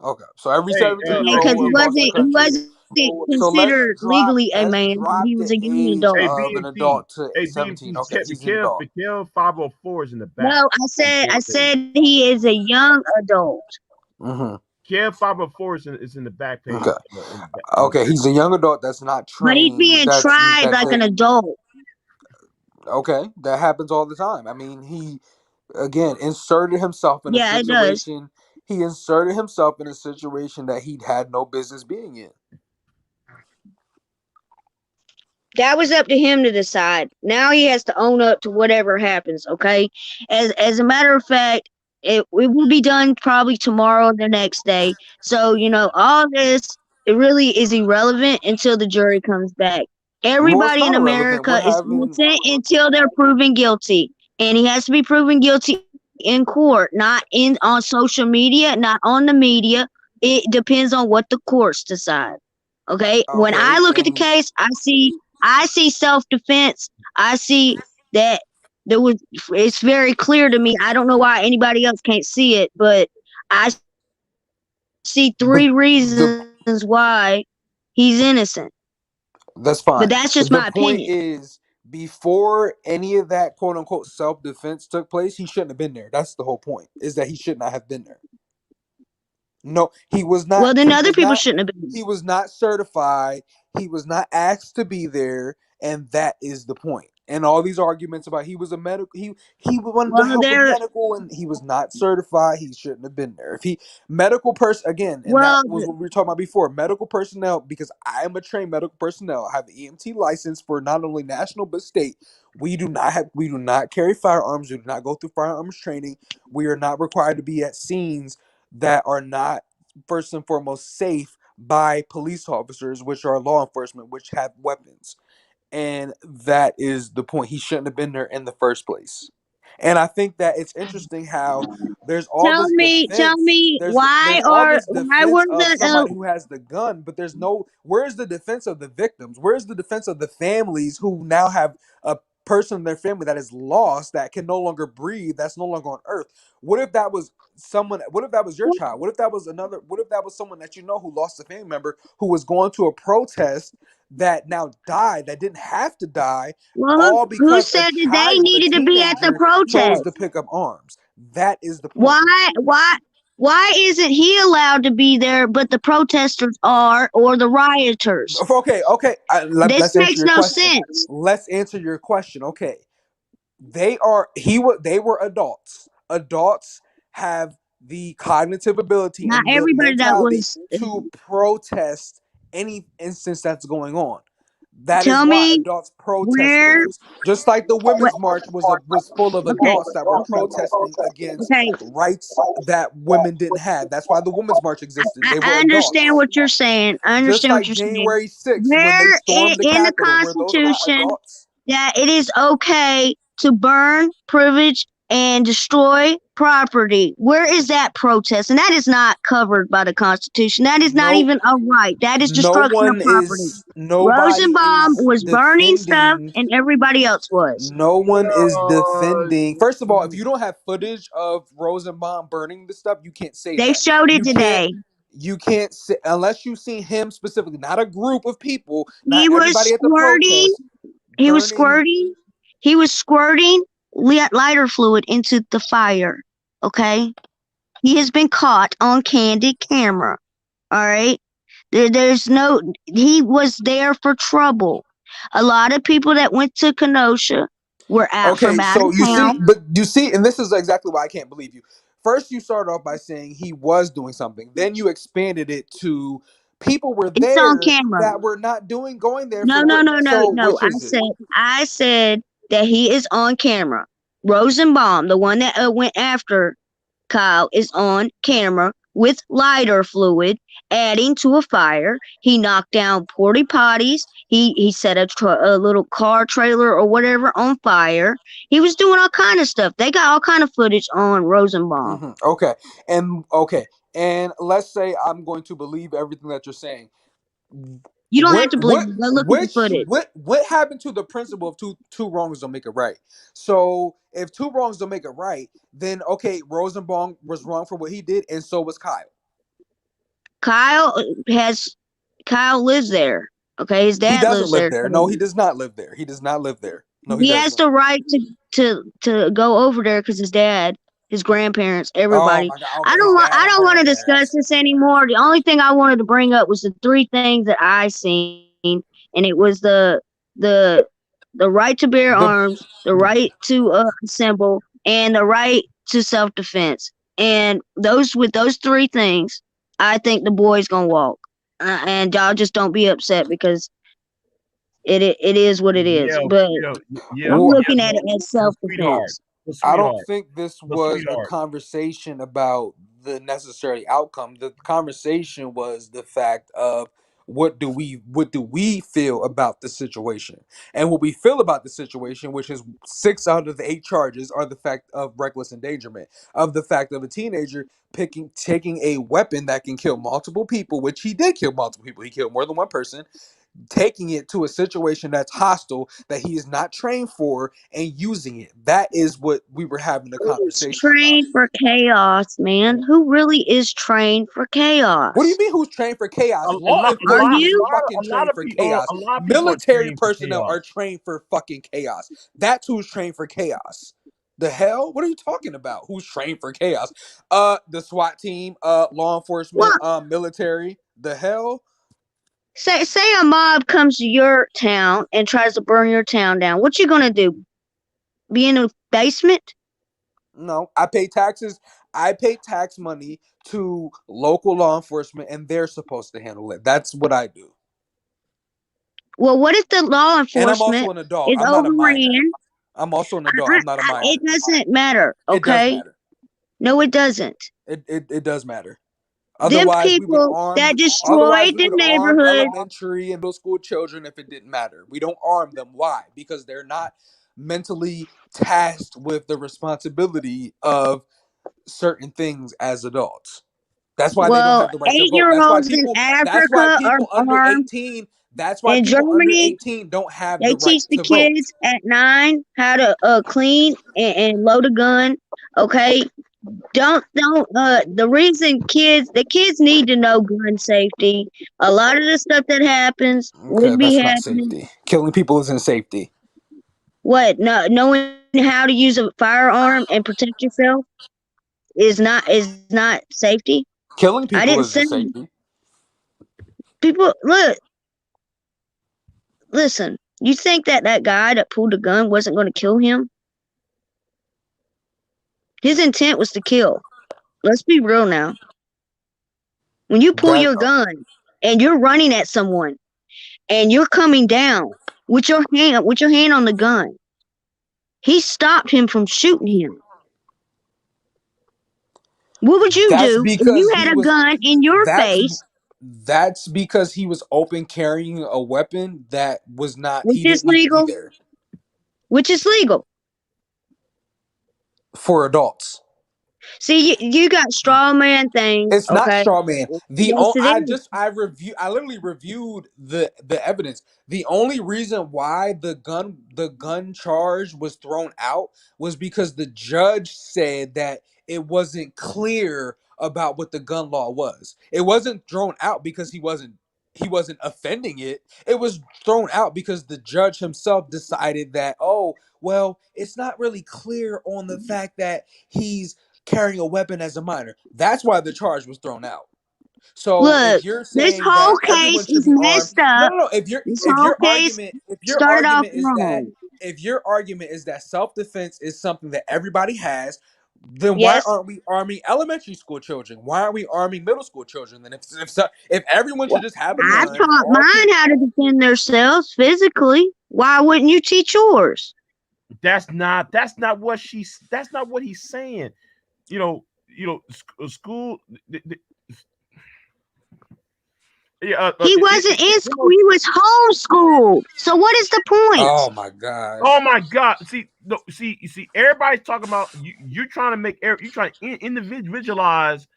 Okay. So every hey, 17 year Yeah, old because who across the he country. wasn't So let's considered drop legally a let's man. drop He the was a young age adult. hey, of an BMT, adult to hey, 17. BMT, Okay, the he's an Kev, adult. the Kev 504 is in the back. No, I Important thing. said he is a young adult. Mm-hmm. Kev 504 is in the back page. Okay. Okay, he's a young adult that's not But he's trained. being tried like an adult. Okay, that happens all the time. I mean, he again inserted himself in a Yeah, it does. situation. He inserted himself in a situation that he had no business being in. That was up to him to decide. Now he has to own up to whatever happens, okay? As a matter of fact, it will be done probably tomorrow or the next day. So, all this, it really is irrelevant until the jury comes back. Well, it's Everybody in not irrelevant. We're America is having innocent until they're proven guilty. And he has to be proven guilty in court, not on social media, not on the media. It depends on what the courts decide. Okay? When I look at the case, I see self-defense. I see that it's very clear to me. I don't know why anybody else can't see it, but I see but 3 reasons why he's innocent. that's fine. But that's just The my point opinion. is, before any of that quote unquote self defense took place, he shouldn't have been there. That's the whole point. Is that he should not have been there. No, he was not. Well, then other people shouldn't have been. He was not certified. He was not asked to be there, and that is the point. And all these arguments about he was a medical, he wanted to Well, help with medical, and he was not certified. He shouldn't have been there. If he medical person again, and that was what we were talking about before. Medical personnel, because I am a trained medical personnel. I have an EMT license for not only national but state. We do not carry firearms. We do not go through firearms training. We are not required to be at scenes that are not first and foremost safe by police officers, which are law enforcement, which have weapons. And that is the point. He shouldn't have been there in the first place. And I think that it's interesting how there's all Tell this me defense. There's all this why were defense of somebody who has the gun, but there's no. Where's the defense of the victims? Where's the defense of the families who now have a person in their family that is lost, that can no longer breathe, that's no longer on earth? What if that was someone? What if that was your child? What if that was another? What if that was someone that who lost a family member, who was going to a protest that now died, that didn't have to die, well, all who because a said that they child, a needed to be at the teenager, chose to protest? pick up arms? That is the point. Why Why isn't he allowed to be there, but the protesters are, or the rioters? Okay. This Let's answer makes your no question. sense. Let's answer your question. Okay. They were adults. Adults have the cognitive ability Not and the everybody that mentality was. to protest any instance that's going on. That is Tell why me adults protest where. things. Just like the What? women's march was full of Okay. adults that were protesting against Okay. rights that women didn't have. That's why the women's march existed. They were I understand adults. what you're saying. I Just understand what like you're saying. January 6th when they Where stormed the in the Capitol, were those not Constitution adults? that it is okay to burn, pillage, and destroy property? Where is that protest? And that is not covered by the Constitution. That is not No, even a right. That is destruction of property. nobody Rosenbaum is was burning stuff, defending. and everybody else was. No one is Uh, defending. First of all, if you don't have footage of Rosenbaum burning the stuff, you can't say They that. showed it You can't. today. You can't say unless you've seen him specifically, not a group of people, not He was everybody at the squirting. protest He was burning. squirting. He was squirting lighter fluid into the fire. Okay? He has been caught on candid camera. All right? There's no, he was there for trouble. A lot of people that went to Kenosha were out from Okay, out so of you see, town. and this is exactly why I can't believe you. First, you started off by saying he was doing something. Then you expanded it to people were It's on there camera. that were not going there for No, no, what. no, no, So no. which is it? I said that he is on camera. Rosenbaum, the one that went after Kyle, is on camera with lighter fluid, adding to a fire. He knocked down porta potties. He set a little car trailer or whatever on fire. He was doing all kind of stuff. They got all kind of footage on Rosenbaum. Okay, and let's say I'm going to believe everything that you're saying. You don't have to believe me. Go look at the footage. What happened to the principle of two wrongs don't make it right? So if two wrongs don't make it right, then okay, Rosenbaum was wrong for what he did, and so was Kyle. Kyle lives there. Okay, his He dad doesn't lives live there. there. No, he does not live there. He does not live there. No, he He has doesn't. the right to go over there because his dad, his grandparents, Oh everybody. my god. Okay, his dad I and don't want to discuss grandparents. this anymore. The only thing I wanted to bring up was the three things that I seen, and it was the the right to bear The arms, the right to assemble, and the right to self defense. And those three things, I think the boy's gonna walk. And y'all just don't be upset because it is what it is. yeah, But yeah, yeah, I'm Well, yeah. looking at it as The self sweetheart, defense. the I don't sweetheart, think this the was a sweetheart. conversation about the necessary outcome. The conversation was the fact of what do we feel about the situation, and what we feel about the situation, which is 6 out of the 8 charges, are the fact of reckless endangerment, of the fact of a teenager taking a weapon that can kill multiple people, which he did kill multiple people. He killed more than one person, taking it to a situation that's hostile that he is not trained for and using it. That is what we were having a Who's conversation about. trained for chaos, man? Who really is trained for What do you chaos? mean who's trained for chaos? A Law lot, a Are lot, enforcement a is you? lot, fucking a lot trained of for people, chaos. a lot of people are Military trained for personnel are chaos. trained for fucking chaos. That's who's trained for chaos. The hell? What are you talking about? Who's trained for chaos? The SWAT team, law enforcement, Well, military. The hell? say a mob comes to your town and tries to burn your town down. What you gonna do? Be in a basement? No, I pay taxes. I pay tax money to local law enforcement, and they're supposed to handle it. That's what I do. Well, what if the law And I'm also enforcement an adult. is I'm not a minor. overran? I'm also an adult. I'm not a It minor. doesn't matter, It does okay? matter. No, it doesn't. It does matter. Them Otherwise, we would people arm. that Otherwise, destroyed we the would arm neighborhood. elementary and middle school children if it didn't matter. We don't arm them. Why? Because they're not mentally tasked with the responsibility of certain things as adults. That's why they don't Well, have the right to vote. 8-year-olds in That's why Africa are people under armed. 18, that's why In people under Germany, 18 don't have they the right teach the to vote. kids at 9 how to clean and load a gun. Okay, don't the reason the kids need to know gun safety. A lot of the stuff that happens Okay, would be that's not happening. safety. Killing people isn't safety. What? No, knowing how to use a firearm and protect yourself. is not safety. Killing I people didn't isn't say safety. people. Listen. You think that guy that pulled the gun wasn't going to kill him? His intent was to kill. Let's be real now. When you pull That your gun and you're running at someone and you're coming down with your hand on the gun, he stopped him from shooting him. What would you that's do if you because had he a was gun in your that's face, that's because he was open carrying a weapon that was not which he is didn't need to be legal? there Which is legal. for adults. See, you got straw man things, It's not okay? straw man. Yes, it is. I literally reviewed the evidence. The only reason why the gun charge was thrown out was because the judge said that it wasn't clear about what the gun law was. It wasn't thrown out because he wasn't offending it. It was thrown out because the judge himself decided that, oh, well, it's not really clear on the fact that he's carrying a weapon as a minor. That's why the charge was thrown out. So Look, if you're this saying whole that everyone case should is be armed, messed no, up. no, no. If your This if whole your case argument if your started off argument is that wrong. if your argument is that self defense is something that everybody has, then why Yes. aren't we arming elementary school children? Why aren't we arming middle school children? Then if everyone should Well, just have a I gun and taught all mine kids, how to defend themselves physically. Why wouldn't you teach yours? That's not what that's not what he's saying. School. Yeah, He wasn't in school. He was homeschooled. So what is the point? oh my gosh, oh my God! See, no, see, everybody's talking about you. You're trying to you're trying to individualize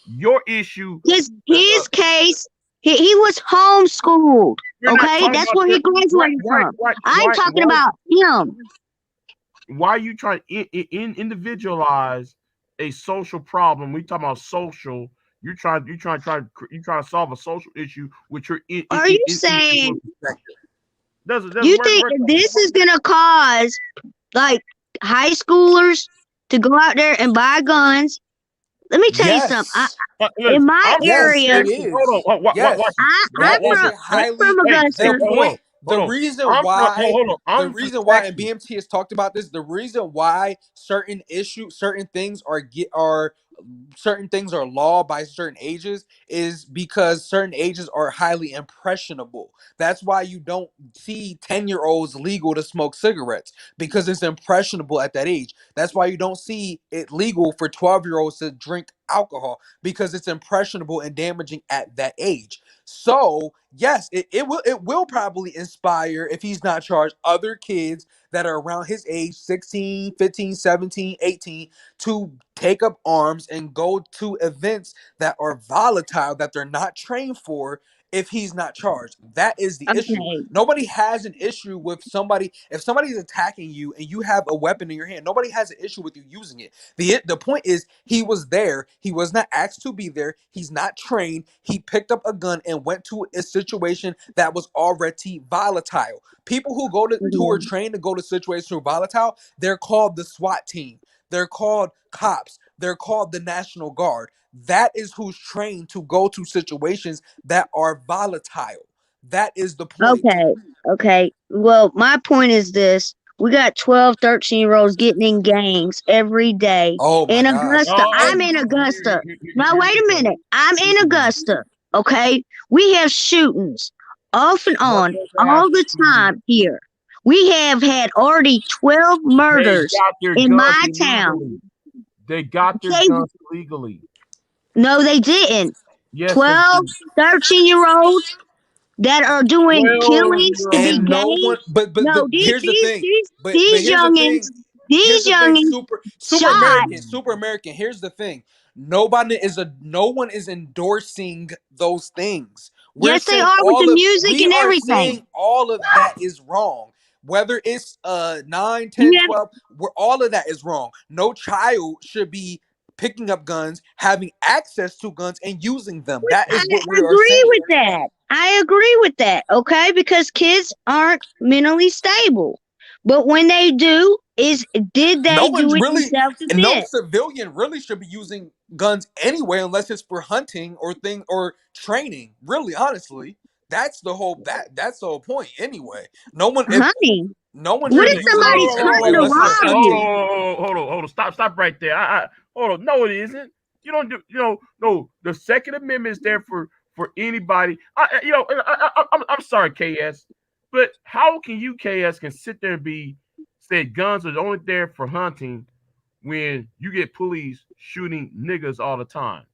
your issue. His case, he was homeschooled. We're not Okay, talking that's about where he graduated from. I ain't talking about him. why are you trying to individualize a social problem? We talking about social. You're trying to solve a social issue with your Are you individual saying perspective. Doesn't you work. think this is gonna cause like high schoolers to go out there and buy guns? Let me tell you something. yes, In my I'm from yes, area, it Texas. Hold is. on. Watch Yes, this. that is a I'm from highly the Augusta. Hold on. point. The reason why Hold on. the I'm from reason why and Texas. BMT has talked about this. The reason why certain things are certain things are law by certain ages is because certain ages are highly impressionable. That's why you don't see 10-year-olds legal to smoke cigarettes because it's impressionable at that age. That's why you don't see it legal for 12-year-olds to drink alcohol because it's impressionable and damaging at that age. So yes, it will probably inspire, if he's not charged, other kids that are around his age, 16, 15, 17, 18, to take up arms and go to events that are volatile, that they're not trained for, if he's not charged. That is the issue. Okay. Nobody has an issue with somebody. If somebody's attacking you and you have a weapon in your hand, nobody has an issue with you using it. The point is, he was there. He was not asked to be there. He's not trained. He picked up a gun and went to a situation that was already volatile. People who are trained to go to situations who are volatile, they're called the SWAT team. They're called cops. They're called the National Guard. That is who's trained to go to situations that are volatile. That is the point. Okay. Well, my point is this. We got 12, 13-year-olds getting in gangs every day. Oh my In gosh. Augusta. I'm in Augusta. Now, wait a minute. I'm in Augusta. Okay? We have shootings off and on all the time here. We have had already 12 They murders got their in guns my illegally. town. They got their They, guns illegally. no, they didn't. Yes, 12, 13-year-olds that are doing killings to be And gay. no one, but No, here's the thing. But these here's the thing. Here's the thing. Super shot. American. Super American. Here's the thing. No one is endorsing those things. Yes, they are with the music We and are everything. saying all of that is wrong. Whether it's 9, 10, Yeah, 12, where all of that is wrong. No child should be picking up guns, having access to guns, and using them. That I is what we are agree saying. with that. I agree with that. Okay, because kids aren't mentally stable, but when they do, did No they do one's it in really, no self-defense? civilian really should be using guns anyway, unless it's for hunting or training. Really, honestly, that's the whole point anyway. No one, if Honey, no one what should be if Listen, using somebody's guns anyway, hunting to unless it's rob hold you? hunting. on, hold on. Stop right there. Hold on. No, it isn't. You don't do. No. The Second Amendment is there for anybody. I'm sorry, KS, but how can you, KS, can sit there and be said guns are only there for hunting when you get police shooting niggas all the time?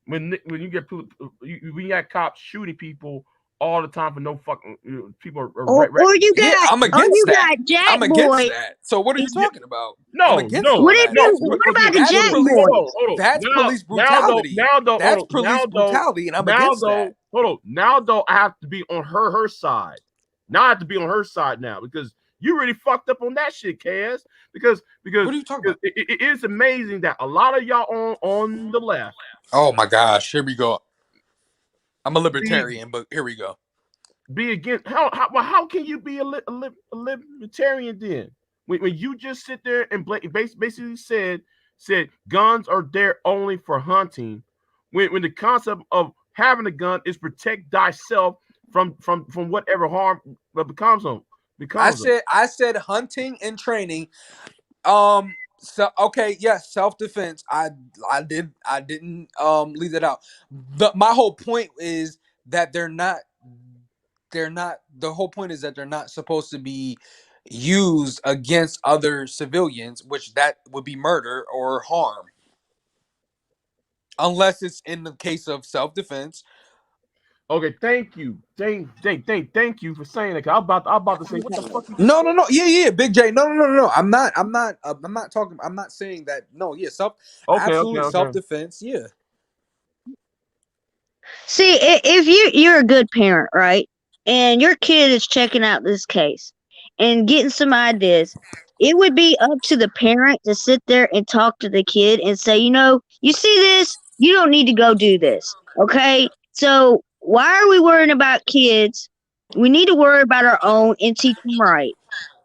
When you get when you got cops shooting people all the time for no fucking people are Or right. Yeah, I'm against you that. got Jack I'm against Boy. that. So what are you Yeah, talking about? I'm no, against no, all What if that. no. you what about the That's Jack police. Boys? Hold on. That's police brutality. That's police brutality, and I'm against that. Hold on. Now though, I have to be on her side. Now I have to be on her side now because you really fucked up on that shit, KS. Because What are you talking about? it is amazing that a lot of y'all on the left Oh my gosh, here we go. I'm a be libertarian, but here we go. be against how can you be a libertarian then when you just sit there and basically said guns are there only for hunting when the concept of having a gun is protect thyself from whatever harm becomes them. I said hunting and training. So okay, yes, self defense. I didn't leave that out. My whole point is that the whole point is that they're not supposed to be used against other civilians, which that would be murder or harm, unless it's in the case of self defense. Okay, thank you, thank you for saying that. 'Cause I'm about to say what the fuck you just No, said. no, no. Yeah, Big J. No, no, no, no. I'm not talking. I'm not saying that. No, yeah, absolutely self Okay. defense. Yeah. See, if you're a good parent, right, and your kid is checking out this case and getting some ideas, it would be up to the parent to sit there and talk to the kid and say, you see this, you don't need to go do this, okay? So why are we worrying about kids? We need to worry about our own and teach them right.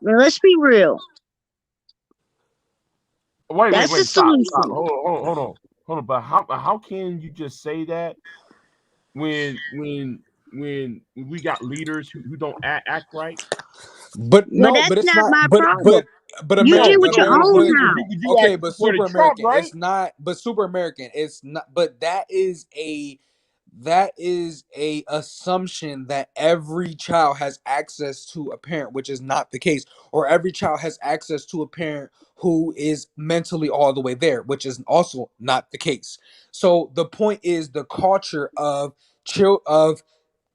Now, let's be real. That's the Wait, stop. solution. Hold on. But how can you just say that when we got leaders who don't act right? But Well, no, but that's it's not not. my But problem. You No, do America. with your no, own but house. you Okay, actually but supported super Trump, American. right? It's not. But super American. It's not. But that is a assumption that every child has access to a parent, which is not the case, or every child has access to a parent who is mentally all the way there, which is also not the case. So the point is the culture of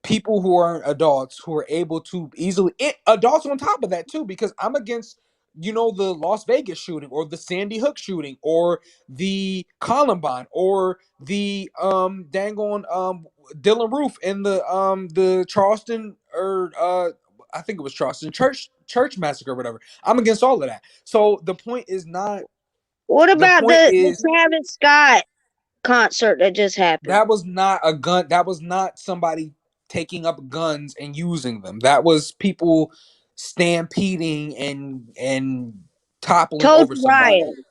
people who are adults who are able to easily adults on top of that too, because I'm against the Las Vegas shooting or the Sandy Hook shooting or the Columbine or the dang on Dylan Roof and the Charleston or I think it was Charleston church massacre or whatever. I'm against all of that. So the point is not What the about point the is Travis Scott concert that just happened? that was not a gun. That was not somebody taking up guns and using them. That was people stampeding and toppling Told over to riot. somebody.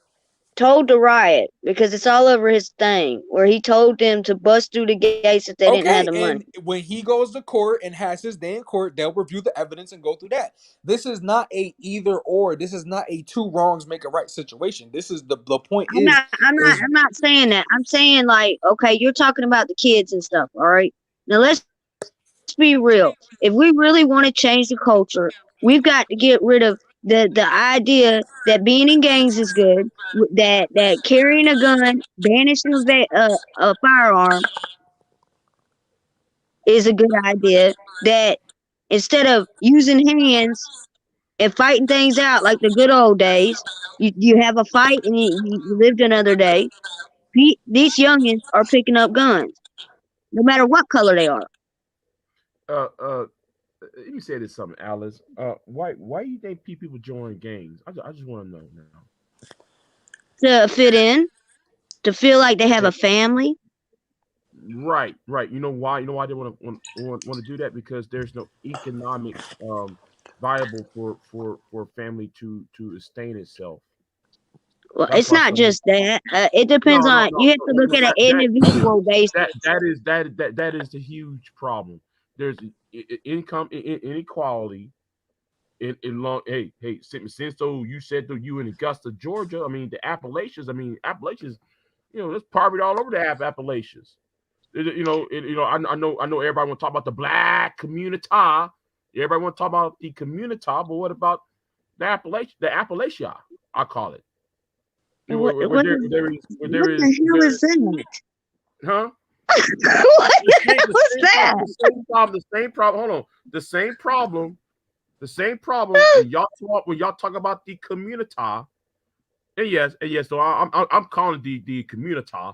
Told to riot because it's all over his thing where he told them to bust through the gates if they didn't have the Okay, money. and when he goes to court and has his day in court, they'll review the evidence and go through that. This is not a either or. This is not a two wrongs make a right situation. This is the point I'm not I'm not is I'm not saying that. I'm saying like, okay, you're talking about the kids and stuff, all right? Now let's be real. If we really want to change the culture, we've got to get rid of the idea that being in gangs is good, that carrying a gun, banishing a firearm is a good idea. That instead of using hands and fighting things out like the good old days, you have a fight and you lived another day. These youngins are picking up guns, no matter what color they are, Uh, uh, Let me say this something, Alice. Why you think people join gangs? I just want to know now. to fit in, to feel like they have Eh, a family. right. You know why? You know why they want to do that? Because there's no economic viable for a family to sustain itself. Well, That's it's why not some just that. It no depends no on. no You have no to no look no at an that individual basis. that is the huge problem. There's income inequality in long. Since though you said though you in Augusta, Georgia, I mean the Appalachians. I mean Appalachians. There's poverty all over the Appalachians. I know everybody want to talk about the black community. Everybody want to talk about the community, but what about the Appalachia? I call it. What Where what what the hell is that? huh? What The the same, hell the is same that? problem, the same problem, the same problem. Hold on, the same problem when y'all talk about the community. And yes. So I'm calling the community. I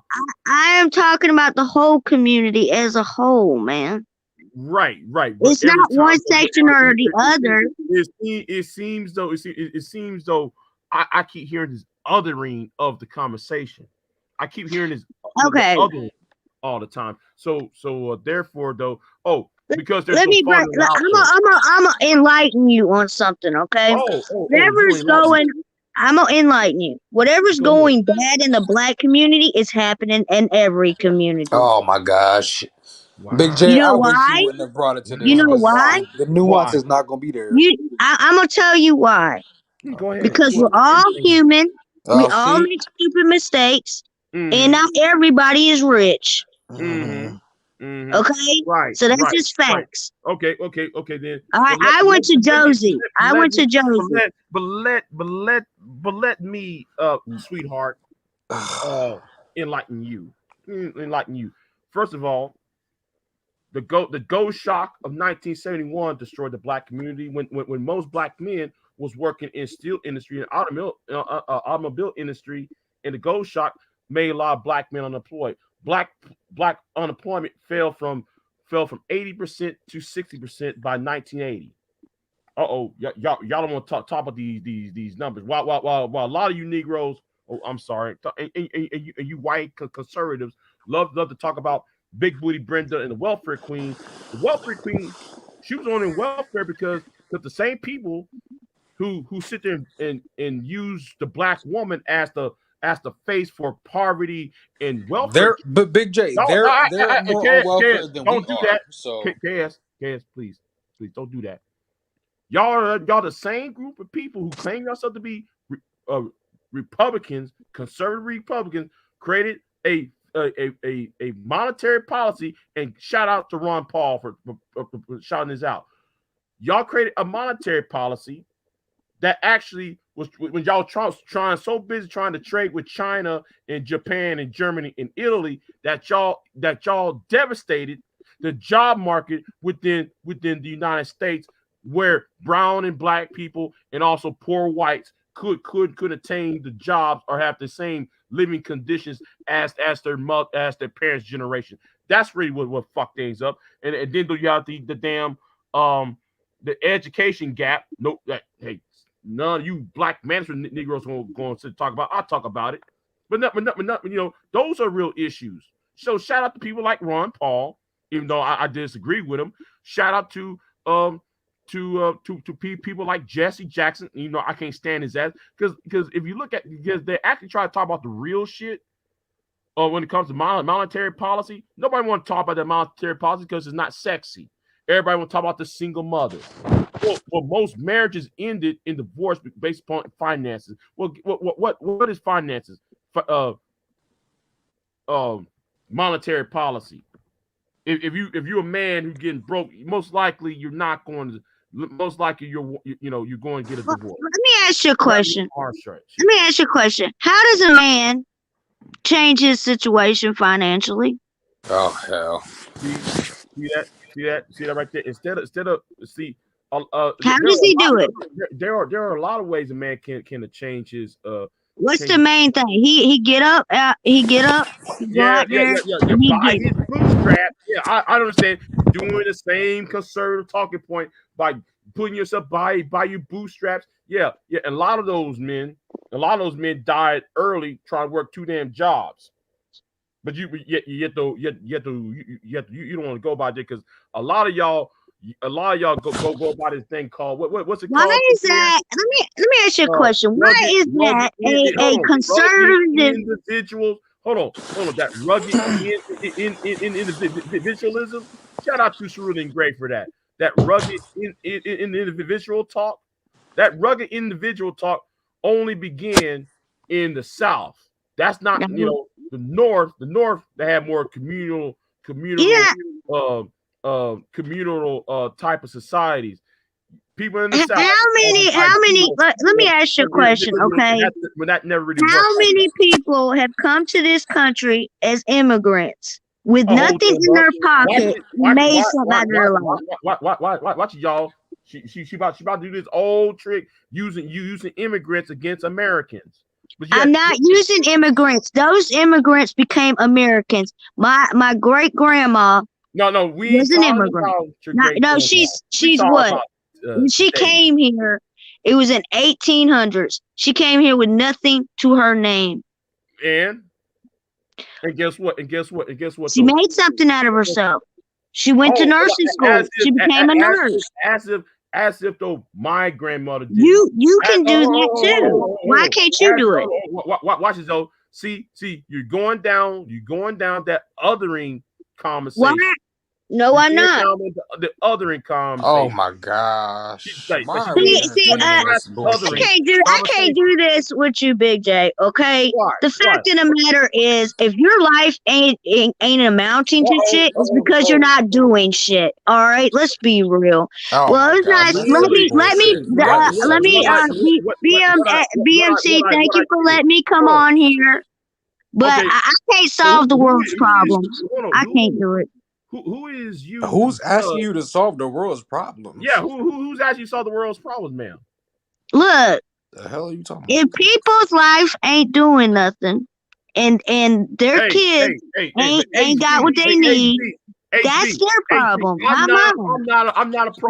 am talking about the whole community as a whole, man. Right. But It's every not time, one section or the other. it seems though I keep hearing this othering of the conversation. I keep hearing this the Okay, othering all the time. So therefore though, because there's let no me break. falling out there. I'm gonna enlighten you on something. Okay, You gonna whatever's enlighten me? going, I'm gonna enlighten you. Whatever's Go ahead. going bad in the black community is happening in every community. Oh my gosh. Big Wow. J, You know I wish you why? wouldn't have brought it to You this know because why? Why? the nuance Why? is not going to be there. I'm gonna tell you why. Go ahead. Because Go we're ahead. all human. We Oh, all see? make stupid mistakes, and Mm-hmm. not everybody is rich. Mm-hmm. Mm-hmm. Mm-hmm. Okay, Right. so that's Right. just Right. facts. Okay. Then, All right, but I went to Josie. I let went me, to Josie. but let me, sweetheart, uh, enlighten you. Enlighten you. First of all, the gold shock of 1971 destroyed the black community when most black men was working in steel industry and automobile industry, and the gold shock made a lot of black men unemployed. Black black unemployment fell from 80% to 60% by 1980. Y'all don't want to talk about these numbers. While a lot of you Negroes, I'm sorry, and you white conservatives love to talk about Big Booty Brenda and the welfare queen. The welfare queen, she was on in welfare because the same people who sit there and use the black woman as the face for poverty and welfare. But Big J, No, they're more on welfare than we don't do are. that. So KS, please don't do that. Y'all the same group of people who claim yourself to be uh, Republicans, conservative Republicans, created a monetary policy, and shout out to Ron Paul for shouting this out. Y'all created a monetary policy that actually was when y'all trying so busy trying to trade with China and Japan and Germany and Italy that y'all devastated the job market within the United States, where brown and black people and also poor whites could attain the jobs or have the same living conditions as their parents' generation. That's really what fucked things up. And then you have the damn the education gap. No, hey, none of you black management Negroes going to talk about. I'll talk about it. But those are real issues. So shout out to people like Ron Paul, even though I disagree with him. Shout out to people like Jesse Jackson. I can't stand his ass because if you look at because they actually try to talk about the real shit. When it comes to monetary policy, nobody want to talk about that monetary policy because it's not sexy. Everybody want to talk about the single mother. Well, most marriages ended in divorce based upon finances. Well, what is finances? Monetary policy. If you're a man who's getting broke, most likely you're not going to. Most likely you're going to get a divorce. Let me ask you a question. How does a man change his situation financially? oh hell. See that right there. Instead of How does he do it? there are a lot of ways a man can change his What's change. the main thing? He get up. He go out there and he By get his it. bootstrap. Yeah, I understand. Doing the same conservative talking point by putting yourself by your bootstraps. Yeah. A lot of those men died early trying to work two damn jobs. But you don't want to go by there because a lot of y'all A lot of y'all go by this thing called what's it Why called? is that? Let me ask you a question. Why Rugged, is that a rugged conservative? individuals. Hold on. That rugged individualism. Shout out to Cerulean Gray for that. That rugged individual talk. That rugged individual talk only began in the South. That's not, the North. The North, they have more communal Yeah. communal type of societies. People in the South. How many? Let me ask you a question, okay? But that never really How worked. many people have come to this country as immigrants with nothing in their pocket and made something out of their life? Watch it, y'all. She about to do this old trick using immigrants against Americans. I'm not using immigrants. Those immigrants became Americans. My great grandma was an immigrant. No, she's what? When she came here, it was in 1800s. She came here with nothing to her name. And guess what? She made something out of herself. She went to nursing school. She became a nurse. As if though my grandmother did. You can do that too. Why can't you do it? Watch this though. See, you're going down that othering conversation. Why? No, I'm not. The othering conversation. Oh my gosh! I can't do this with you, Big J. Okay. Why? The fact of the matter is, if your life ain't amounting to shit, it's because you're not doing shit. All right. Let's be real. Well, it's nice. BMC. Thank you for letting me come on here. But I can't solve the world's problems. I can't do it. Who is you? Who's asking you to solve the world's problems? Yeah, who's asking you to solve the world's problems, ma'am? Look, the hell are you talking about? If people's life ain't doing nothing, and their kids ain't got what they need, that's their problem. I'm not a pro.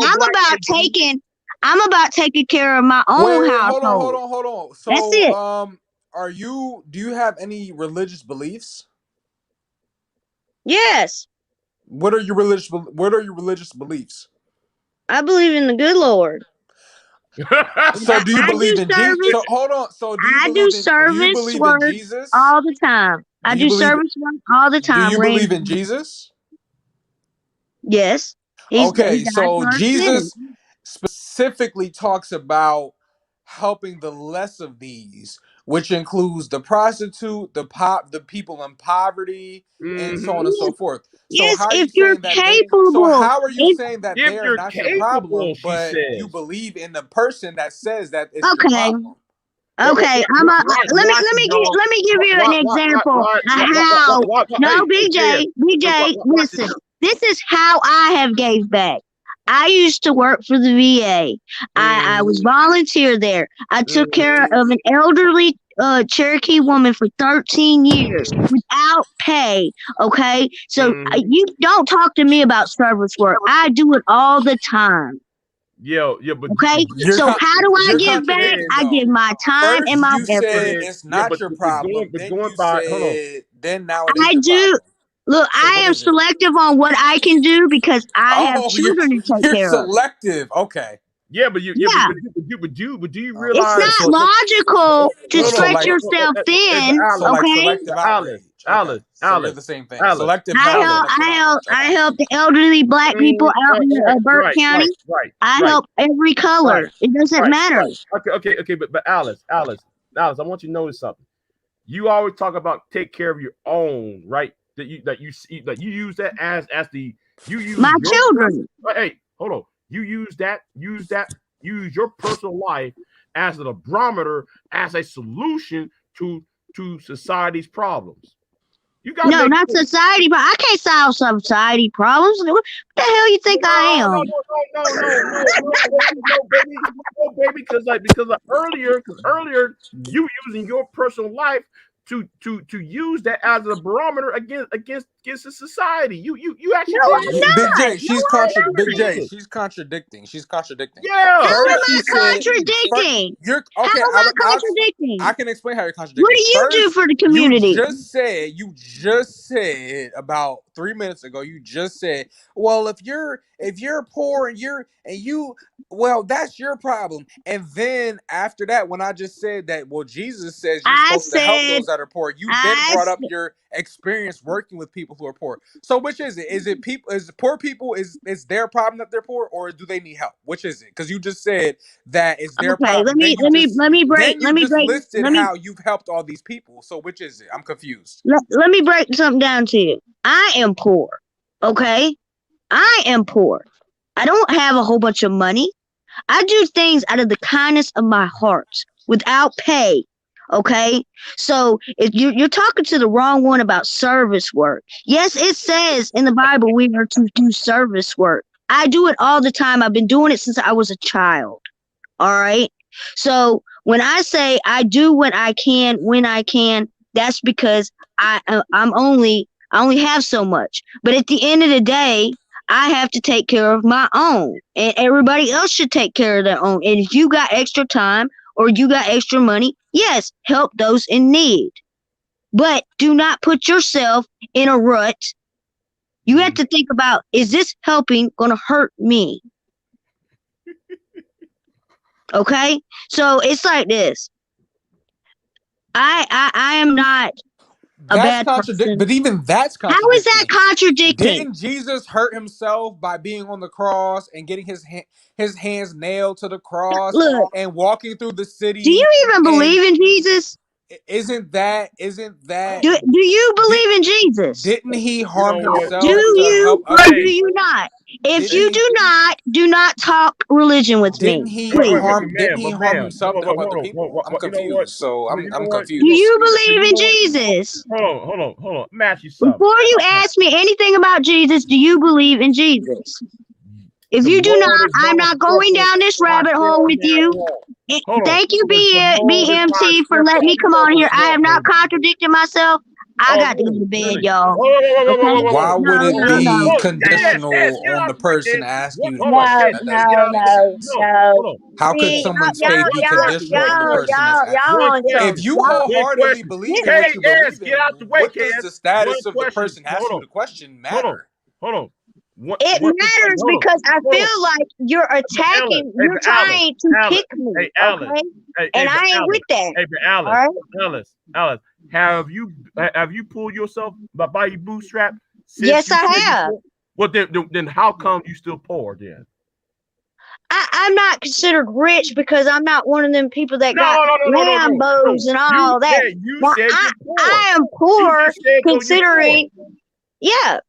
I'm about taking care of my own household. Hold on. So, that's it. Do you have any religious beliefs? Yes. What are your religious beliefs? I believe in the good Lord. So do you believe in Jesus? So, hold on. So do you believe in Jesus all the time? I do service work all the time. Do you believe in Jesus? Yes. So Jesus specifically talks about helping the less of these, which includes the prostitute, the people in poverty, and so on and so forth. So yes, how are if you you're saying that capable. how are you saying that they are not your problem, but you believe in the person that says that it's your problem? Okay, let me give you an example of how. No, BJ, listen. This is how I have gave back. I used to work for the VA. I was volunteer there. I took care of an elderly Cherokee woman for 13 years without pay. Okay, so you don't talk to me about service work. I do it all the time. Yeah, but okay. So how do I give back? I give my time and my effort. It's not your problem. Then now it is I do. Look, so I am selective on what I can do because I have children to take care of. You're selective, okay. Yeah, but do you realize it's not logical to stretch yourself thin? Okay, Alice, so you're the same thing. Alice. Selective. I help the elderly black people out in Burke County. I help every color. It doesn't matter. Okay, but Alice, I want you to notice something. You always talk about take care of your own, right? That you use that as the you use my children. Hey, hold on. You use your personal life as a barometer, as a solution to society's problems. You got not society, but I can't solve society problems. What the hell you think I am? No, baby, because earlier you using your personal life to use that as a barometer against against the society. You actually No, did I'm it. Big not. J, No, I'm Big not. J, she's contradicting. She's contradicting. Yeah, How am First, yes, she I said, first, contradicting? you're How okay. am I I contradicting? can explain how you're What contradicting. do you do First, for the you community? just said about 3 minutes ago. You just said, well, if you're poor and you, well, that's your problem. And then after that, when I just said that, well, Jesus says you're I supposed to help said, those that are poor. You then I brought up said, your experience working with people who are poor. So which is it? Is it people? Is poor people? Is their problem that they're poor, or do they need help? Which is it? Because you just said that it's their okay. problem. Then you just listed how you've helped all these people. So which is it? I'm confused. Let me break something down to you. I am poor. Okay, I am poor. I don't have a whole bunch of money. I do things out of the kindness of my heart without pay. Okay, so if you're talking to the wrong one about service work. Yes, it says in the Bible we are to do service work. I do it all the time. I've been doing it since I was a child. All right. So when I say I do what I can when I can, that's because I only have so much. But at the end of the day, I have to take care of my own, and everybody else should take care of their own. And if you got extra time or you got extra money, yes, help those in need. But do not put yourself in a rut. You have to think about, is this helping going to hurt me? Okay, so it's like this. I am not a That's bad contradict. person. But even that's How is that contradicting. contradicting? Didn't Jesus hurt himself by being on the cross and getting his hands nailed to the cross Look, and walking through the do city? you even And believe in Jesus? isn't that Do you did, believe in Jesus? didn't he You harm know what? Do himself to you help or other do Hey, you people? not? If Didn't you he do not talk religion with didn't me, he wait, please. harm didn't man, he but harm man, himself to help other people? I'm you know what? confused. So You know I'm what? Do confused. you You believe know in what? Jesus? Hold on. Let me ask you something. Before you ask me anything about Jesus, do you believe in Jesus? If The you do Lord not, is I'm not not going shepherd down this and I rabbit hole shall with not you. want. Hold on. Thank you, The Lord is my BMT, for shepherd, letting I me come on never here. I have not want. contradicted myself. I Oh, got to go to bed, really? y'all. Whoa, Okay? Why would No, it no, be no. Yes, conditional get on out the the way, person Ken. asking you the Hold on, question? No, Ken. That Get no, out the doesn't make way. no, sense. no. Hold on. How could See, someone's faith be One question. conditional on the person that's y'all One on if some, question. you y'all, One wholeheartedly question. believe in what Hey, you yes, believe in, get out the way, what does Ken. the One status of the question. person asking you the question Hold on. matter? Hold on. it matters Hold on. because I Hold on. feel like you're Alice. attacking, Hey, you're but Alice. trying to Alice. pick me, Hey, Alice. okay? Hey, And but I ain't with Alice. that, Hey, but all Alice. right? Alice. Have you pulled yourself by your bootstrap since Yes, you I said you have. poor? Well, then how come you still poor then? I'm not considered rich because I'm not one of them people that got No. Lambos and all that. You Now, said you're poor. I am You poor just said so you're poor. considering, yeah.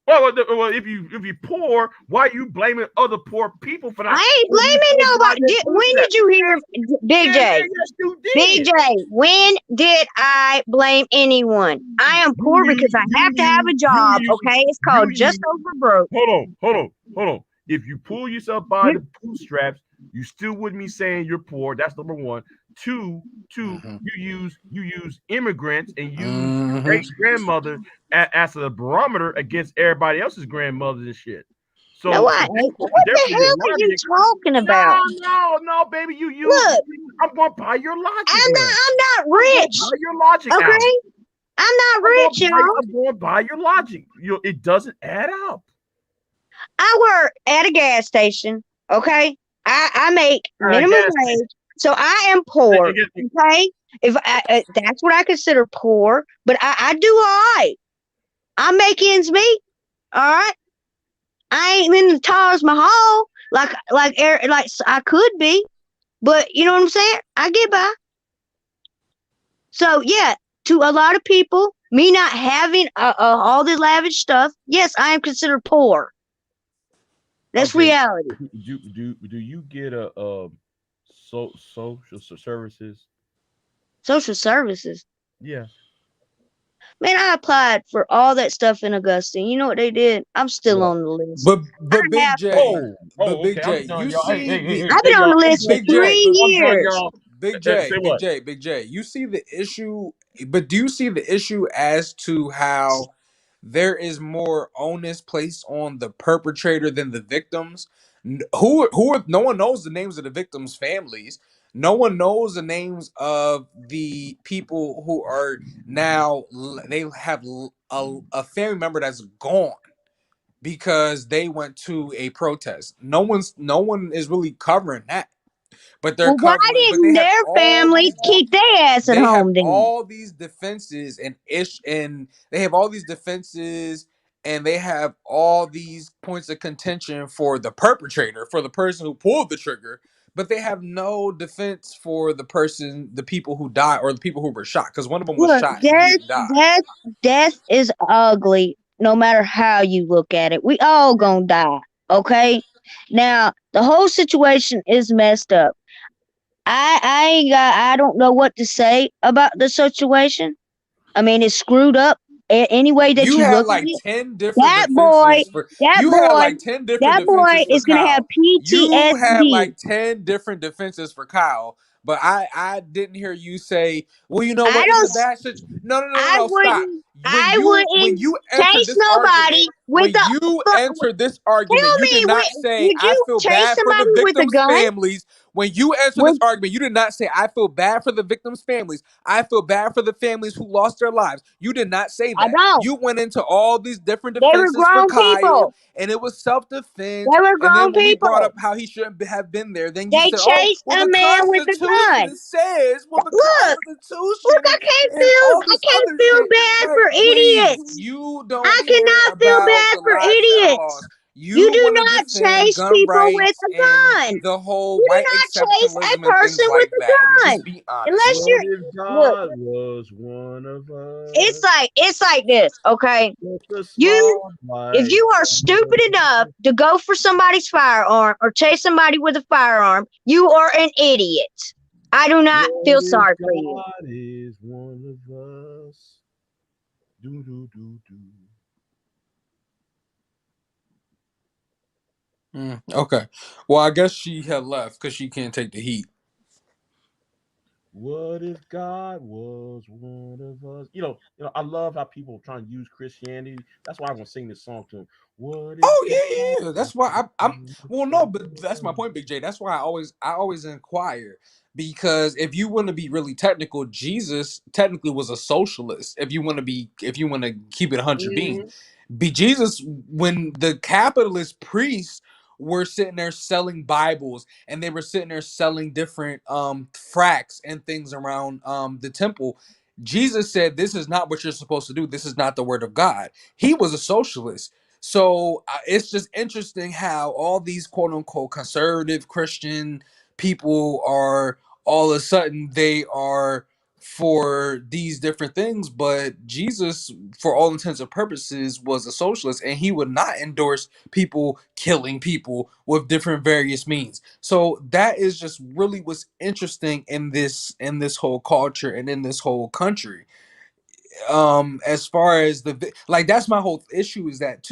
Well, if you're poor, why are you blaming other poor people for not I ain't pulling blaming yourself by your nobody. When bootstrap? did you hear Big J? Yes, you Big did. J, when did I blame anyone? I am poor because I have to have a job, okay? It's called just over broke. Hold on. If you pull yourself by the bootstraps, you still wouldn't be saying you're poor. That's number one. Two, you use immigrants and use great grandmother as a barometer against everybody else's grandmothers and shit. No, So I ain't. What the therefore your hell are you logic. talking about? No, baby, Look, I'm going to buy your logic I'm now. not I'm going to rich, buy your logic out. okay? I'm not rich, y'all. I'm going to buy your logic. It doesn't add up. I work at a gas station, okay? I make minimum wage, so I am poor, okay? If that's what I consider poor, but I do all right. I make ends meet, all right? I ain't in the Taj Mahal like I could be, but you know what I'm saying? I get by. So yeah, to a lot of people, me not having all this lavish stuff, yes, I am considered poor. That's reality. Do you get a social services? Social services. Yeah. Man, I applied for all that stuff in Augusta. You know what they did? I'm still What? on the list. But Big J, Okay. Big I'm J, done, you y'all. see the I've been on Y'all. the list for Big J, 3 years. Big Say J, what? Big J, you see the issue, but do you see the issue as to how there is more onus placed on the perpetrator than the victims. No one knows the names of the victims' families. No one knows the names of the people who are now they have a family member that's gone because they went to a protest. No one is really covering that. But they're Well, why covering, but didn't their families keep their ass at they have home then? all these defenses and they have all these defenses and they have all these points of contention for the perpetrator, for the person who pulled the trigger, but they have no defense for the people who died or the people who were shot, because one of them was Look, shot and he didn't die. death is ugly no matter how you look at it. We all gonna die, okay? Now, the whole situation is messed up. I don't know what to say about the situation. I mean, it's screwed up any way that You you had look at like it. 10 different That boy, defenses for that you had boy, like 10 different that boy defenses for is gonna have Kyle. You had PTSD. like 10 different defenses for Kyle, but I didn't hear you say, well, you know I what, it's don't. a bad situation. I No, stop. wouldn't. When I when wouldn't you entered chase this nobody argument, with a. Tell you did me, not say would I you feel chase bad for the somebody with a victims' gun? families. When you answered this Would argument, you did not say I feel bad for the victims' families. I feel bad for the families who lost their lives. You did not say I that. don't. You went into all these different They were defenses for grown Kyle, people. and it was self-defense. They were And then grown when we brought up people. how he shouldn't have been there, then you They said, "Oh, chased well, a the man with a gun. Constitution says, well, the Look, Constitution I can't and all I this can't other feel shit." bad Like, for please, idiots. you don't I care cannot feel about bad the for lives that are idiots. lost. You You do want to not defend chase gun people with rights a and gun. the whole You do white not chase a exceptionalism and person things with like a that. gun. Just be Unless honest. What you're if look, God was one of it's us? like this, okay? Just a You small if light. you are stupid enough to go for somebody's firearm or chase somebody with a firearm, you are an idiot. I do not What feel if sorry for you. God is one of us? Do do do do. Okay. Well, I guess she had left because she can't take the heat. What if God was one of us? I love how people try and use Christianity. That's why I'm gonna sing this song to them. What if Oh God yeah. was That's why I'm. one Well, of no, but that's my us? point, Big J. That's why I always inquire, because if you want to be really technical, Jesus technically was a socialist. If you want to keep it 100 being, Mhm. be Jesus when the capitalist priests were sitting there selling Bibles and they were sitting there selling different fracks and things around the temple. Jesus said, "This is not what you're supposed to do. This is not the word of God." He was a socialist. So it's just interesting how all these quote unquote conservative Christian people are all of a sudden they are for these different things, but Jesus, for all intents and purposes, was a socialist and he would not endorse people killing people with different various means. So that is just really what's interesting in this whole culture and in this whole country. As far as like, that's my whole issue, is that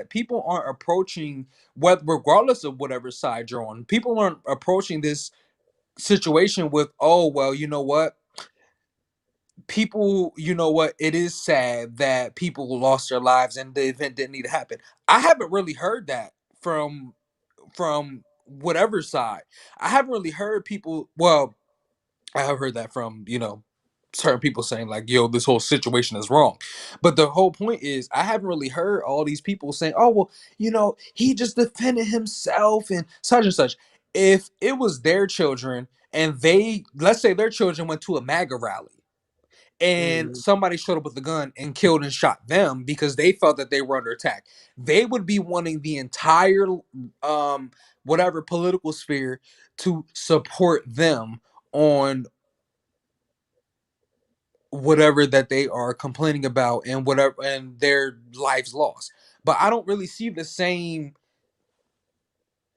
people aren't approaching, what regardless of whatever side you're on, people aren't approaching this situation with, oh well, you know what, people, you know what, it is sad that people lost their lives and the event didn't need to happen. I haven't really heard that from whatever side. I haven't really heard people, well, I have heard that from, certain people saying like, yo, this whole situation is wrong. But the whole point is, I haven't really heard all these people saying, oh, well, he just defended himself and such and such. If it was their children and let's say their children went to a MAGA rally and Mhm. somebody showed up with a gun and killed and shot them because they felt that they were under attack, they would be wanting the entire whatever political sphere to support them on whatever that they are complaining about and whatever and their lives lost. But I don't really see the same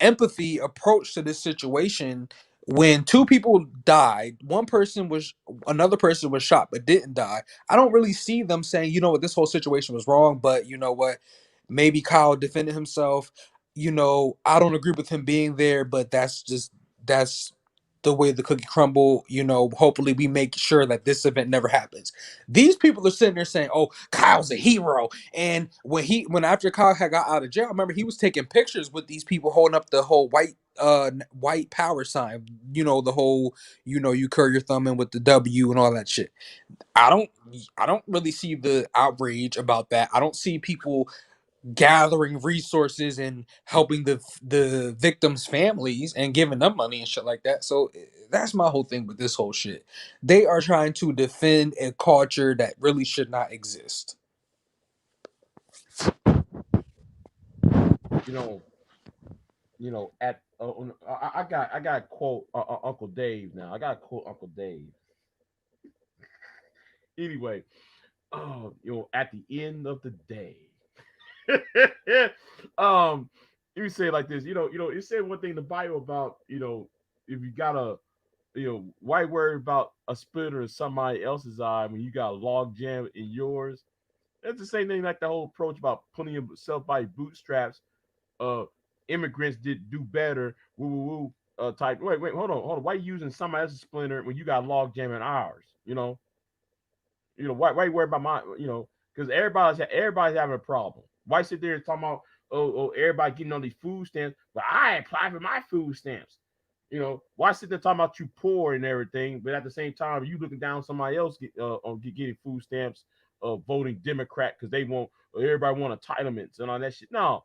empathy approach to this situation when two people died, another person was shot but didn't die. I don't really see them saying, you know what, this whole situation was wrong, but you know what, maybe Kyle defended himself. I don't agree with him being there, but that's the way the cookie crumble, hopefully we make sure that this event never happens. These people are sitting there saying, "Oh, Kyle's a hero." And when after Kyle had got out of jail, I remember he was taking pictures with these people holding up the whole white power sign. The whole, you curl your thumb in with the W and all that shit. I don't really see the outrage about that. I don't see people gathering resources and helping the victims' families and giving them money and shit like that. So that's my whole thing with this whole shit. They are trying to defend a culture that really should not exist. You know, at I got to quote Uncle Dave now. I got to quote Uncle Dave. Anyway, at the end of the day, let me say it like this. It said one thing in the Bible about if you got a why worry about a splinter in somebody else's eye when you got a log jam in yours? That's the same thing like the whole approach about pulling yourself by your bootstraps. Uh, Immigrants did do better. Woo woo woo. Type. Wait. Hold on. Why you using somebody else's splinter when you got a log jam in ours? Why you worry about my, because everybody's having a problem. Why sit there and talking about everybody getting on these food stamps, but I apply for my food stamps. Why sit there talking about you poor and everything, but at the same time you looking down somebody else getting food stamps, voting Democrat because they want everybody want entitlements and all that shit. No,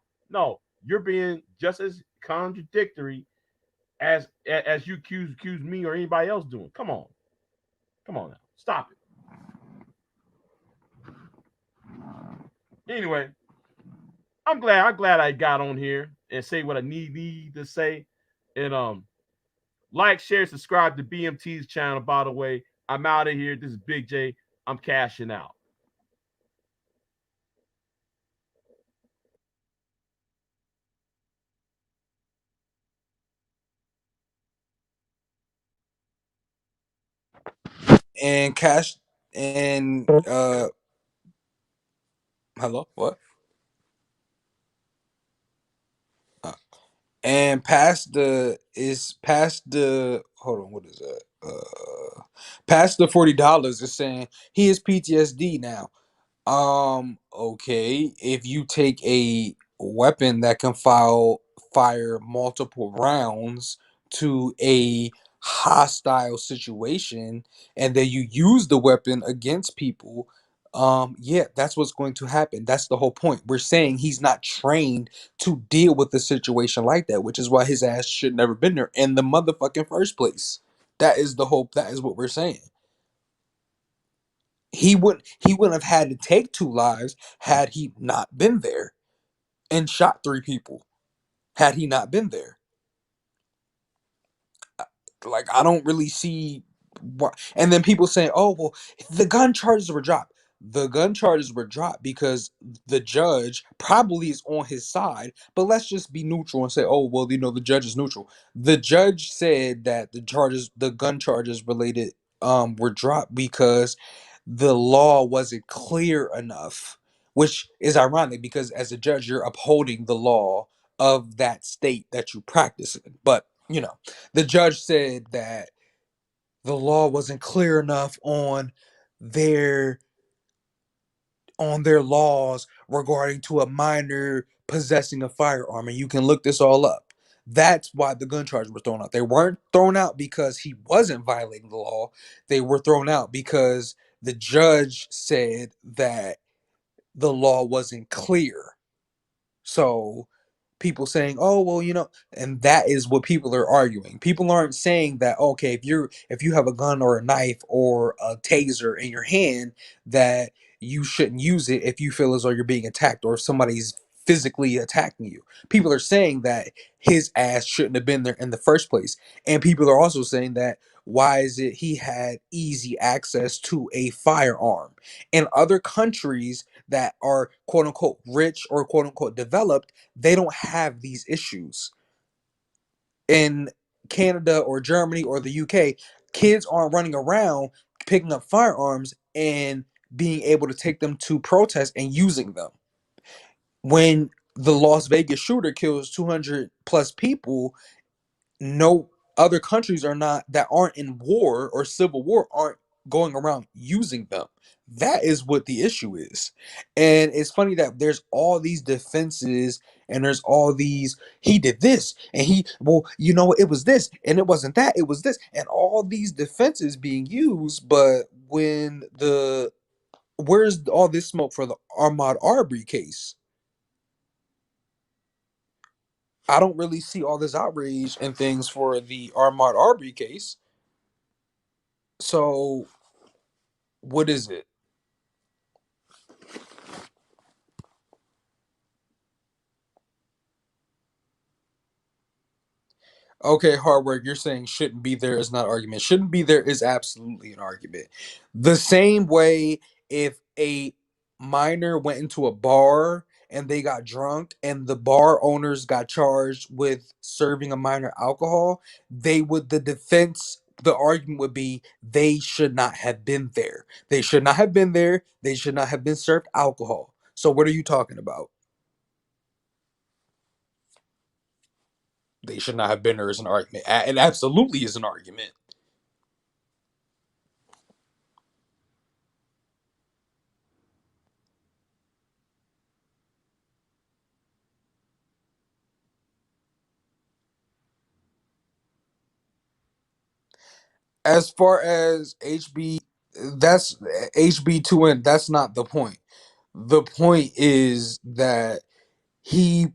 you're being just as contradictory as you accuse me or anybody else doing. Come on now, stop it. Anyway, I'm glad I got on here and say what I need to say. And like, share, subscribe to BMT's channel, by the way. I'm out of here. This is Big J. I'm cashing out. And cash and hello, what? And past the hold on, what is that? Past the $40 is saying he has PTSD now. Okay. If you take a weapon that can fire multiple rounds to a hostile situation and then you use the weapon against people, yeah, that's what's going to happen. That's the whole point. We're saying he's not trained to deal with a situation like that, which is why his ass should never been there in the motherfucking first place. That is what we're saying. He wouldn't have had to take two lives had he not been there and shot three people had he not been there. Like, I don't really see what. And then people saying, "Oh, well, the gun charges were dropped." The gun charges were dropped because the judge probably is on his side. But let's just be neutral and say, "Oh, well, the judge is neutral." The judge said that the gun charges related, were dropped because the law wasn't clear enough, which is ironic because as a judge, you're upholding the law of that state that you practice in. But the judge said that the law wasn't clear enough their on their laws regarding to a minor possessing a firearm, and you can look this all up. That's why the gun charges were thrown out. They weren't thrown out because he wasn't violating the law. They were thrown out because the judge said that the law wasn't clear. So people saying, "Oh, well, and that is what people are arguing. People aren't saying that, okay, if you have a gun or a knife or a taser in your hand, that you shouldn't use it if you feel as though you're being attacked or if somebody's physically attacking you. People are saying that his ass shouldn't have been there in the first place. And people are also saying that why is it he had easy access to a firearm? In other countries that are quote unquote rich or quote unquote developed, they don't have these issues. In Canada or Germany or the UK, kids aren't running around picking up firearms and being able to take them to protests and using them. When the Las Vegas shooter kills 200 plus people, no other countries are not that aren't in war or civil war aren't going around using them. That is what the issue is. And it's funny that there's all these defenses and there's all these he did this and he well you know it was this and it wasn't that it was this and all these defenses being used, but when the where's all this smoke for the Ahmaud Arbery case? I don't really see all this outrage and things for the Ahmaud Arbery case. So what is it? Okay, hard work. You're saying shouldn't be there is not argument. Shouldn't be there is absolutely an argument. The same way if a minor went into a bar and they got drunk and the bar owners got charged with serving a minor alcohol, they would the defense the argument would be they should not have been there. They should not have been there. They should not have been served alcohol. So what are you talking about? They should not have been there is an argument. It absolutely is an argument. As far as that's HB2N, that's not the point. The point is that he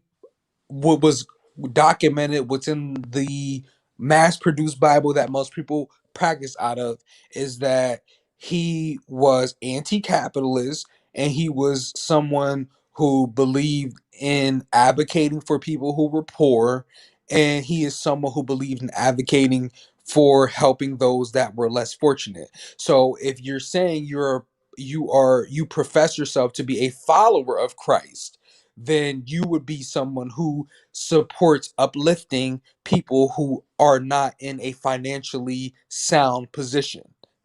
what was documented within the mass-produced Bible that most people practice out of is that he was anti-capitalist and he was someone who believed in advocating for people who were poor, and he is someone who believed in advocating for helping those that were less fortunate. So if you're saying you profess yourself to be a follower of Christ, then you would be someone who supports uplifting people who are not in a financially sound position.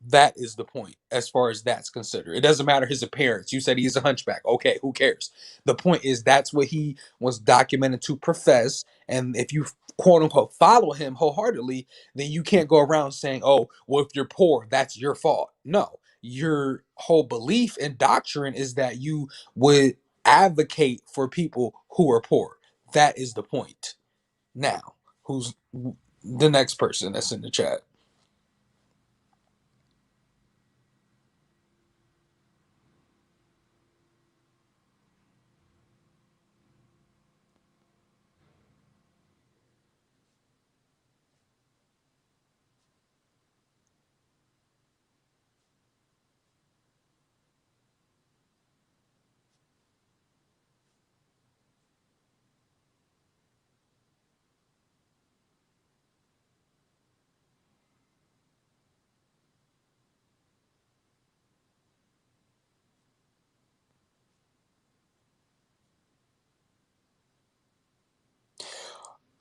That is the point as far as that's considered. It doesn't matter his appearance. You said he's a hunchback. Okay, who cares? The point is that's what he was documented to profess. And if you quote unquote follow him wholeheartedly, then you can't go around saying, oh, well, if you're poor, that's your fault. No, your whole belief and doctrine is that you would advocate for people who are poor. That is the point. Now, who's the next person that's in the chat?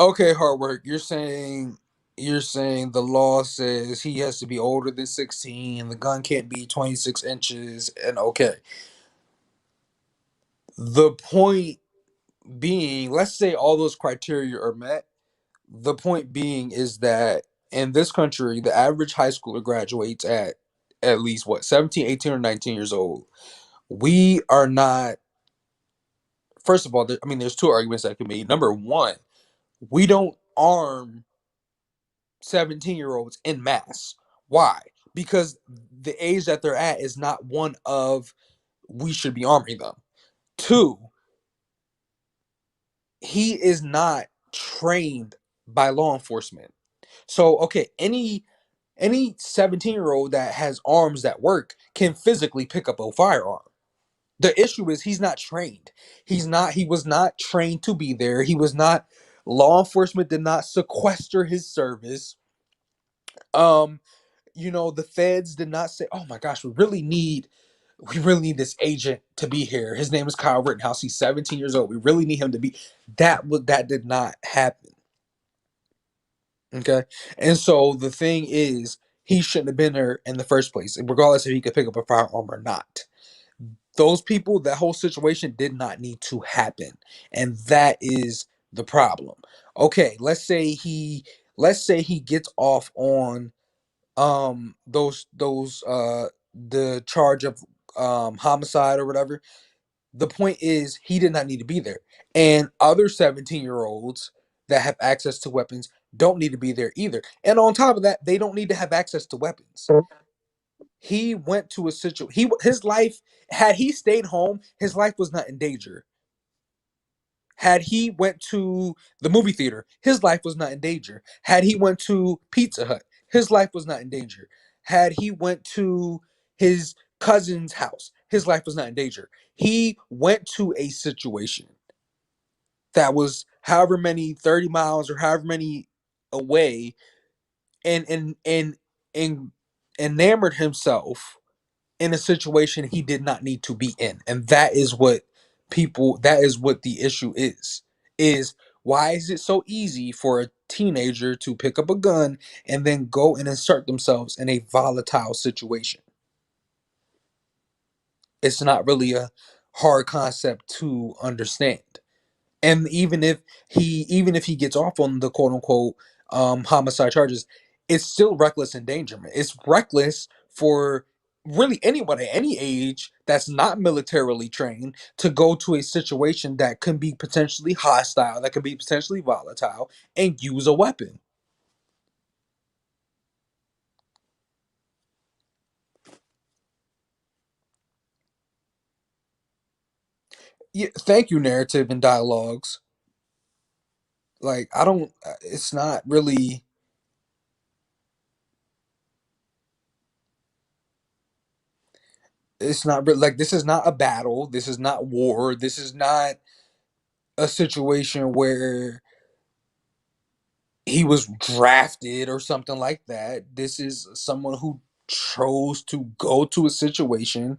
Okay, hard work. You're saying the law says he has to be older than 16, the gun can't be 26 inches, and okay. The point being, let's say all those criteria are met. The point being is that in this country, the average high schooler graduates at least what, 17, 18, or 19 years old. We are not, first of all, there's two arguments that can be made. Number one, we don't arm 17-year-olds in mass. Why? Because the age that they're at is not one of we should be arming them. Two, he is not trained by law enforcement. So okay, any 17-year-old that has arms that work can physically pick up a firearm. The issue is he's not trained. He was not trained to be there. He was not law enforcement did not sequester his service. Um the feds did not say, "Oh my gosh, we really need this agent to be here. His name is Kyle Rittenhouse. He's 17 years old. We really need him to be." That did not happen. Okay. And so the thing is, he shouldn't have been there in the first place, regardless if he could pick up a firearm or not. Those people, that whole situation did not need to happen. And that is the problem. Okay, let's say let's say he gets off on those the charge of homicide or whatever. The point is he did not need to be there. And other 17-year-olds that have access to weapons don't need to be there either. And on top of that, they don't need to have access to weapons. He went to a situation. His life, had he stayed home, his life was not in danger. Had he went to the movie theater, his life was not in danger. Had he went to Pizza Hut, his life was not in danger. Had he went to his cousin's house, his life was not in danger. He went to a situation that was however many 30 miles or however many away, and enamored himself in a situation he did not need to be in. And that is what the issue is why is it so easy for a teenager to pick up a gun and then go and insert themselves in a volatile situation? It's not really a hard concept to understand. And even if he gets off on the quote unquote homicide charges, it's still reckless endangerment. It's reckless for really anyone at any age that's not militarily trained to go to a situation that can be potentially hostile, that can be potentially volatile, and use a weapon. Yeah, thank you, narrative and dialogues. Like, I don't, it's not really, it's not really like, this is not a battle. This is not war. This is not a situation where he was drafted or something like that. This is someone who chose to go to a situation,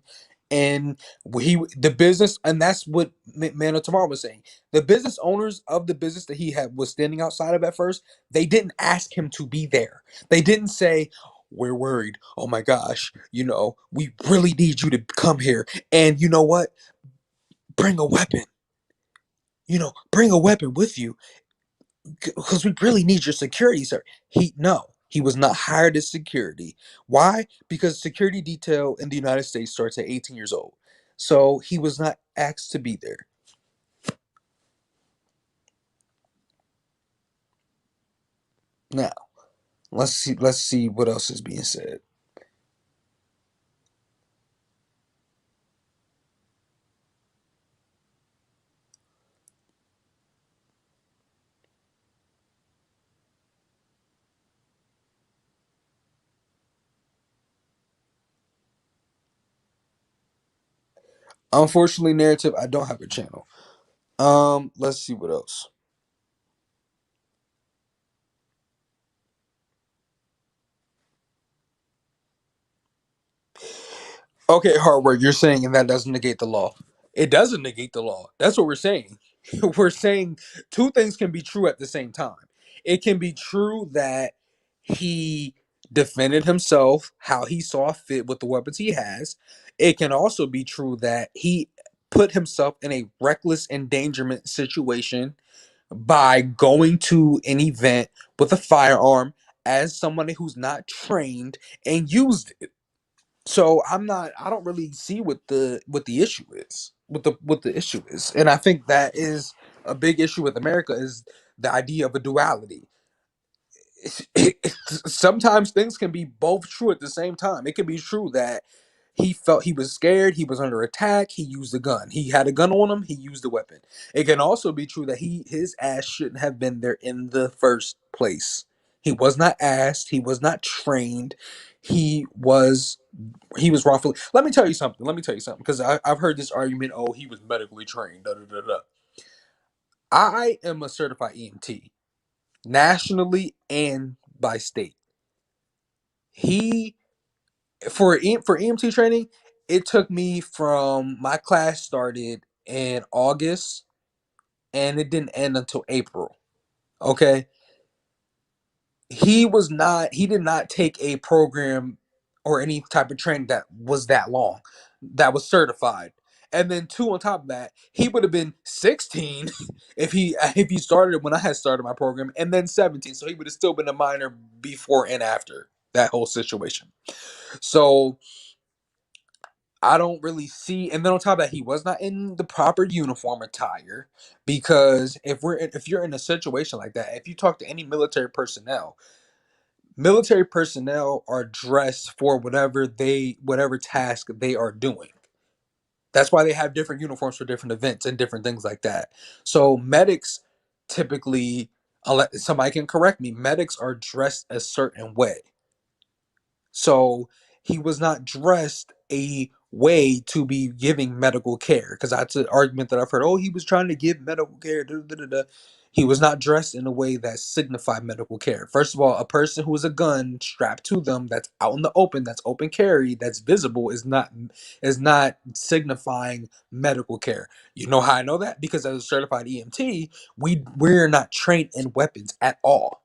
and the business, and that's what Man of Tomorrow was saying. The business owners of the business that he had was standing outside of at first, they didn't ask him to be there. They didn't say, "We're worried. Oh my gosh, we really need you to come here. And you know what? Bring a weapon. Bring a weapon with you, because we really need your security, sir." He was not hired as security. Why? Because security detail in the United States starts at 18 years old. So he was not asked to be there. Now, let's see what else is being said. Unfortunately, narrative, I don't have a channel. Let's see what else. Okay, hardware, you're saying, and that doesn't negate the law. It doesn't negate the law. That's what we're saying. We're saying two things can be true at the same time. It can be true that he defended himself how he saw fit with the weapons he has. It can also be true that he put himself in a reckless endangerment situation by going to an event with a firearm as somebody who's not trained and used it. So I don't really see what the issue is. What the issue is. And I think that is a big issue with America, is the idea of a duality. Sometimes things can be both true at the same time. It can be true that he felt he was scared, he was under attack, he used a gun. He had a gun on him, he used a weapon. It can also be true that his ass shouldn't have been there in the first place. He was not asked, he was not trained, he was he was wrongfully. Let me tell you something. Because I've heard this argument. Oh, he was medically trained. Da, da, da, da. I am a certified EMT, nationally and by state. He for EMT training, it took me from my class started in August and it didn't end until April. Okay, he did not take a program or any type of training that was that long, that was certified. And then two, on top of that, he would have been 16 if he started when I had started my program, and then 17. So he would have still been a minor before and after that whole situation. So I don't really see. And then on top of that, he was not in the proper uniform attire, because if you're in a situation like that, if you talk to any military personnel are dressed for whatever task they are doing. That's why they have different uniforms for different events and different things like that. So medics typically, unless somebody can correct me, medics are dressed a certain way. So he was not dressed a way to be giving medical care, because that's an argument that I've heard. Oh, he was trying to give medical care. Da, da, da, da. He was not dressed in a way that signified medical care. First of all, a person who has a gun strapped to them, that's out in the open, that's open carry, that's visible, is not signifying medical care. You know how I know that? Because as a certified EMT, we're not trained in weapons at all.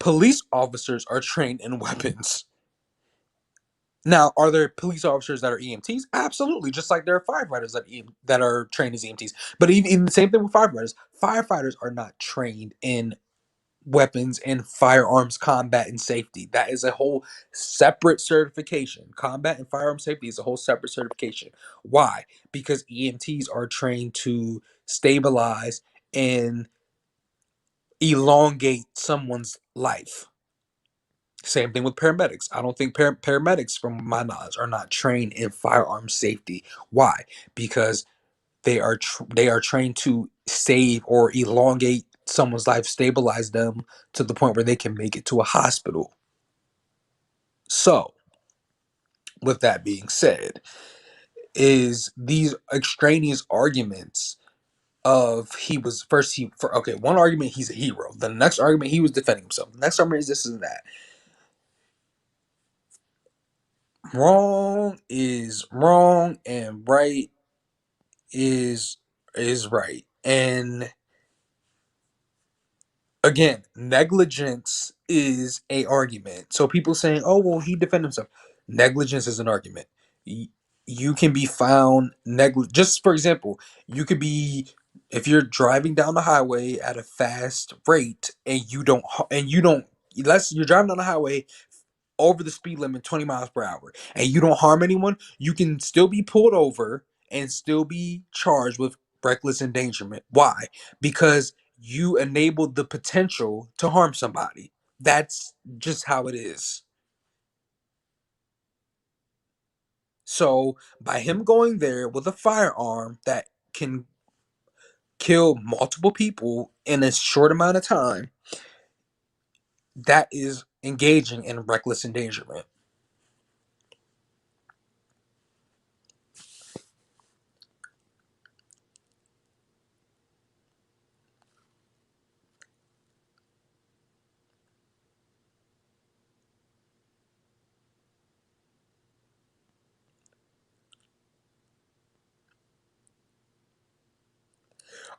Police officers are trained in weapons. Now, are there police officers that are EMTs? Absolutely, just like there are firefighters that are trained as EMTs. But even the same thing with firefighters. Firefighters are not trained in weapons and firearms combat and safety. That is a whole separate certification. Combat and firearm safety is a whole separate certification. Why? Because EMTs are trained to stabilize and elongate someone's life. Same thing with paramedics. I don't think paramedics, from my knowledge, are not trained in firearm safety. Why? Because they are trained to save or elongate someone's life, stabilize them to the point where they can make it to a hospital. So, with that being said, is these extraneous arguments of one argument he's a hero. The next argument he was defending himself. The next argument is this and that. Wrong is wrong and right is right. And again, negligence is a argument. So people saying, "Oh, well, he defended himself." Negligence is an argument. You can be found negligent. Just for example, you could be, if you're driving down the highway at a fast rate and you don't, unless you're driving down the highway over the speed limit 20 miles per hour and you don't harm anyone, you can still be pulled over and still be charged with reckless endangerment. Why? Because you enabled the potential to harm somebody. That's just how it is. So by him going there with a firearm that can kill multiple people in a short amount of time, that is engaging in reckless endangerment.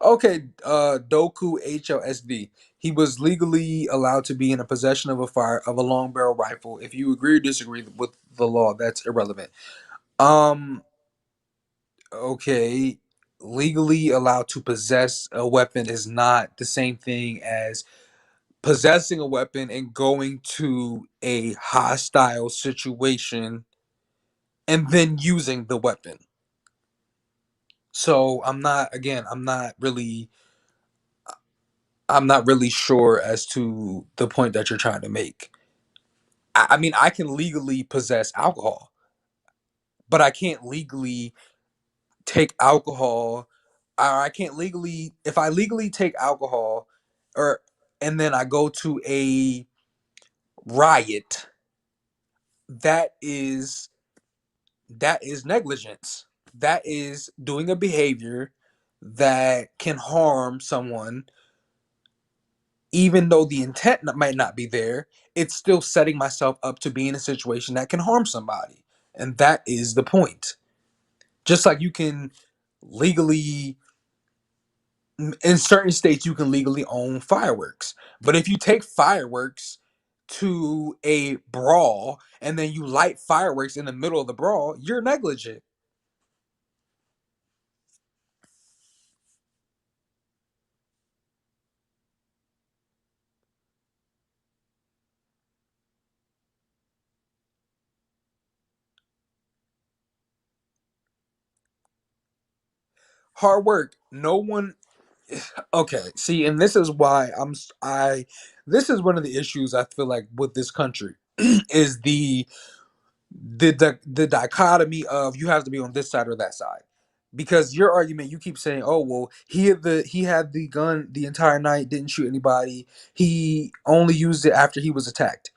Okay, Doku HLSD. He was legally allowed to be in a possession of a long barrel rifle. If you agree or disagree with the law, that's irrelevant. Um, okay, legally allowed to possess a weapon is not the same thing as possessing a weapon and going to a hostile situation and then using the weapon. So I'm not really sure as to the point that you're trying to make. I mean, I can legally possess alcohol, but I can't legally take alcohol. Or I can't legally, if I legally take alcohol, or and then I go to a riot, that is negligence. That is doing a behavior that can harm someone. Even though the intent might not be there, it's still setting myself up to be in a situation that can harm somebody. And that is the point. Just like you can legally, in certain states, you can legally own fireworks. But if you take fireworks to a brawl and then you light fireworks in the middle of the brawl, you're negligent. hard work. No one. Okay, see, and this is why This is one of the issues I feel like with this country is the dichotomy of you have to be on this side or that side. Because your argument, you keep saying, "Oh well, he had the gun the entire night, didn't shoot anybody. He only used it after he was attacked."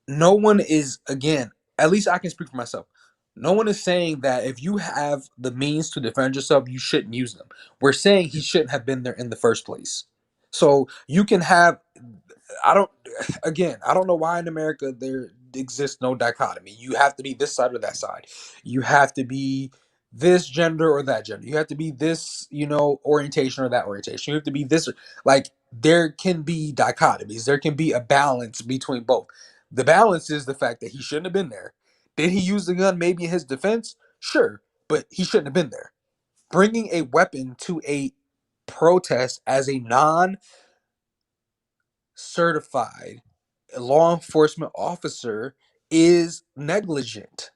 No one is, again, at least I can speak for myself. No one is saying that if you have the means to defend yourself, you shouldn't use them. We're saying he shouldn't have been there in the first place. So you can have, I don't, again, I don't know why in America there exists no dichotomy. You have to be this side or that side. You have to be this gender or that gender. You have to be this, orientation or that orientation. You have to be this, like, there can be dichotomies. There can be a balance between both. The balance is the fact that he shouldn't have been there. Did he use the gun maybe in his defense? Sure, but he shouldn't have been there. Bringing a weapon to a protest as a non-certified law enforcement officer is negligent.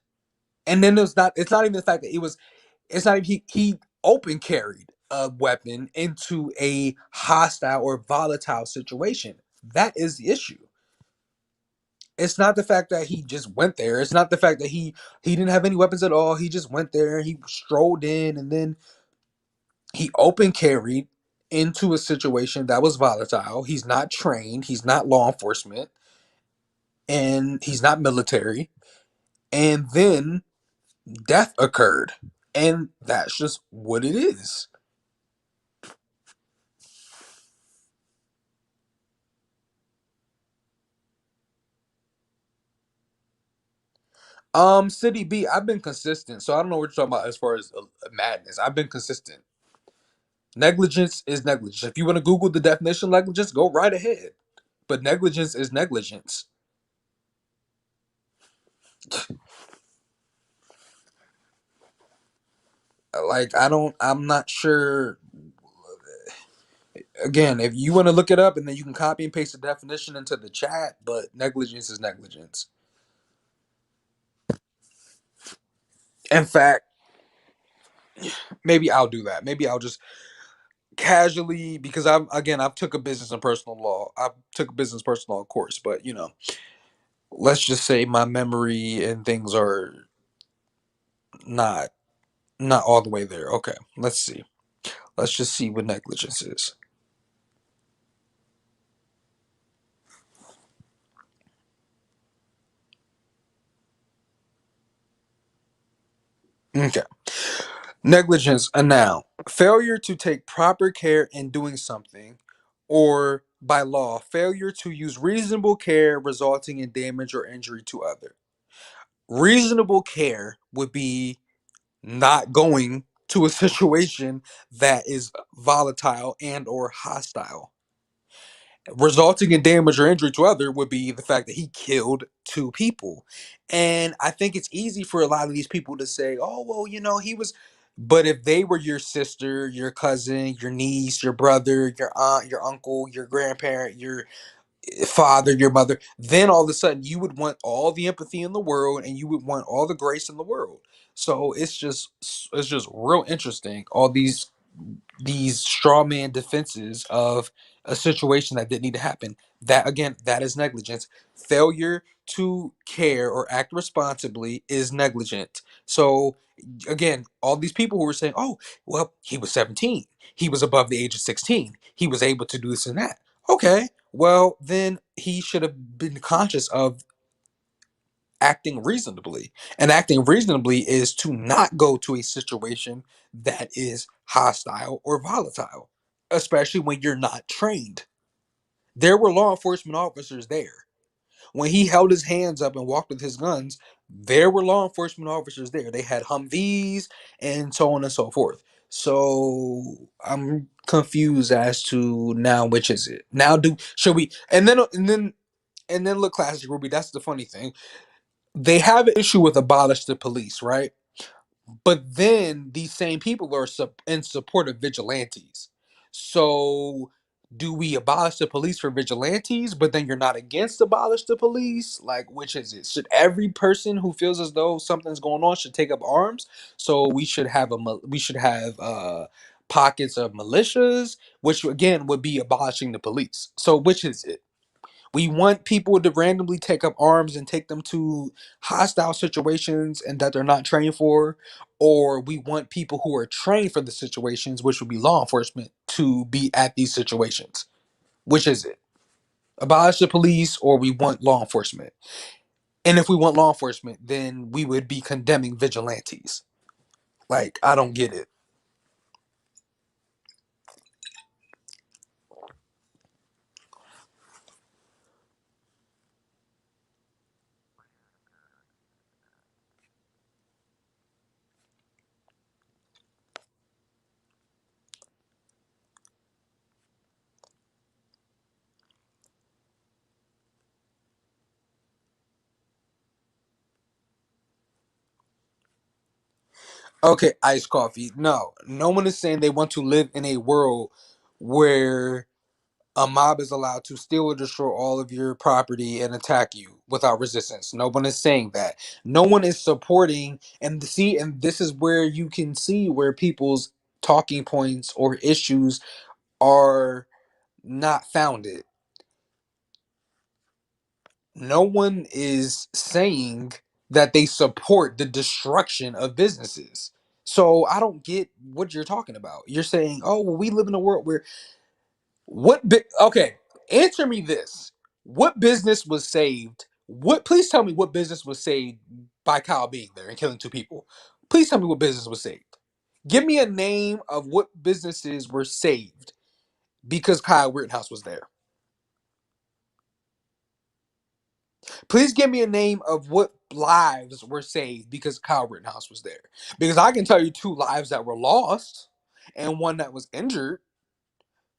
And then it's not even the fact that it's not even he open carried a weapon into a hostile or volatile situation. That is the issue. It's not the fact that he just went there. It's not the fact that he didn't have any weapons at all. He just went there. He strolled in, and then he open carried into a situation that was volatile. He's not trained. He's not law enforcement, and he's not military. And then death occurred, and that's just what it is. City B, I've been consistent, so I don't know what you're talking about as far as madness. I've been consistent. Negligence is negligence. If you want to Google the definition of negligence, go right ahead. But negligence is negligence. Like, I'm not sure. Again, if you want to look it up and then you can copy and paste the definition into the chat, but negligence is negligence. In fact, maybe I'll do that. Maybe I'll just casually, because I've took a business and personal law. I took a business personal law course, but let's just say my memory and things are not all the way there. Okay, let's see. Let's just see what negligence is. Okay. Negligence, a noun. Failure to take proper care in doing something, or by law, failure to use reasonable care resulting in damage or injury to other. Reasonable care would be not going to a situation that is volatile and or hostile. Resulting in damage or injury to other would be the fact that he killed two people. And I think it's easy for a lot of these people to say, "Oh, well, he was," but if they were your sister, your cousin, your niece, your brother, your aunt, your uncle, your grandparent, your father, your mother, then all of a sudden you would want all the empathy in the world and you would want all the grace in the world. So it's just real interesting, all these straw man defenses of a situation that didn't need to happen. That, again, that is negligence. Failure to care or act responsibly is negligent. So again, all these people who were saying, "Oh, well, he was 17, he was above the age of 16, he was able to do this and that." Okay, well, then he should have been conscious of acting reasonably. And acting reasonably is to not go to a situation that is hostile or volatile, especially when you're not trained. There were law enforcement officers there. When he held his hands up and walked with his guns, there were law enforcement officers there. They had Humvees and so on and so forth. So I'm confused as to now which is it. Now should we and then look, Classic Ruby, that's the funny thing. They have an issue with abolish the police, right? But then these same people are in support of vigilantes. So Do we abolish the police for vigilantes, but then you're not against abolish the police? Like, which is it? Should every person who feels as though something's going on should take up arms? So we should have pockets of militias, which again would be abolishing the police. So which is it? We want people to randomly take up arms and take them to hostile situations and that they're not trained for, or we want people who are trained for the situations, which would be law enforcement, to be at these situations. Which is it? Abolish the police or we want law enforcement? And if we want law enforcement, then we would be condemning vigilantes. Like, I don't get it. Okay, iced coffee. No, no one is saying they want to live in a world where a mob is allowed to steal or destroy all of your property and attack you without resistance. No one is saying that. No one is supporting and this is where you can see where people's talking points or issues are not founded. No one is saying that they support the destruction of businesses. So I don't get what you're talking about. You're saying, "Oh, well, we live in a world where okay, answer me this. What business was saved? Please tell me what business was saved by Kyle being there and killing two people. Please tell me what business was saved. Give me a name of what businesses were saved because Kyle Rittenhouse was there. Please give me a name of what lives were saved because Kyle Rittenhouse was there. Because I can tell you two lives that were lost and one that was injured.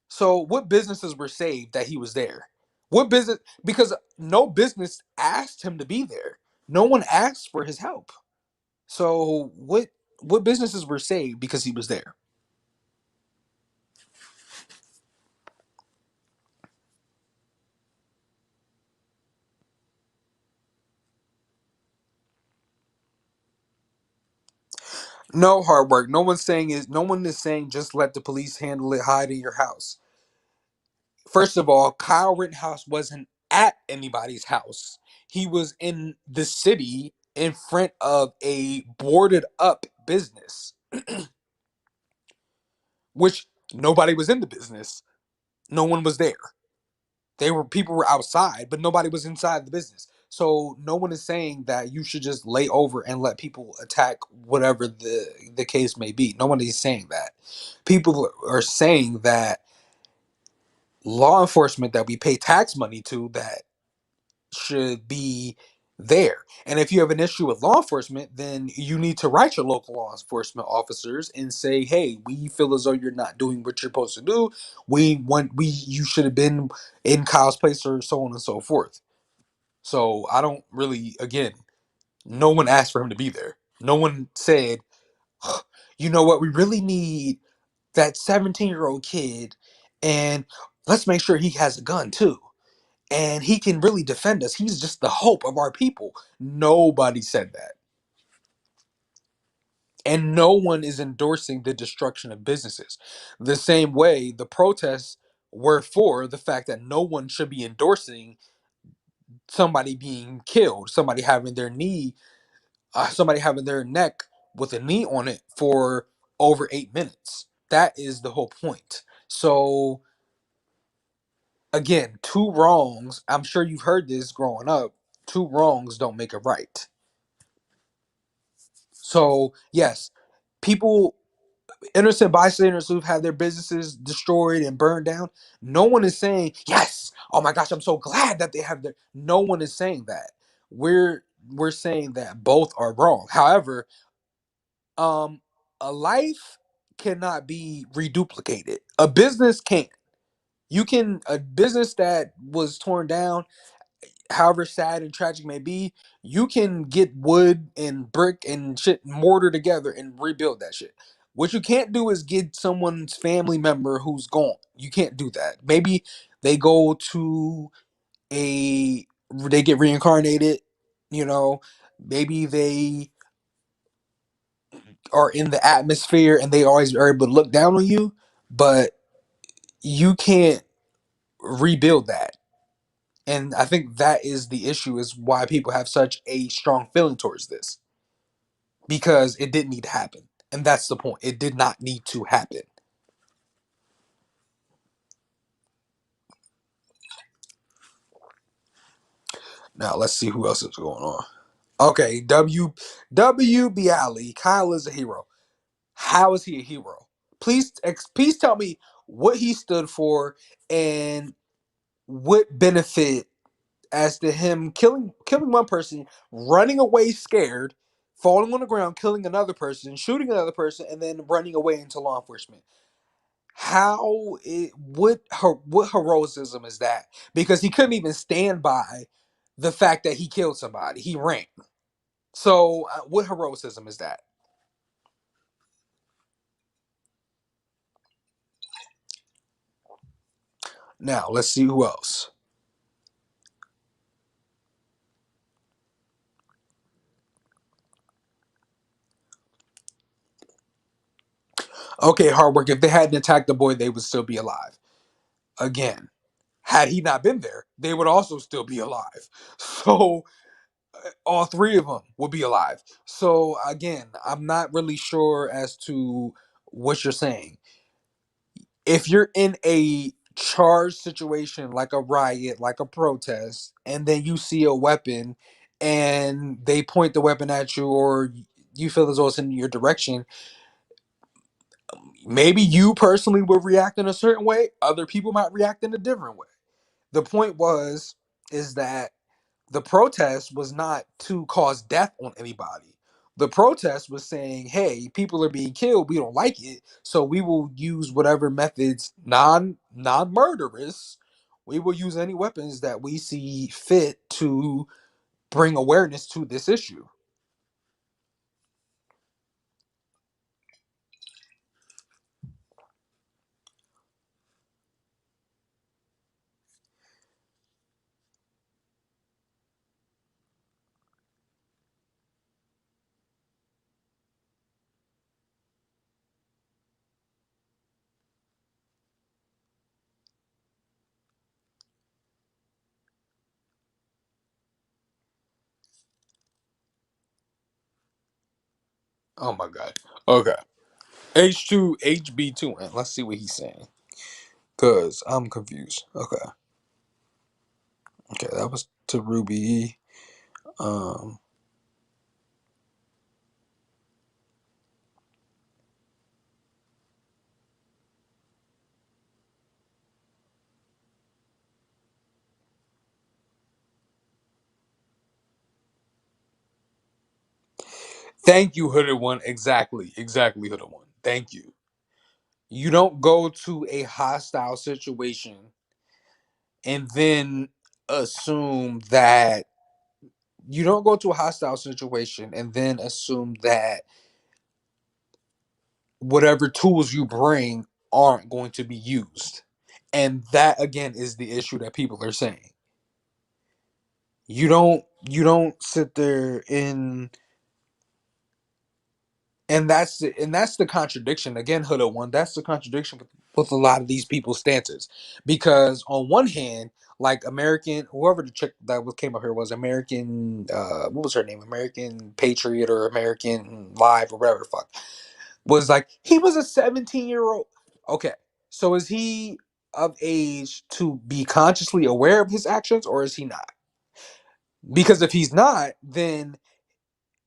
So what businesses were saved that he was there? What business? Because no business asked him to be there. No one asked for his help. So what businesses were saved because he was there? No hard work. No one is saying just let the police handle it, hide in your house. First of all, Kyle Rittenhouse wasn't at anybody's house. He was in the city in front of a boarded up business, which nobody was in the business. No one was there. People were outside, but nobody was inside the business. So no one is saying that you should just lay over and let people attack whatever the case may be. No one is saying that. People are saying that law enforcement that we pay tax money to that should be there. And if you have an issue with law enforcement, then you need to write your local law enforcement officers and say, "Hey, we feel as though you're not doing what you're supposed to do. You should have been in Kyle's place," or so on and so forth. So I don't really, again, no one asked for him to be there. No one said, "You know what? We really need that 17-year-old kid, and let's make sure he has a gun too. And he can really defend us. He's just the hope of our people." Nobody said that. And no one is endorsing the destruction of businesses. The same way the protests were for the fact that no one should be endorsing somebody being killed, somebody having their neck with a knee on it for over 8 minutes. That is the whole point. So again, two wrongs, I'm sure you've heard this growing up, two wrongs don't make a right. So, yes, people, innocent bystanders who've had their businesses destroyed and burned down, no one is saying, "Yes, oh my gosh, I'm so glad that they have their," no one is saying that. We're saying that both are wrong. However, um, a life cannot be reduplicated. A business can't. A business that was torn down, however sad and tragic may be, you can get wood and brick and shit mortar together and rebuild that shit. What you can't do is get someone's family member who's gone. You can't do that. Maybe they go to they get reincarnated, you know, maybe they are in the atmosphere and they always are able to look down on you, but you can't rebuild that. And I think that is the issue, is why people have such a strong feeling towards this. Because it didn't need to happen. And that's the point. It did not need to happen. Now let's see who else is going on. Okay, W Bialy. Kyle is a hero. How is he a hero? Please tell me what he stood for and what benefit as to him killing one person, running away scared, falling on the ground, killing another person, shooting another person, and then running away into law enforcement. What heroism is that? Because he couldn't even stand by the fact that he killed somebody. He ran. So what heroism is that? Now let's see who else. Okay, hard work. If they hadn't attacked the boy, they would still be alive. Again, had he not been there, they would also still be alive. So all three of them would be alive. So again, I'm not really sure as to what you're saying. If you're in a charged situation like a riot, like a protest, and then you see a weapon and they point the weapon at you, or you feel as though it's in your direction, maybe you personally would react in a certain way. Other people might react in a different way. The point is that the protest was not to cause death on anybody. The protest was saying, hey, people are being killed, we don't like it, so we will use whatever methods, non-murderous, we will use any weapons that we see fit to bring awareness to this issue. Oh my god. Okay. H2 HB2, and let's see what he's saying. Cause I'm confused. Okay. Okay, that was to Ruby. Um Thank you, Hooded One. Exactly, Hooded One. Thank you. You don't go to a hostile situation and then assume that you don't go to a hostile situation and then assume that whatever tools you bring aren't going to be used. And that again is the issue that people are saying. You don't sit there and that's the contradiction again, Hood One. That's the contradiction with a lot of these people's stances, because on one hand, like American, whoever the chick that came up here was American. What was her name? American Patriot or American Live or whatever the fuck, was like he was a 17-year-old. Okay, so is he of age to be consciously aware of his actions, or is he not? Because if he's not, then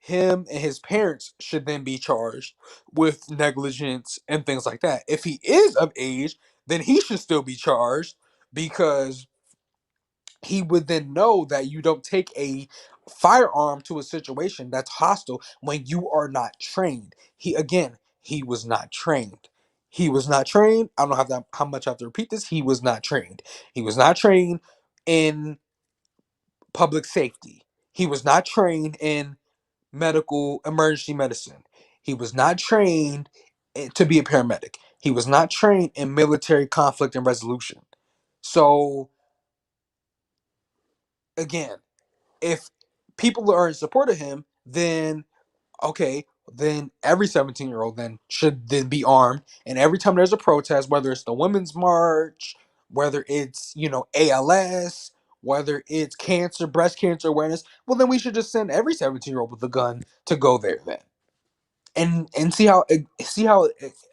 him and his parents should then be charged with negligence and things like that. If he is of age, then he should still be charged, because he would then know that you don't take a firearm to a situation that's hostile when you are not trained. He was not trained. He was not trained. I don't know how much I have to repeat this. He was not trained. He was not trained in public safety. He was not trained in medical emergency medicine. He was not trained to be a paramedic. He was not trained in military conflict and resolution. So again, if people are in support of him, then okay, then every 17-year-old then should then be armed. And every time there's a protest, whether it's the Women's March, whether it's, ALS, whether it's cancer, breast cancer awareness, well, then we should just send every 17-year-old with a gun to go there then. And see how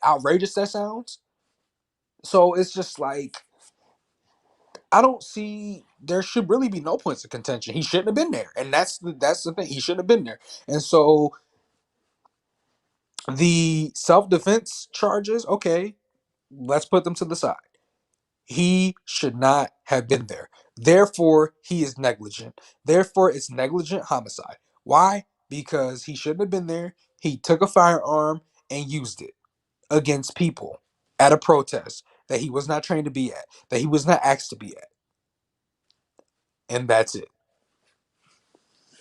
outrageous that sounds. So it's just like, I don't see, there should really be no points of contention. He shouldn't have been there, and that's the thing. He shouldn't have been there. And so the self-defense charges, okay, let's put them to the side. He should not have been there. Therefore, he is negligent. Therefore, it's negligent homicide. Why? Because he shouldn't have been there. He took a firearm and used it against people at a protest that he was not trained to be at, that he was not asked to be at. And that's it.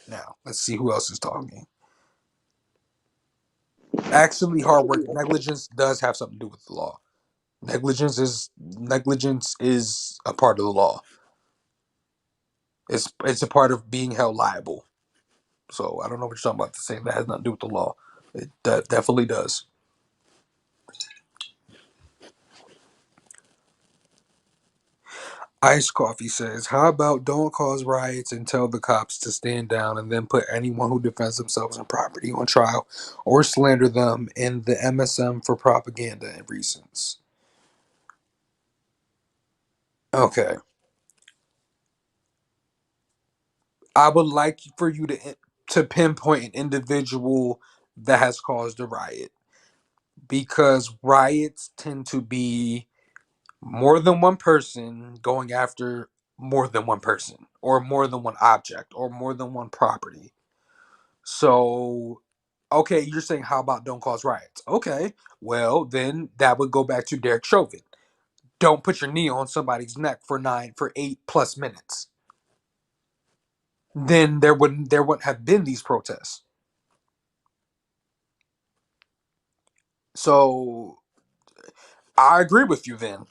Now, let's see who else is talking. Actually, hard work. Negligence does have something to do with the law. Negligence is a part of the law. It's a part of being held liable. So I don't know what you're talking about to say that has nothing to do with the law. It definitely does. Ice Coffee says, how about don't cause riots and tell the cops to stand down and then put anyone who defends themselves and property on trial or slander them in the MSM for propaganda and reasons. Okay. I would like for you to pinpoint an individual that has caused a riot, because riots tend to be more than one person going after more than one person or more than one object or more than one property. So, okay, you're saying how about don't cause riots? Okay, well then that would go back to Derek Chauvin. Don't put your knee on somebody's neck for 8+ minutes. Then there wouldn't have been these protests. So I agree with you then.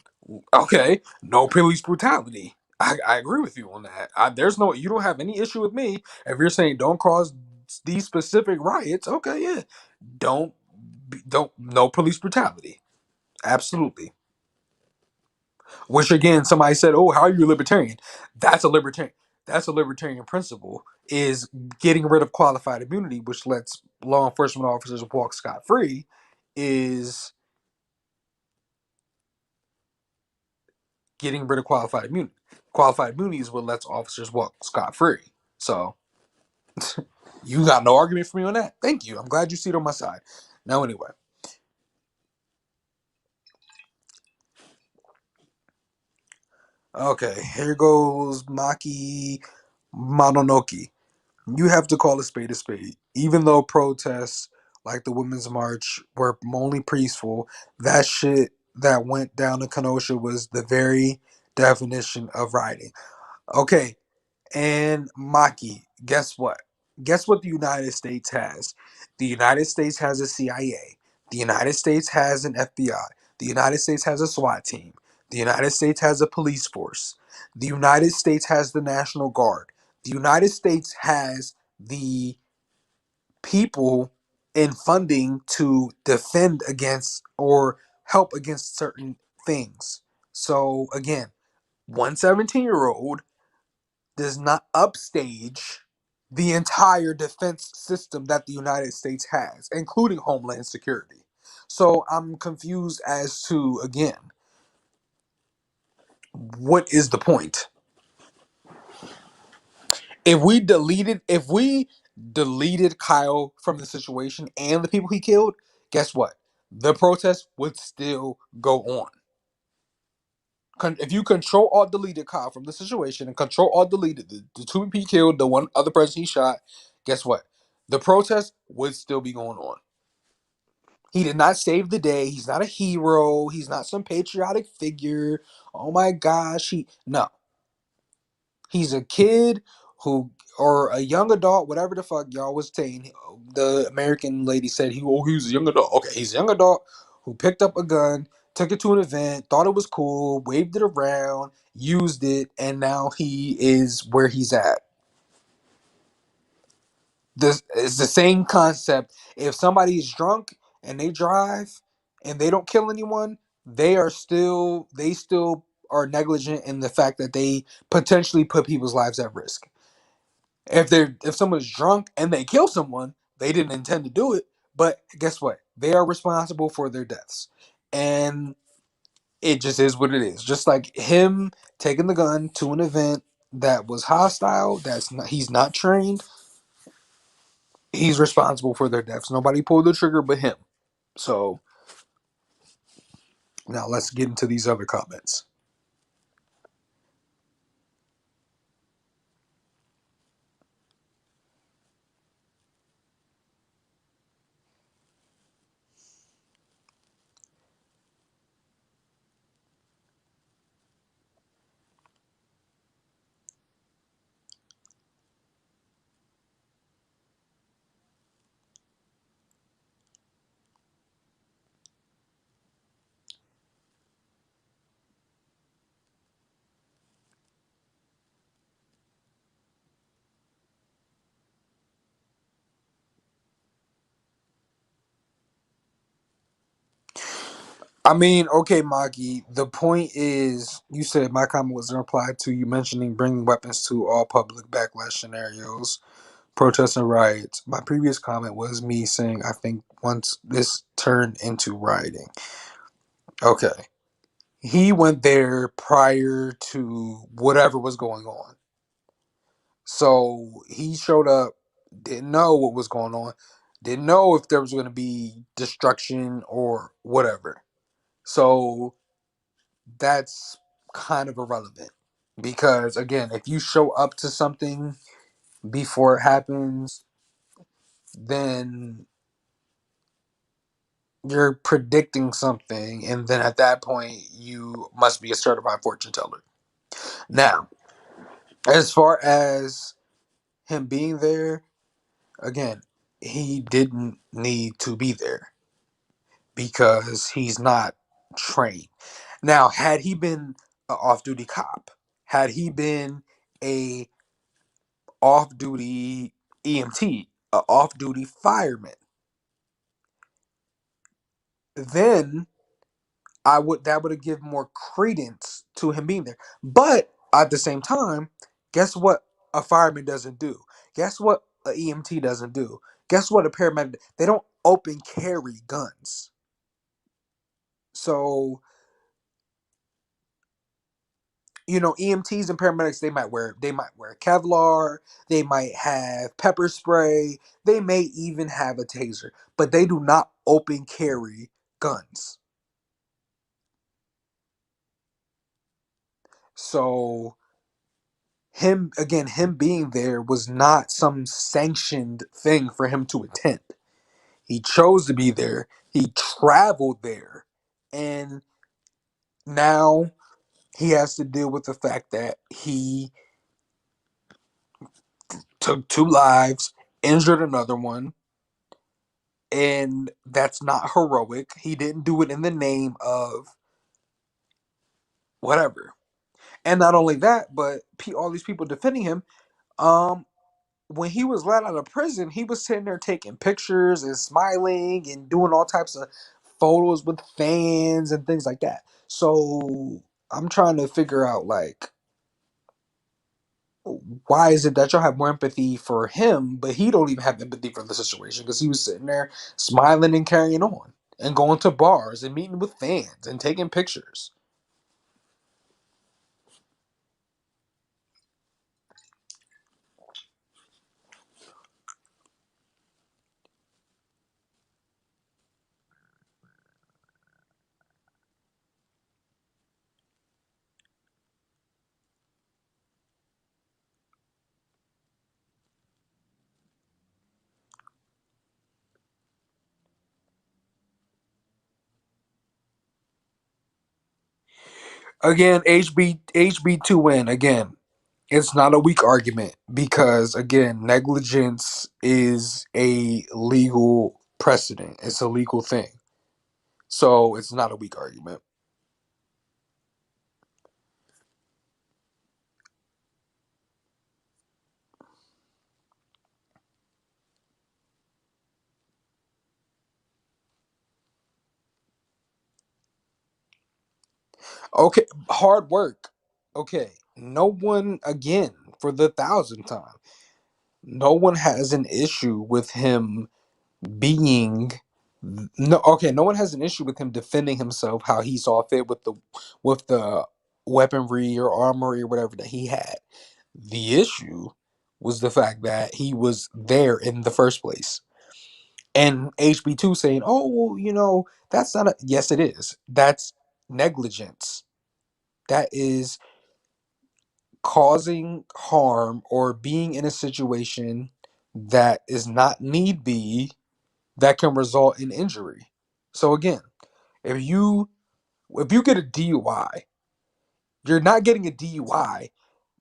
Okay, no police brutality. I agree with you on that. You don't have any issue with me if you're saying don't cause these specific riots. Okay, yeah, don't no police brutality. Absolutely. Which again, somebody said, "Oh, how are you a libertarian?" That's a libertarian. That's a libertarian principle, is getting rid of qualified immunity, which lets law enforcement officers walk scot free. Is getting rid of qualified immunity. Qualified immunity is what lets officers walk scot free. So you got no argument for me on that. Thank you. I'm glad you see it on my side. Now, anyway. Okay, here goes Maki Mononoke. You have to call a spade a spade. Even though protests like the Women's March were only peaceful, that shit that went down in Kenosha was the very definition of rioting. Okay, and Maki, guess what? Guess what the United States has? The United States has a CIA. The United States has an FBI. The United States has a SWAT team. The United States has a police force. The United States has the National Guard. The United States has the people in funding to defend against or help against certain things. So again, 117-year-old does not upstage the entire defense system that the United States has, including Homeland Security. So I'm confused as to, again, what is the point? If we deleted Kyle from the situation and the people he killed, guess what? The protest would still go on. If you control or deleted Kyle from the situation and control or deleted the two people he killed, the one other person he shot, guess what? The protest would still be going on. He did not save the day. He's not a hero. He's not some patriotic figure. Oh my gosh, no. He's a kid or a young adult, whatever the fuck y'all was saying. The American lady said he was a young adult. Okay, he's a young adult who picked up a gun, took it to an event, thought it was cool, waved it around, used it, and now he is where he's at. This is the same concept. If somebody is drunk and they drive and they don't kill anyone, they still are negligent in the fact that they potentially put people's lives at risk. If someone's drunk and they kill someone, they didn't intend to do it, but guess what? They are responsible for their deaths. And it just is what it is. Just like him taking the gun to an event that was hostile, he's not trained, he's responsible for their deaths. Nobody pulled the trigger but him. So now let's get into these other comments. I mean, okay, Maki, the point is, you said my comment was in reply to you mentioning bringing weapons to all public backlash scenarios, protests and riots. My previous comment was me saying I think once this turned into rioting. Okay. He went there prior to whatever was going on. So he showed up, didn't know what was going on, didn't know if there was going to be destruction or whatever. So that's kind of irrelevant because, again, if you show up to something before it happens, then you're predicting something, and then at that point, you must be a certified fortune teller. Now, as far as him being there, again, he didn't need to be there because he's not trained. Now, had he been an off-duty cop, had he been a off-duty EMT, a off-duty fireman, then that would have given more credence to him being there. But at the same time, guess what a fireman doesn't do? Guess what a EMT doesn't do? Guess what a paramedic, they don't open carry guns. So, EMTs and paramedics, they might wear Kevlar, they might have pepper spray, they may even have a taser, but they do not open carry guns. So him being there was not some sanctioned thing for him to attend. He chose to be there. He traveled there. And now he has to deal with the fact that he took 2 lives, injured another one, and that's not heroic. He didn't do it in the name of whatever. And not only that, but all these people defending him, um, when he was let out of prison, he was sitting there taking pictures and smiling and doing all types of photos with fans and things like that. So I'm trying to figure out, like, why is it that y'all have more empathy for him, but he don't even have empathy for the situation because he was sitting there smiling and carrying on and going to bars and meeting with fans and taking pictures. Again, HB2N, again, it's not a weak argument because, again, negligence is a legal precedent. It's a legal thing. So it's not a weak argument. Okay, hard work. Okay, no one, again, for the 1,000th time, no one has an issue with him being no. Okay, no one has an issue with him defending himself how he saw fit with the weaponry or armory or whatever that he had. The issue was the fact that he was there in the first place. And HB2 saying, "Oh, well, that's not a." Yes, it is. That's negligence. That is causing harm or being in a situation that is not need be, that can result in injury. So again, if you get a DUI, you're not getting a DUI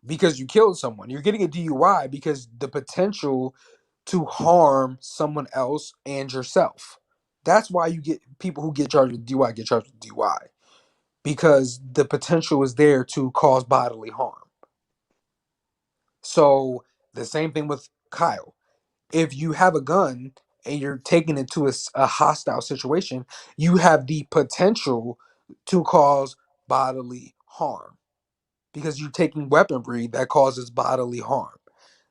because you killed someone. You're getting a DUI because the potential to harm someone else and yourself. That's why you get people who get charged with DUI get charged with DUI, because the potential is there to cause bodily harm. So the same thing with Kyle. If you have a gun and you're taking it to a hostile situation, you have the potential to cause bodily harm because you're taking weaponry that causes bodily harm.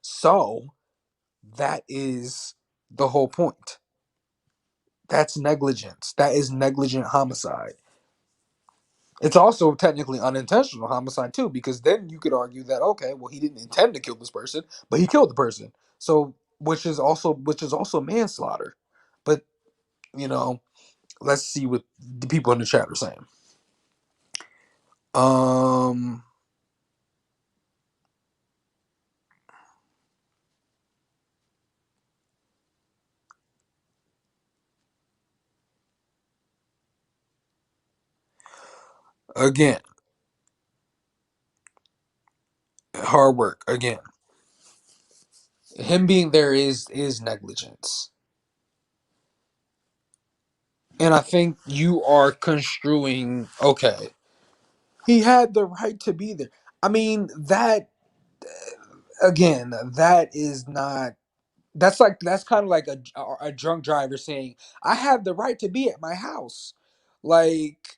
So that is the whole point. That's negligence. That is negligent homicide. It's also technically unintentional homicide too, because then you could argue that, okay, well, he didn't intend to kill this person, but he killed the person. So which is also manslaughter. But you know, let's see what the people in the chat are saying. Um, again, hard work. Again, him being there is negligence, and I think you are construing. Okay, he had the right to be there. I mean, that again, that is not. That's kind of like a drunk driver saying, "I have the right to be at my house." Like,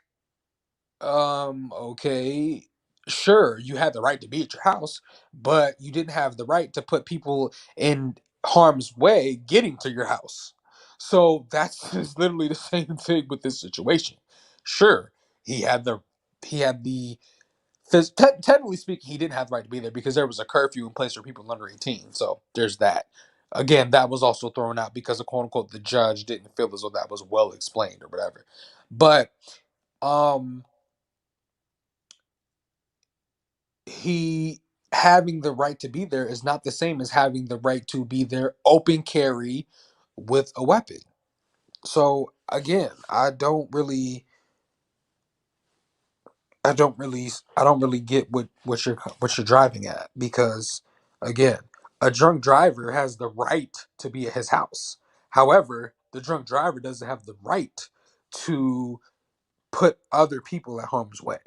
okay, sure, you had the right to be at your house, but you didn't have the right to put people in harm's way getting to your house. So that's just literally the same thing with this situation. Sure, he had the he had the technically speaking, he didn't have the right to be there because there was a curfew in place for people under 18. So there's that. Again, that was also thrown out because, quote unquote, the judge didn't feel as though that was well explained or whatever. But um, he having the right to be there is not the same as having the right to be there open carry with a weapon. So again, I don't really get what you're driving at, because again, a drunk driver has the right to be at his house. However, the drunk driver doesn't have the right to put other people at harm's way.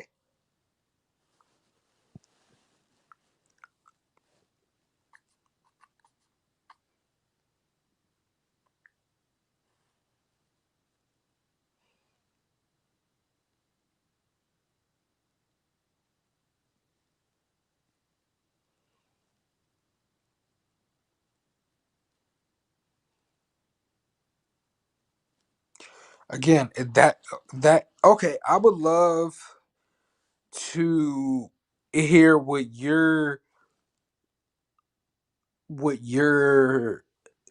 Again, that okay, I would love to hear what your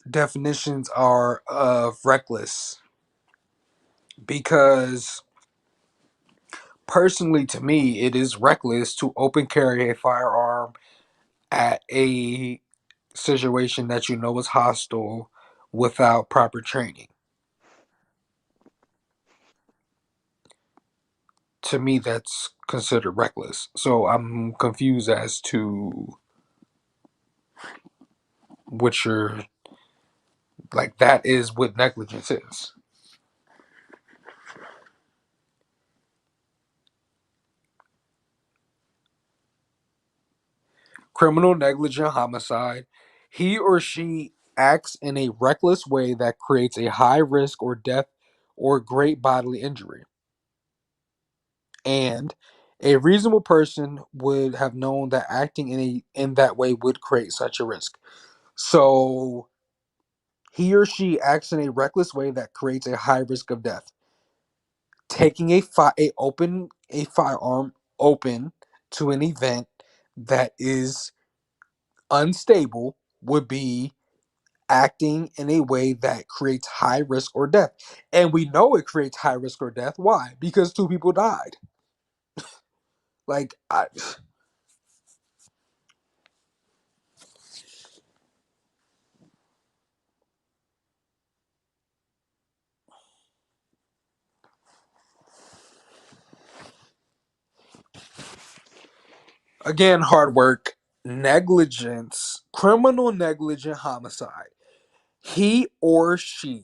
definitions are of reckless, because personally, to me, it is reckless to open carry a firearm at a situation that you know is hostile without proper training. To me, that's considered reckless. So I'm confused as to what your like. That is what negligence is. criminal negligent homicide. He or she acts in a reckless way that creates a high risk or death or great bodily injury. And a reasonable person would have known that acting in that way would create such a risk. So he or she acts in a reckless way that creates a high risk of death. Taking a firearm open to an event that is unstable would be acting in a way that creates high risk or death. And we know it creates high risk or death. Why? Because 2 people died. Like, again, hard work, negligence, criminal negligent homicide. He or she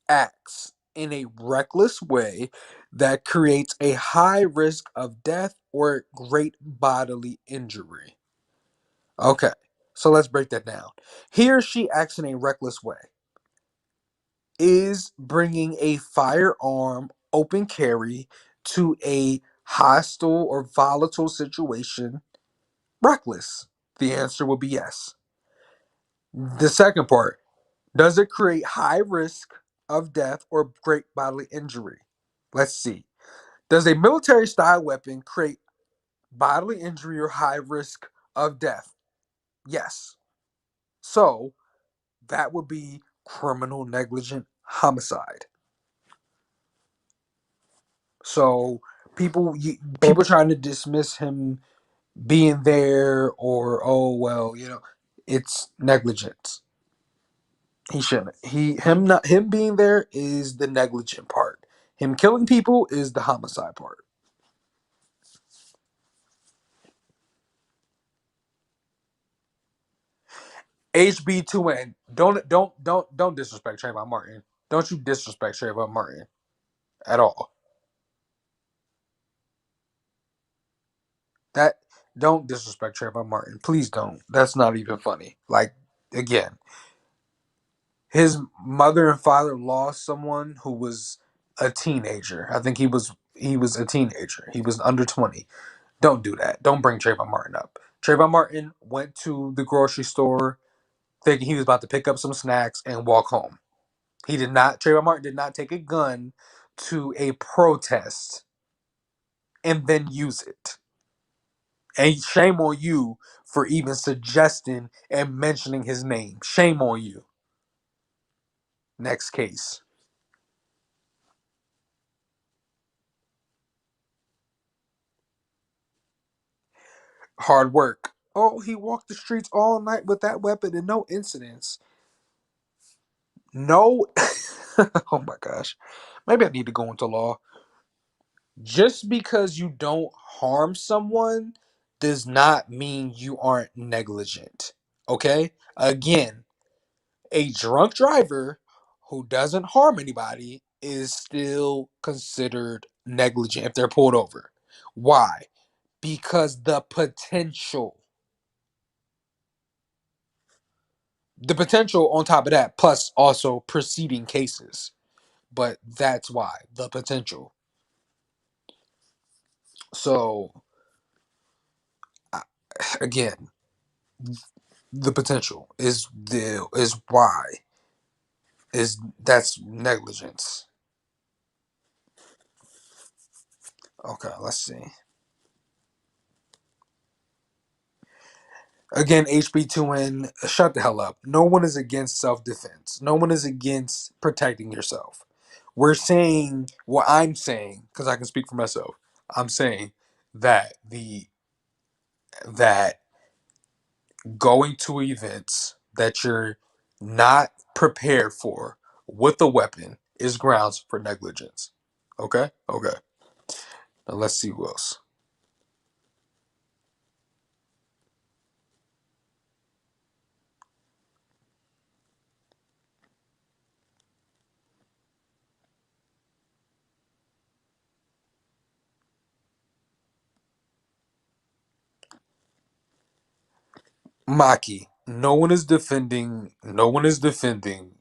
acts in a reckless way that creates a high risk of death or great bodily injury. Okay, so let's break that down. He or she acts in a reckless way. Is bringing a firearm open carry to a hostile or volatile situation reckless? The answer would be yes. The second part, does it create high risk of death or great bodily injury? Let's see. Does a military style weapon create bodily injury or high risk of death? Yes. So that would be criminal negligent homicide. So people trying to dismiss him being there, or oh well, it's negligence. He shouldn't. Him being there is the negligent part. Him killing people is the homicide part. HB2N. Don't disrespect Trayvon Martin. Don't you disrespect Trayvon Martin at all. That Don't disrespect Trayvon Martin. Please don't. That's not even funny. Like, again, his mother and father lost someone who was a teenager. I think he was a teenager. He was under 20. Don't do that. Don't bring Trayvon Martin up. Trayvon Martin went to the grocery store thinking he was about to pick up some snacks and walk home. Trayvon Martin did not take a gun to a protest and then use it. And shame on you for even suggesting and mentioning his name. Shame on you. Next case. Hard work. Oh, he walked the streets all night with that weapon and no incidents. No. Oh my gosh. Maybe I need to go into law. Just because you don't harm someone does not mean you aren't negligent. Okay? Again, a drunk driver who doesn't harm anybody is still considered negligent if they're pulled over. Why? Because the potential on top of that, plus also preceding cases. But that's why, the potential. So, again, the potential is why that's negligence. Okay, let's see. Again, HB2N, shut the hell up. No one is against self-defense. No one is against protecting yourself. We're saying what I'm saying, because I can speak for myself. I'm saying that that going to events that you're not prepared for with a weapon is grounds for negligence. Okay? Okay. Now let's see who else. Maki, no one is defending. No one is defending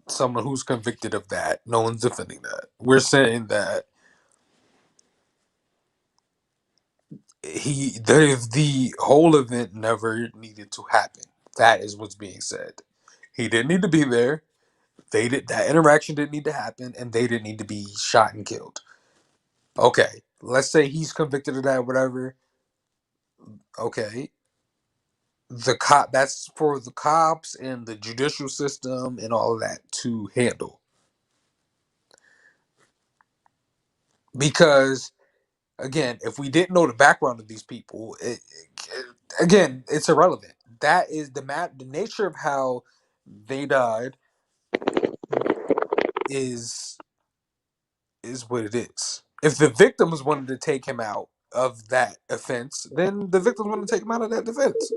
someone who's convicted of that. No one's defending that. We're saying that the whole event never needed to happen. That is what's being said. He didn't need to be there. That interaction didn't need to happen, and they didn't need to be shot and killed. Okay, let's say he's convicted of that, whatever. Okay, that's for the cops and the judicial system and all of that to handle, because again, if we didn't know the background of these people, again, it's irrelevant. That is the nature of how they died is what it is. If the victims wanted to take him out of that offense, then the victims want to take him out of that defense.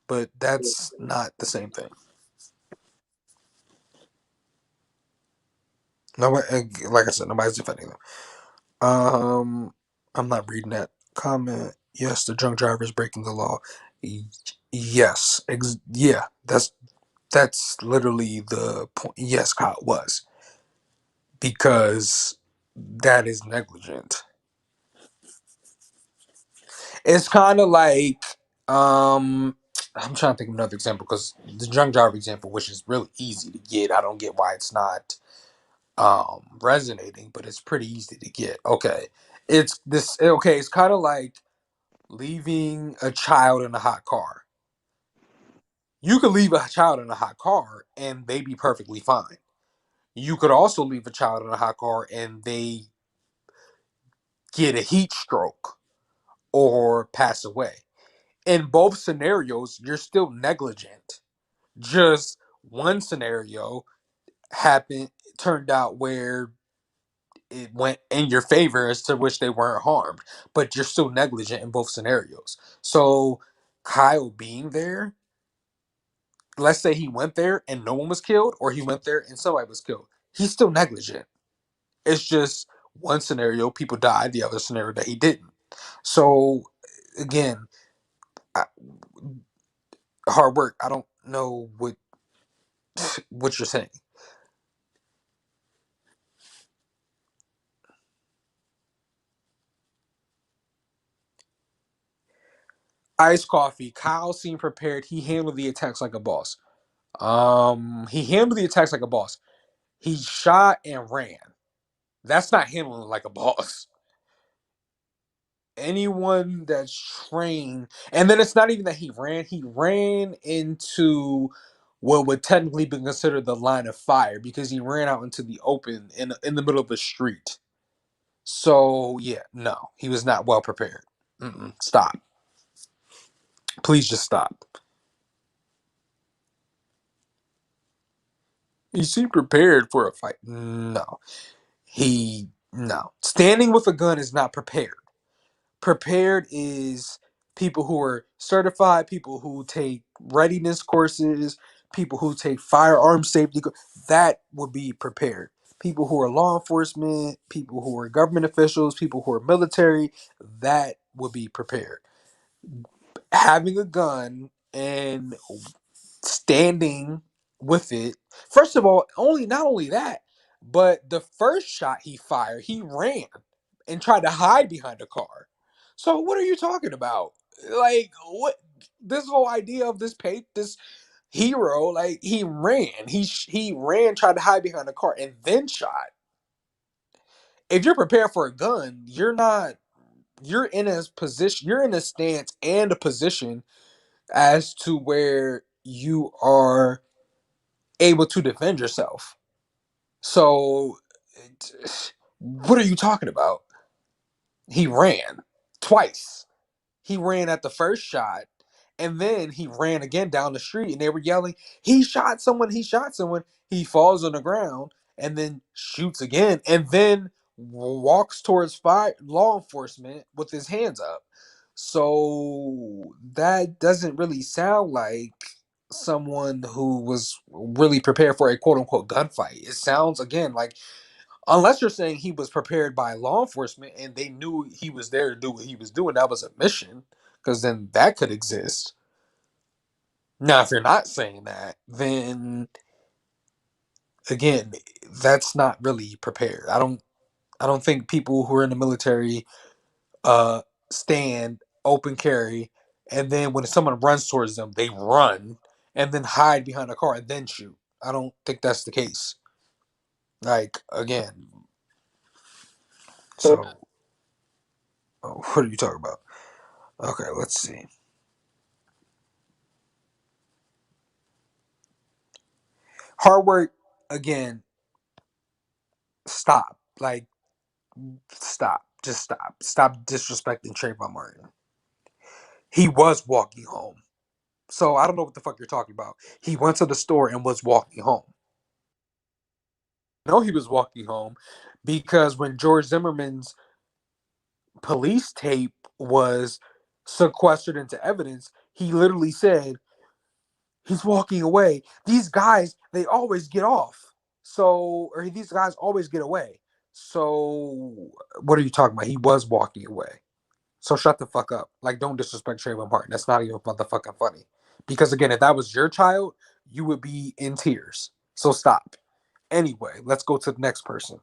But that's not the same thing. Nobody, like I said, nobody's defending them. I'm not reading that comment. Yes, the drunk driver is breaking the law. Yes, yeah, that's literally the point. Yes, Kyle was, because that is negligent. It's kind of like I'm trying to think of another example, because the drunk driver example, which is really easy to get, I don't get why it's not resonating, but it's pretty easy to get. Okay, it's kind of like leaving a child in a hot car. You could leave a child in a hot car and they be perfectly fine. You could also leave a child in a hot car and they get a heat stroke or pass away. In both scenarios, you're still negligent. Just one scenario turned out where it went in your favor, as to which they weren't harmed, but you're still negligent in both scenarios. So Kyle being there, let's say he went there and no one was killed, or he went there and somebody was killed, he's still negligent. It's just one scenario people died, the other scenario that he didn't. So again, hard work. I don't know what you're saying. Iced coffee. Kyle seemed prepared. He handled the attacks like a boss. He handled the attacks like a boss. He shot and ran. That's not handling like a boss. Anyone that's trained, and then it's not even that he ran into what would technically be considered the line of fire, because he ran out into the open in the middle of the street. So yeah, no, he was not well prepared. Stop. Please just stop. He seemed prepared for a fight. No. Standing with a gun is not prepared. Prepared is people who are certified, people who take readiness courses, people who take firearm safety. That would be prepared. People who are law enforcement, people who are government officials, people who are military, that would be prepared. Having a gun and standing with it. First of all, not only that, but the first shot he fired, he ran and tried to hide behind a car. So what are you talking about? Like, what? This whole idea of this hero, like, he ran, he ran, tried to hide behind a car, and then shot. If you're prepared for a gun, you're not. You're in a position. You're in a stance and a position as to where you are able to defend yourself. So, what are you talking about? He ran twice. He ran at the first shot, and then he ran again down the street, and they were yelling, "He shot someone! He shot someone!" He falls on the ground and then shoots again, and then walks towards law enforcement with his hands up. So that doesn't really sound like someone who was really prepared for a quote unquote gunfight. It sounds again like, unless you're saying he was prepared by law enforcement and they knew he was there to do what he was doing, that was a mission, because then that could exist. Now, if you're not saying that, then again, that's not really prepared. I don't think people who are in the military stand open carry, and then when someone runs towards them, they run and then hide behind a car and then shoot. I don't think that's the case. Like again, so what are you talking about? Okay, let's see. Hard work again. Stop. Like stop. Just stop. Stop disrespecting Trayvon Martin. He was walking home. So I don't know what the fuck you're talking about. He went to the store and was walking home. No, he was walking home because when George Zimmerman's police tape was sequestered into evidence, he literally said he's walking away. These guys, they always get off. So, or these guys always get away. So, what are you talking about? He was walking away. So shut the fuck up. Like, don't disrespect Trayvon Martin. That's not even motherfucking funny. Because again, if that was your child, you would be in tears. So stop. Anyway, let's go to the next person.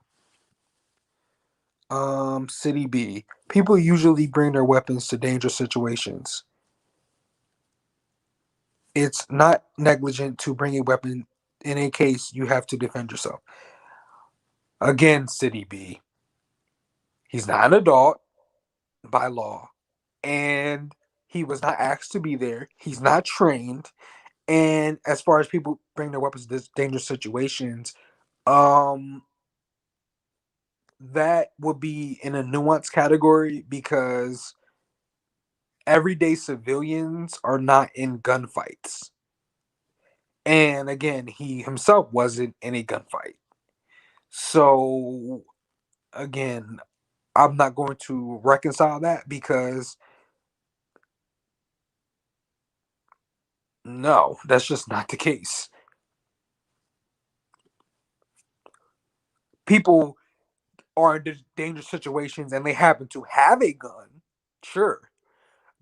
City B. People usually bring their weapons to dangerous situations. It's not negligent to bring a weapon in a case you have to defend yourself. Again, City B. He's not an adult by law. And he was not asked to be there. He's not trained. And as far as people bring their weapons to dangerous situations, that would be in a nuanced category because everyday civilians are not in gunfights. And again, he himself wasn't in a gunfight. So again, I'm not going to reconcile that because no, that's just not the case. People are in dangerous situations and they happen to have a gun, sure,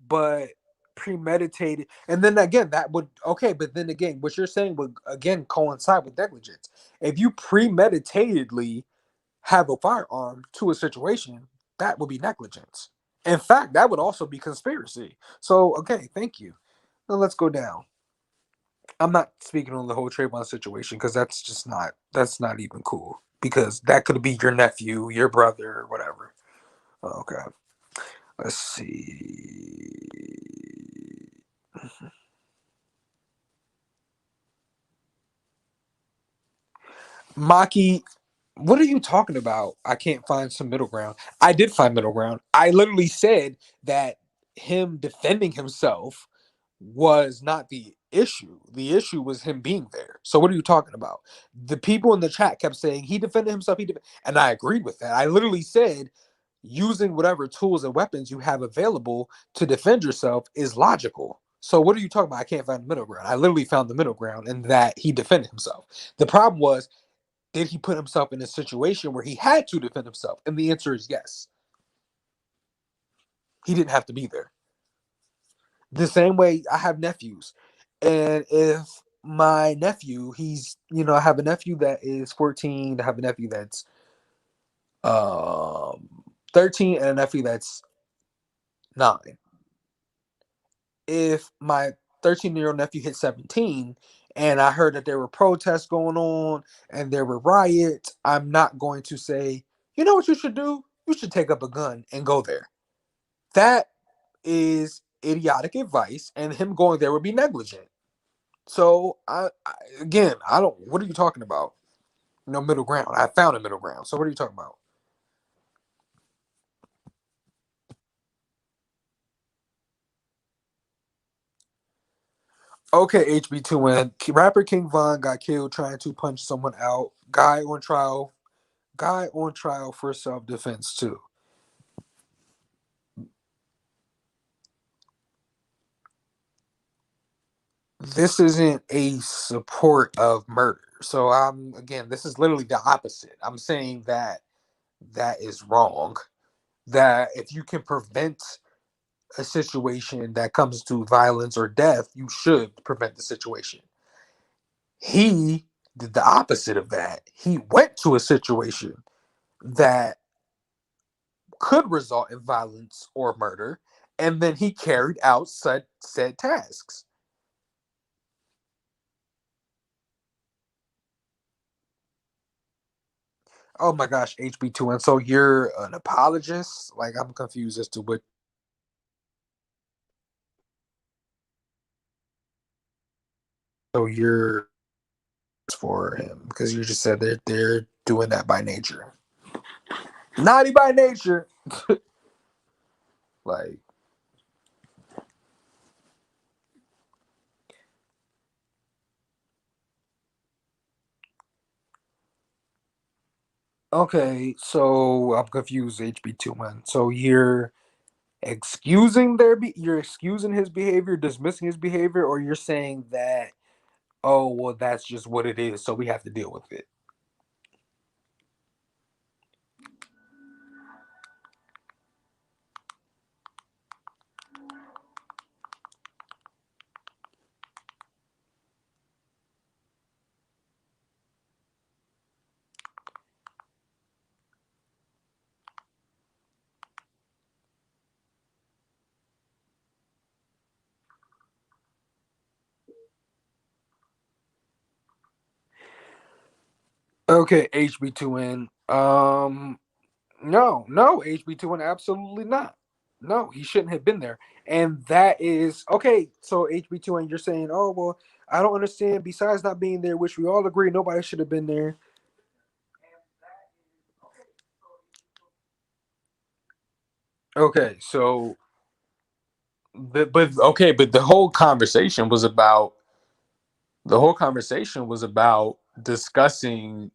but premeditated. And then again, that would okay, but then again, what you're saying would again coincide with negligence. If you premeditatedly have a firearm to a situation, that would be negligence. In fact, that would also be conspiracy. So okay, thank you. Now let's go down. I'm not speaking on the whole Trayvon situation because that's not even cool. Because that could be your nephew, your brother, or whatever. Okay. Let's see. Maki, what are you talking about? I can't find some middle ground. I did find middle ground. I literally said that him defending himself was not the issue. The issue was him being there. So what are you talking about? The people in the chat kept saying he defended himself, and I agreed with that. I literally said using whatever tools and weapons you have available to defend yourself is logical. So what are you talking about? I can't find the middle ground. I literally found the middle ground in that he defended himself. The problem was, did he put himself in a situation where he had to defend himself? And the answer is yes. He didn't have to be there. The same way I have nephews. And if my nephew, I have a nephew that is 14, I have a nephew that's 13, and a nephew that's 9. If my 13-year-old nephew hit 17 and I heard that there were protests going on and there were riots, I'm not going to say, you know what you should do? You should take up a gun and go there. That is idiotic advice, and him going there would be negligent. So again, I don't. What are you talking about? No middle ground. I found a middle ground. So what are you talking about? Okay, HB2N. Rapper King Von got killed trying to punch someone out. Guy on trial. Guy on trial for self-defense too. This isn't a support of murder. So this is literally the opposite. I'm saying that is wrong. That if you can prevent a situation that comes to violence or death, you should prevent the situation. He did the opposite of that. He went to a situation that could result in violence or murder, and then he carried out said tasks. Oh my gosh, HB2N. So you're an apologist? Like, I'm confused as to what. So you're for him because you just said they're doing that by nature. Naughty by nature. Like, okay, so I'm confused, HB2N. So you're you're excusing his behavior, dismissing his behavior, or you're saying that, oh well, that's just what it is, so we have to deal with it. Okay, HB2N. No, HB2N, absolutely not. No, he shouldn't have been there. And that is okay. So HB2N, you're saying, oh well, I don't understand. Besides not being there, which we all agree, nobody should have been there. Okay, so but the whole conversation was about discussing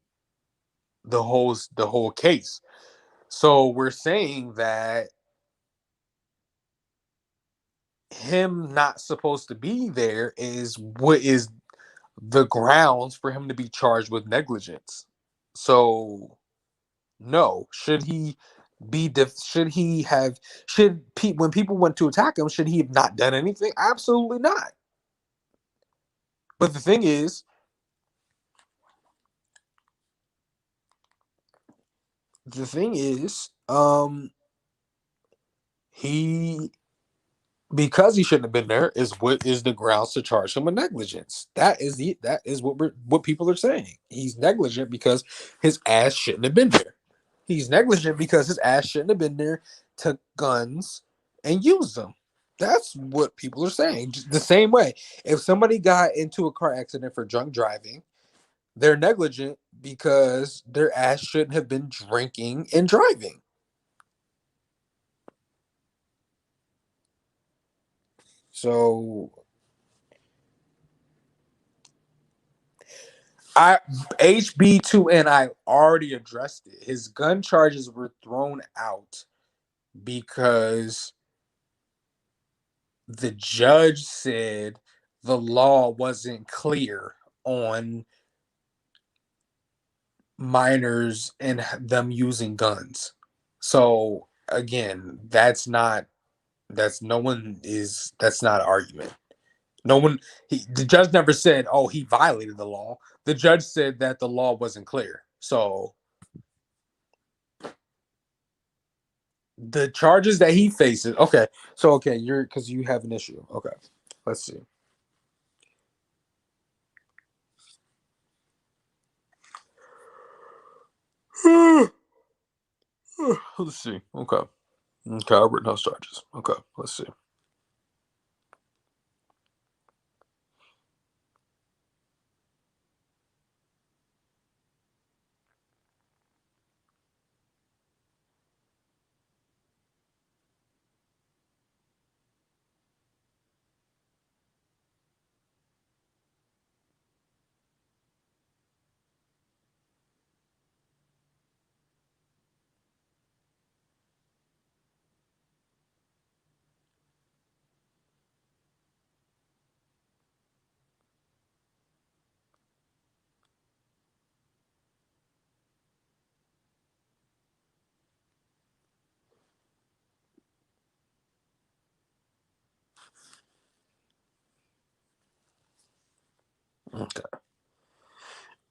the whole case. So we're saying that him not supposed to be there is what is the grounds for him to be charged with negligence. So no, should he be should he have when people went to attack him, should he have not done anything? Absolutely not. But the thing is, he because he shouldn't have been there is what is the grounds to charge him with negligence. That is what people are saying. He's negligent because his ass shouldn't have been there. He's negligent because his ass shouldn't have been there, took guns and used them. That's what people are saying. Just the same way, if somebody got into a car accident for drunk driving, they're negligent because their ass shouldn't have been drinking and driving. So I HB2N, I already addressed it. His gun charges were thrown out because the judge said the law wasn't clear on minors and them using guns. So again, that's not an argument. No one the judge never said, "Oh, he violated the law." The judge said that the law wasn't clear. So the charges that he faces, okay. So okay, you're because you have an issue. Okay. Let's see. Let's see. Okay. Okay, Rittenhouse charges. Okay, let's see. Okay.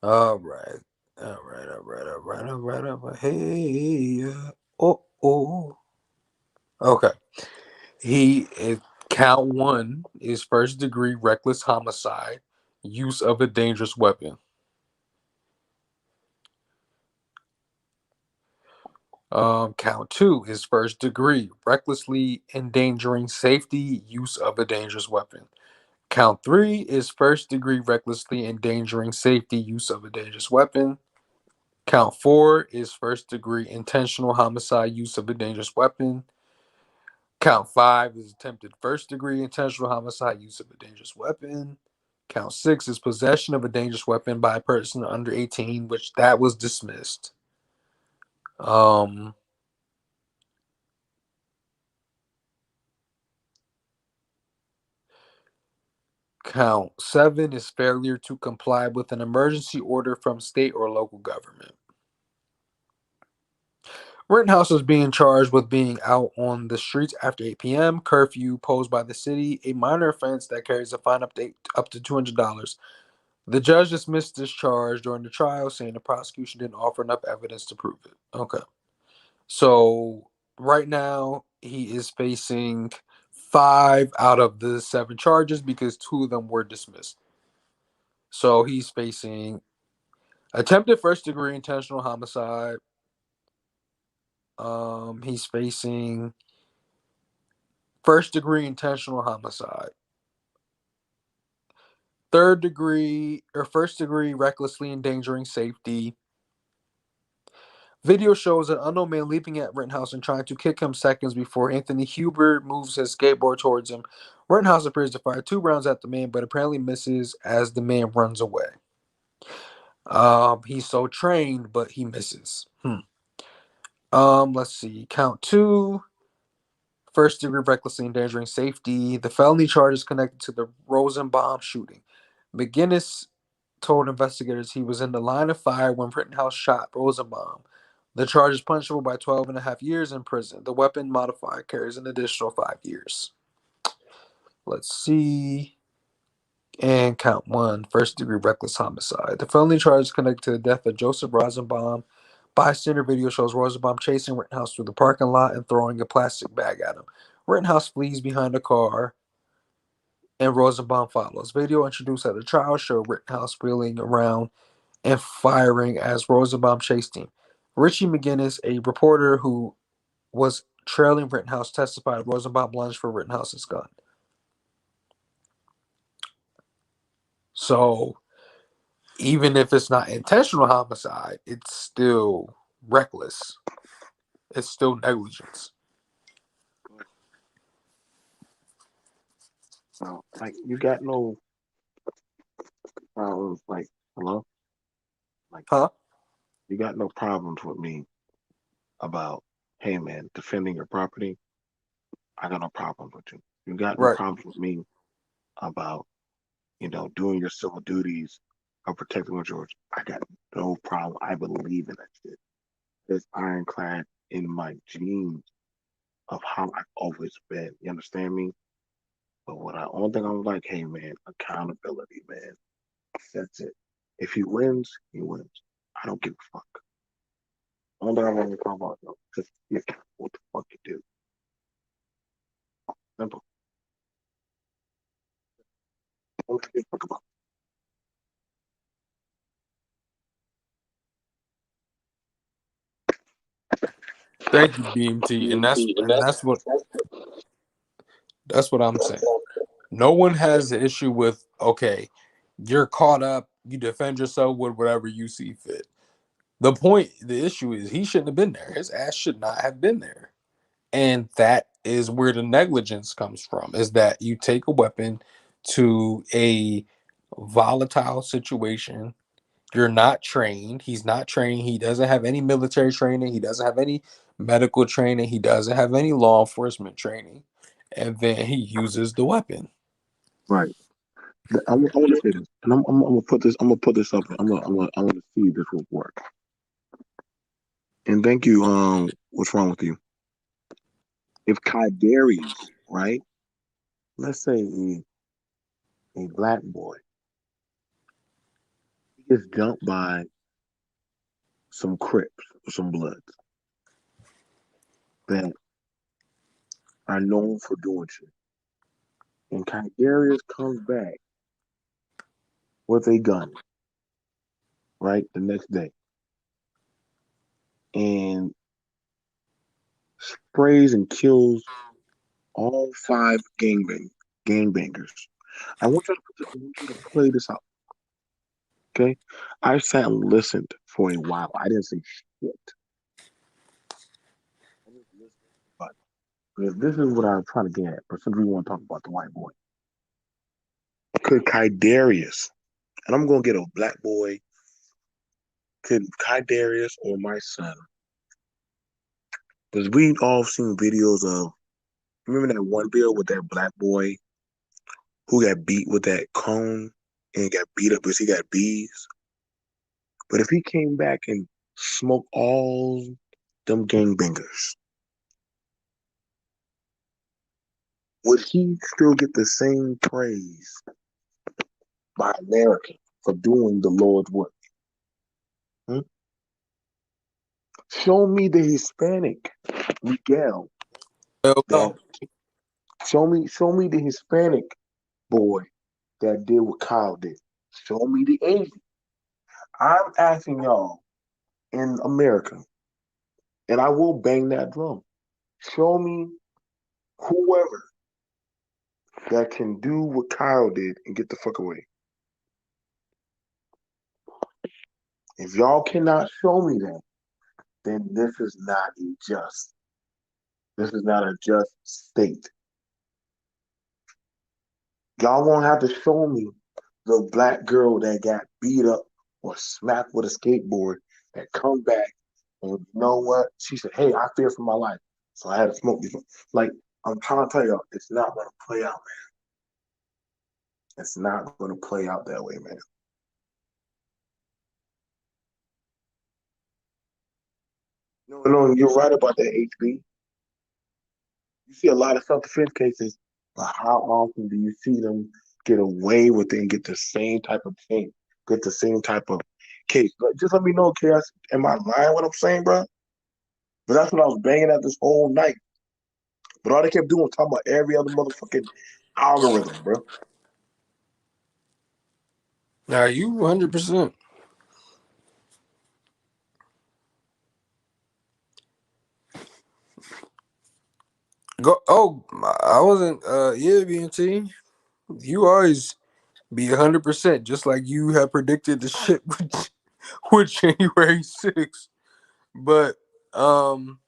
All right. All right. Hey. Oh. Okay. Count one is first degree reckless homicide, use of a dangerous weapon. Count two is first degree recklessly endangering safety, use of a dangerous weapon. Count three is first degree recklessly endangering safety, use of a dangerous weapon. Count four is first degree intentional homicide, use of a dangerous weapon. Count five is attempted first degree intentional homicide, use of a dangerous weapon. Count six is possession of a dangerous weapon by a person under 18, which that was dismissed. Count seven is failure to comply with an emergency order from state or local government. Rittenhouse is being charged with being out on the streets after 8 p.m., curfew posed by the city, a minor offense that carries a fine up to $200. The judge dismissed this charge during the trial, saying the prosecution didn't offer enough evidence to prove it. Okay. So right now, he is facing 5 out of the 7 charges because 2 of them were dismissed. So he's facing attempted first degree intentional homicide. He's facing first degree intentional homicide, third degree or first degree recklessly endangering safety. Video shows an unknown man leaping at Rittenhouse and trying to kick him seconds before Anthony Huber moves his skateboard towards him. Rittenhouse appears to fire 2 rounds at the man, but apparently misses as the man runs away. He's so trained, but he misses. Let's see. Count 2. First degree recklessly endangering safety. The felony charge is connected to the Rosenbaum shooting. McGinnis told investigators he was in the line of fire when Rittenhouse shot Rosenbaum. The charge is punishable by 12 and a half years in prison. The weapon modifier carries an additional 5 years. Let's see. And count 1. First degree reckless homicide. The felony charge is connected to the death of Joseph Rosenbaum. Bystander video shows Rosenbaum chasing Rittenhouse through the parking lot and throwing a plastic bag at him. Rittenhouse flees behind a car and Rosenbaum follows. Video introduced at the trial showed Rittenhouse wheeling around and firing as Rosenbaum chased him. Richie McGinnis, a reporter who was trailing Rittenhouse, testified Rosenbaum lunged for Rittenhouse's gun. So even if it's not intentional homicide, it's still reckless. It's still negligence. Like you got no problems. Like hello, like you got no problems with me about hey man defending your property. I got no problems with you. You got no Right. problems with me about doing your civil duties of protecting what yours. I got no problem. I believe in that shit. It's ironclad in my genes of how I've always been. You understand me? But only thing I'm like, hey man, accountability, man. That's it. If he wins, he wins. I don't give a fuck. Only thing I want to talk about, just be accountable what the fuck you do. Simple. What do you fuck about? Thank you, BMT. And that's what I'm saying. No one has an issue with, okay, you're caught up, you defend yourself with whatever you see fit. The issue is he shouldn't have been there. His ass should not have been there. And that is where the negligence comes from, is that you take a weapon to a volatile situation. You're not trained. He's not trained. He doesn't have any military training. He doesn't have any medical training. He doesn't have any law enforcement training. And then he uses the weapon. Right. I want to say this, and I'm gonna put this. I'm gonna put this up. I want to see if this will work. And thank you. What's wrong with you? If Kadarius, right? Let's say a black boy gets jumped by some Crips or some Bloods that are known for doing shit. And Kydarius comes back with a gun, right, the next day, and sprays and kills all five gangbangers. I want you to play this out, okay? I sat and listened for a while. I didn't say shit. I just listened. But because this is what I'm trying to get at, but since we want to talk about the white boy, could Kydarius, and I'm gonna get a black boy, could Kydarius or my son, because we all seen videos of, remember that one video with that black boy who got beat with that cone and got beat up because he got bees? But if he came back and smoked all them gangbangers, would he still get the same praise by America for doing the Lord's work? Hmm? Show me the Hispanic Miguel Hell that no. show me the Hispanic boy that did what Kyle did. Show me the Asian. I'm asking y'all in America, and I will bang that drum. Show me whoever that can do what Kyle did and get the fuck away. If y'all cannot show me that, then this is not a just. This is not a just state. Y'all won't have to show me the black girl that got beat up or smacked with a skateboard that come back and you know what? She said, "Hey, I fear for my life, so I had to smoke these." Like I'm trying to tell y'all, it's not gonna play out, man. It's not gonna play out that way, man. No, you're right about that, HB. You see a lot of self-defense cases, but how often do you see them get away with it and get the same type of thing, get the same type of case? But just let me know, Chaos. Am I lying what I'm saying, bro? But that's what I was banging at this whole night. But all they kept doing was talking about every other motherfucking algorithm, bro. Now you 100%. Go. Oh, I wasn't. Yeah, BNT. You always be 100%, just like you have predicted the shit with January 6th. But I'm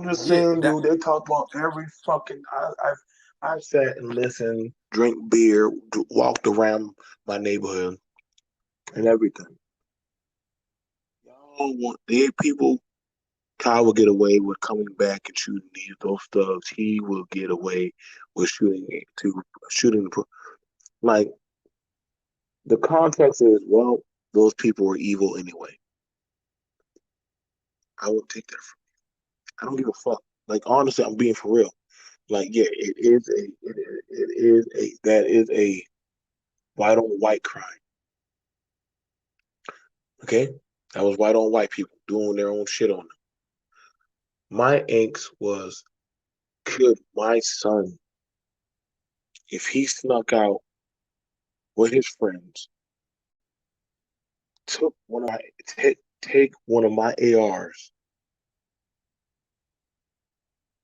just yeah, saying, that dude. They talk about every fucking. I sat and listened, drink beer, walked around my neighborhood, and everything. Y'all want dead people. Kyle will get away with coming back and shooting those thugs. He will get away with shooting. Like the context is, well, those people were evil anyway. I won't take that from you. I don't give a fuck. Like honestly, I'm being for real. Like yeah, that is a white on white crime. Okay, that was white on white people doing their own shit on them. My angst was, could my son, if he snuck out with his friends, took one of my take one of my ARs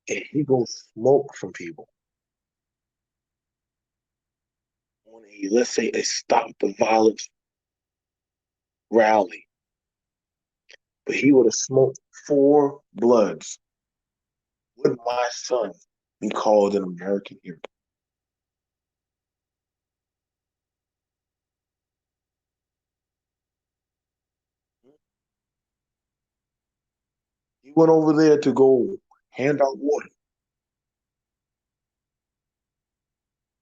and he go smoke some people on a, let's say, a stop the violence rally, but he would have smoked 4 Bloods. Would my son be called an American hero? He went over there to go hand out water.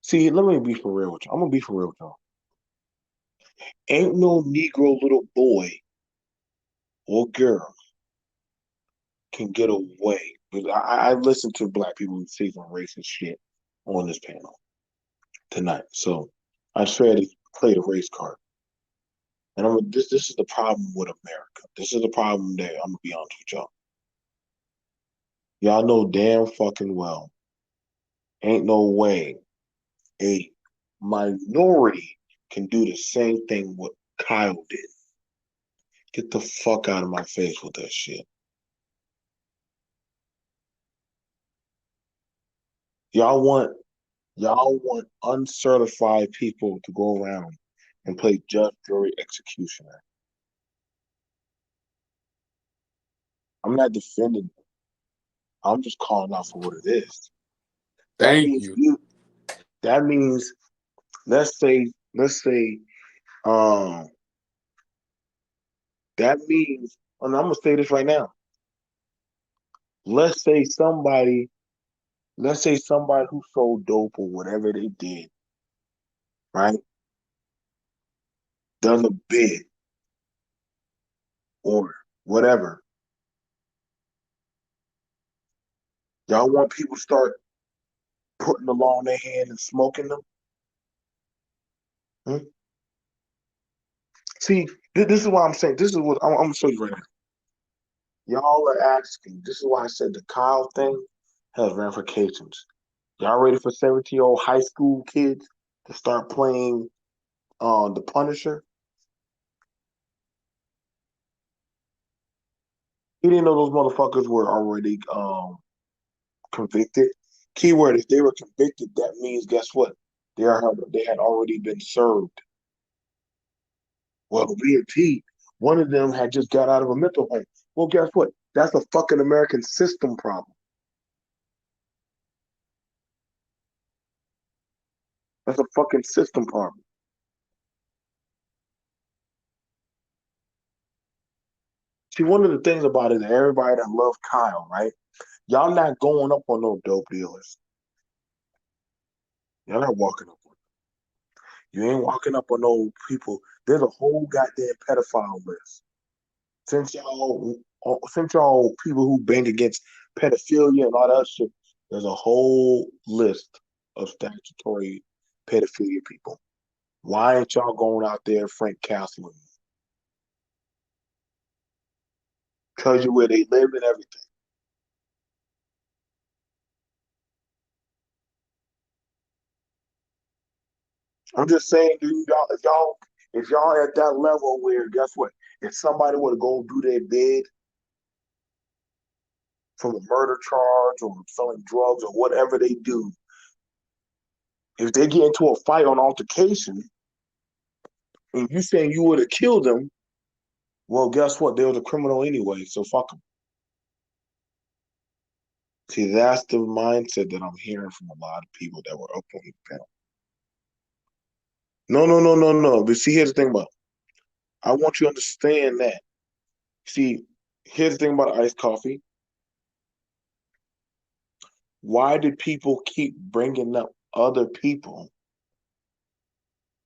See, let me be for real with you. I'm gonna be for real with y'all. Ain't no Negro little boy or girl can get away. Because I listened to black people say some racist shit on this panel tonight. So I tried to play the race card. And this is the problem with America. This is the problem that I'm gonna be honest with y'all. Y'all know damn fucking well, ain't no way a minority can do the same thing what Kyle did. Get the fuck out of my face with that shit. Y'all want uncertified people to go around and play judge, jury, executioner. I'm not defending them. I'm just calling out for what it is. That Thank means you. that means let's say um that means, and I'm gonna say this right now. Let's say somebody who sold dope or whatever they did, right? Does a bid or whatever. Y'all want people to start putting the law in their hand and smoking them? Hmm? See, this is why I'm saying. This is what I'm gonna show you right now. Y'all are asking. This is why I said the Kyle thing has ramifications. Y'all ready for 17-year-old high school kids to start playing the Punisher? He didn't know those motherfuckers were already convicted. Keyword: if they were convicted, that means guess what? They had already been served. Well, BMT, one of them had just got out of a mental home. Well, guess what? That's a fucking American system problem. That's a fucking system problem. See, one of the things about it, everybody that love Kyle, right? Y'all not going up on no dope dealers. Y'all not walking up on them. You ain't walking up on no people. There's a whole goddamn pedophile list. Since y'all people who bang against pedophilia and all that shit, there's a whole list of statutory pedophilia people. Why ain't y'all going out there Frank Castle? Tells you where they live and everything. I'm just saying, dude, if y'all at that level where guess what? If somebody were to go do their bid from a murder charge or selling drugs or whatever they do, if they get into a fight on altercation, and you saying you would have killed them, well, guess what? They was a criminal anyway, so fuck them. See, that's the mindset that I'm hearing from a lot of people that were up on the panel. No. But see, here's the thing about it. I want you to understand that. See, here's the thing about iced coffee. Why did people keep bringing up other people,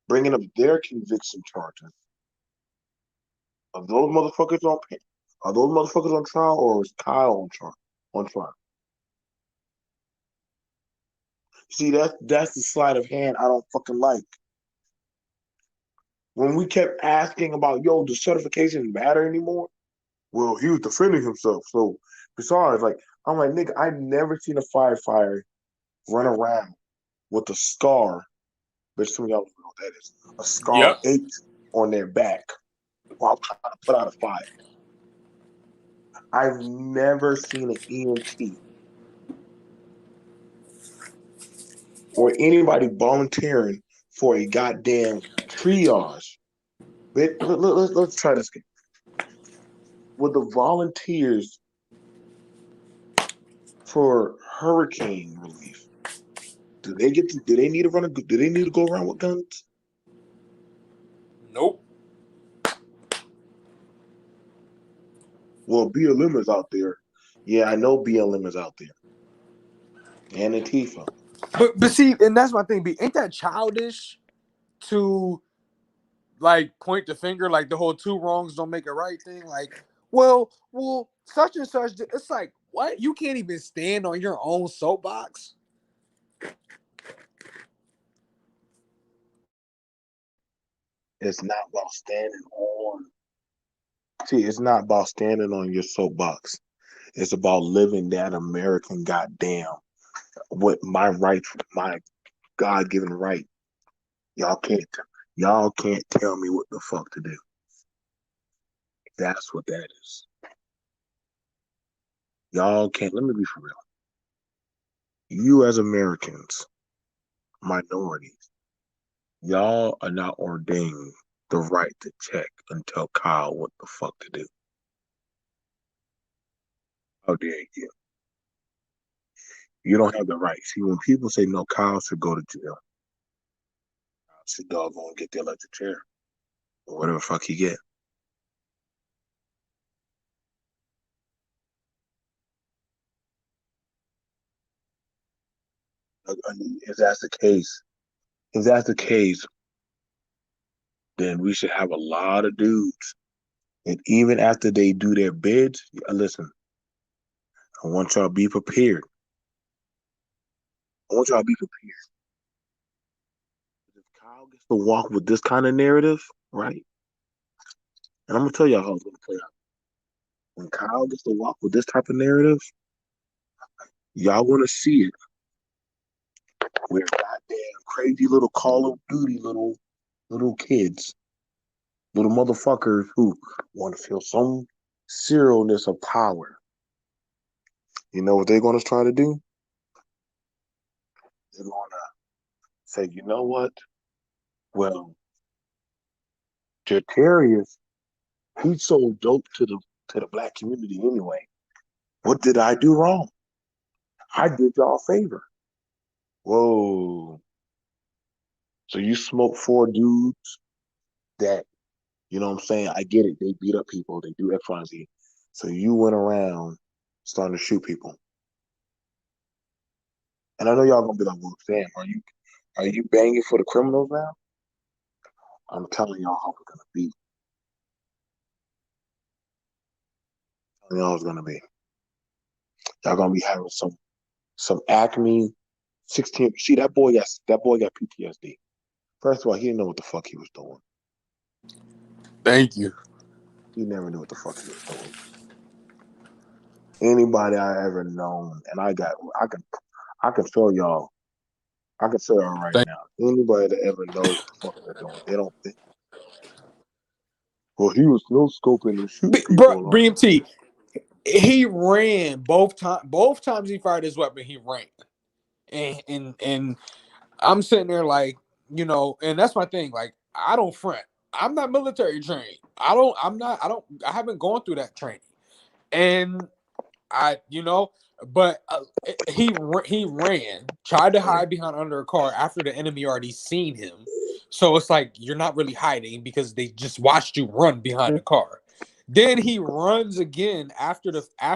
bringing up their conviction charges? Are those motherfuckers on trial, or is Kyle on trial? See, that's the sleight of hand I don't fucking like. When we kept asking about, yo, does certification matter anymore? Well, he was defending himself. So besides, like, I'm like, nigga, I've never seen a firefighter run around with a scar, which some of y'all don't know what that is. A scar Yep. 8 on their back while trying to put out a fire. I've never seen an EMT or anybody volunteering for a goddamn triage. Let's try this again. With the volunteers for hurricane relief, do they need to go around with guns? Nope. Well, BLM is out there. Yeah, I know BLM is out there. And Antifa. But see, and that's my thing. Ain't that childish to like point the finger, like the whole two wrongs don't make a right thing? Like, well, such and such. It's like, what? You can't even stand on your own soapbox. It's not about standing on. See, it's not about standing on your soapbox. It's about living that American goddamn with my rights, my God-given right. Y'all can't, y'all can't tell me what the fuck to do. That's what that is. Y'all can't. Let me be for real. You as Americans, minorities, y'all are not ordained the right to check and tell Kyle what the fuck to do. How dare you? You don't have the right. See, when people say no, Kyle should go to jail. Kyle should doggone get the electric chair or whatever the fuck he get. If that's the case, then we should have a lot of dudes. And even after they do their bids, listen, I want y'all to be prepared. I want y'all to be prepared. If Kyle gets to walk with this kind of narrative, right? And I'm gonna tell y'all how it's gonna play out. When Kyle gets to walk with this type of narrative, y'all gonna see it where goddamn crazy little Call of Duty little kids, little motherfuckers who want to feel some serialness of power. You know what they're gonna try to do? They're gonna say, you know what? Well, Jatarius, he sold dope to the black community anyway. What did I do wrong? I did y'all a favor. Whoa. So you smoke 4 dudes that, you know what I'm saying? I get it. They beat up people. They do X, Y, and Z. So you went around starting to shoot people. And I know y'all gonna be like, well, damn, are you banging for the criminals now? I'm telling y'all how it's gonna be. I'm telling y'all it's gonna be. Y'all gonna be having some Acme 16. See, that boy got PTSD. First of all, he didn't know what the fuck he was doing. Thank you. He never knew what the fuck he was doing. Anybody I ever known, and I can show y'all. I can show y'all right Thank now. Anybody that ever knows what the fuck they're doing, they don't think. Well, he was no scoping and shooting Bro, people. BMT, he ran both times. Both times he fired his weapon, he ran. And I'm sitting there like, you know, and that's my thing. Like, I don't front. I'm not military trained. I haven't gone through that training. And but he ran, tried to hide behind under a car after the enemy already seen him. So it's like you're not really hiding because they just watched you run behind the car. Then he runs again after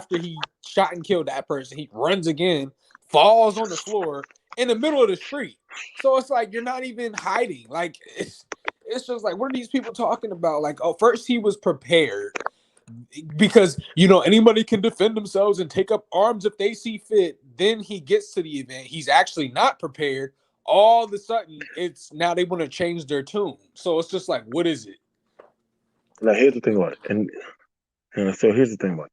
he shot and killed that person. He runs again, falls on the floor in the middle of the street. So it's like you're not even hiding. Like it's just like, what are these people talking about? Like, oh, first he was prepared because anybody can defend themselves and take up arms if they see fit. Then he gets to the event, he's actually not prepared. All of a sudden, it's now they want to change their tune. So it's just like, what is it? Now here's the thing about it, and so here's the thing about it.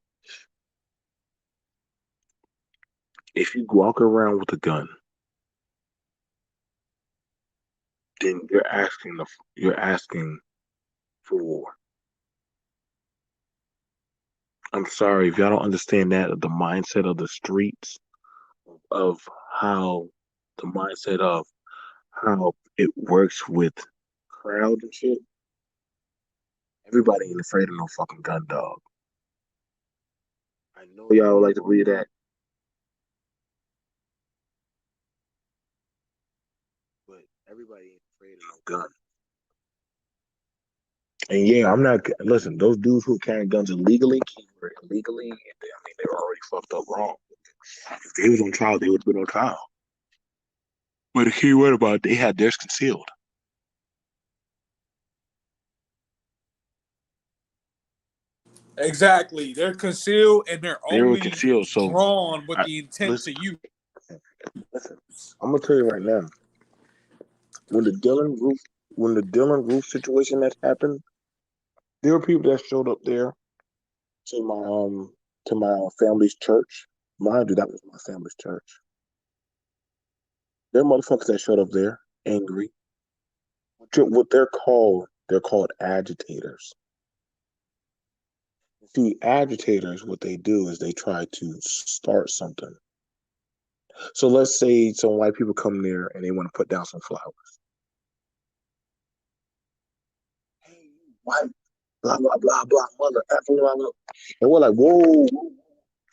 If you walk around with a gun, then you're asking for war. I'm sorry if y'all don't understand that the mindset of the streets of how the mindset of how it works with crowds and shit. Everybody ain't afraid of no fucking gun dog. I know y'all would like to believe that, but everybody ain't afraid of no gun. And yeah, I'm not. Listen, those dudes who carry guns illegally, illegally, they were already fucked up wrong. If they was on trial, they would have been on trial. But the key word about it, they had theirs concealed. Exactly. They're concealed and they're They were only concealed. So, drawn with the intent listen, to use. listen. I'm gonna tell you right now. When the Dylan Roof when the Dylan Roof situation that happened, there were people that showed up there to my family's church. Mind you, that was my family's church. There are motherfuckers that showed up there angry. What they're called agitators. See, agitators, what they do is they try to start something. So let's say some white people come there and they want to put down some flowers. Hey, you white, blah blah blah blah, mother effing blah blah. And we're like, whoa, whoa,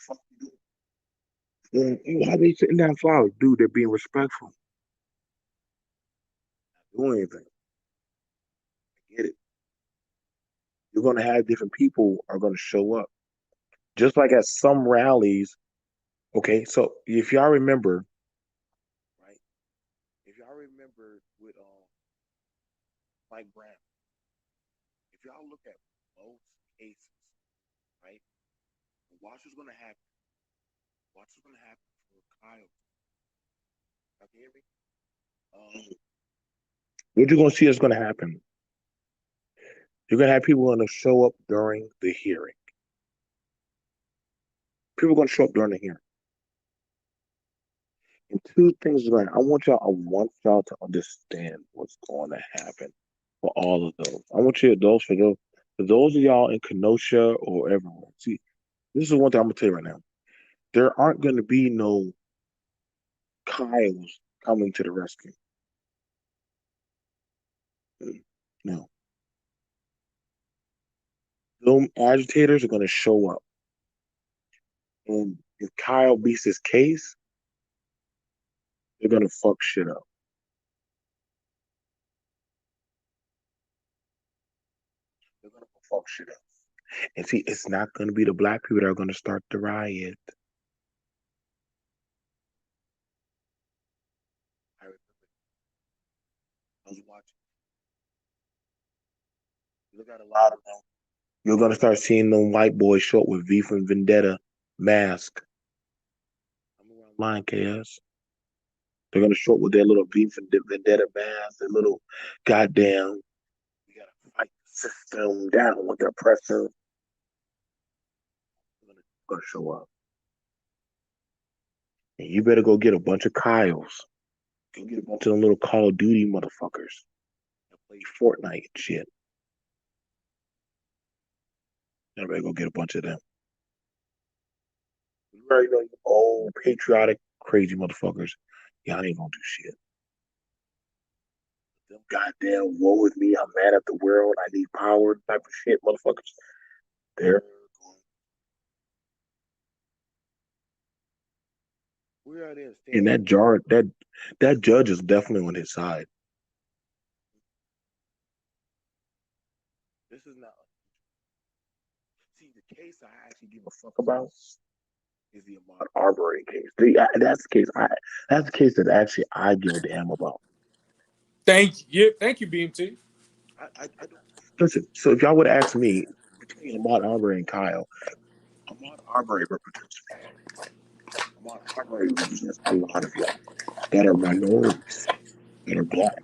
fuck you doing? And how they sitting down flowers, dude? They're being respectful. Not doing anything. I get it. You're gonna have different people are gonna show up. Just like at some rallies. Okay, so if y'all remember, right? If y'all remember with Mike Brown, if y'all look at most cases, right? Watch what's gonna happen. Watch what's gonna happen for Kyle. Y'all can hear me? What you're gonna see is gonna happen. You're gonna have people gonna show up during the hearing. People are gonna show up during the hearing. And two things are going. I want y'all to understand what's going to happen for all of those. I want you those for those of y'all in Kenosha or everywhere. See, this is one thing I'm gonna tell you right now. There aren't gonna be no Kyles coming to the rescue. No. Those agitators are gonna show up. And if Kyle beats his case, they're gonna fuck shit up. They're gonna fuck shit up. And see, it's not gonna be the black people that are gonna start the riot. I was watching. Look at a lot of them. You're gonna start seeing them white boys show up with V from Vendetta mask. I'm around line, KS. They're gonna show up with their little V from Vendetta mask, their little goddamn. We gotta fight the system down with the oppressor. They're gonna show up, and you better go get a bunch of Kyles. Go get a bunch of them little Call of Duty motherfuckers that play Fortnite and shit. You better go get a bunch of them. You already know you old patriotic crazy motherfuckers. Y'all ain't gonna do shit. Them goddamn woe with me, I'm mad at the world, I need power type of shit, motherfuckers. They're going. We already understand that judge is definitely on his side. This is not. See, the case I actually give a fuck about is the Ahmaud Arbery case. That's the case. That's the case that actually I give a damn about. Thank you, BMT. I don't listen. So if y'all would ask me between Ahmaud Arbery and Kyle, Ahmaud Arbery represents me. Ahmaud Arbery represents a lot of y'all that are minorities, that are black.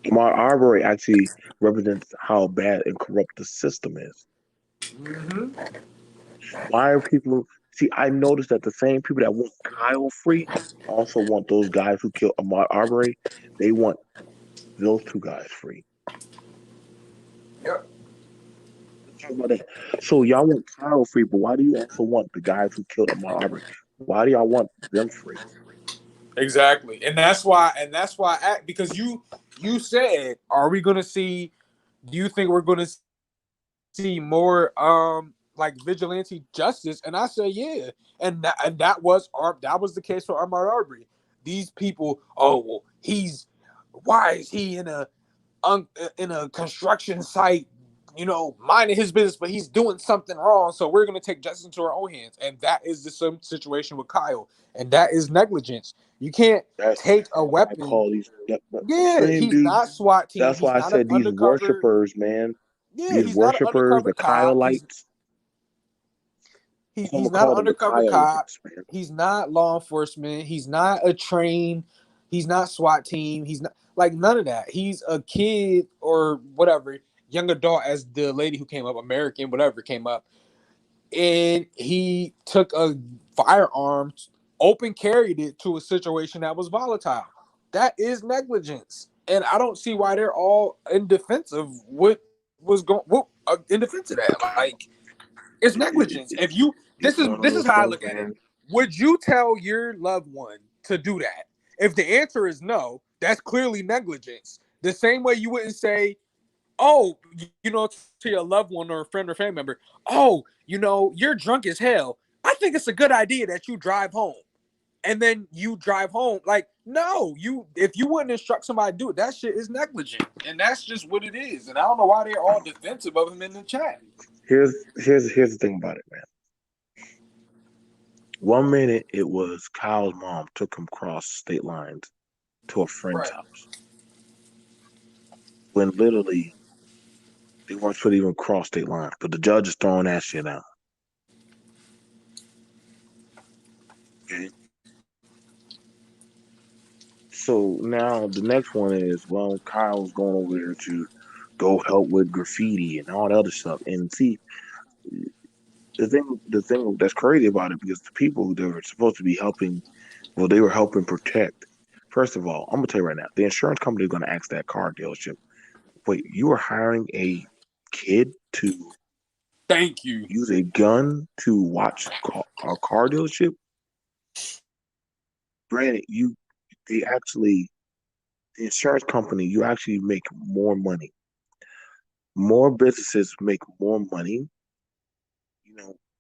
Ahmaud Arbery actually represents how bad and corrupt the system is. Mm-hmm. Why are people? See, I noticed that the same people that want Kyle free also want those guys who killed Ahmaud Arbery. They want those two guys free. Yep. Let's talk about that. So y'all want Kyle free, but why do you also want the guys who killed Ahmaud Arbery? Why do y'all want them free? Exactly, and that's why, because you said, are we going to see? Do you think we're going to see more like vigilante justice? And I say yeah, and that was the case for Ahmaud Arbery. These people, oh well, why is he in a construction site, minding his business, but he's doing something wrong, so we're going to take justice into our own hands. And that is the same situation with Kyle, and that is negligence. You can't take a weapon. I call these Yeah, he's dude, not SWAT team. that's He's why I not an said these undercover. worshipers, man. Yeah, These he's not an worshipers, undercover the cop. Kyleites. He's I'm gonna not call an them the undercover cop. Kyleites, man. He's not law enforcement. He's not a trained He's not SWAT team. He's not like none of that. He's a kid or whatever, young adult, as the lady who came up, American, whatever came up, and he took a firearm, open carried it to a situation that was volatile. That is negligence, and I don't see why they're all in defense of what was going. In defense of that, like it's negligence. If you, It's one of this is those how I things, look at it. man. Would you tell your loved one to do that? If the answer is no, that's clearly negligence. The same way you wouldn't say, oh, to your loved one or a friend or family member, oh, you're drunk as hell. I think it's a good idea that you drive home. And then you drive home. Like, no, if you wouldn't instruct somebody to do it, that shit is negligent. And that's just what it is. And I don't know why they're all defensive of him in the chat. Here's the thing about it, man. 1 minute it was Kyle's mom took him across state lines to a friend's Right. house when literally they weren't supposed to even cross state lines, but the judge is throwing that shit out. Okay. So now the next one is, well, Kyle's going over there to go help with graffiti and all that other stuff. And see, the thing that's crazy about it, because the people that were supposed to be helping, well, they were helping protect. First of all, I'm gonna tell you right now, the insurance company is gonna ask that car dealership, wait, you are hiring a kid to Thank you. use a gun to watch a car dealership? Granted, they actually, the insurance company, you actually make more money. More businesses make more money,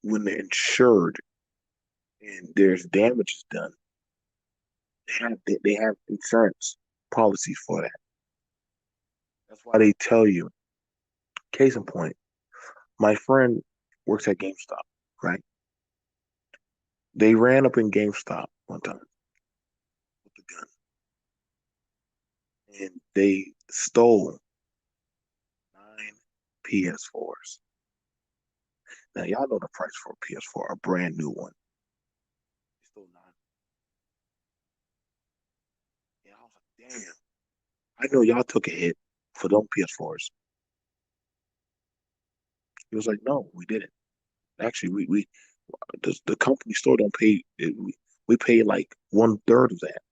when they're insured and there's damages done. They have insurance policies for that. That's why they tell you. Case in point, my friend works at GameStop, right? They ran up in GameStop one time with a gun, and they stole 9 PS4s. Now y'all know the price for a PS4, a brand new one. They stole 9. And I was like, damn. I know y'all took a hit for those PS4s. He was like, no, we didn't. Actually, the company store don't pay. We pay like 1/3 of that.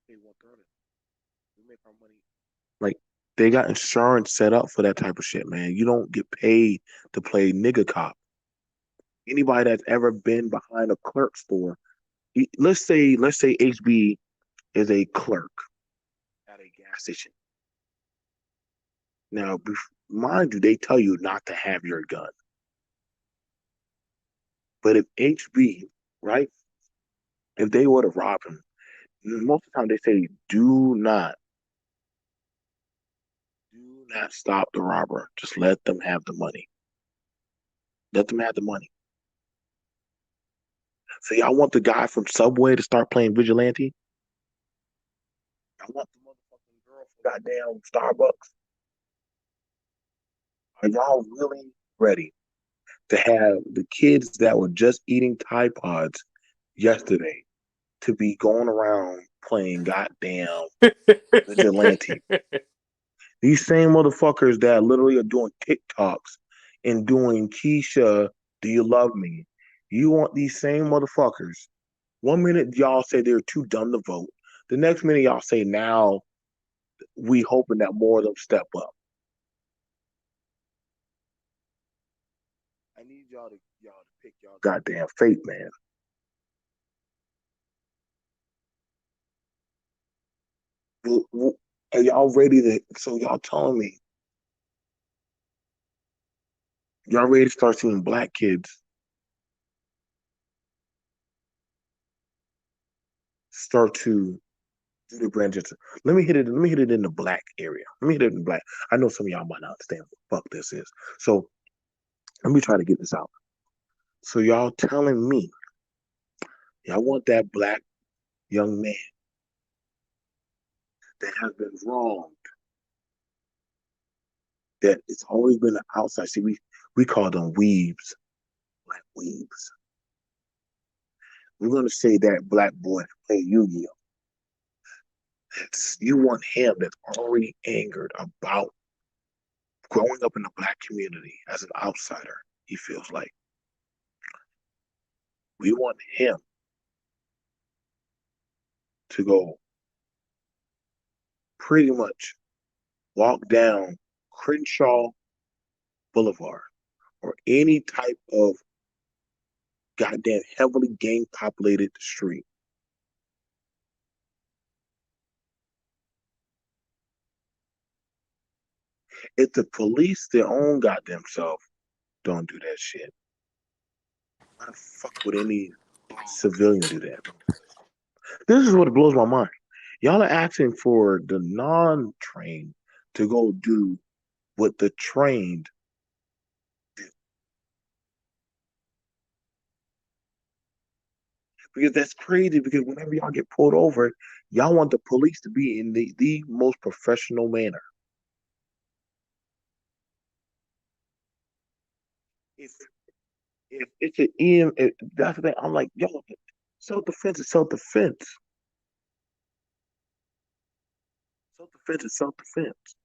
We pay 1/3 of it. We make our money. Like, they got insurance set up for that type of shit, man. You don't get paid to play nigga cop. Anybody that's ever been behind a clerk store, let's say HB is a clerk at a gas station. Now, mind you, they tell you not to have your gun. But if HB, right, if they were to rob him, most of the time they say, do not stop the robber. Just let them have the money. Let them have the money. So y'all want the guy from Subway to start playing vigilante? I want the motherfucking girl from goddamn Starbucks. Are y'all really ready to have the kids that were just eating Tide Pods yesterday to be going around playing goddamn vigilante? These same motherfuckers that literally are doing TikToks and doing Keisha, do you love me? You want these same motherfuckers. 1 minute y'all say they're too dumb to vote. The next minute y'all say now we hoping that more of them step up. I need y'all to pick y'all goddamn fate, man. Are y'all ready to? So y'all telling me y'all ready to start seeing black kids start to do the brand just? Let me hit it. Let me hit it in the black area. Let me hit it in black. I know some of y'all might not understand what the fuck this is. So let me try to get this out. So y'all telling me y'all want that black young man that has been wronged, that it's always been an outside. See, we call them weebs, black weebs. we're gonna say that black boy play Yu-Gi-Oh. You want him that's already angered about growing up in the black community as an outsider. He feels like we want him to go pretty much walk down Crenshaw Boulevard or any type of goddamn heavily gang populated street. If the police, their own goddamn self, don't do that shit, why the fuck would any civilian do that? This is what blows my mind. Y'all are asking for the non-trained to go do what the trained do. Because that's crazy, because whenever y'all get pulled over, y'all want the police to be in the most professional manner. If it's an that's the thing. I'm like, yo, self-defense is self-defense. Self-defense is self-defense.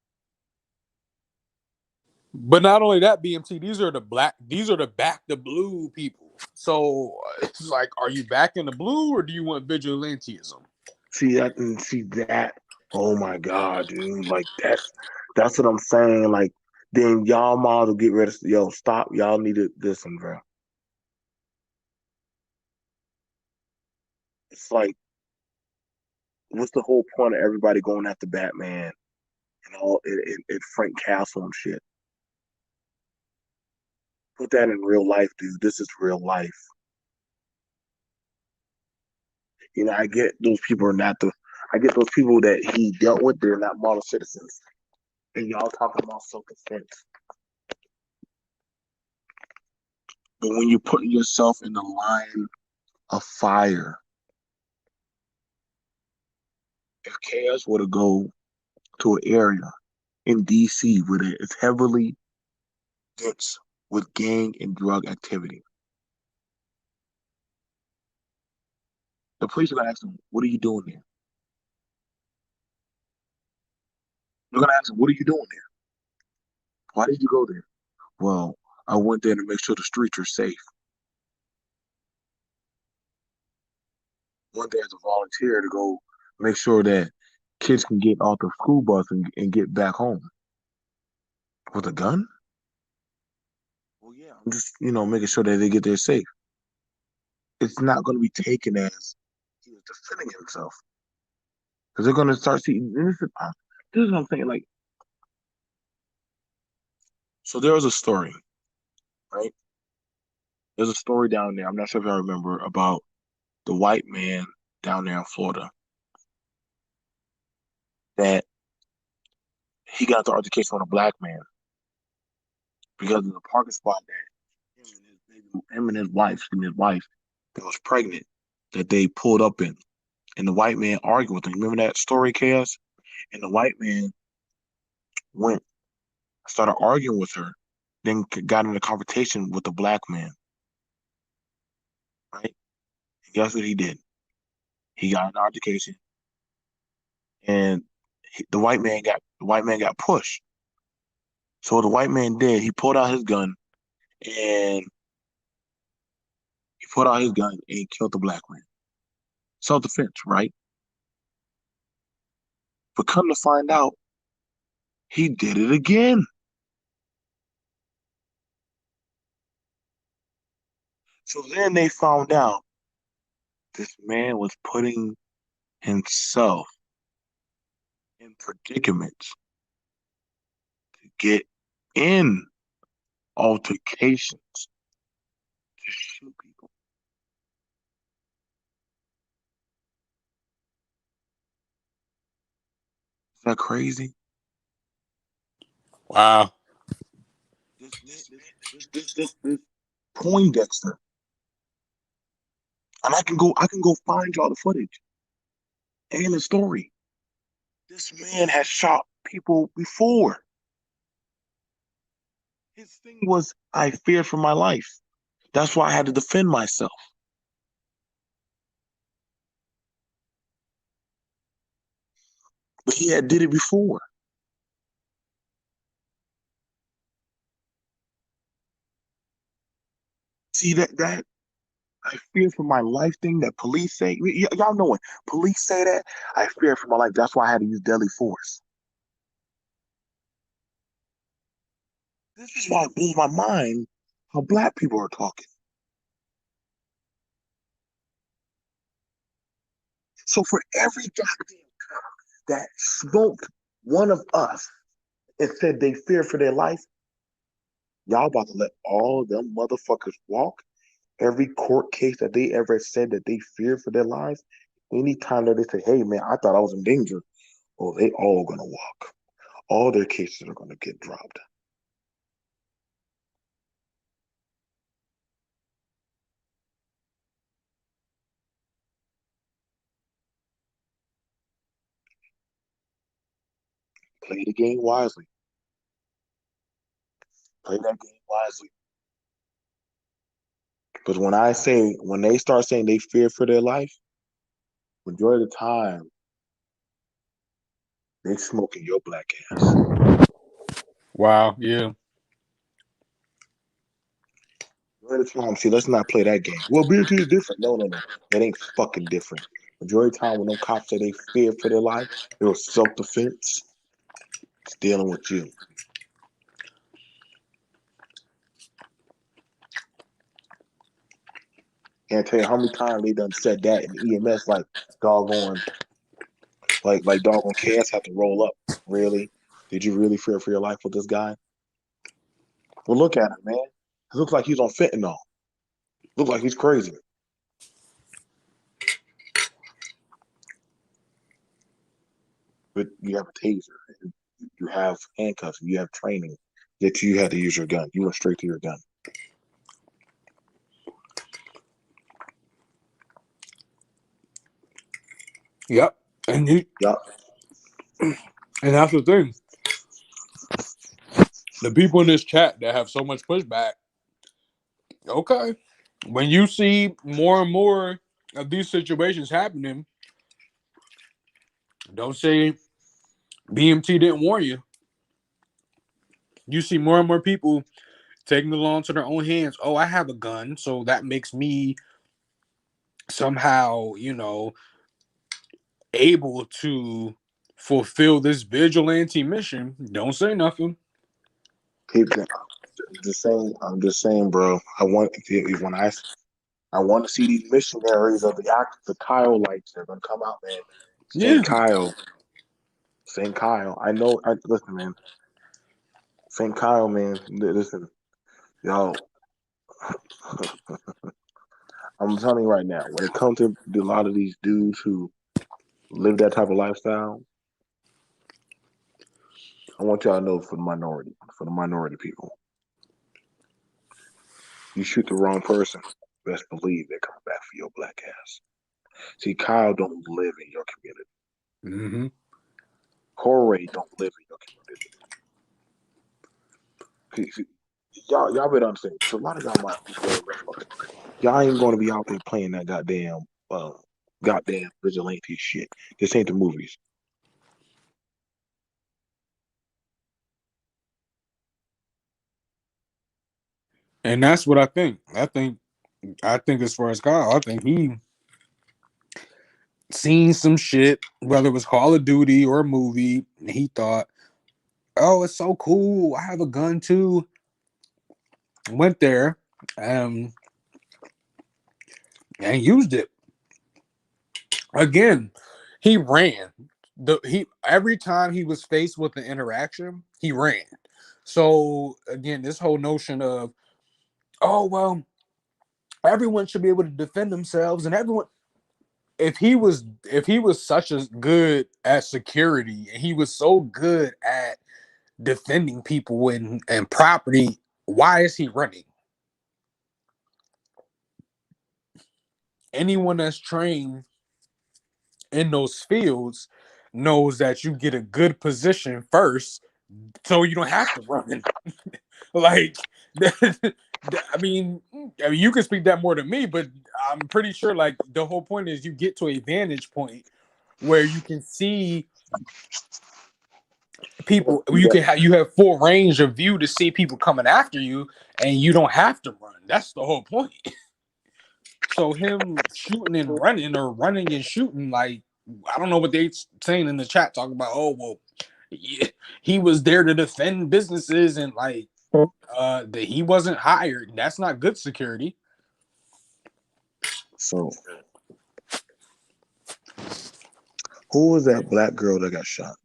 But not only that, BMT, these are the back the blue people. So it's like, are you back in the blue or do you want vigilantism? See that. Oh my God, dude! Like that's what I'm saying. Like then y'all might will get rid of stop. Y'all needed this one, bro. It's like, what's the whole point of everybody going after Batman and all and Frank Castle and shit? Put that in real life, dude. This is real life. I get those people are not I get those people that he dealt with. They're not model citizens, and y'all talking about self-defense. But when you're putting yourself in the line of fire, if chaos were to go to an area in DC where it's heavily dense with gang and drug activity, the police are gonna ask them, "What are you doing there?" They're gonna ask them, "What are you doing there? Why did you go there?" Well, I went there to make sure the streets are safe. One day as a volunteer to go make sure that kids can get off the school bus and get back home. With a gun? Well, yeah, I'm just, making sure that they get there safe. It's not going to be taken as he was defending himself. Because they're going to start seeing, this is what I'm saying. Like, so there was a story, right? There's a story down there. I'm not sure if I remember about the white man down there in Florida that he got the altercation with a black man because of the parking spot that him and his wife, that was pregnant, that they pulled up in. And the white man argued with him. Remember that story, Chaos? And the white man went, started arguing with her, then got in a confrontation with the black man, right? And guess what he did? He got an altercation, and the white man got pushed. So what the white man did, he pulled out his gun and killed the black man. Self-defense, right? But come to find out, he did it again. So then they found out this man was putting himself in predicaments to get in altercations to shoot people. Is that crazy? Wow. This Poindexter, and I can go find y'all the footage and the story. This man has shot people before. His thing was, I feared for my life. That's why I had to defend myself. But he had did it before. See that I fear for my life thing that police say. Y'all know it. Police say that. I fear for my life. That's why I had to use deadly force. This is why it blows my mind how black people are talking. So for every goddamn cop that smoked one of us and said they fear for their life, y'all about to let all them motherfuckers walk? Every court case that they ever said that they fear for their lives, anytime that they say, hey man, I thought I was in danger, oh, they all gonna walk. All their cases are gonna get dropped. Play the game wisely. Play that game wisely. Because when they start saying they fear for their life, majority of the time, they smoking your black ass. Wow, yeah. Majority of the time, see, let's not play that game. Well, BT is different. No. It ain't fucking different. Majority of the time, when them cops say they fear for their life, it was self-defense. It's dealing with you. Can't tell you how many times they done said that in EMS, like doggone, like doggone cats have to roll up. Really? Did you really fear for your life with this guy? Well, look at him, man. It looks like he's on fentanyl. Looks like he's crazy. But you have a taser, you have handcuffs, you have training. Yet you had to use your gun. You went straight to your gun. Yep. Yep. And that's the thing. The people in this chat that have so much pushback, okay. When you see more and more of these situations happening, don't say BMT didn't warn you. You see more and more people taking the law into their own hands. Oh, I have a gun, so that makes me somehow, able to fulfill this vigilante mission. Don't say nothing. People, I'm just saying, bro. I want to see these missionaries of the Kyle lights. They're gonna come out, man. Saint Kyle. Saint Kyle. Listen, man. Saint Kyle, man. Listen, yo. I'm telling you right now, when it comes to a lot of these dudes who live that type of lifestyle, I want y'all to know for the minority people, you shoot the wrong person, best believe they're coming back for your black ass. See, Kyle don't live in your community. Mm-hmm. Corey don't live in your community. See, y'all better understand. So a lot of y'all might be very motherfuckers. Y'all ain't gonna be out there playing that goddamn vigilante shit. This ain't the movies. And that's what I think. I think as far as Kyle, I think he seen some shit, whether it was Call of Duty or a movie, and he thought, oh, it's so cool. I have a gun too. Went there and used it. Again, he ran. Every time he was faced with an interaction, he ran. So again, this whole notion of, oh well, everyone should be able to defend themselves, and everyone, if he was such as good at security and he was so good at defending people and property, why is he running? Anyone that's trained in those fields knows that you get a good position first so you don't have to run. Like, I mean, you can speak that more than me, but I'm pretty sure like the whole point is you get to a vantage point where you can see people you have full range of view to see people coming after you, and you don't have to run. That's the whole point. So him shooting and running, or running and shooting, like, I don't know what they saying in the chat, talking about, oh well, he was there to defend businesses, and like that he wasn't hired. That's not good security. So, who was that black girl that got shot?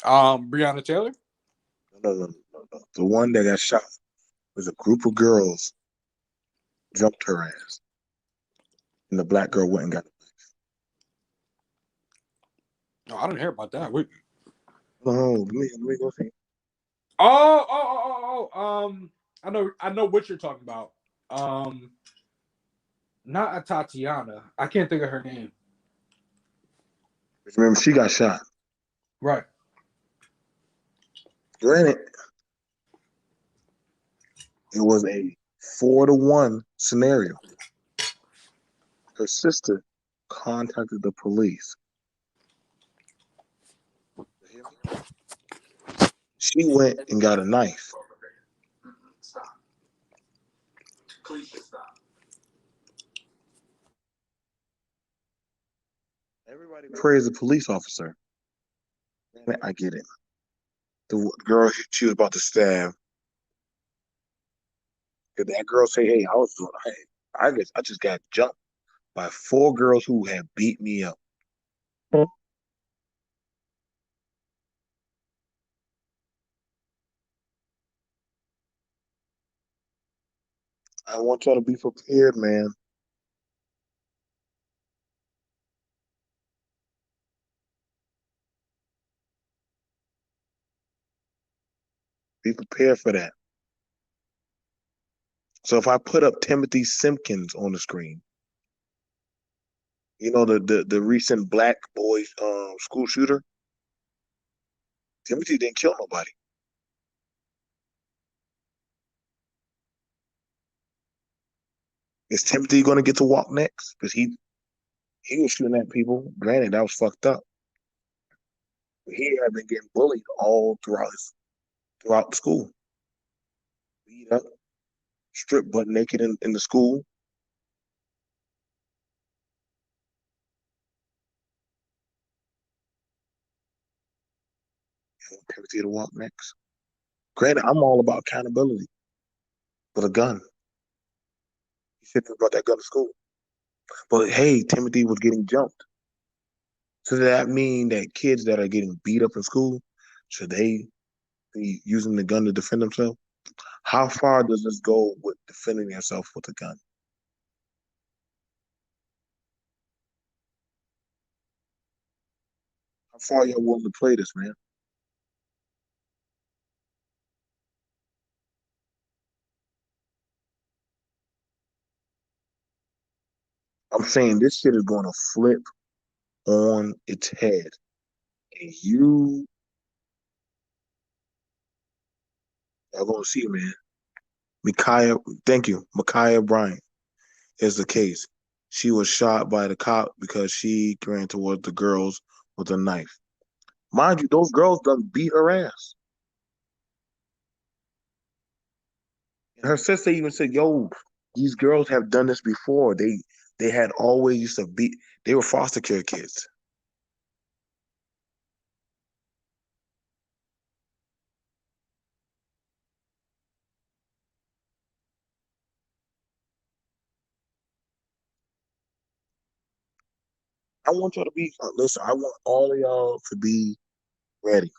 Breonna Taylor. No. The one that got shot was a group of girls jumped her ass, and the black girl went and got. No, I didn't hear about that. Wait. Oh, let me go see. I know what you're talking about. Not a Tatiana. I can't think of her name. Remember, she got shot. Right. Granted, it was a 4-to-1 scenario. Her sister contacted the police. She went and got a knife. Stop. Please stop. Everybody praised the police officer. I get it. The girl she was about to stab. Did that girl say, "Hey, I guess I just got jumped by 4 girls who had beat me up"? I want y'all to be prepared, man. Be prepared for that. So if I put up Timothy Simpkins on the screen, you know, the recent black boy school shooter, Timothy didn't kill nobody. Is Timothy going to get to walk next? Because he was shooting at people. Granted, that was fucked up. But he had been getting bullied all throughout the school. Beat up, stripped butt naked in the school. Timothy to walk next. Granted, I'm all about accountability with a gun. He shouldn't have brought that gun to school. But hey, Timothy was getting jumped. So does that mean that kids that are getting beat up in school, should they be using the gun to defend themselves? How far does this go with defending yourself with a gun? How far y'all willing to play this, man? I'm saying this shit is going to flip on its head. And y'all going to see, man. Thank you. Micaiah Bryant is the case. She was shot by the cop because she ran towards the girls with a knife. Mind you, those girls done beat her ass. And her sister even said, "Yo, these girls have done this before. They had always used to beat. They were foster care kids." I want y'all to be listen. I want all of y'all to be ready.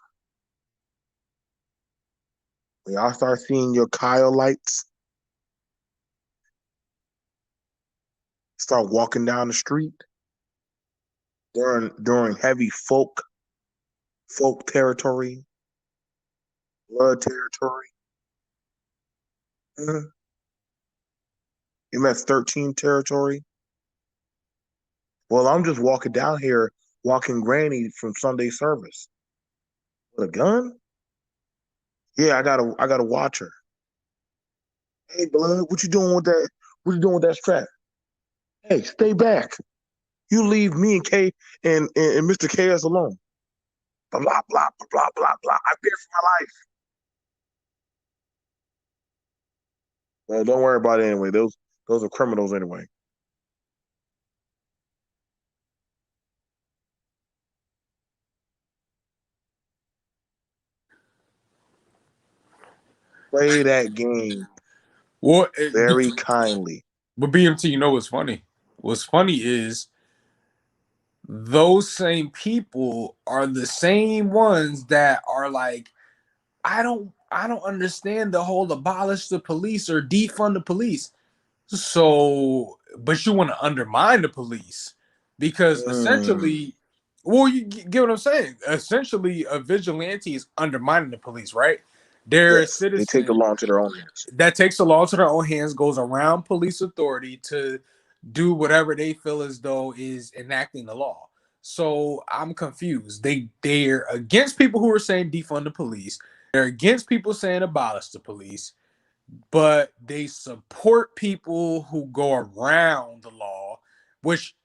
When y'all start seeing your Kyle lights, start walking down the street during heavy folk territory, blood territory. MS 13 territory. Well, I'm just walking down here, walking Granny from Sunday service with a gun. Yeah, I gotta watch her. Hey, blood, what you doing with that? What you doing with that strap? Hey, stay back. You leave me and K and Mr. KS alone. Blah blah blah blah blah blah. I fear for my life. Well, don't worry about it anyway. Those are criminals anyway. Play that game very kindly. But BMT, you know what's funny? What's funny is those same people are the same ones that are like, I don't understand the whole abolish the police or defund the police. So, but you want to undermine the police because essentially, well, you get what I'm saying. Essentially, a vigilante is undermining the police, right? They're a Yes, they take the citizen law into their own hands. that takes the law into their own hands, goes around police authority to do whatever they feel as though is enacting the law. So I'm confused. They're against people who are saying defund the police. They're against people saying abolish the police, but they support people who go around the law, which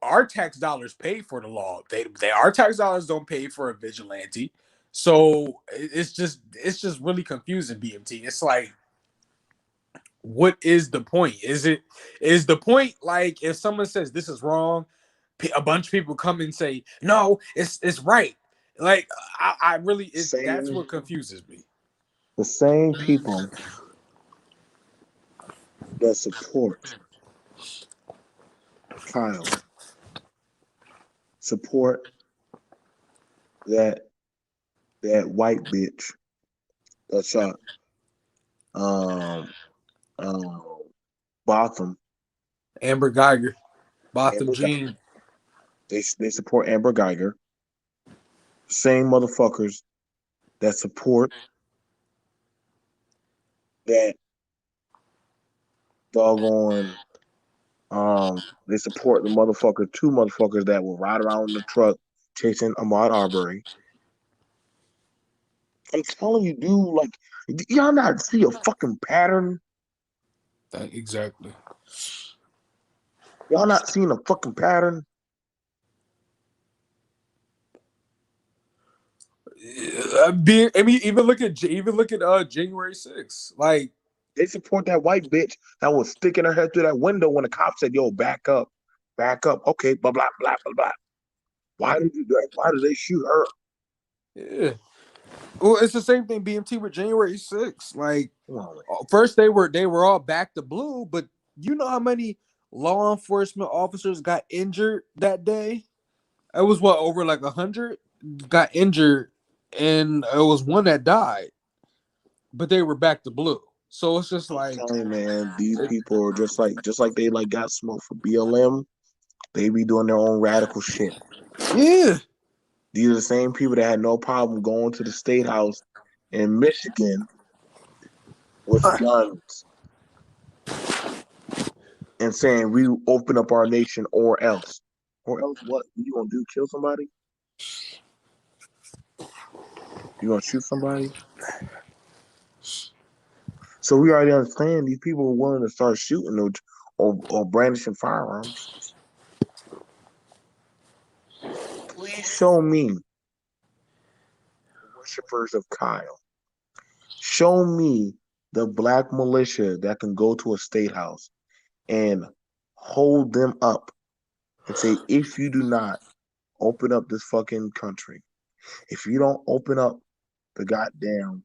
our tax dollars pay for the law. They our tax dollars don't pay for a vigilante. So it's just really confusing, BMT. It's like, what is the point? Is the point like if someone says this is wrong, a bunch of people come and say no, it's right. Like I really that's what confuses me. The same people that support Kyle support that white bitch that shot um Botham. Amber Geiger, Botham Amber Jean. Geiger. They support Amber Geiger. Same motherfuckers that support that doggone they support the two motherfuckers that will ride around in the truck chasing Ahmaud Arbery. I'm telling you, dude, like y'all not see a fucking pattern. Exactly. Y'all not seeing a fucking pattern. I mean, even look at January 6th. Like they support that white bitch that was sticking her head through that window when the cop said, "Yo, back up, back up." Okay, blah blah blah blah blah. Why did you do that? Why did they shoot her? Yeah. Well, it's the same thing BMT with January 6th. Like first they were all back to blue, but you know how many law enforcement officers got injured that day? It was what, over like 100 got injured, and it was one that died, but they were back to blue. So it's just like, I'm telling you, man, these people are just like they like got smoked for BLM. They be doing their own radical shit. Yeah. These are the same people that had no problem going to the state house in Michigan with guns and saying we open up our nation or else. Or else what? What you gonna do? Kill somebody? You gonna shoot somebody? So we already understand these people are willing to start shooting or brandishing firearms. Please show me the worshippers of Kyle. Show me the black militia that can go to a state house and hold them up and say, if you do not open up this fucking country, if you don't open up the goddamn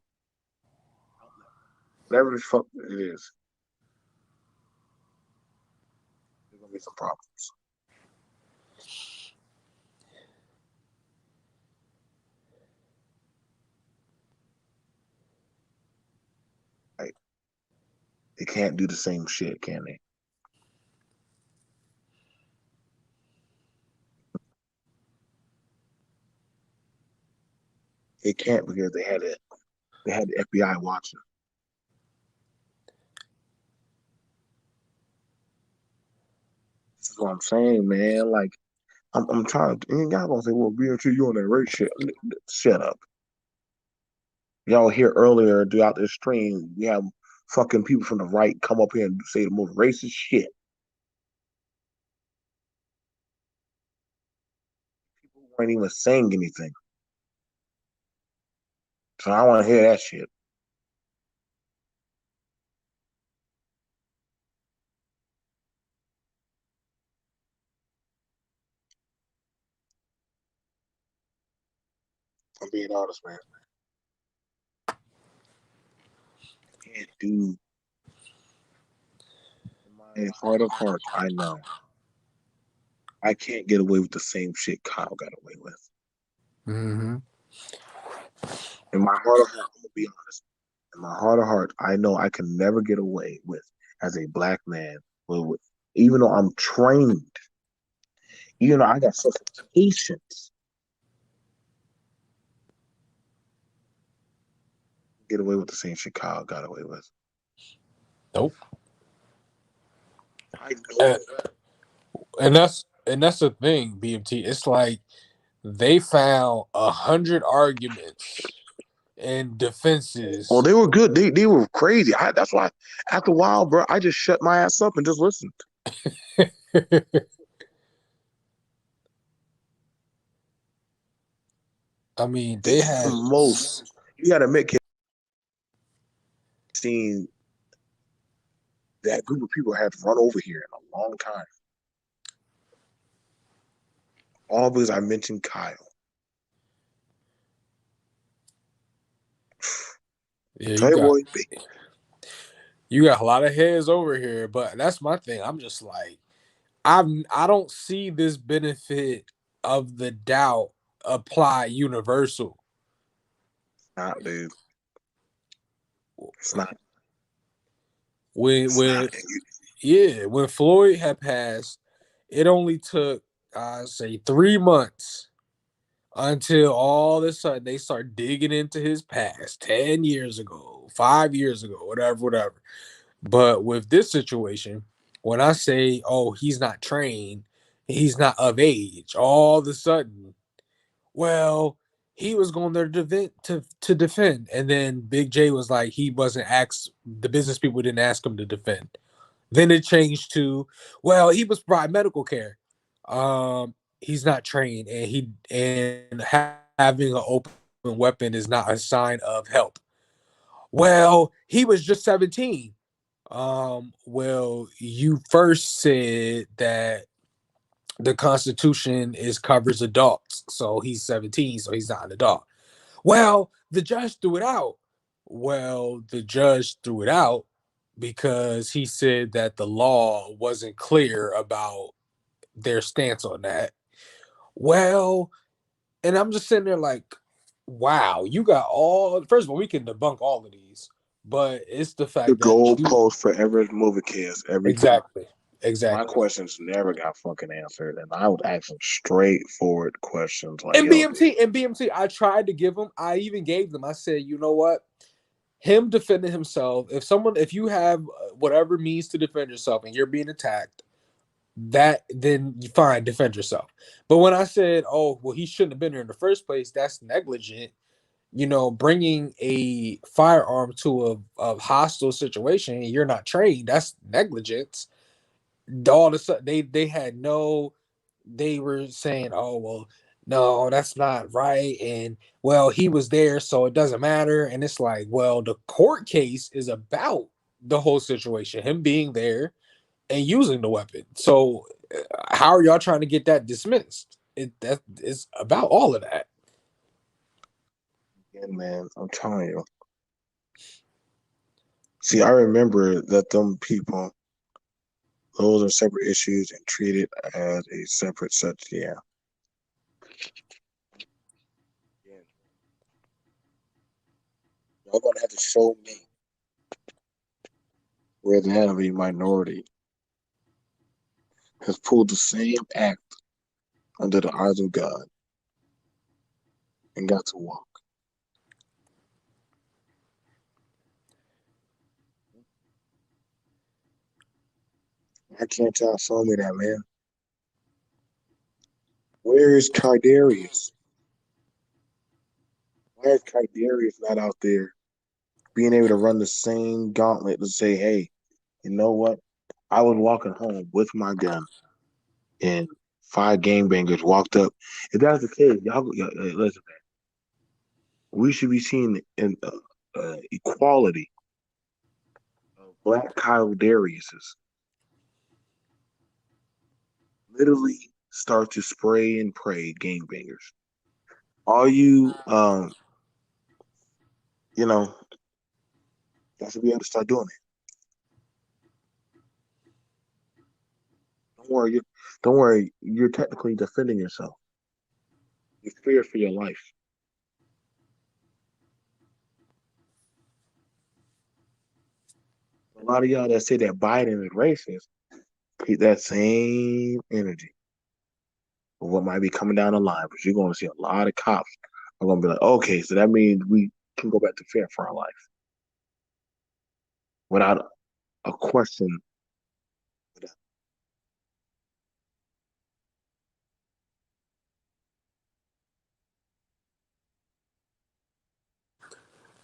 whatever the fuck it is, there's gonna be some problems. Like, they can't do the same shit, can they? They can't because they had the FBI watching. This is what I'm saying, man. Like, I'm trying to. And y'all gonna say, "Well, BMT, you on that race shit?" Shut up. Y'all hear earlier throughout this stream, we have fucking people from the right come up here and say the most racist shit. weren't even saying anything. So I want to hear that shit. I'm being honest, man. I can't do. In my heart of hearts, I know I can't get away with the same shit Kyle got away with. Mm-hmm. In my heart of heart, I'm gonna be honest. In my heart of heart, I know I can never get away with as a black man, even though I'm trained, even though I got certifications, get away with the same shit Kyle got away with. Nope. I know. And that's the thing, BMT. It's like they found 100 arguments and Oh, defenses. they were good. They were crazy. That's why after a while, bro, I just shut my ass up and just listened. I mean, they had The most. You got to admit, kid, seen that group of people had run over here in a long time. All because I mentioned Kyle. Yeah, Playboy. you got a lot of heads over here, but that's my thing. I'm just like, I don't see this benefit of the doubt apply universal. Not, dude. It's not. When when Floyd had passed, it only took say 3 months until all of a sudden they start digging into his past 10 years ago, 5 years ago, whatever. But with this situation, when I say, oh, he's not trained, he's not of age, all of a sudden, well, he was going there to defend. And then Big J was like, he wasn't asked, the business people didn't ask him to defend. Then it changed to, well, he was provide medical care. He's not trained, and having an open weapon is not a sign of help. Well, he was just 17. Well, you first said that the Constitution is covers adults, so he's 17, so he's not an adult. Well, the judge threw it out. Well, the judge threw it out because he said that the law wasn't clear about their stance on that. Well, and I'm just sitting there like, wow, you got all. First of all, we can debunk all of these, but it's the The fact that goalpost forever moving, kids, every time. Exactly. My questions never got fucking answered, and I would ask them straightforward questions like, And "Yo, BMT, I tried to give them. I even gave them. I said, you know what? Him defending himself. If you have whatever means to defend yourself, and you're being attacked, then you fine, defend yourself. But when I said, oh, well, he shouldn't have been there in the first place, that's negligent. Bringing a firearm to a hostile situation, and you're not trained, that's negligence. All of a sudden, they were saying, oh, well, no, that's not right. And well, he was there, so it doesn't matter. And it's like, well, the court case is about the whole situation, him being there and using the weapon. So how are y'all trying to get that dismissed? That is about all of that. yeah, man, I'm telling you." See, I remember that them people, those are separate issues and treated as a separate such. Yeah. Y'all gonna have to show me where the enemy minority has pulled the same act under the eyes of God and got to walk. I can't y'all show me that, man. Where is Cardarius? Why is Cardarius not out there being able to run the same gauntlet to say, hey, you know what? I was walking home with my gun in 5 gangbangers walked up. If that's the case, listen, man. We should be seeing an equality of black Kyle Dariuses literally start to spray and pray gangbangers. All you, you know, y'all should be able to start doing it. Don't worry, don't worry. You're technically defending yourself. You fear for your life. A lot of y'all that say that Biden is racist, keep that same energy for what might be coming down the line. But you're going to see a lot of cops are going to be like, okay, so that means we can go back to fear for our life without a question.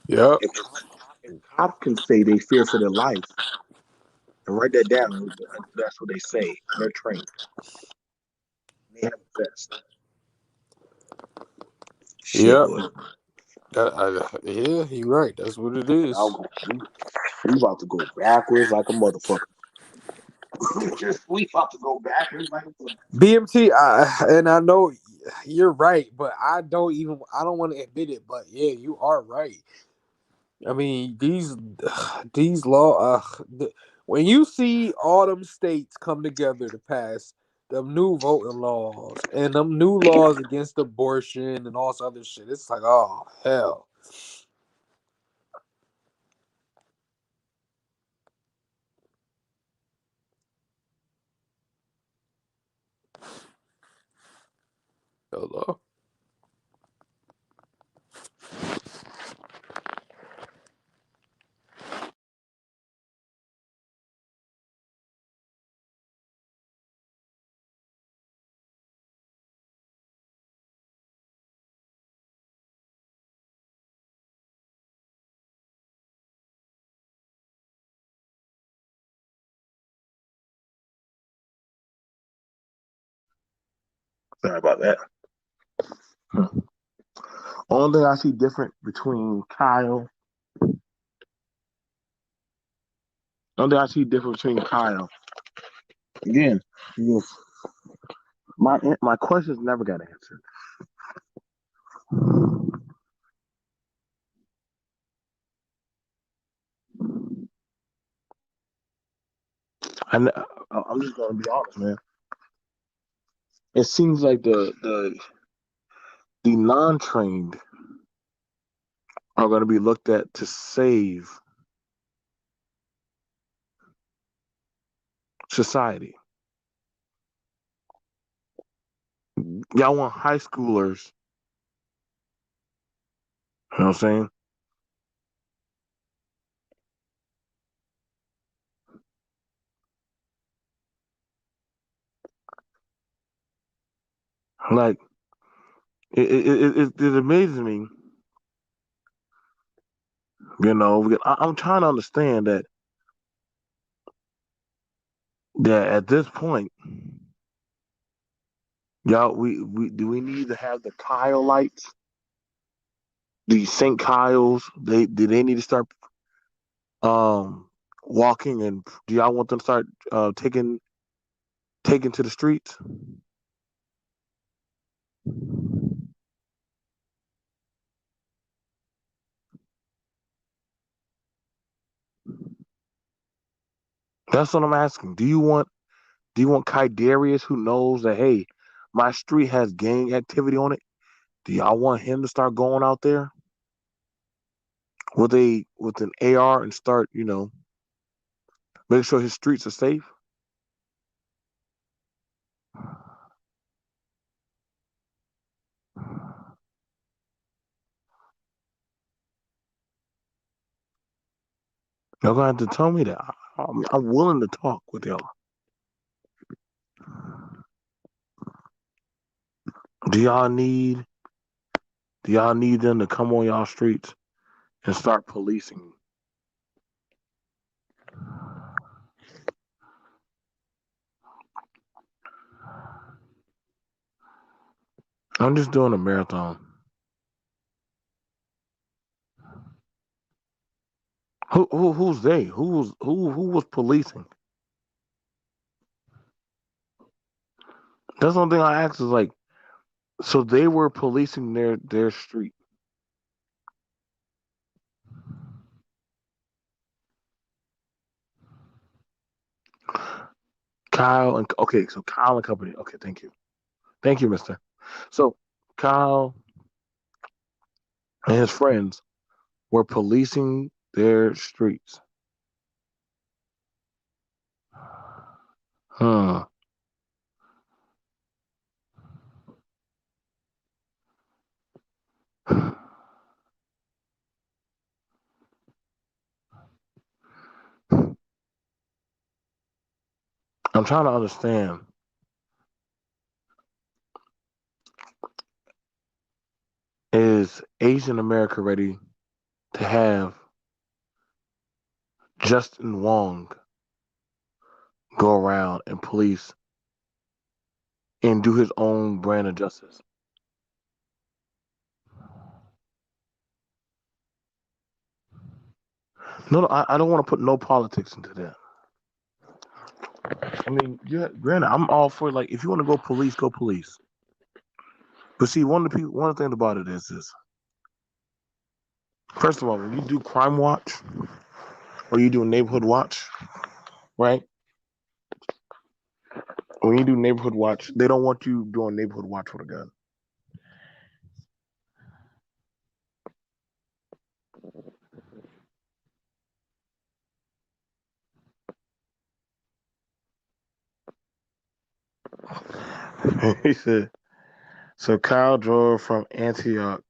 Yep. If cops can say they fear for their life and write that down, that's what they say. They're trained. They have a vest. Shit, Yep. boy. Yeah, you're right. That's what it is. We about to go backwards like a motherfucker. We about to go backwards like a motherfucker. BMT, and I know you're right, but I don't want to admit it, but yeah, you are right. I mean, these when you see all them states come together to pass them new voting laws and them new laws against abortion and all this other shit, it's like, oh hell. Hello. Sorry about that. Only thing I see different between Kyle. Only thing I see different between Kyle. Again, my questions never got answered. And I'm just gonna be honest, man. It seems like the non-trained are going to be looked at to save society. Y'all want high schoolers, you know what I'm saying? Like, it amazes me, you know, because I'm trying to understand that at this point, y'all, we do we need to have the Kyle lights, the St. Kyles? They need to start walking, and do y'all want them to start taking to the streets? That's what I'm asking. Do you want Kai Darius, who knows that, hey, my street has gang activity on it? Do y'all want him to start going out there with an AR and start, make sure his streets are safe? Y'all gonna have to tell me that. I'm willing to talk with y'all. Do y'all need do y'all need them to come on y'all streets and start policing? I'm just doing a marathon. Who's they? Who was policing? That's one thing I asked is like, so they were policing their street. Kyle and okay, so Kyle and company. Okay, thank you, Mister. So Kyle and his friends were policing their streets. Hmm. I'm trying to understand. Is Asian America ready to have Justin Wong go around and police and do his own brand of justice? No, I don't want to put no politics into that. I mean, yeah, granted, I'm all for like if you want to go police, go police. But see, one of the things about it is this. First of all, when you do crime watch or you do neighborhood watch, right? When you do neighborhood watch, they don't want you doing neighborhood watch with a gun. He said, so Kyle drove from Antioch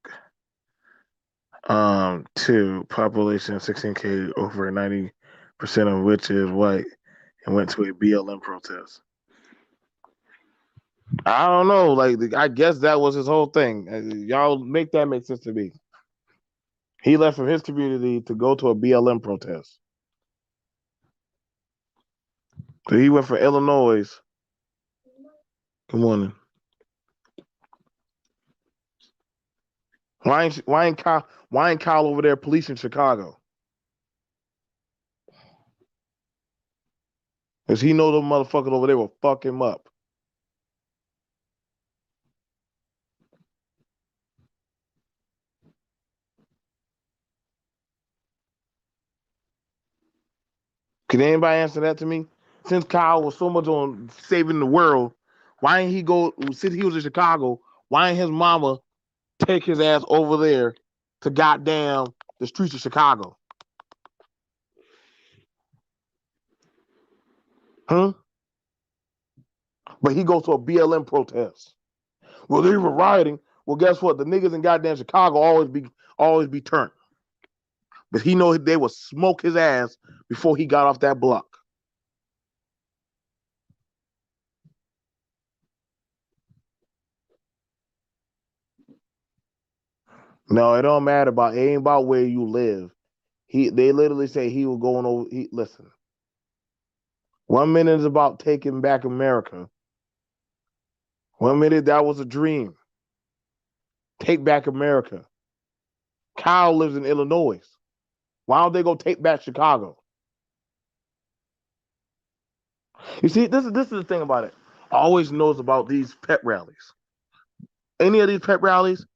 to population 16K, over 90% of which is white, and went to a BLM protest. I don't know. Like, I guess that was his whole thing. Y'all make that make sense to me. He left from his community to go to a BLM protest. So he went from Illinois. Good morning. Why ain't Kyle over there policing Chicago? Because he know them motherfuckers over there will fuck him up. Can anybody answer that to me? Since Kyle was so much on saving the world, why ain't he go? Since he was in Chicago, why ain't his mama take his ass over there to goddamn the streets of Chicago? Huh? But he goes to a BLM protest. Well, they were rioting. Well, guess what? The niggas in goddamn Chicago always be turned. But he know they would smoke his ass before he got off that block. No, it don't matter about. It ain't about where you live. They literally say he was going over. Listen. 1 minute is about taking back America. 1 minute that was a dream. Take back America. Kyle lives in Illinois. Why don't they go take back Chicago? You see, this is the thing about it. I always knows about these pep rallies. Any of these pep rallies,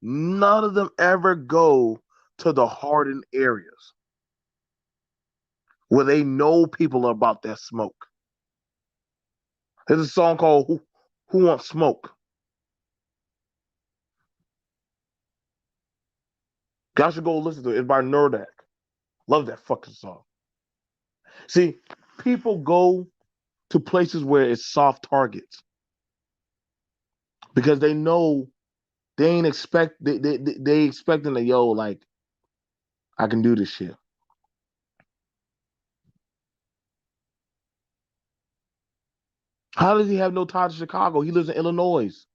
none of them ever go to the hardened areas where they know people are about that smoke. There's a song called Who Wants Smoke? Guys should go listen to it. It's by Nerdak. Love that fucking song. See, people go to places where it's soft targets because they know they ain't expect they expecting that like I can do this shit. How does he have no ties to Chicago? He lives in Illinois.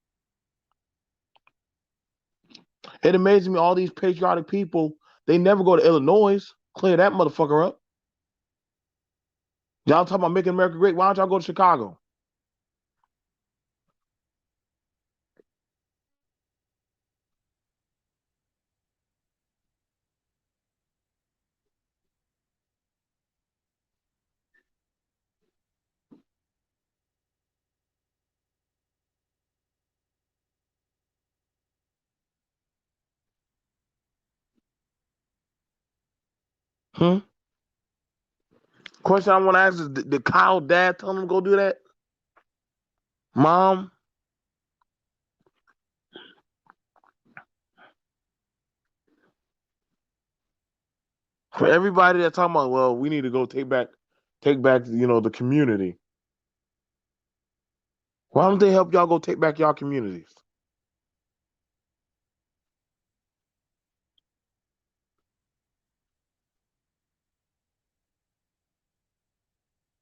It amazes me all these patriotic people, they never go to Illinois. Clear that motherfucker up. Y'all talking about making America great. Why don't y'all go to Chicago? Hmm? Question I want to ask is: did Kyle's dad tell him to go do that? Mom? For everybody that's talking about, well, we need to go take back, the community. Why don't they help y'all go take back y'all communities?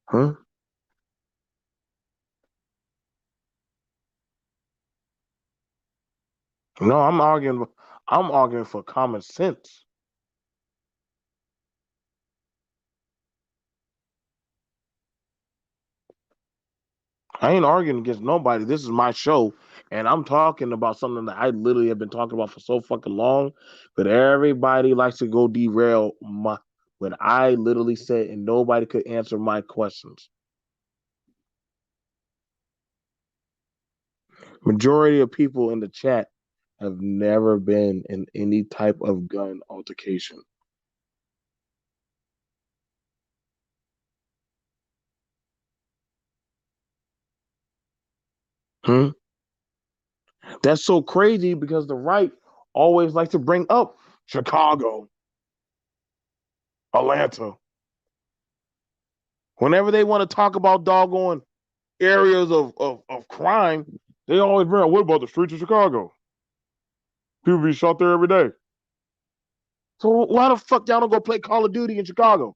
Huh? No, I'm arguing. I'm arguing for common sense. I ain't arguing against nobody. This is my show, and I'm talking about something that I literally have been talking about for so fucking long. But everybody likes to go derail what I literally said, and nobody could answer my questions. Majority of people in the chat have never been in any type of gun altercation. Hmm? That's so crazy because the right always likes to bring up Chicago, Atlanta. Whenever they want to talk about doggone areas of crime, they always bring up, what about the streets of Chicago? People be shot there every day. So why the fuck y'all don't go play Call of Duty in Chicago?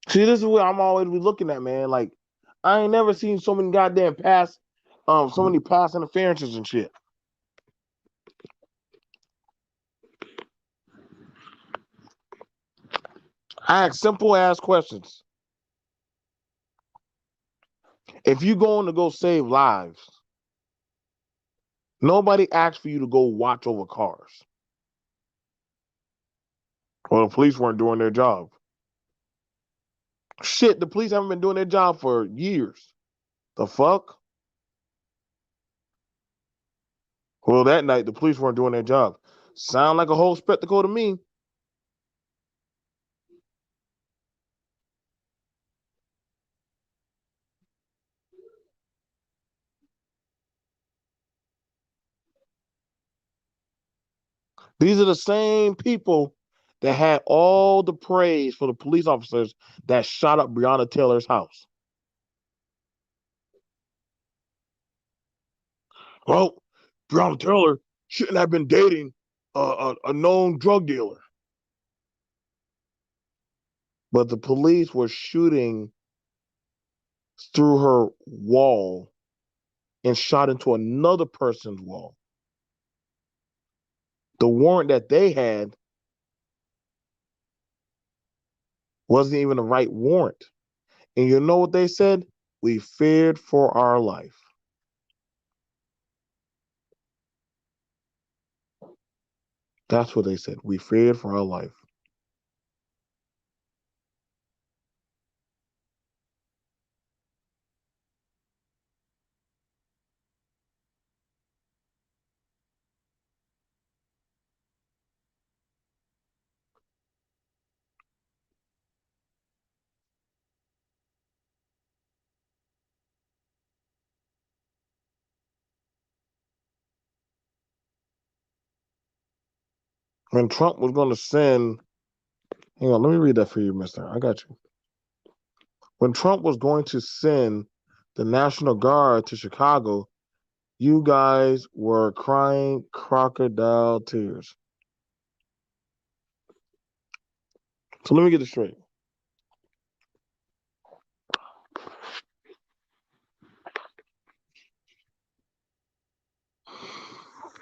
See, this is what I'm always be looking at, man. Like, I ain't never seen so many goddamn so many pass interferences and shit. I ask simple ass questions. If you going to go save lives, nobody asks for you to go watch over cars. Well, the police weren't doing their job. Shit, the police haven't been doing their job for years. The fuck? Well, that night the police weren't doing their job. Sound like a whole spectacle to me. These are the same people that had all the praise for the police officers that shot up Breonna Taylor's house. Well, Breonna Taylor shouldn't have been dating a known drug dealer. But the police were shooting through her wall and shot into another person's wall. The warrant that they had wasn't even the right warrant. And you know what they said? We feared for our life. That's what they said. We feared for our life. When Trump was going to send, hang on, let me read that for you, mister. I got you. When Trump was going to send the National Guard to Chicago, you guys were crying crocodile tears. So let me get this straight.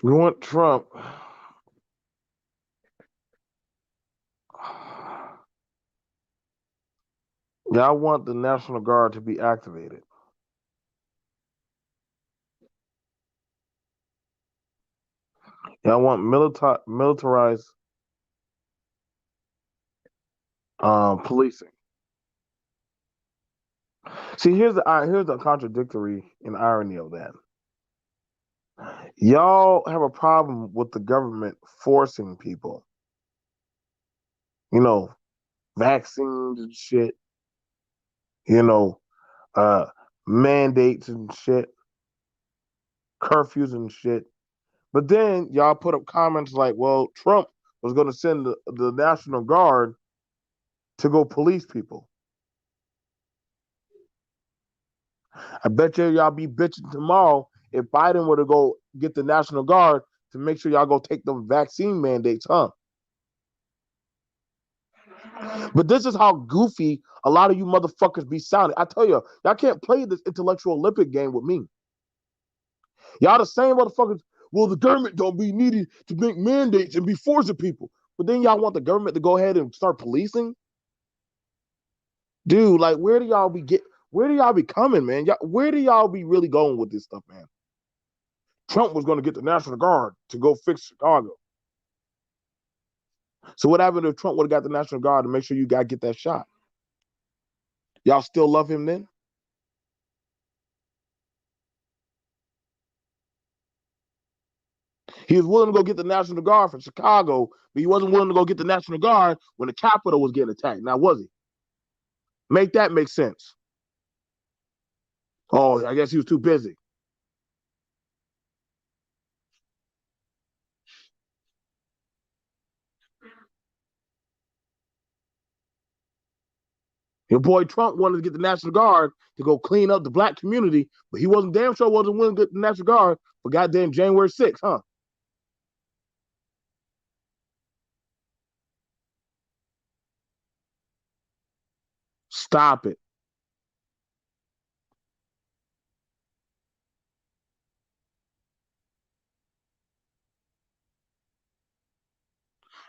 We want Trump. Y'all want the National Guard to be activated. Y'all want militarized policing. See, here's the contradictory and irony of that. Y'all have a problem with the government forcing people, you know, vaccines and shit, you know, uh, mandates and shit, curfews and shit. But then y'all put up comments like, well, Trump was going to send the National Guard to go police people. I bet y'all be bitching tomorrow if Biden were to go get the National Guard to make sure y'all go take them vaccine mandates, huh? But this is how goofy a lot of you motherfuckers be sounding. I tell you, y'all can't play this intellectual Olympic game with me. Y'all the same motherfuckers. Well, the government don't be needed to make mandates and be forcing people. But then y'all want the government to go ahead and start policing? Dude, like where do y'all be coming, man? Where do y'all be really going with this stuff, man? Trump was going to get the National Guard to go fix Chicago. So what happened if Trump would have got the National Guard to make sure you got to get that shot? Y'all still love him then? He was willing to go get the National Guard for Chicago, but he wasn't willing to go get the National Guard when the Capitol was getting attacked. Now, was he? Make that make sense. Oh, I guess he was too busy. Your boy Trump wanted to get the National Guard to go clean up the black community, but he wasn't damn sure wasn't willing to get the National Guard for goddamn January 6th, huh? Stop it.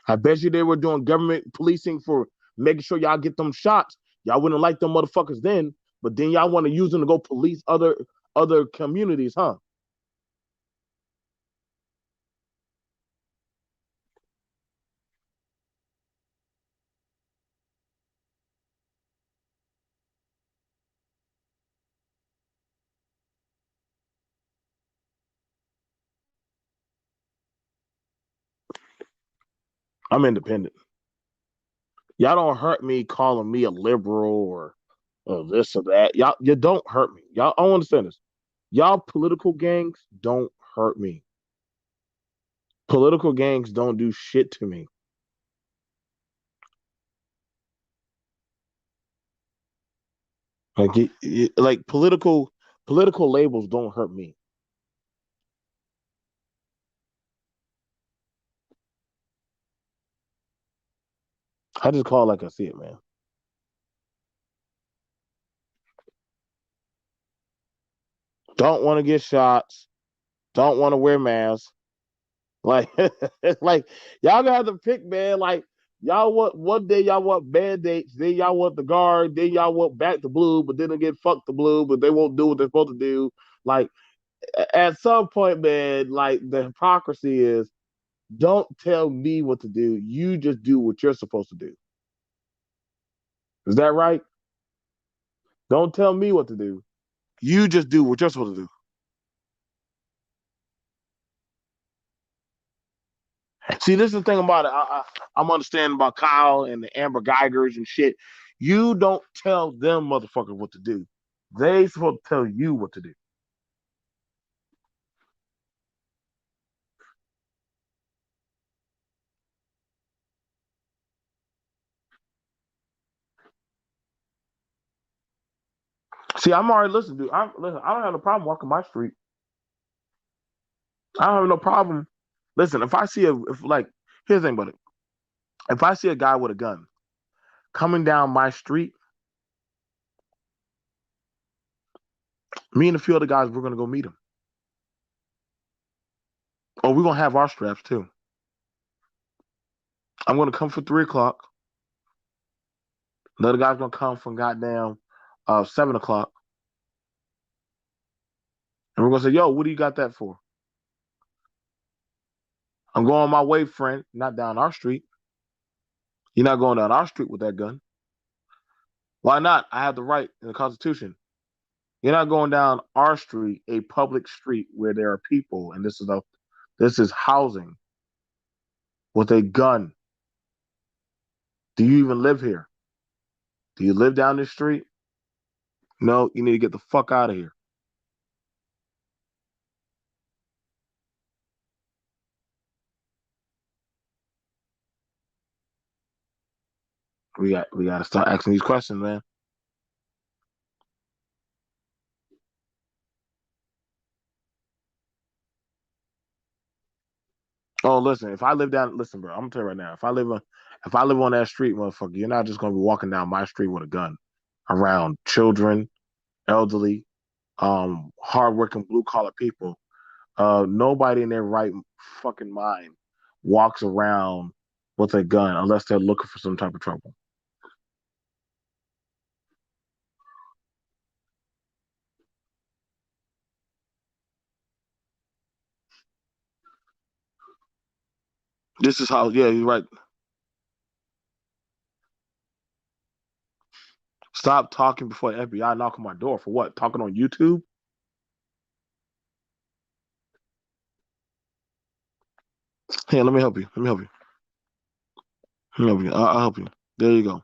I bet you they were doing government policing for making sure y'all get them shots. Y'all wouldn't like them motherfuckers then, but then y'all want to use them to go police other communities, huh? I'm independent. Y'all don't hurt me calling me a liberal or this or that. Y'all, you don't hurt me. Y'all, I don't understand this. Y'all political gangs don't hurt me. Political gangs don't do shit to me. Like political labels don't hurt me. I just call it like I see it, man. Don't want to get shots. Don't want to wear masks. Like, like y'all gonna have to pick, man. Like y'all want one day y'all want mandates, then y'all want the guard, then y'all want back to blue, but then again fuck the blue, but they won't do what they're supposed to do. Like at some point, man, like the hypocrisy is don't tell me what to do. You just do what you're supposed to do. Is that right? Don't tell me what to do. You just do what you're supposed to do. See, this is the thing about it. I'm understanding about Kyle and the Amber Geigers and shit. You don't tell them motherfuckers what to do. They supposed to tell you what to do. See, I'm already listening, dude. Listen. I don't have no problem walking my street. I don't have no problem. Listen, if I see if like, here's the thing about it. If I see a guy with a gun coming down my street, me and a few other guys, we're gonna go meet him. Oh, we're gonna have our straps too. I'm gonna come for 3 o'clock. The other guy's gonna come from goddamn 7 o'clock. And we're gonna say, yo, what do you got that for? I'm going my way, friend, not down our street. You're not going down our street with that gun. Why not? I have the right in the Constitution. You're not going down our street, a public street where there are people, and this is housing with a gun. Do you even live here? Do you live down this street? No, you need to get the fuck out of here. We got to start asking these questions, man. Oh, listen, if I live down, listen, bro, I'm gonna tell you right now, if I live on that street, motherfucker, you're not just gonna be walking down my street with a gun around children, elderly, hardworking blue collar people. Nobody in their right fucking mind walks around with a gun unless they're looking for some type of trouble. This is how, yeah, you're right. Stop talking before the FBI knock on my door for what? Talking on YouTube? Hey, let me help you. Let me help you. Let me help you. I'll help you. There you go.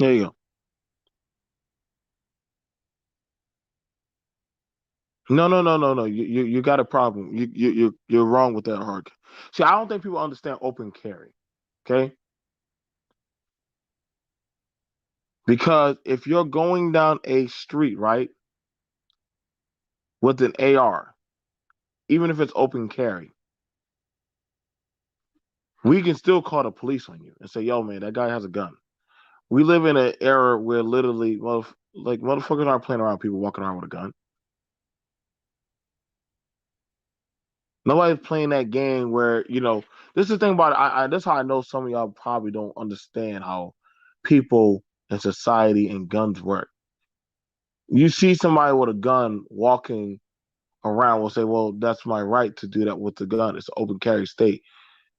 There you go. No. You got a problem. You're wrong with that, Hark. See, I don't think people understand open carry. Okay, because if you're going down a street, right, with an AR, even if it's open carry, we can still call the police on you and say, "Yo, man, that guy has a gun." We live in an era where literally, well, like motherfuckers aren't playing around. People walking around with a gun. Nobody's playing that game where this is the thing about it. That's how I know some of y'all probably don't understand how people and society and guns work. You see somebody with a gun walking around, will say, "Well, that's my right to do that with the gun. It's an open carry state."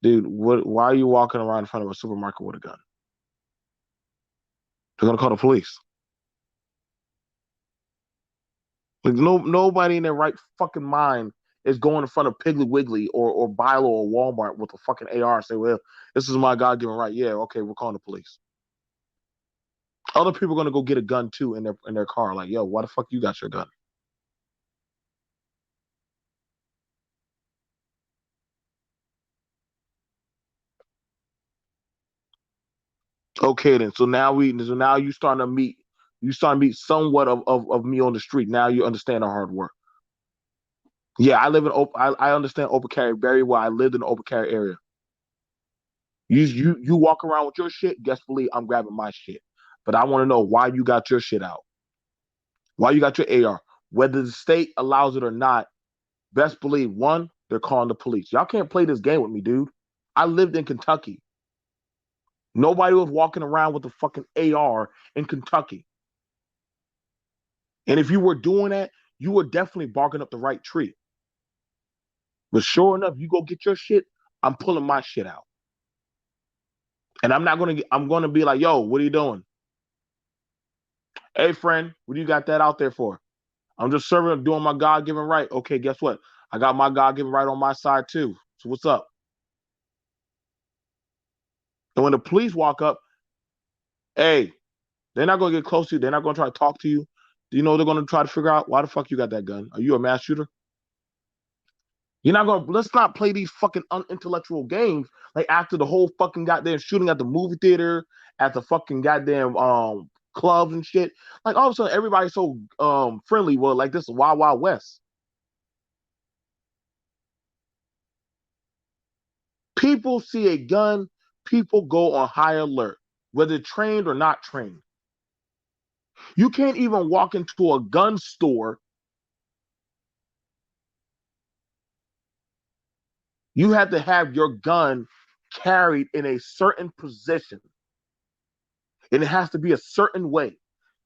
Dude, why are you walking around in front of a supermarket with a gun? They're gonna call the police. Like nobody in their right fucking mind is going in front of Piggly Wiggly or Bilo or Walmart with a fucking AR and say, "Well, this is my God given right." Yeah, okay, we're calling the police. Other people are gonna go get a gun too in their car. Like, yo, why the fuck you got your gun? Okay, then. So now you starting to meet somewhat of me on the street. Now you understand the hard work. Yeah, I understand open carry very well. I lived in the open carry area. You walk around with your shit, guess believe I'm grabbing my shit. But I want to know why you got your shit out. Why you got your AR. Whether the state allows it or not, best believe one, they're calling the police. Y'all can't play this game with me, dude. I lived in Kentucky. Nobody was walking around with a fucking AR in Kentucky. And if you were doing that, you were definitely barking up the right tree. But sure enough, you go get your shit, I'm pulling my shit out. And I'm gonna be like, "Yo, what are you doing? Hey friend, what do you got that out there for?" "I'm just serving, doing my God given right." "Okay, guess what? I got my God given right on my side too. So what's up?" And when the police walk up, hey, they're not gonna get close to you. They're not gonna try to talk to you. Do you know they're gonna try to figure out why the fuck you got that gun? Are you a mass shooter? You're not gonna Let's not play these fucking unintellectual games like after the whole fucking goddamn shooting at the movie theater, at the fucking goddamn clubs and shit. Like all of a sudden everybody's so friendly. Well, like this is Wild Wild West. People see a gun, people go on high alert, whether trained or not trained. You can't even walk into a gun store. You have to have your gun carried in a certain position. And it has to be a certain way.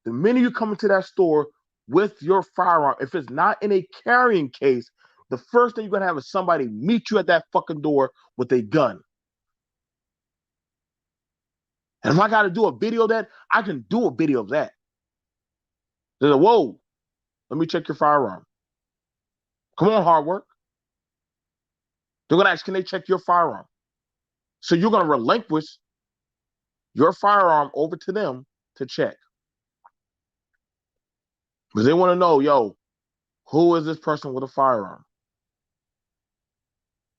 The minute you come into that store with your firearm, if it's not in a carrying case, the first thing you're going to have is somebody meet you at that fucking door with a gun. And if I got to do a video of that, I can do a video of that. They're like, whoa, let me check your firearm. Come on, hard work. They're going to ask, can they check your firearm? So you're going to relinquish your firearm over to them to check. Because they want to know, yo, who is this person with a firearm?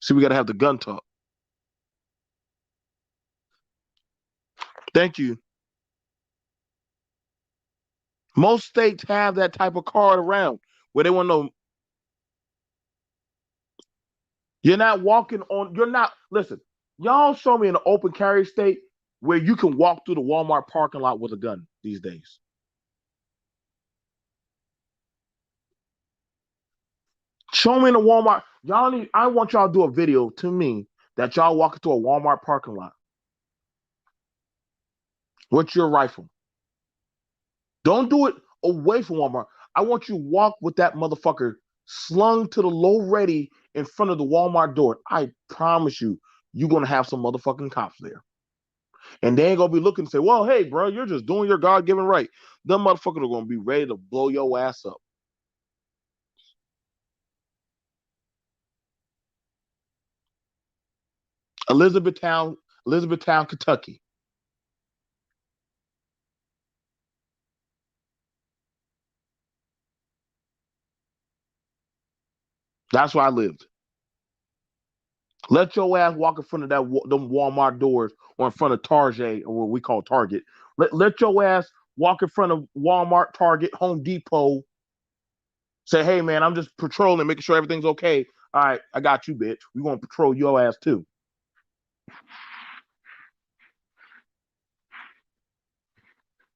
See, we got to have the gun talk. Thank you. Most states have that type of card around where they want to know. You're not walking on, you're not, listen, y'all show me an open carry state where you can walk through the Walmart parking lot with a gun these days. Show me in the Walmart. Y'all need, I want y'all to do a video to me that y'all walk into a Walmart parking lot with your rifle. Don't do it away from Walmart. I want you to walk with that motherfucker slung to the low ready in front of the Walmart door. I promise you, you're going to have some motherfucking cops there. And they ain't going to be looking and say, well, hey, bro, you're just doing your God-given right. Them motherfuckers are going to be ready to blow your ass up. Elizabethtown, Kentucky. That's where I lived. Let your ass walk in front of them Walmart doors or in front of Target or what we call Target. Let your ass walk in front of Walmart, Target, Home Depot. Say, hey, man, I'm just patrolling, making sure everything's okay. All right, I got you, bitch. We're going to patrol your ass, too.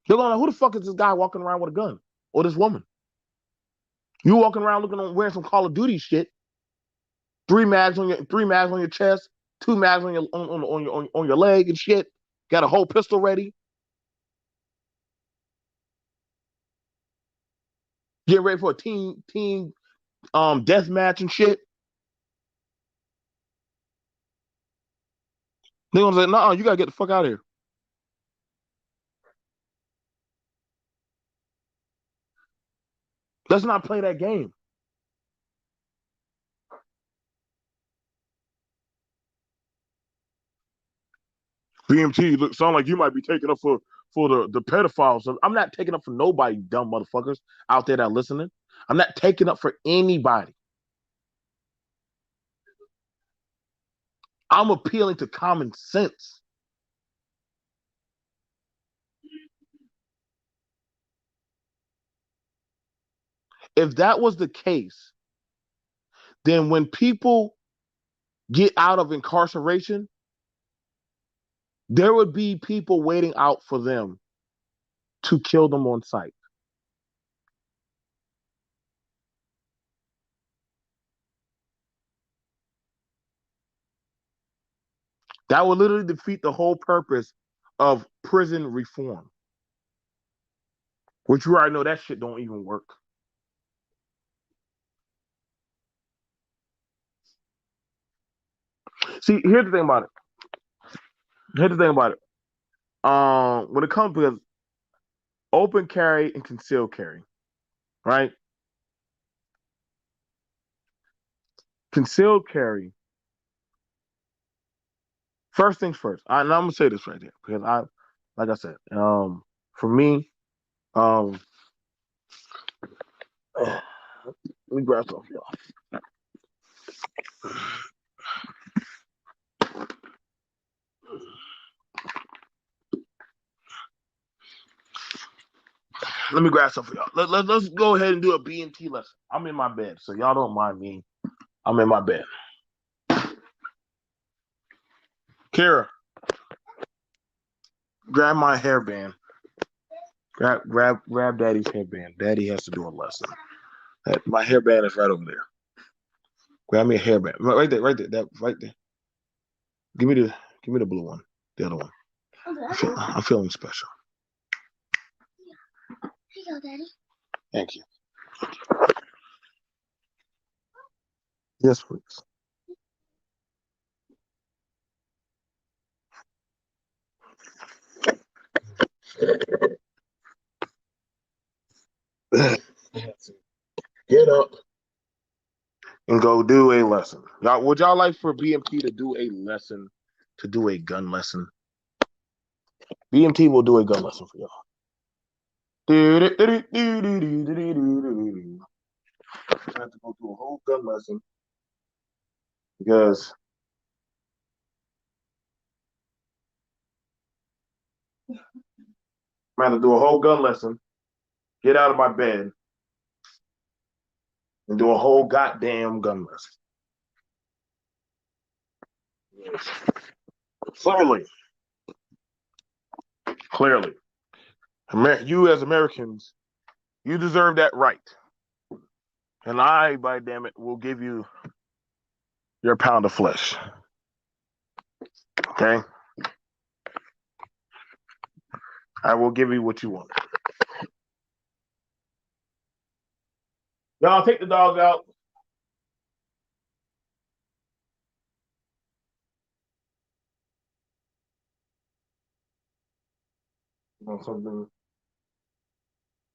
They're going to, who the fuck is this guy walking around with a gun? Or this woman? You walking around wearing some Call of Duty shit. Three mags on your chest, 2 mags on your leg and shit. Got a whole pistol ready. Get ready for a team death match and shit. They're gonna say, no, you gotta get the fuck out of here. Let's not play that game. BMT, look, sound like you might be taking up for the pedophiles. I'm not taking up for nobody, dumb motherfuckers out there that are listening. I'm not taking up for anybody. I'm appealing to common sense. If that was the case, then when people get out of incarceration, there would be people waiting out for them to kill them on sight. That would literally defeat the whole purpose of prison reform. Which you already know that shit don't even work. See, here's the thing about it. When it comes to open carry and concealed carry, right? Concealed carry. First things first. I'm gonna say this right there because like I said, for me, let me grab something, y'all. Let me grab some for y'all. Let's go ahead and do a B&T lesson. I'm in my bed, so y'all don't mind me. I'm in my bed. Kara, grab my hairband. Grab Daddy's hairband. Daddy has to do a lesson. My hairband is right over there. Grab me a hairband. Right there. That right there. Give me the blue one. The other one. I'm feeling special. Thank you. Yes, please. Get up and go do a lesson. Y'all, would y'all like for BMT to do a lesson, to do a gun lesson? BMT will do a gun lesson for y'all. I have to go through a whole gun lesson because I'm going to do a whole gun lesson, get out of my bed, and do a whole goddamn gun lesson. Yes. Clearly, you as Americans, you deserve that right. And I, by damn it, will give you your pound of flesh. Okay? I will give you what you want. Y'all take the dogs out. You know something?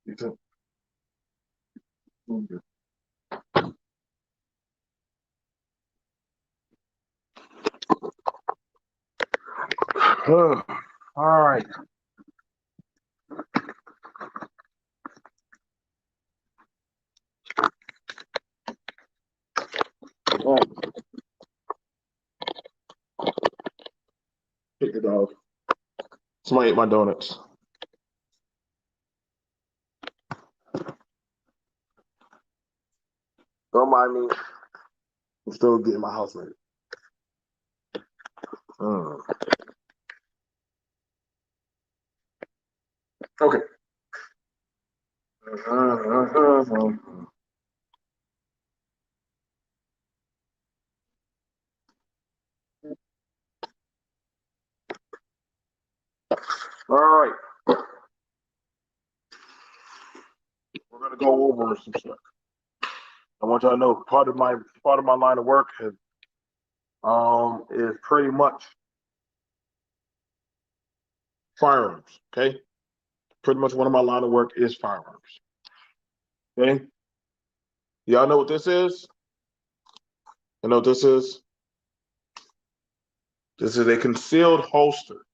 You took. All right. All right. Take the dog. Somebody ate my donuts. Don't mind me. I'm still getting my house ready. Okay. All right. We're gonna go over some stuff. I want y'all to know part of my line of work is pretty much firearms. Okay. Pretty much one of my line of work is firearms. Okay. Y'all know what this is? You know what this is? This is a concealed holster.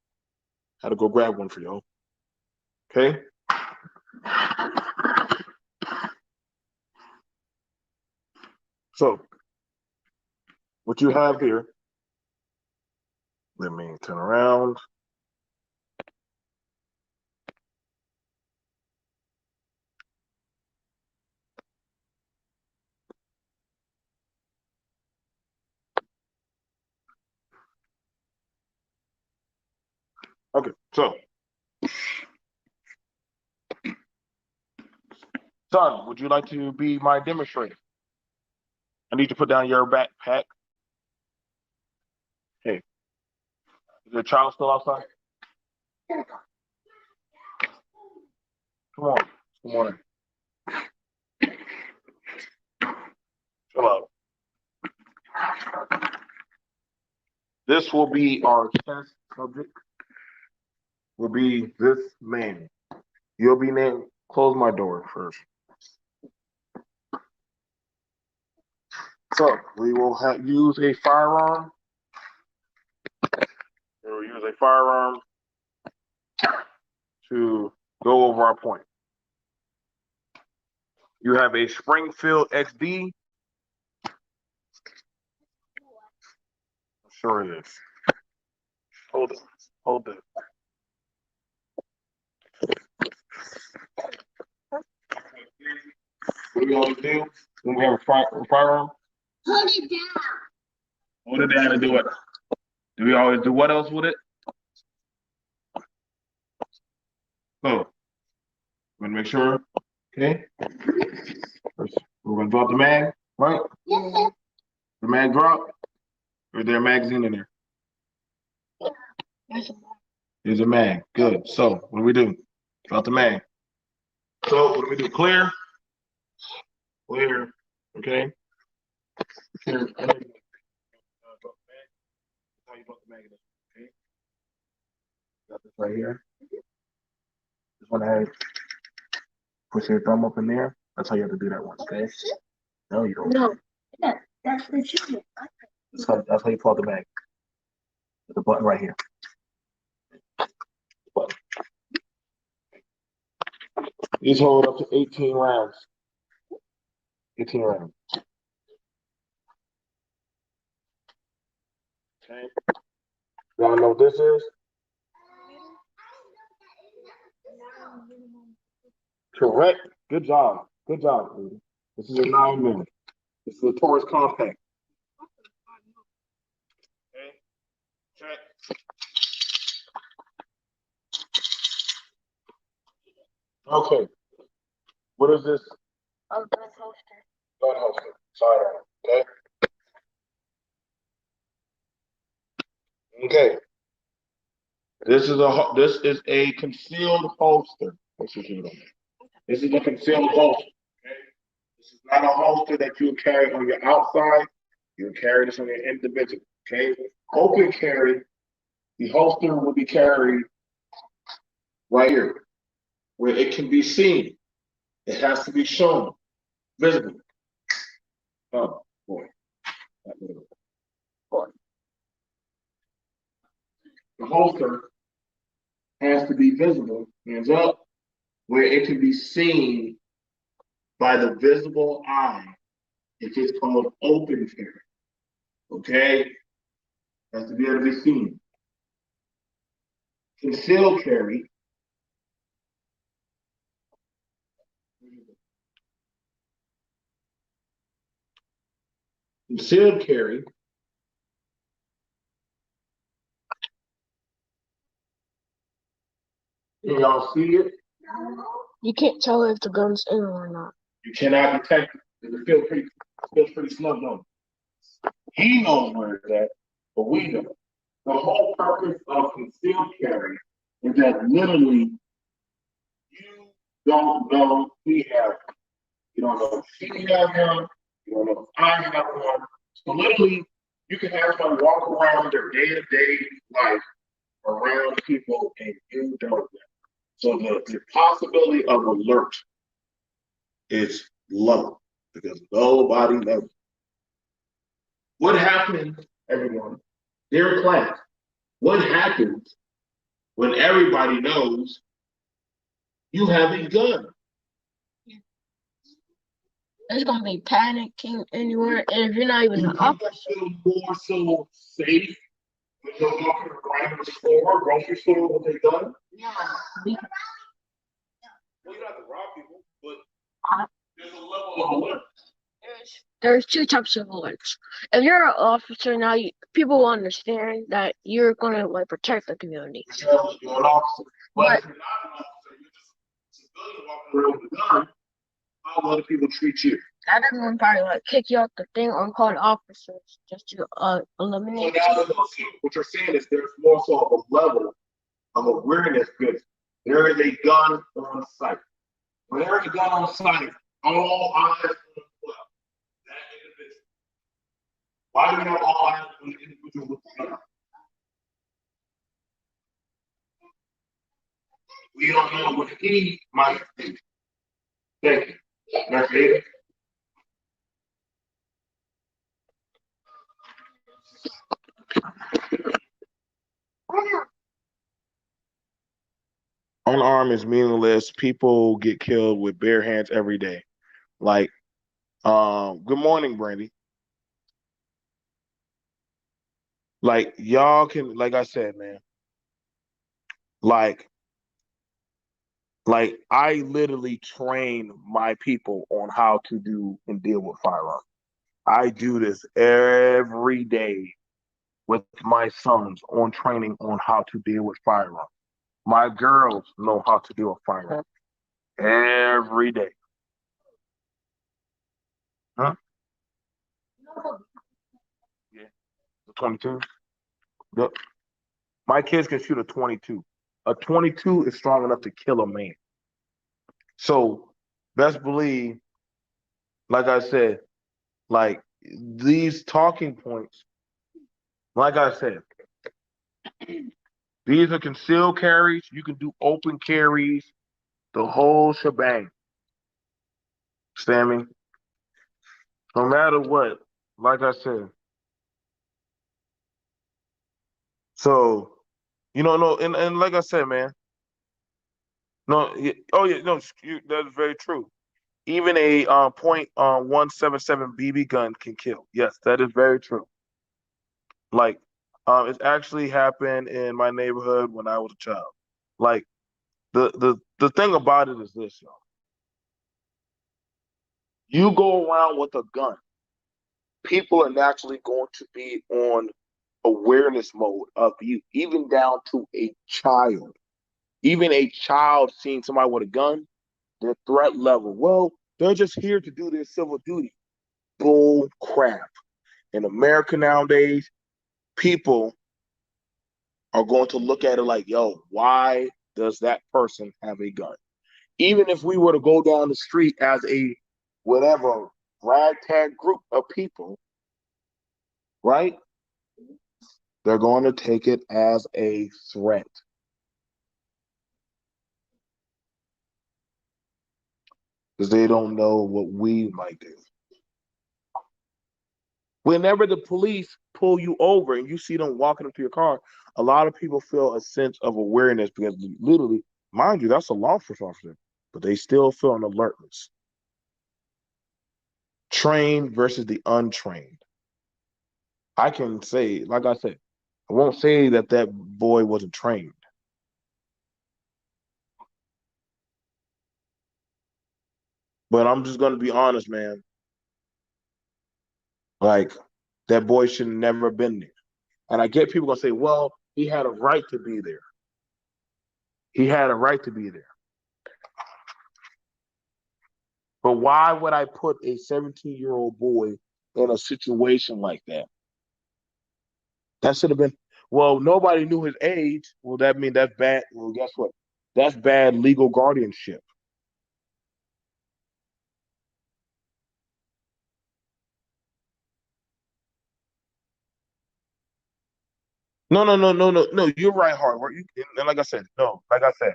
Had to go grab one for y'all. Okay. So, what you have here, let me turn around. Okay, so, son, would you like to be my demonstrator? I need to put down your backpack. Hey, is the child still outside? Come on, come on. Chill out. This will be our test subject. Will be this man. You'll be named. Close my door first. So we will use a firearm. We will use a firearm to go over our point. You have a Springfield XD. I'm sure it is. Hold it. Hold it. What do we always do when we have a firearm? Hold it down. Hold it down and do it. Do we always do what else with it? So, we're going to make sure. Okay. First, we're going to drop the mag, right? Yes, sir. The mag drop. Or is there a magazine in there? There's a mag. Good. So, what do? Drop the mag. So what do we do? Clear. Okay. Clear. How you brought the magnet? Okay. Got this right here. Just want to push your thumb up in there. That's how you have to do that one. Okay. No, you don't. No. That's the shooting. That's how you pull out the magnet. The button right here. Button. These hold up to 18 rounds. 18 rounds. Okay. Y'all know what this is? Correct. Good job. Good job, lady. This is a 9mm. This is a Taurus compact. Okay. Check. Okay. What is this? Oh, gun holster. Gun holster. Sorry. Okay. Okay. This is a concealed holster. This is a concealed holster. Okay. This is not a holster that you carry on your outside. You carry this on your individual. Okay. Open carry. The holster will be carried right here, where it can be seen. It has to be shown, visible. Oh boy. Boy. The holster has to be visible, hands up, where it can be seen by the visible eye. If it's called open carry. Okay? Has to be able to be seen. Concealed carry. Concealed carry. Can y'all see it? You can't tell if the gun's in or not. You cannot detect it. It feels pretty snug on. He knows where it's at, but we don't. The whole purpose of concealed carry is that literally you don't know we have him. You don't know if she has him. You don't know if I have one. So literally, you can have someone walk around their day-to-day life around people and you don't know. So the possibility of alert is low because nobody knows. What happens, everyone, dear class, what happens when everybody knows you have a gun? There's gonna be panicking anywhere, and if you're not even an officer, feel more so safe when you're walking around the store, grocery store with a gun? yeah. Well, you don't have to rob people, but there's a level of alert. There's two types of alerts. If you're an officer now, people will understand that you're gonna like protect the community. You're an officer, but if you're not an officer, you're just a civilian walking around with a gun. How will other people treat you? That everyone probably like kick you off the thing or call officers just to eliminate. So now what you're saying is there's more so of a level of awareness because there is a gun on site. When there is a gun on site, all eyes on that individual. Why do we have all eyes on the individual with the gun? We don't know what he might do. Thank you. That's it. Unarmed is meaningless. People get killed with bare hands every day. Like, good morning, Brandy. Like, y'all can, like I said, man, like I literally train my people on how to do and deal with firearms. I do this every day with my sons on training on how to deal with firearms. My girls know how to deal with firearms every day. Huh? Yeah. The 22. Yep. My kids can shoot a 22. A 22 is strong enough to kill a man. So best believe, like I said, like these talking points, like I said, these are concealed carries. You can do open carries, the whole shebang. Understand me? No matter what, like I said. So, no, and like I said, man, no, oh yeah, no, that is very true. Even a point 177 BB gun can kill. Yes, that is very true. Like, it's actually happened in my neighborhood when I was a child. Like, the thing about it is this, y'all. You go around with a gun, people are naturally going to be on awareness mode of you, even down to a child. Even a child seeing somebody with a gun, their threat level. Well, they're just here to do their civil duty. Bull crap. In America nowadays, people are going to look at it like, yo, why does that person have a gun? Even if we were to go down the street as a whatever ragtag group of people, right? They're going to take it as a threat. Because they don't know what we might do. Whenever the police pull you over and you see them walking up to your car, a lot of people feel a sense of awareness because literally, mind you, that's a law enforcement officer, but they still feel an alertness. Trained versus the untrained. I can say, like I said, I won't say that that boy wasn't trained. But I'm just going to be honest, man. Like, that boy should have never been there. And I get people going to say, well, he had a right to be there. He had a right to be there. But why would I put a 17-year-old boy in a situation like that? That should have been, well, nobody knew his age. Well, that means that's bad. Well, guess what? That's bad legal guardianship. No. You're right, Harvard. And like I said, no, like I said,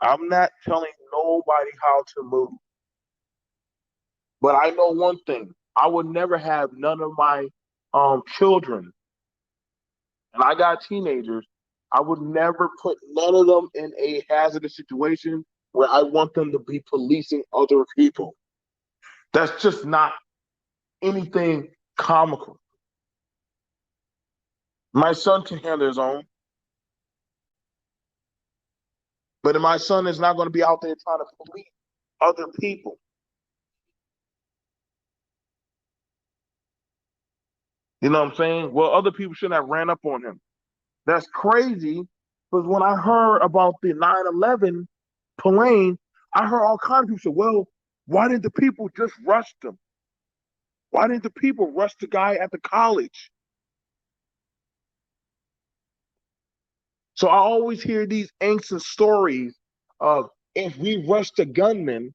I'm not telling nobody how to move. But I know one thing. I would never have none of my children, and I got teenagers, I would never put none of them in a hazardous situation where I want them to be policing other people. That's just not anything comical. My son can handle his own, but my son is not going to be out there trying to police other people. You know what I'm saying? Well, other people shouldn't have ran up on him. That's crazy because when I heard about the 9/11 plane, I heard all kinds of people say, well, why didn't the people just rush them? Why didn't the people rush the guy at the college? So I always hear these ancient stories of if we rush the gunman.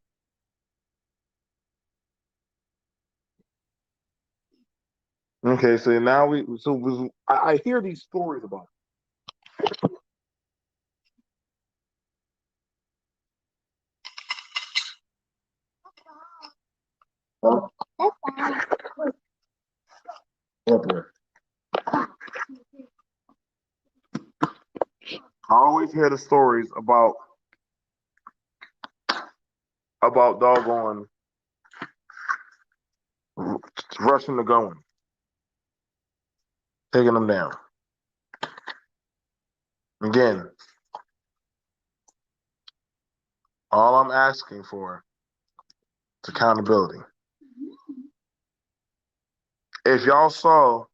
Okay, so now I hear these stories about it. I always hear the stories about doggone rushing the gun, taking them down. Again, all I'm asking for is accountability. If y'all saw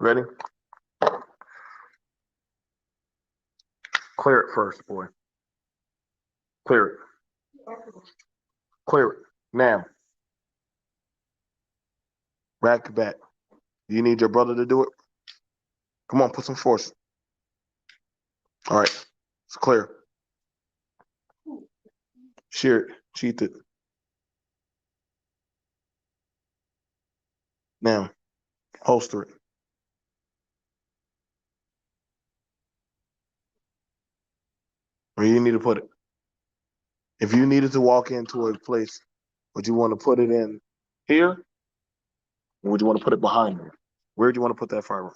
ready? Clear it first, boy. Clear it. Clear it. Now. Back to back. You need your brother to do it? Come on, put some force. All right, it's clear. Share it. Cheat it. Now, holster it. Where you need to put it. If you needed to walk into a place, would you want to put it in here? Or would you want to put it behind you? Where do you want to put that firearm?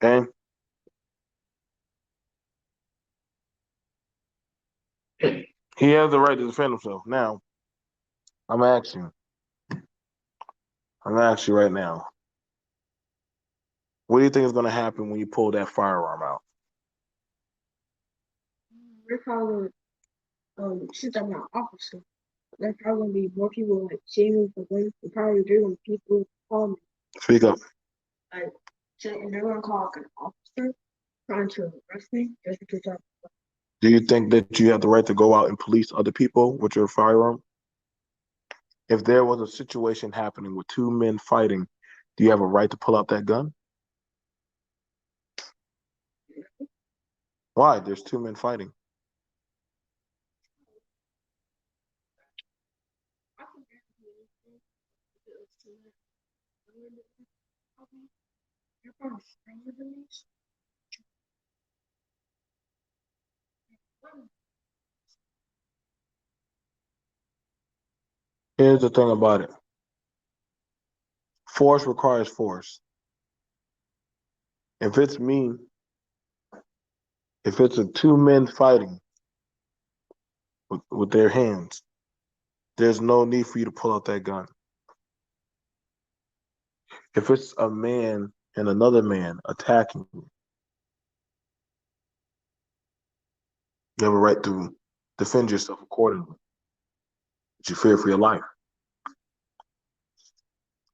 Okay? He has the right to defend himself. Now, I'm asking you right now, what do you think is going to happen when you pull that firearm out? They're probably since I'm not officer, there's probably gonna be more people like shaming for them. They're probably doing people call me Speak up. like and they're gonna call like an officer trying to arrest me just because I'm. Do you think that you have the right to go out and police other people with your firearm? If there was a situation happening with two men fighting, do you have a right to pull out that gun? Why? There's two men fighting. Here's the thing about it. Force requires force. If it's me, if it's a two men fighting with their hands, there's no need for you to pull out that gun. If it's a man and another man attacking you, you have a right to defend yourself accordingly. But you fear for your life.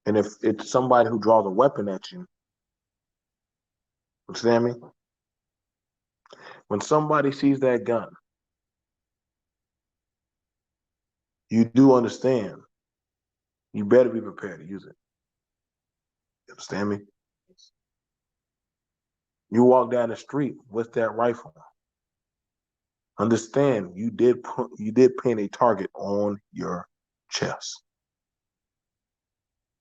And if it's somebody who draws a weapon at you, understand me? When somebody sees that gun, you do understand. You better be prepared to use it. You understand me? You walk down the street with that rifle. Understand, you did paint a target on your chest.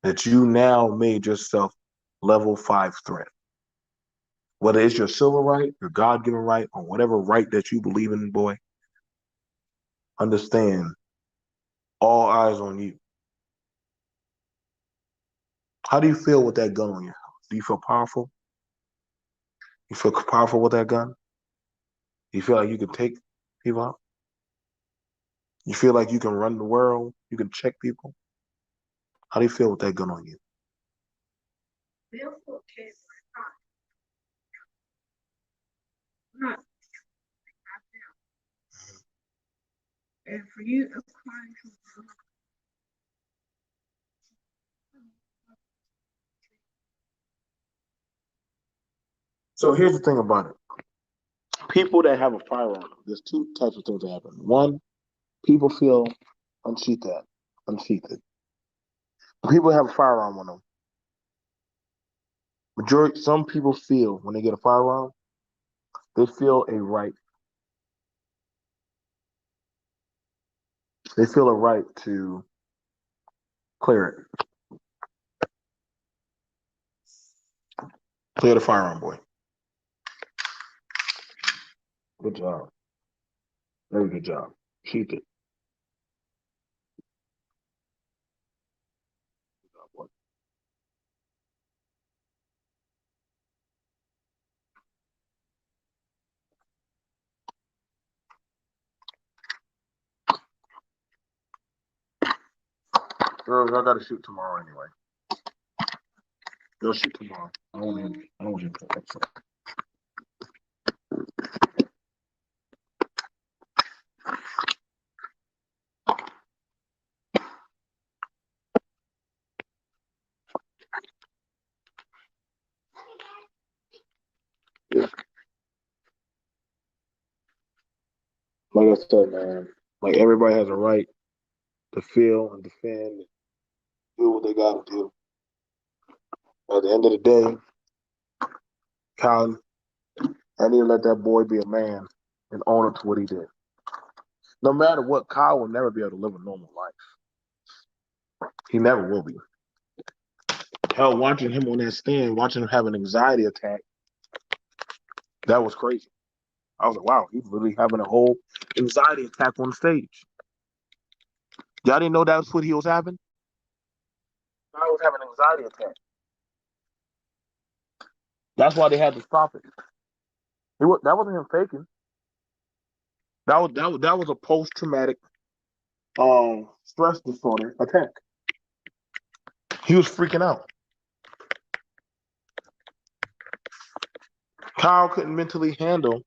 That you now made yourself level 5 threat. Whether it's your civil right, your God-given right, or whatever right that you believe in, boy, understand, all eyes on you. How do you feel with that gun on you? Do you feel powerful? You feel powerful with that gun? You feel like you can take people out? You feel like you can run the world? You can check people? How do you feel with that gun on you? Not. And for you, applying to So here's the thing about it. People that have a firearm, there's two types of things that happen. One, people feel unsheathed. People have a firearm on them. Some people feel when they get a firearm, they feel a right. They feel a right to clear it. Clear the firearm, boy. Good job. Very good job. Keep it. Girls, I gotta shoot tomorrow anyway. Go shoot tomorrow. I don't want you to play. like I said, man, like everybody has a right to feel and defend and do what they got to do. At the end of the day, Kyle, I need to let that boy be a man and own up to what he did. No matter what, Kyle will never be able to live a normal life. He never will be. Hell, watching him on that stand, watching him have an anxiety attack, that was crazy. I was like, wow, he's literally having a whole anxiety attack on stage. Y'all didn't know that's what he was having? Kyle was having an anxiety attack. That's why they had to stop it. That wasn't him faking. That was a post-traumatic stress disorder attack. He was freaking out. Kyle couldn't mentally handle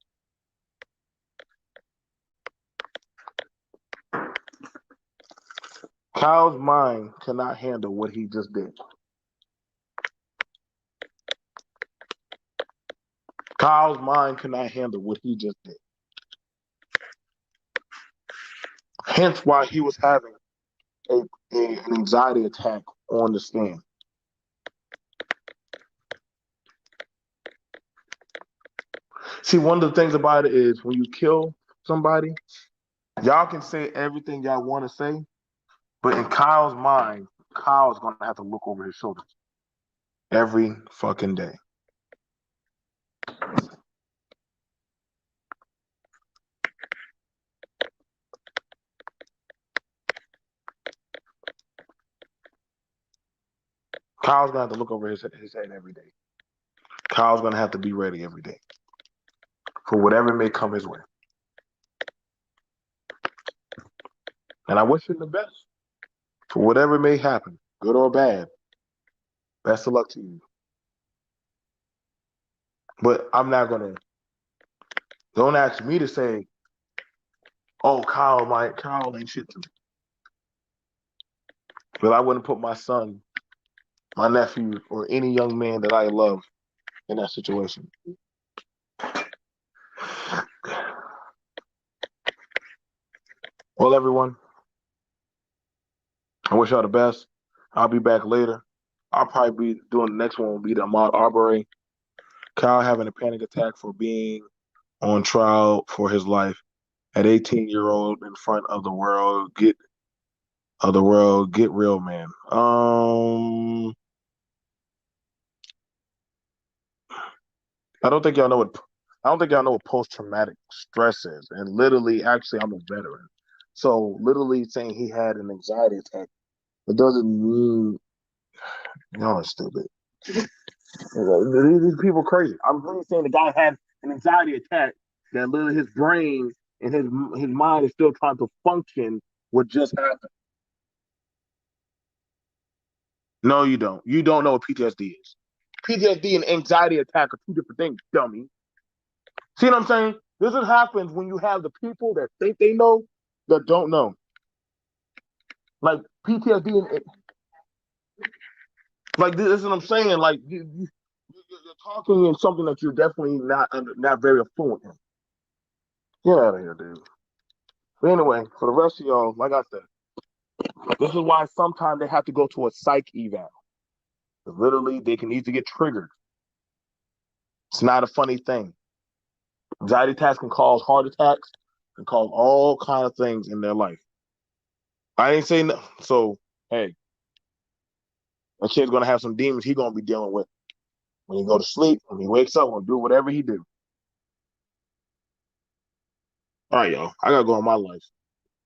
Kyle's mind cannot handle what he just did. Kyle's mind cannot handle what he just did. Hence why he was having an anxiety attack on the stand. See, one of the things about it is when you kill somebody, y'all can say everything y'all want to say, but in Kyle's mind, Kyle's going to have to look over his shoulders every fucking day. Kyle's going to have to look over his head every day. Kyle's going to have to be ready every day for whatever may come his way. And I wish him the best for whatever may happen, good or bad. Best of luck to you. But I'm not going to, don't ask me to say, oh, Kyle ain't shit to me. But I wouldn't put my son, my nephew, or any young man that I love in that situation. Well, everyone, I wish y'all the best. I'll be back later. I'll probably be doing the next one will be the Ahmaud Arbery. Kyle having a panic attack for being on trial for his life at 18-year-old in front of the world. Get real, man. I don't think y'all know what post-traumatic stress is. And literally, actually, I'm a veteran. So literally saying he had an anxiety attack, it doesn't mean y'all are stupid. These people are crazy. I'm really saying the guy had an anxiety attack that literally his brain and his mind is still trying to function what just happened. No, you don't. You don't know what PTSD is. PTSD and anxiety attack are two different things, dummy. See what I'm saying? This is what happens when you have the people that think they know that don't know. Like PTSD and like this is what I'm saying. Like you're talking in something that you're definitely not very fluent in. Get out of here, dude. But anyway, for the rest of y'all, like I said, this is why sometimes they have to go to a psych eval. Literally, they can easily get triggered. It's not a funny thing. Anxiety attacks can cause heart attacks, can cause all kind of things in their life. I ain't saying no. So, hey, that kid's gonna have some demons he gonna be dealing with when he go to sleep, when he wakes up, when do whatever he do. All right, y'all. I gotta go on my life.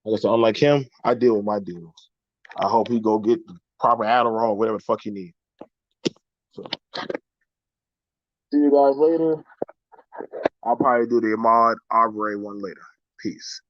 Like I said, unlike him, I deal with my demons. I hope he go get the proper Adderall, whatever the fuck he need. So, see you guys later. I'll probably do the Ahmaud Arbery one later. Peace.